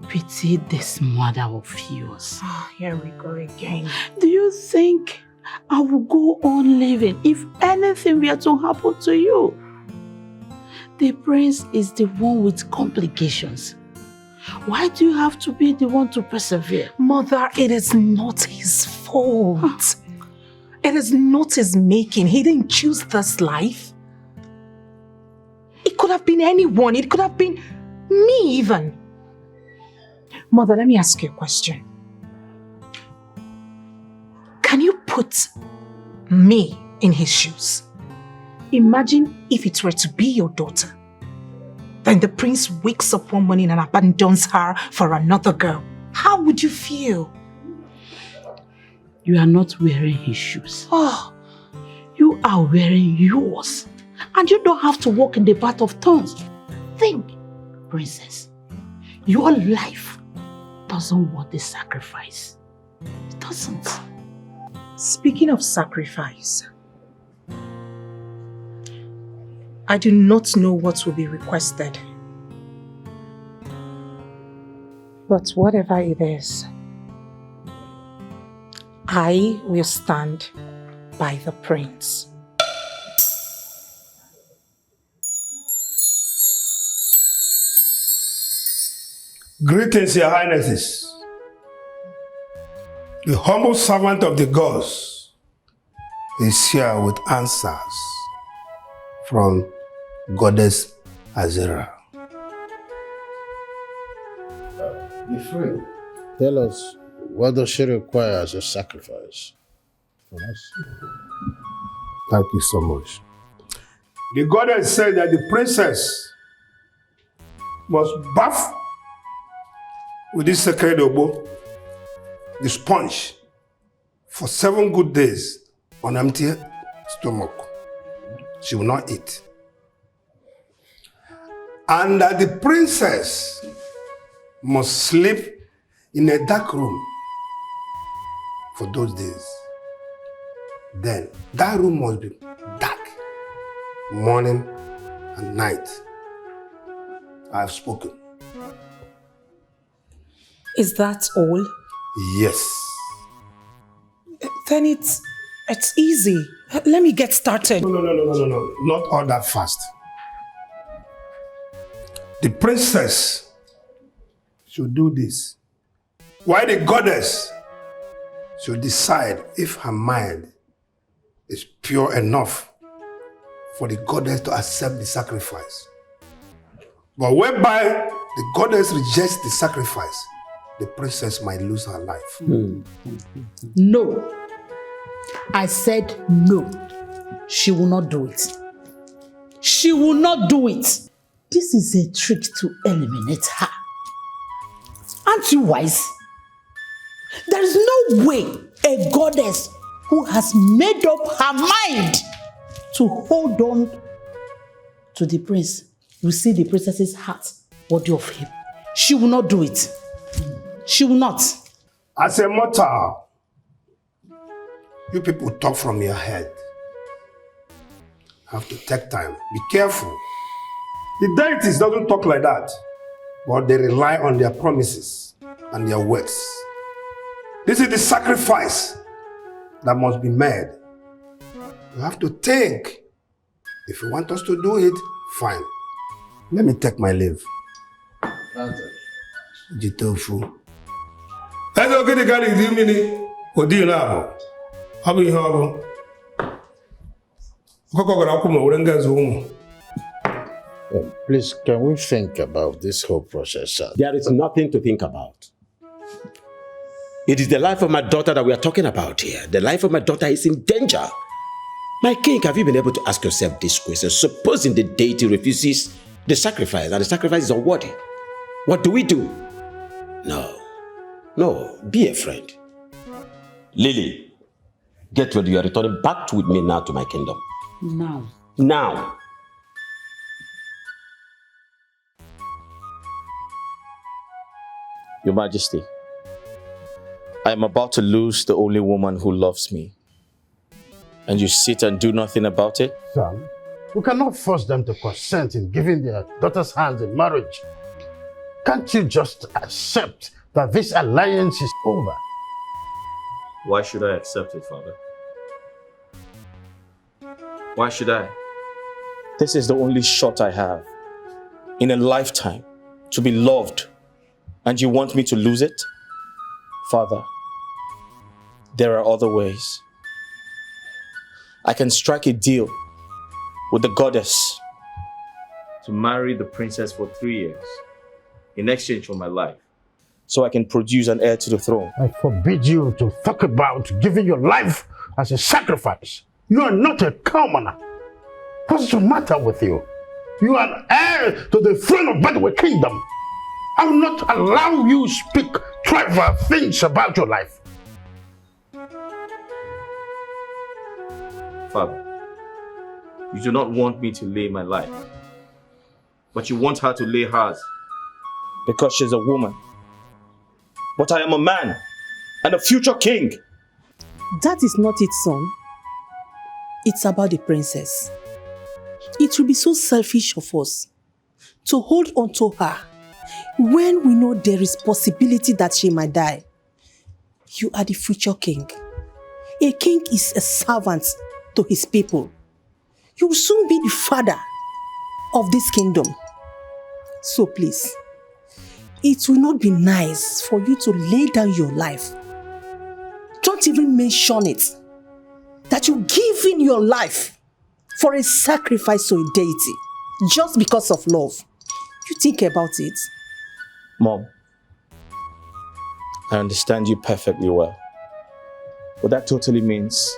pity this mother of yours? Oh, here we go again. Do you think I will go on living if anything were to happen to you? The prince is the one with complications. Why do you have to be the one to persevere? Mother, it is not his fault. It is not his making. He didn't choose this life. It could have been anyone. It could have been me even. Mother, let me ask you a question. Can you put me in his shoes? Imagine if it were to be your daughter. Then the prince wakes up one morning and abandons her for another girl. How would you feel? You are not wearing his shoes. Oh. You are wearing yours. And you don't have to walk in the path of thorns. Think, princess, your life doesn't want the sacrifice. It doesn't. Speaking of sacrifice, I do not know what will be requested. But whatever it is, I will stand by the prince. Greetings, Your Highnesses. The humble servant of the gods is here with answers from Goddess Azera. Be free. Tell us, what does she require as a sacrifice from us? Thank you so much. The goddess said that the princess must bath with this sacred obo, the sponge, for 7 good days on empty stomach. She will not eat. And that the princess must sleep in a dark room for those days. Then that room must be dark, morning and night. I have spoken. Is that all? Yes. Then it's easy. Let me get started. No. Not all that fast. The princess should do this. Why the goddess should decide if her mind is pure enough for the goddess to accept the sacrifice. But whereby the goddess rejects the sacrifice, the princess might lose her life. No. I said no. She will not do it. She will not do it. This is a trick to eliminate her. Aren't you wise? There is no way a goddess who has made up her mind to hold on to the prince will see the princess's heart worthy of him. She will not do it. She will not. As a mortal, you people talk from your head. Have to take time. Be careful. The deities don't talk like that, but they rely on their promises and their words. This is the sacrifice that must be made. You have to think. If you want us to do it, fine. Let me take my leave. Jitofu. Please, can we think about this whole process, sir? There is nothing to think about. It is the life of my daughter that we are talking about here. The life of my daughter is in danger. My king, have you been able to ask yourself this question? Supposing the deity refuses the sacrifice and the sacrifice is unworthy, what do we do? No, be a friend. Lily, get ready. You are returning back with me now to my kingdom. Now. Your Majesty, I am about to lose the only woman who loves me. And you sit and do nothing about it? Son, we cannot force them to consent in giving their daughter's hands in marriage. Can't you just accept that this alliance is over? Why should I accept it, Father? Why should I? This is the only shot I have in a lifetime to be loved, and you want me to lose it? Father, there are other ways. I can strike a deal with the goddess to marry the princess for 3 years in exchange for my life, so I can produce an heir to the throne. I forbid you to talk about giving your life as a sacrifice. You are not a commoner. What's the matter with you? You are an heir to the throne of Bedouin Kingdom. I will not allow you to speak trivial things about your life. Father, you do not want me to lay my life, but you want her to lay hers because she's a woman. But I am a man and a future king. That is not it, son. It's about the princess. It will be so selfish of us to hold on to her when we know there is possibility that she might die. You are the future king. A king is a servant to his people. You will soon be the father of this kingdom. So please, it will not be nice for you to lay down your life. Don't even mention it. That you give in your life for a sacrifice to a deity just because of love. You think about it. Mom, I understand you perfectly well. But that totally means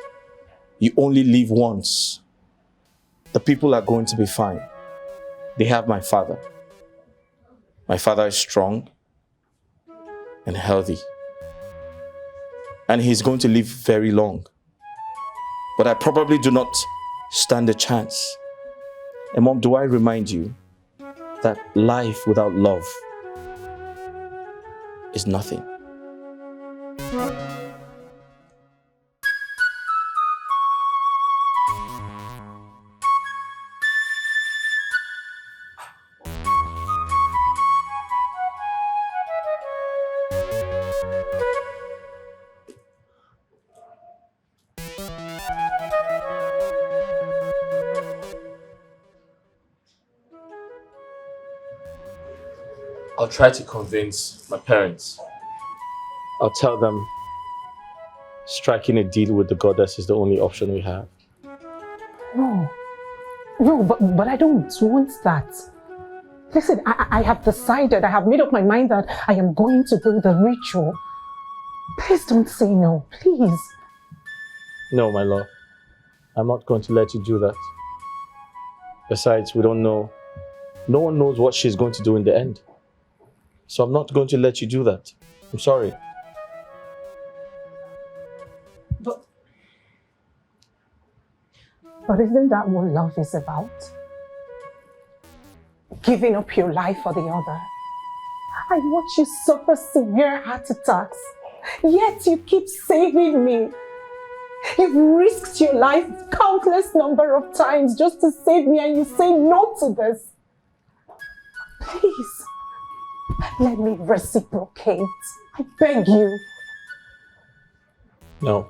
You only live once. The people are going to be fine. They have my father. My father is strong and healthy. And he's going to live very long. But I probably do not stand a chance. And Mom, do I remind you that life without love is nothing? I'll try to convince my parents. I'll tell them striking a deal with the goddess is the only option we have. No, but I don't want that. Listen, I have decided, I have made up my mind that I am going to do the ritual. Please don't say no, please. No, my love. I'm not going to let you do that. Besides, we don't know. No one knows what she's going to do in the end. So I'm not going to let you do that. I'm sorry. But isn't that what love is about? Giving up your life for the other. I watch you suffer severe heart attacks, yet you keep saving me. You've risked your life countless number of times just to save me, and you say no to this. Please, let me reciprocate. I beg you. No.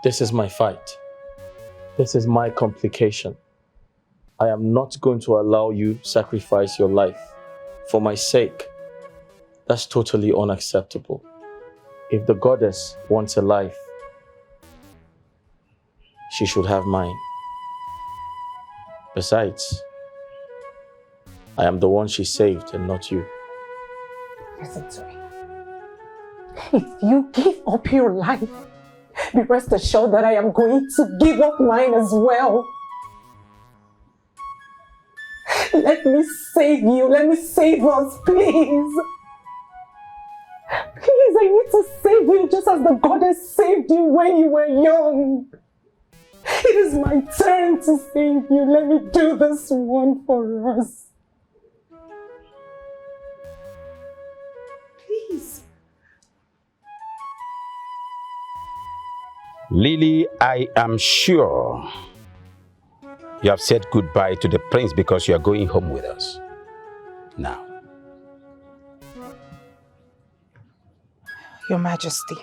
This is my fight. This is my complication. I am not going to allow you sacrifice your life for my sake. That's totally unacceptable. If the goddess wants a life, she should have mine. Besides, I am the one she saved and not you. Listen to me. If you give up your life, be rest assured that I am going to give up mine as well. Let me save you. Let me save us, please. Please, I need to save you just as the goddess saved you when you were young. It is my turn to save you. Let me do this one for us. Please. Lily, I am sure you have said goodbye to the prince because you are going home with us. Now. Your Majesty,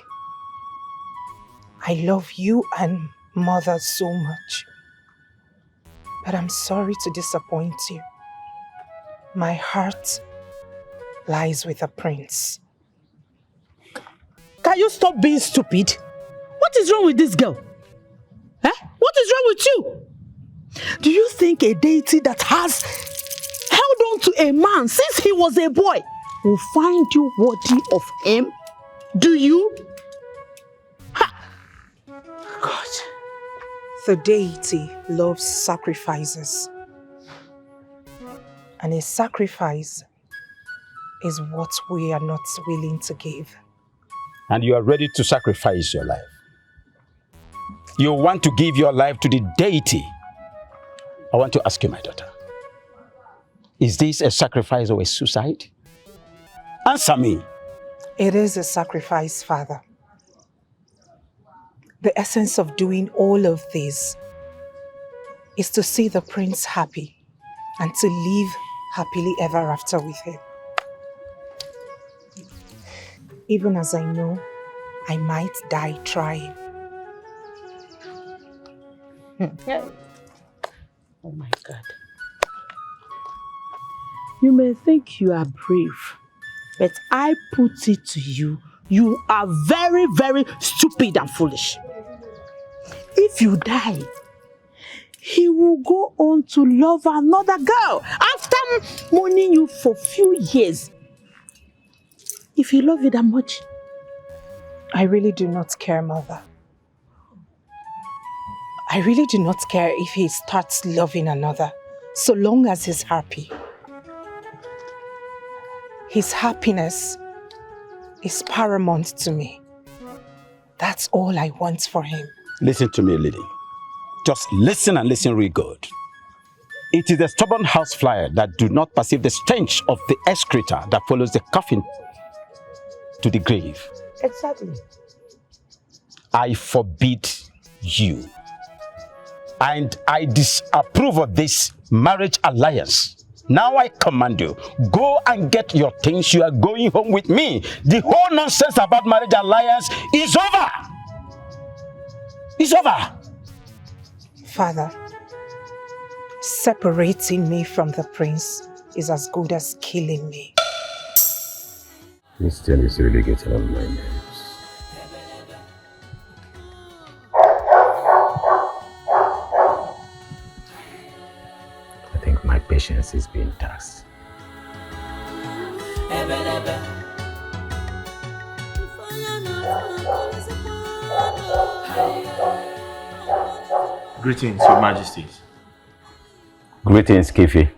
I love you and Mother so much, but I'm sorry to disappoint you. My heart lies with the prince. Can you stop being stupid? What is wrong with this girl? Eh? What is wrong with you? Do you think a deity that has held on to a man since he was a boy will find you worthy of him? Do you? Ha! God, the deity loves sacrifices. And a sacrifice is what we are not willing to give. And you are ready to sacrifice your life. You want to give your life to the deity. I want to ask you, my daughter, is this a sacrifice or a suicide? Answer me. It is a sacrifice, Father. The essence of doing all of this is to see the prince happy and to live happily ever after with him. Even as I know I might die trying. Oh my God. You may think you are brave, but I put it to you, you are very, very stupid and foolish. If you die, he will go on to love another girl after mourning you for few years. If he loves you that much. I really do not care, Mother. I really do not care if he starts loving another, so long as he's happy. His happiness is paramount to me. That's all I want for him. Listen to me, lady. Just listen and listen real good. It is the stubborn housefly that do not perceive the stench of the excreta that follows the coffin to the grave. Exactly. I forbid you. And I disapprove of this marriage alliance. Now I command you, go and get your things. You are going home with me. The whole nonsense about marriage alliance is over. It's over. Father, separating me from the prince is as good as killing me. This thing is really getting on my nerves. I think my patience is being taxed. Greetings, Your Majesties. Greetings, Kifi.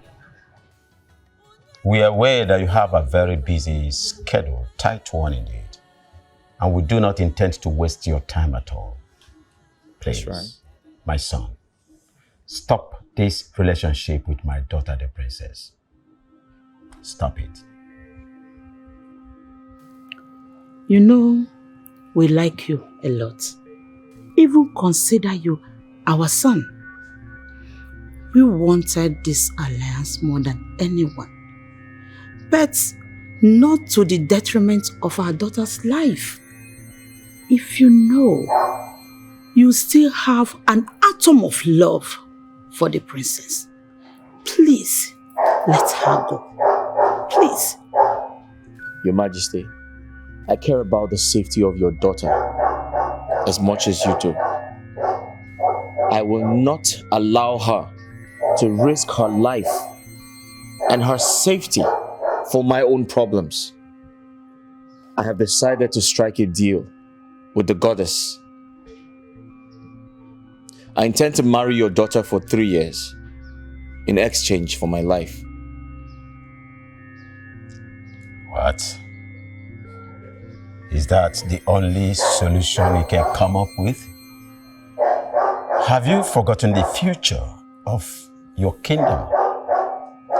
We are aware that you have a very busy schedule, tight one indeed. And we do not intend to waste your time at all. Please, That's right. my son, stop this relationship with my daughter, the princess. Stop it. You know, we like you a lot. Even consider you our son. We wanted this alliance more than anyone. But not to the detriment of our daughter's life. If you know, you still have an atom of love for the princess. Please, let her go. Please. Your Majesty, I care about the safety of your daughter as much as you do. I will not allow her to risk her life and her safety for my own problems. I have decided to strike a deal with the goddess. I intend to marry your daughter for 3 years in exchange for my life. What? Is that the only solution you can come up with? Have you forgotten the future of your kingdom?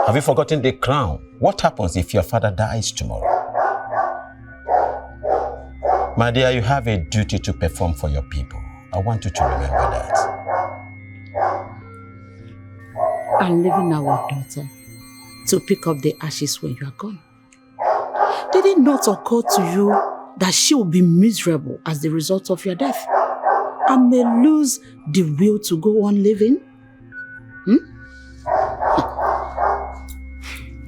Have you forgotten the crown? What happens if your father dies tomorrow? My dear, you have a duty to perform for your people. I want you to remember that. I'm leaving our daughter to pick up the ashes when you are gone. Did it not occur to you that she will be miserable as the result of your death and may lose the will to go on living?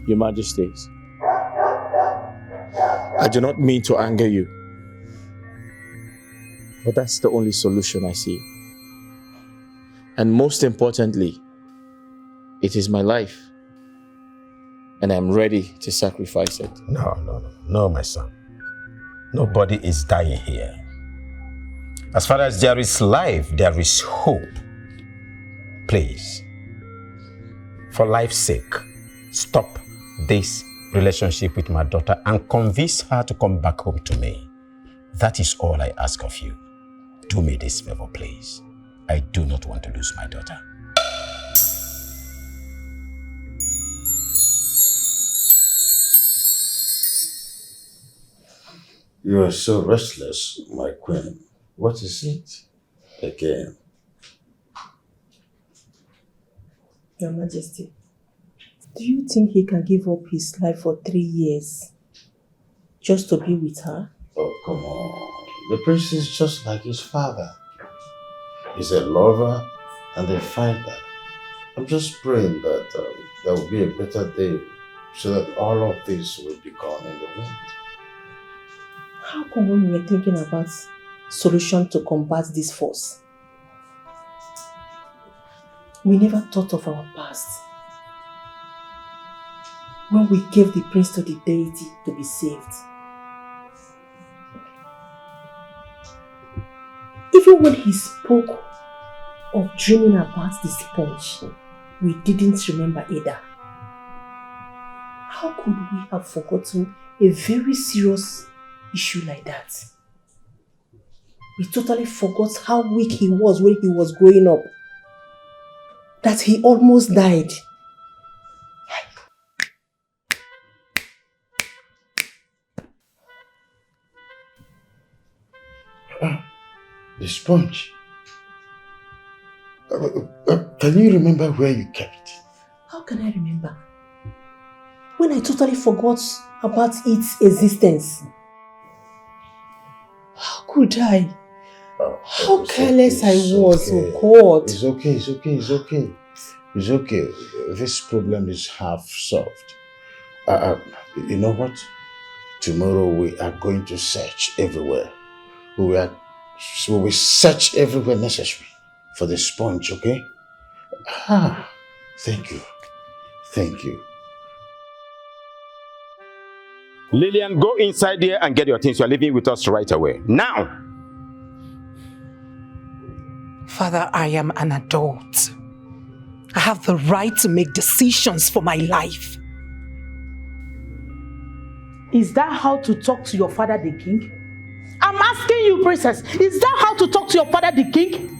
Your Majesties, I do not mean to anger you, but that's the only solution I see. And most importantly, it is my life, and I'm ready to sacrifice it. No, my son. Nobody is dying here. As far as there is life, there is hope. Please, for life's sake, stop this relationship with my daughter and convince her to come back home to me. That is all I ask of you. Do me this favor, please. I do not want to lose my daughter. You are so restless, my queen. What is it again? Your Majesty, do you think he can give up his life for 3 years just to be with her? Oh, come on. The prince is just like his father. He's a lover and a fighter. I'm just praying that there will be a better day so that all of this will be gone in the wind. How come when we were thinking about solution to combat this force, we never thought of our past? When we gave the prince to the deity to be saved. Even when he spoke of dreaming about the sponge, we didn't remember Ada. How could we have forgotten a very serious issue like that? We totally forgot how weak he was when he was growing up. That he almost died. The sponge. Can you remember where you kept it? How can I remember? When I totally forgot about its existence. How could I? How careless I was, oh God. It's okay. This problem is half solved. You know what? Tomorrow we are going to search everywhere. We will search everywhere necessary for the sponge, okay? Thank you. Lillian, go inside there and get your things. You are leaving with us right away. Now! Father, I am an adult. I have the right to make decisions for my life. Is that how to talk to your father, the king? I'm asking you, princess, is that how to talk to your father, the king?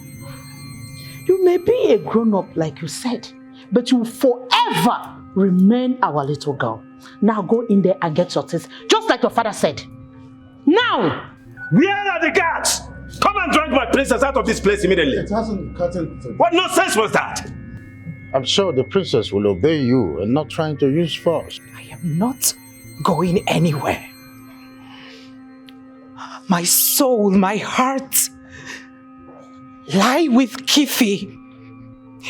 You may be a grown-up, like you said, but you will forever remain our little girl. Now go in there and get your things, just like your father said. Now! Where are the guards? Come and drag my princess out of this place immediately. It hasn't gotten to... What nonsense was that? I'm sure the princess will obey you and not trying to use force. I am not going anywhere. My soul, my heart lie with Kifi.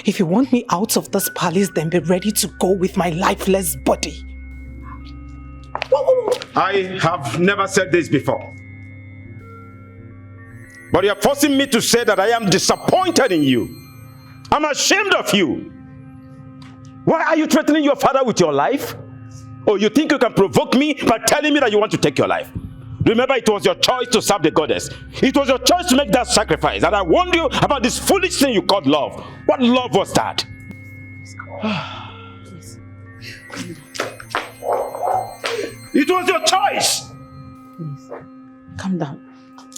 If you want me out of this palace, then be ready to go with my lifeless body. I have never said this before. But you are forcing me to say that I am disappointed in you. I'm ashamed of you. Why are you threatening your father with your life? Or you think you can provoke me by telling me that you want to take your life? Remember, it was your choice to serve the goddess. It was your choice to make that sacrifice. And I warned you about this foolish thing you called love. What love was that? It was your choice. Please, calm down.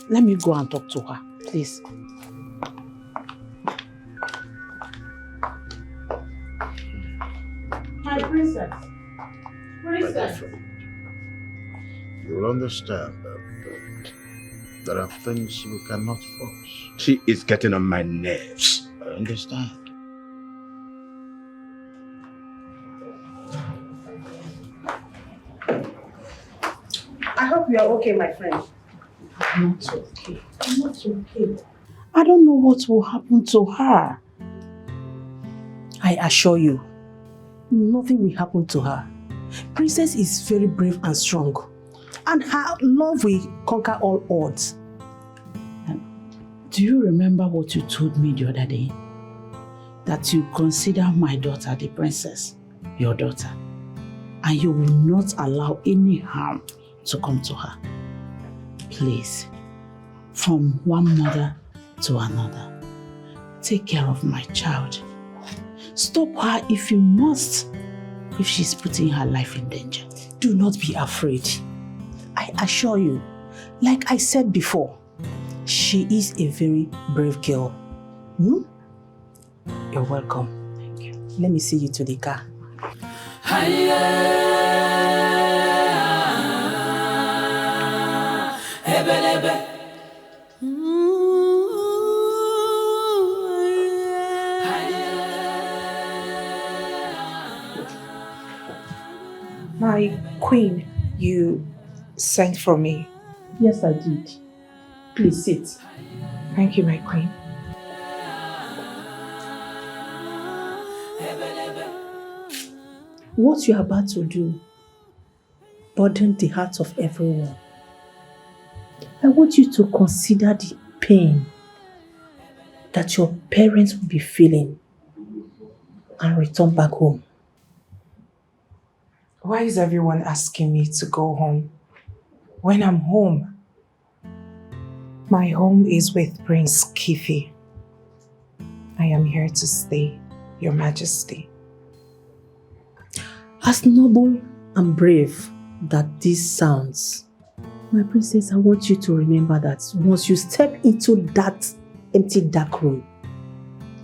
Let me go and talk to her, please. My princess. Princess. You will understand that there are things we cannot force. She is getting on my nerves. I understand. I hope you are okay, my friend. I'm not okay. I'm not okay. I don't know what will happen to her. I assure you, nothing will happen to her. Princess is very brave and strong. And her love will conquer all odds. Do you remember what you told me the other day? That you consider my daughter, the princess, your daughter. And you will not allow any harm to come to her. Please, from one mother to another, take care of my child. Stop her if you must, if she's putting her life in danger. Do not be afraid. I assure you, like I said before, she is a very brave girl. Hmm? You're welcome. Thank you. Let me see you to the car. My queen, you sent for me. Yes, I did. Please sit. Thank you, my queen. What you're about to do burdened the hearts of everyone. I want you to consider the pain that your parents will be feeling and return back home. Why is everyone asking me to go home when I'm home? My home is with Prince Kifi. I am here to stay, Your Majesty. As noble and brave that this sounds, my princess, I want you to remember that once you step into that empty dark room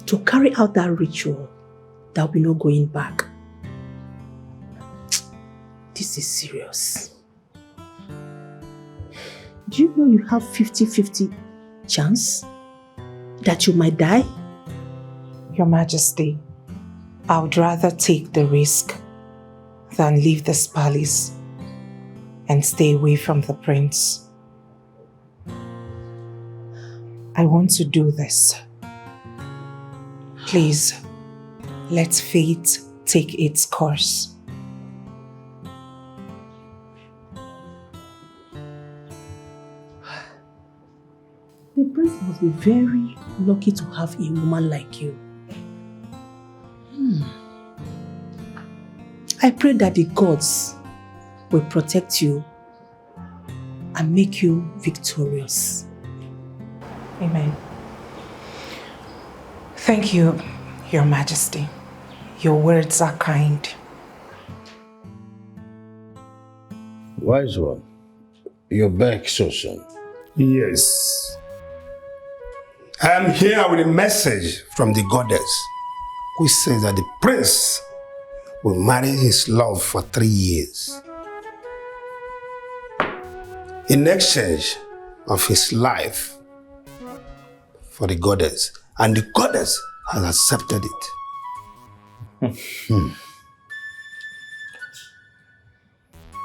to carry out that ritual, there will be no going back. This is serious. Do you know you have 50-50 chance that you might die? Your Majesty, I would rather take the risk than leave this palace and stay away from the prince. I want to do this. Please, let fate take its course. The prince must be very lucky to have a woman like you. I pray that the gods will protect you and make you victorious. Amen. Thank you, Your Majesty. Your words are kind. Wise one, you're back so soon. Yes. I am here with a message from the goddess, which says that the prince will marry his love for 3 years in exchange of his life for the goddess, and the goddess has accepted it.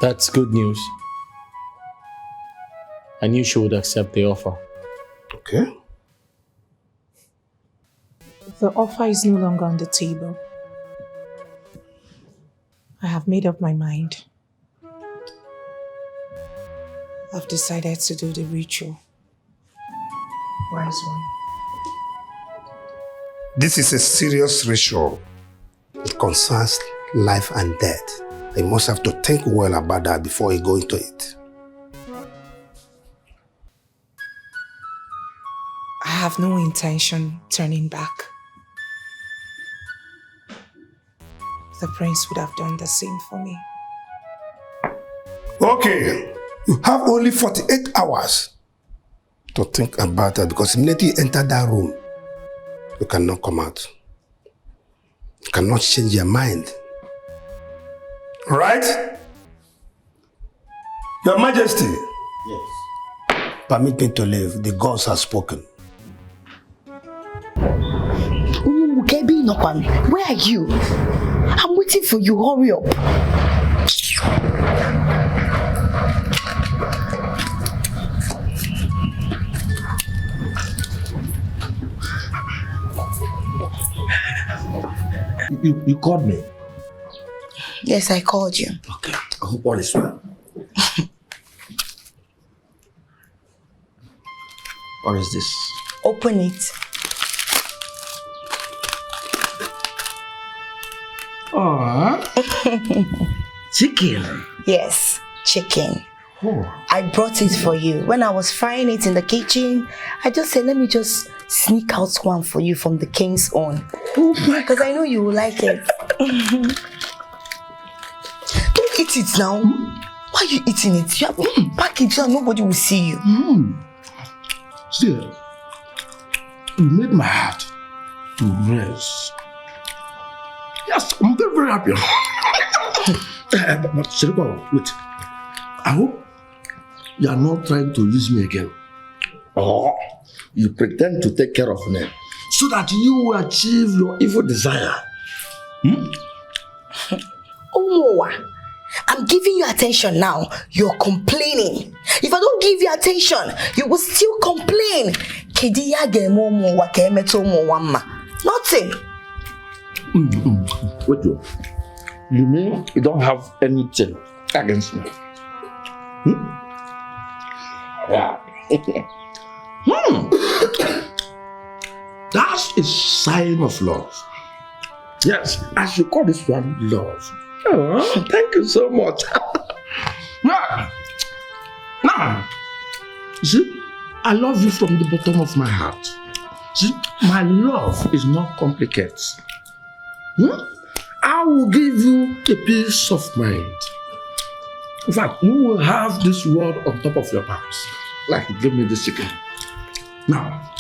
That's good news. I knew she would accept the offer. Okay. The offer is no longer on the table. I have made up my mind. I've decided to do the ritual. Wise one. This is a serious ritual. It concerns life and death. You must have to think well about that before you go into it. I have no intention turning back. The prince would have done the same for me. Okay, you have only 48 hours to think about that, because immediately you enter that room, you cannot come out. You cannot change your mind. Right? Your Majesty. Yes. Permit me to leave. The gods have spoken. Where are you? I'm waiting for you. Hurry up. You called me? Yes, I called you. Okay. I hope all is well. What is this? Open it. Chicken. Yes, chicken. Oh. I brought it for you. When I was frying it in the kitchen, I just said, let me just sneak out one for you from the king's own. Because I know you will like it. Don't eat it now. Why are you eating it? You have pack it so nobody will see you. See, you made my heart to rest. Yes, I'm very, very happy. But Shiriba, wait. I hope you are not trying to use me again. Or you pretend to take care of me so that you will achieve your evil desire. Omowa, I'm giving you attention now. You're complaining. If I don't give you attention, you will still complain. Nothing. Wait, you mean you don't have anything against me? Yeah. That's a sign of love. Yes, I should call this one love. Oh, thank you so much. Now, see, I love you from the bottom of my heart. See, my love is not complicated. I will give you a peace of mind. In fact, you will have this world on top of your house. Like you gave me this chicken. Now,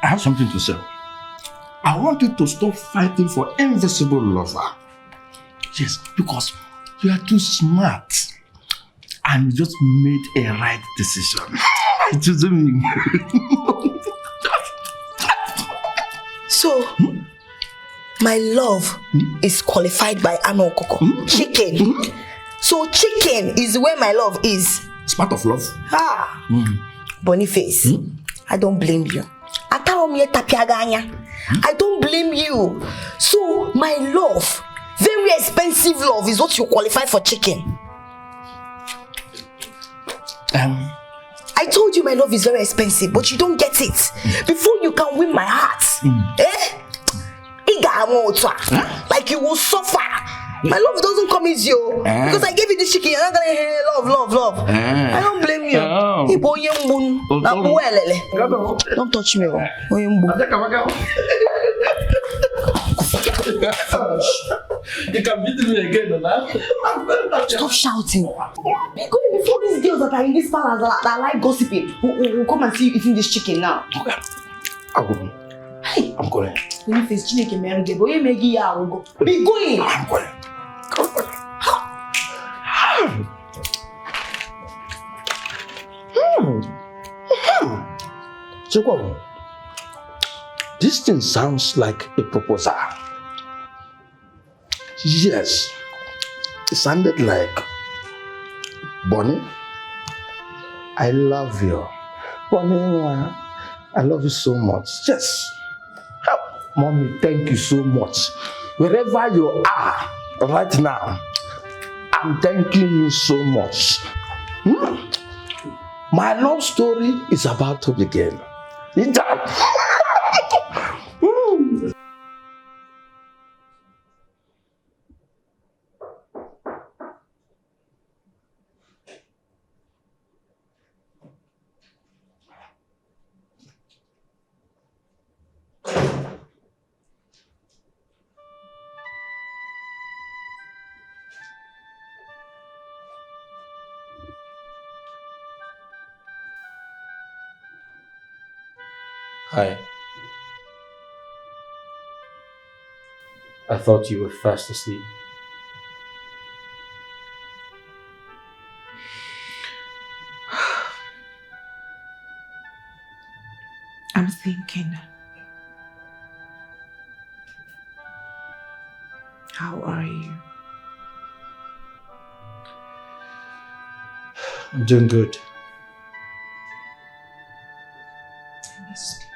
I have something to say. I want you to stop fighting for invisible lover. Yes, because you are too smart. And you just made a right decision. Choosing me. So, my love is qualified by Ano Koko. Chicken. So chicken is where my love is. It's part of love. Boniface, I don't blame you. I don't blame you. So my love, very expensive love, is what you qualify for chicken. I told you my love is very expensive, but you don't get it. Before you can win my heart, like you will suffer. My love doesn't come easy, because I gave you this chicken. You're not gonna hear love. I don't blame you. Don't touch me. You can beat me again, huh? Stop shouting. Before these girls that are in this palace that like gossiping, who come and see you eating this chicken now. Okay. I'm going. When you face Chineke Merige, boy, make you go. Be going. I'm going. So, this thing sounds like a proposal. Yes, it sounded like, Bonnie, I love you. Bonnie, I love you so much. Yes. Mommy, thank you so much. Wherever you are right now, I'm thanking you so much. My love story is about to begin. Hi. I thought you were fast asleep. I'm thinking. How are you? I'm doing good. I missed you.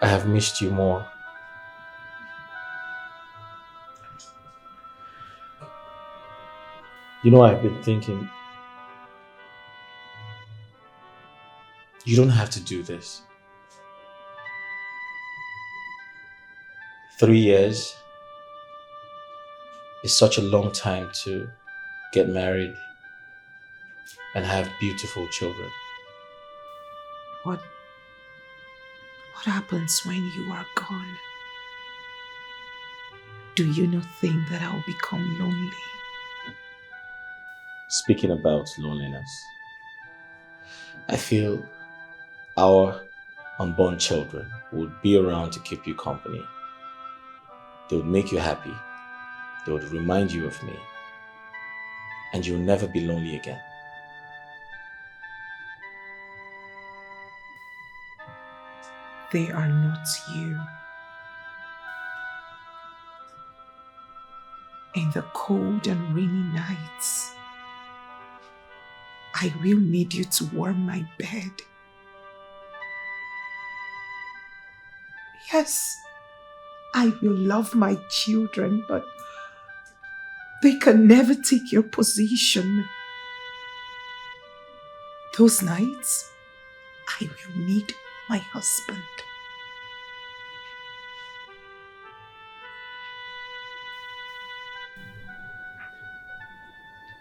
I have missed you more. You know, I've been thinking, you don't have to do this. 3 years is such a long time to get married and have beautiful children. What happens when you are gone? Do you not think that I'll become lonely? Speaking about loneliness, I feel our unborn children would be around to keep you company. They would make you happy. They would remind you of me. And you'll never be lonely again. They are not you. In the cold and rainy nights, I will need you to warm my bed. Yes, I will love my children, but they can never take your position. Those nights, I will need my husband.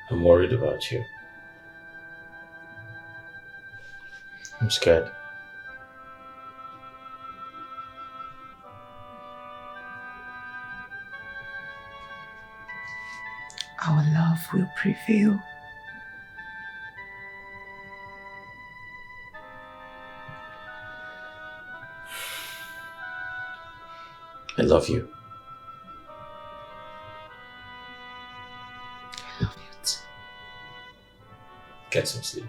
I'm worried about you. I'm scared. Our love will prevail. I love you. I love you too. Get some sleep.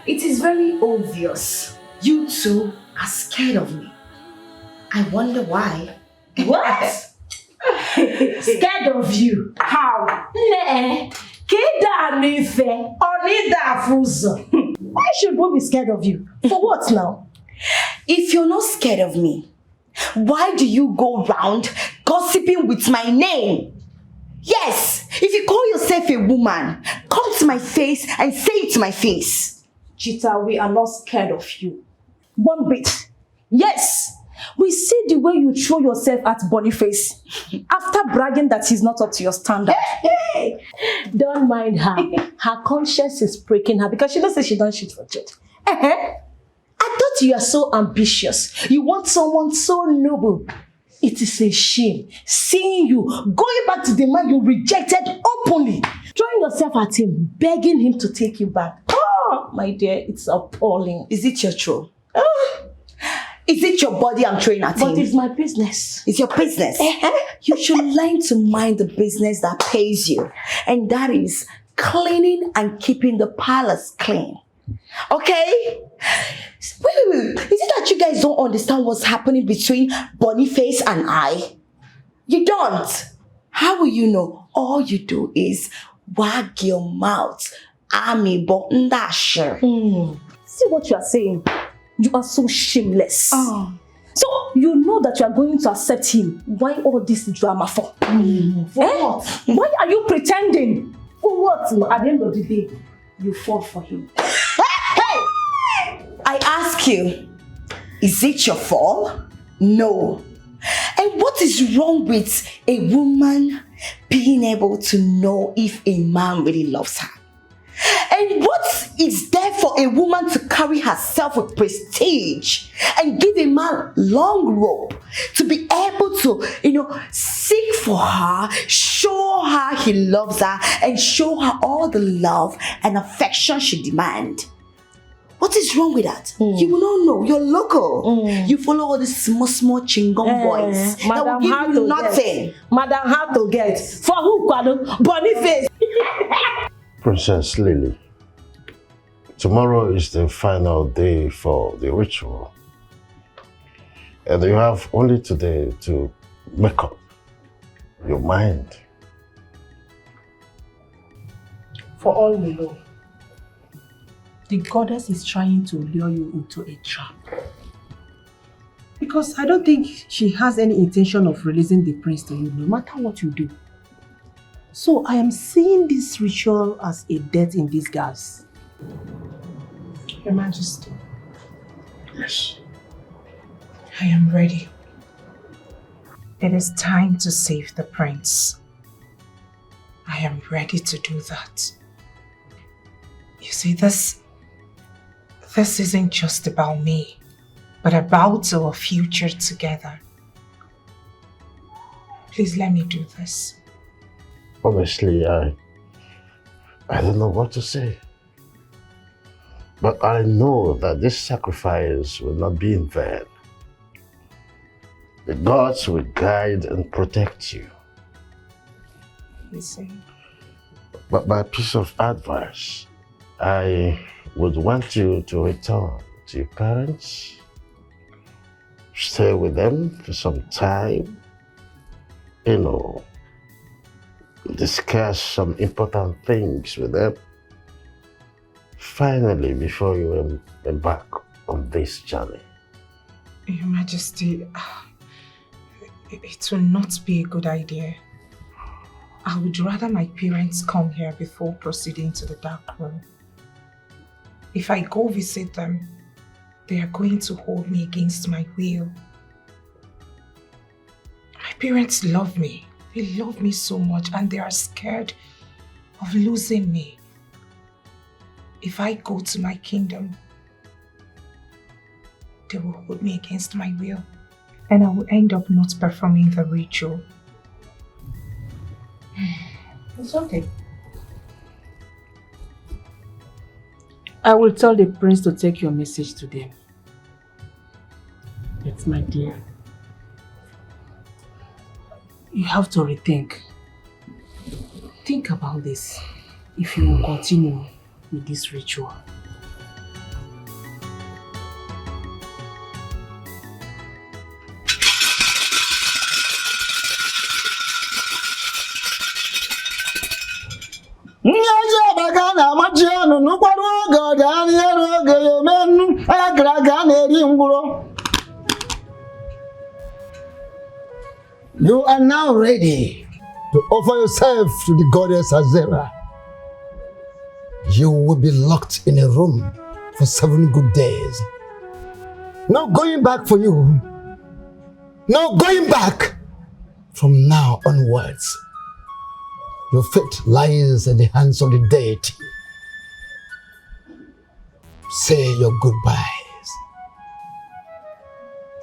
It is very obvious you two are scared of me. I wonder why. What? Scared of you? How? Why should we be scared of you? For what now? If you're not scared of me, why do you go round gossiping with my name? Yes, if you call yourself a woman, come to my face and say it to my face. Chita, we are not scared of you. One bit. Yes, we see the way you throw yourself at Boniface after bragging that he's not up to your standard. Hey. Don't mind her. Her conscience is breaking her because she knows that she don't shoot for church. I thought you are so ambitious. You want someone so noble. It is a shame seeing you going back to the man you rejected openly, throwing yourself at him, begging him to take you back. Oh, my dear, it's appalling. Is it your true? Is it your body I'm throwing at him? But it's my business. It's your business. You should learn to mind the business that pays you. And that is cleaning and keeping the palace clean. Okay? Wait. Is it that you guys don't understand what's happening between Boniface and I? You don't. How will you know? All you do is wag your mouth. See what you are saying? You are so shameless. So you know that you are going to accept him. Why all this drama for? For what? Why are you pretending? For what? At the end of the day, you fall for him. Hey! I ask you, is it your fault? No. And what is wrong with a woman being able to know if a man really loves her? And what is there for a woman to carry herself with prestige and give a man long rope to be able to, seek for her, show her he loves her, and show her all the love and affection she demands? What is wrong with that? You will not know. You're local. You follow all these small chingom boys that will give you nothing. Madam, how to get? For who, Kwado? Boniface. Princess Lily, tomorrow is the final day for the ritual. And you have only today to make up your mind. For all we know, the goddess is trying to lure you into a trap. Because I don't think she has any intention of releasing the prince to you, no matter what you do. So I am seeing this ritual as a death in disguise. Your Majesty, Yes. I am ready. It is time to save the prince. I am ready to do that. You see, this isn't just about me, but about our future together. Please let me do this. Honestly, I don't know what to say. But I know that this sacrifice will not be in vain. The gods will guide and protect you. You see? But my piece of advice, I would want you to return to your parents, stay with them for some time, discuss some important things with them. Finally, before you embark on this journey. Your Majesty, it will not be a good idea. I would rather my parents come here before proceeding to the dark room. If I go visit them, they are going to hold me against my will. My parents love me. They love me so much and they are scared of losing me. If I go to my kingdom, they will hold me against my will and I will end up not performing the ritual. It's okay. I will tell the prince to take your message to them. Yes, my dear. You have to rethink. Think about this if you will continue with this ritual. You are now ready to offer yourself to the goddess Azera. You will be locked in a room for 7 good days. No going back for you. No going back from now onwards. Your fate lies in the hands of the deity. Say your goodbyes.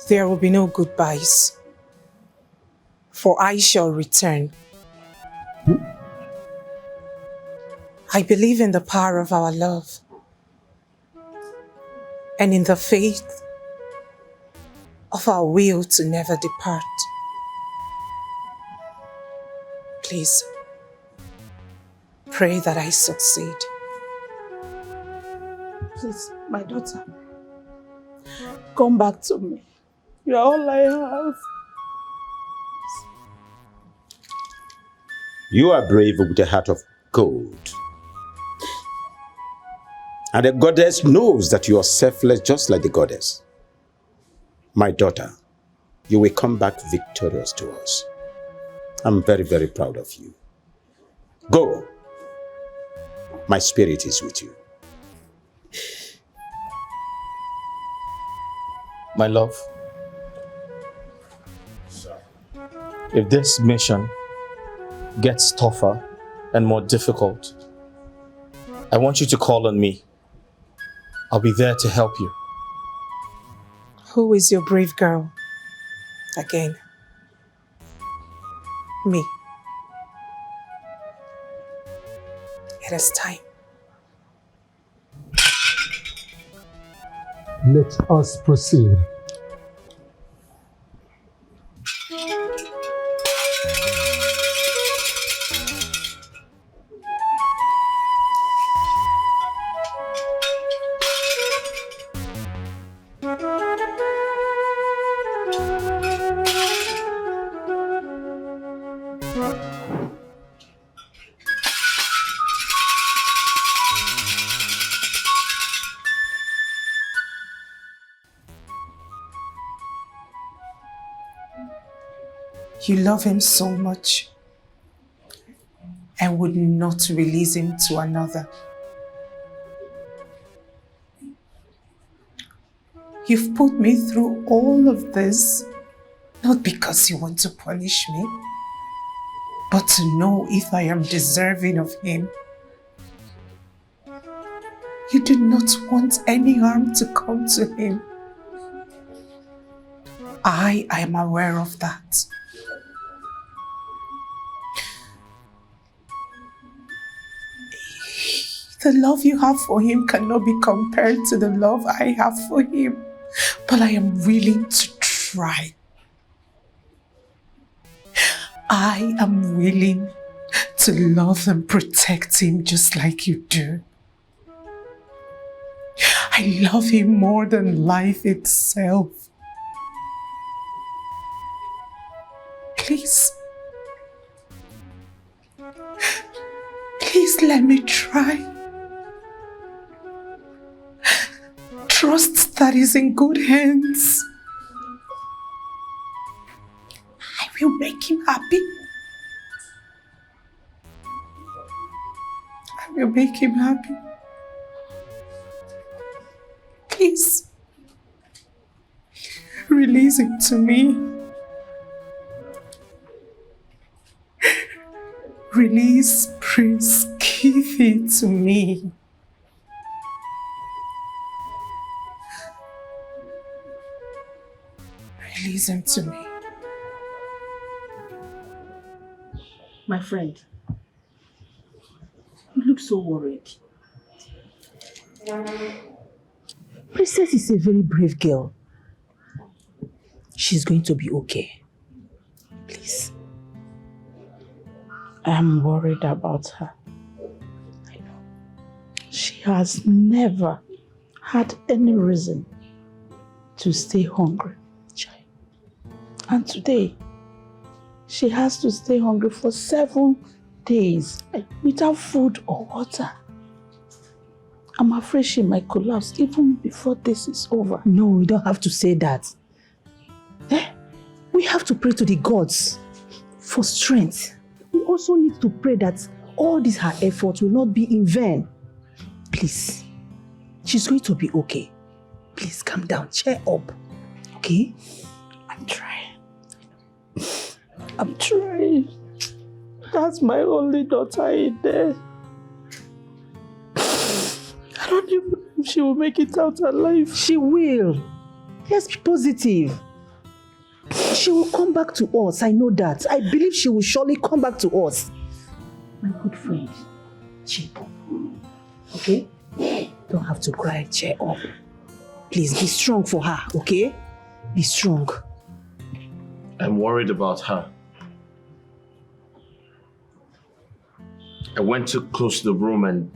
There will be no goodbyes, for I shall return. I believe in the power of our love and in the faith of our will to never depart. Please, pray that I succeed. Please, my daughter, come back to me. You are all I have. You are brave with a heart of gold. And the goddess knows that you are selfless just like the goddess. My daughter, you will come back victorious to us. I'm very, very proud of you. Go. My spirit is with you. My love, if this mission gets tougher and more difficult, I want you to call on me. I'll be there to help you. Who is your brave girl? Again. Me. It is time. Let us proceed. You love him so much and would not release him to another. You've put me through all of this, not because you want to punish me, but to know if I am deserving of him. You do not want any harm to come to him. I am aware of that. The love you have for him cannot be compared to the love I have for him, but I am willing to try. I am willing to love and protect him just like you do. I love him more than life itself. Please let me try. Trust that is in good hands. I will make him happy. I will make him happy. Please. Release him to me. Release Prince Keithy to me. Release him to me. My friend, you look so worried. Princess is a very brave girl. She's going to be okay. Please. I am worried about her. I know. She has never had any reason to stay hungry. And today, she has to stay hungry for 7 days without food or water. I'm afraid she might collapse even before this is over. No, we don't have to say that. We have to pray to the gods for strength. We also need to pray that all these her efforts will not be in vain. Please, she's going to be okay. Please calm down, cheer up, okay? I'm trying. That's my only daughter in there. I don't even know if she will make it out alive. She will. Let's be positive. She will come back to us, I know that. I believe she will surely come back to us. My good friend, cheer up. Okay? Don't have to cry, cheer up. Please be strong for her, okay? Be strong. I'm worried about her. I went too close to the room and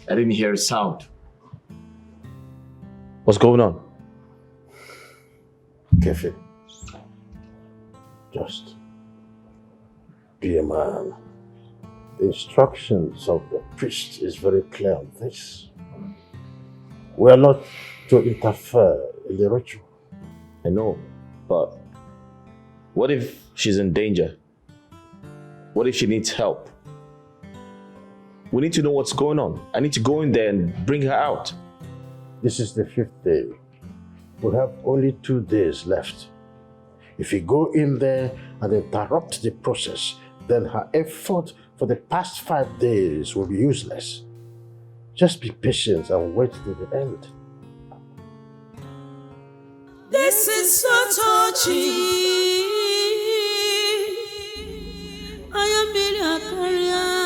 I didn't hear a sound. What's going on? Kefi, just be a man. The instructions of the priest is very clear on this. We are not to interfere in the ritual. I know, but what if she's in danger? What if she needs help? We need to know what's going on. I need to go in there and bring her out. This is the 5th day. We have only 2 days left. If we go in there and interrupt the process, then her effort for the past 5 days will be useless. Just be patient and wait till the end. This is so touching. I am in a career.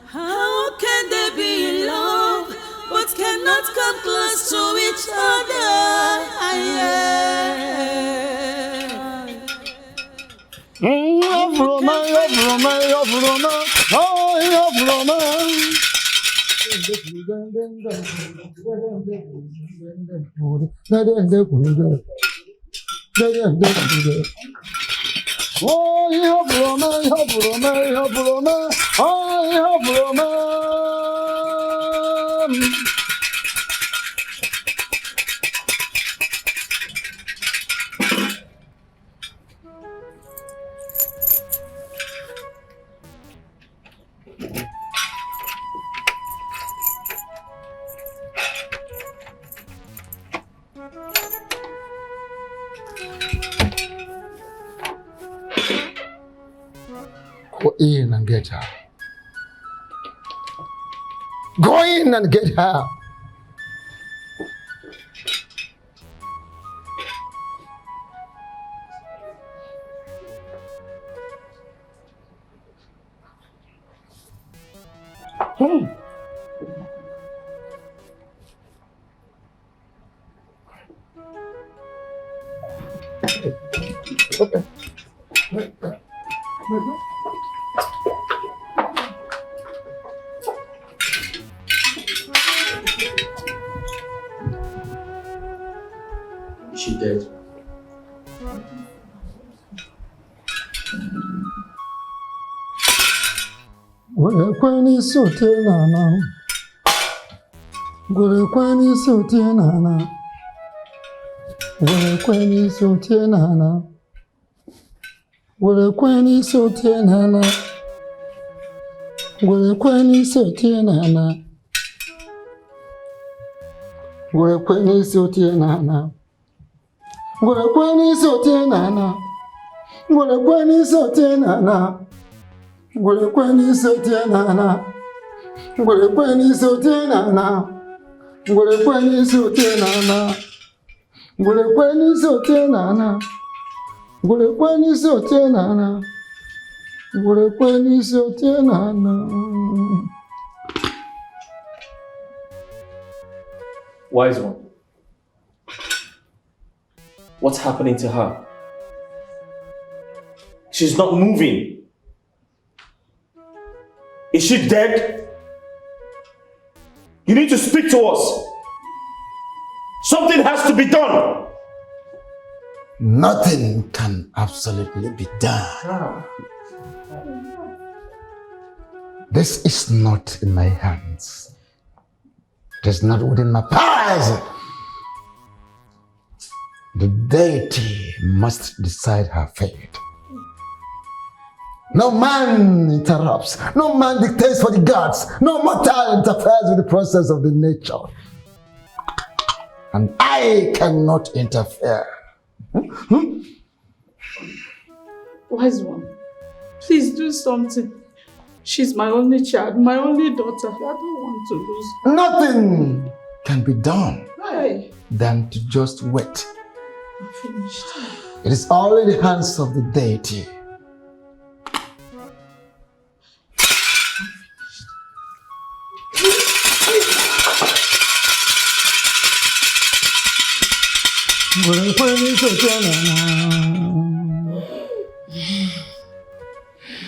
How can they be in love but cannot come close to each other? Go in and get her. Go in and get her. Hey. Okay. Is she dead? Kwani sote nana. Gure kwani sote nana. Gure kwani sote nana. Gure kwani sote nana. Gure kwani sote nana. Ngwekwe n'isi otie n'ana. Ngwekwe n'isi otie n'ana. Ngwekwe n'isi otie n'ana. Ngwekwe n'isi otie n'ana. Ngwekwe n'isi otie n'ana. Ngwekwe n'isi otie n'ana. Ngwekwe n'isi otie n'ana. Ngwekwe n'isi otie n'ana. Ngwekwe n'isi otie n'ana. Wise one. What's happening to her? She's not moving. Is she dead? You need to speak to us. Something has to be done. Nothing can absolutely be done. This is not in my hands. It is not within my powers. The deity must decide her fate. No man interrupts. No man dictates for the gods. No mortal interferes with the process of the nature. And I cannot interfere. Wise one, please do something. She's my only child, my only daughter. I don't want to lose. Nothing can be done Why? than to just wait. I'm finished. It is all in the hands of the deity.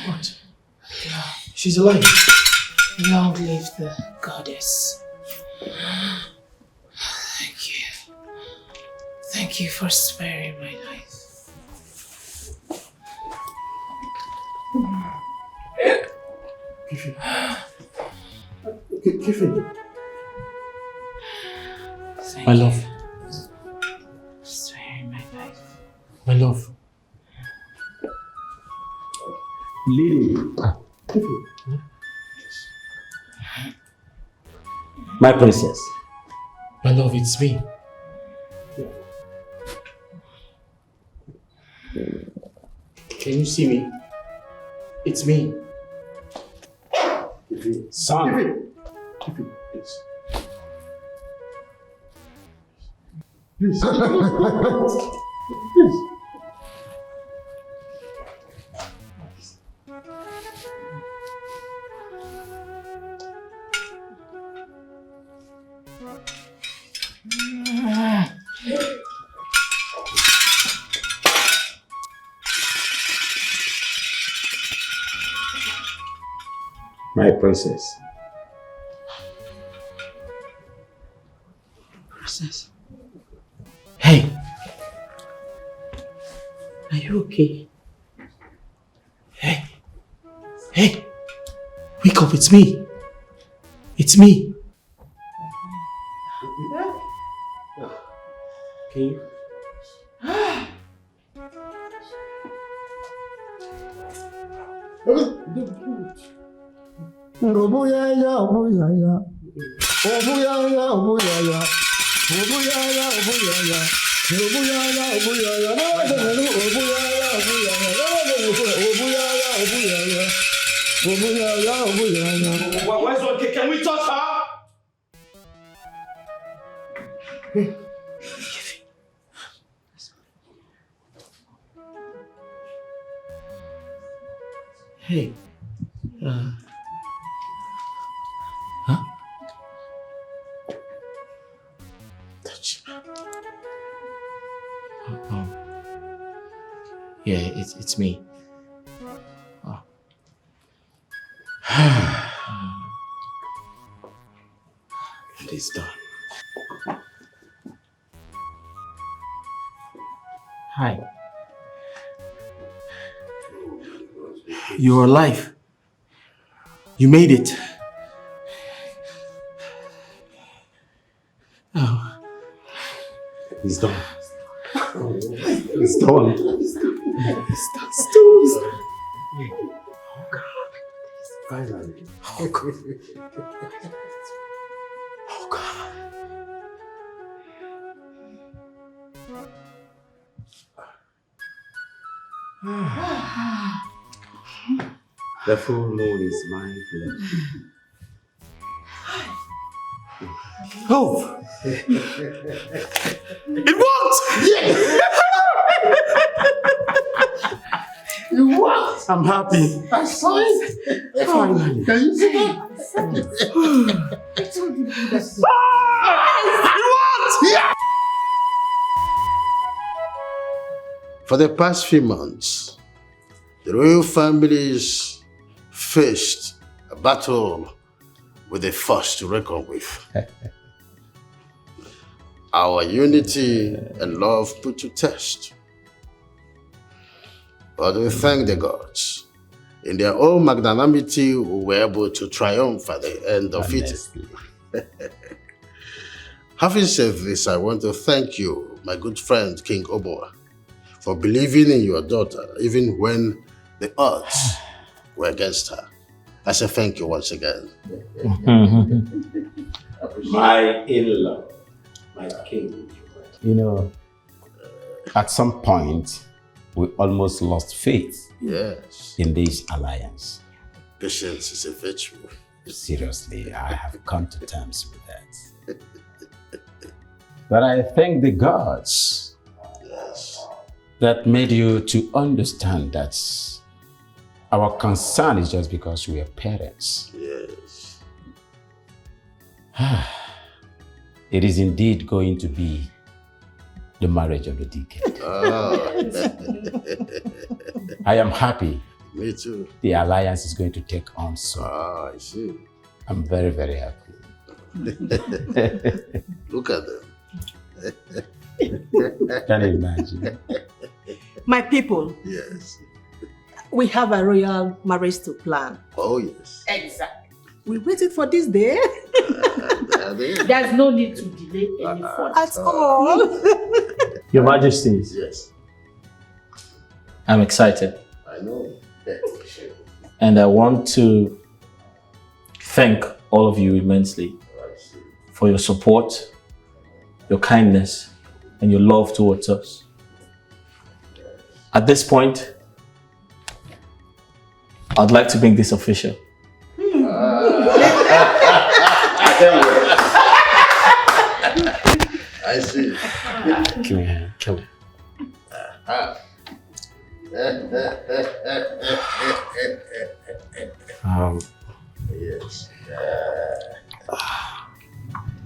What? She's alive. Long live the goddess. Thank you. Thank you for sparing my life. My love. Sparing my life. My love. Lily. My princess. My love, it's me. Can you see me? It's me. Son. Please. Please. Please. My princess. Princess. Hey. Are you okay? Hey. Hey. Wake up, it's me. It's me. Can you? Obuyaya, obuyaya. Obuyaya, obuyaya. Obuyaya, obuyaya. Obuyaya, obuyaya. Obuyaya, obuyaya. Obuyaya, obuyaya. Where's one? Can we touch her? Hey. Huh? Touch. Oh. Yeah, it's me. Oh. It is done. Hi. You're alive. You made it. Oh. It's done. It's done. It's done. Oh God. Finally. Oh God. Oh God. The full moon is my blood. Oh! It worked! Yes! It worked! I'm happy. I saw it! Finally. Can you see that? I told you that. It worked! Yeah! For the past few months, the royal families faced a battle with a force to reckon with. Our unity and love put to test. But we thank the gods. In their own magnanimity, we were able to triumph at the end of it. Having said this, I want to thank you, my good friend King Oboa, for believing in your daughter, even when the odds were against her. I say thank you once again. My in-law, my king. You know, at some point, we almost lost faith in this alliance. Patience is a virtue. Seriously, I have come to terms with that. But I thank the gods that made you to understand that our concern is just because we are parents. Yes. It is indeed going to be the marriage of the decade. I am happy. Me too. The alliance is going to take on soon. I see. I'm very, very happy. Look at them. Can you imagine? My people. Yes. We have a royal marriage to plan. Oh, yes. Exactly. We waited for this day. There's no need to delay any further. At all. Your Majesties. Yes. I'm excited. I know. And I want to thank all of you immensely for your support, your kindness, and your love towards us. At this point, I'd like to make this official. I see. Come here, come here. Yes.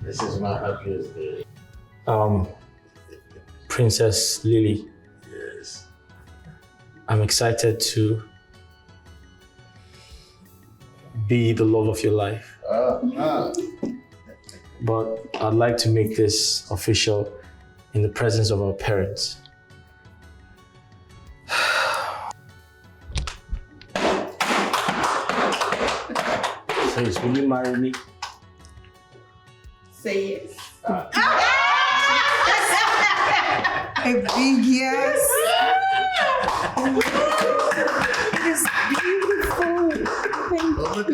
This is my happiest day. Princess Lily. Yes. I'm excited to be the love of your life. But I'd like to make this official in the presence of our parents. Please, will you marry me? Say yes. A big yes. It's beautiful. Thank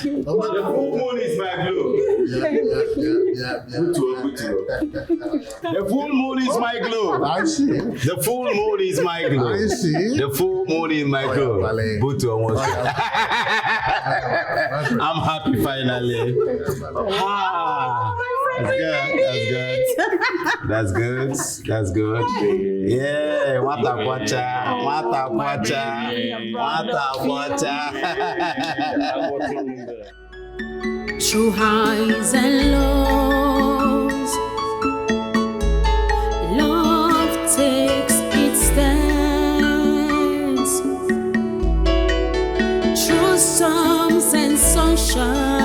you. The full moon is my glow. The full moon is my glow. I see. The full moon is my glow. I see. The full moon is my glow. I'm happy finally. That's good. That's good. Yeah, what a watcha. Through highs and lows, love takes its stance. Through storms and sunshine,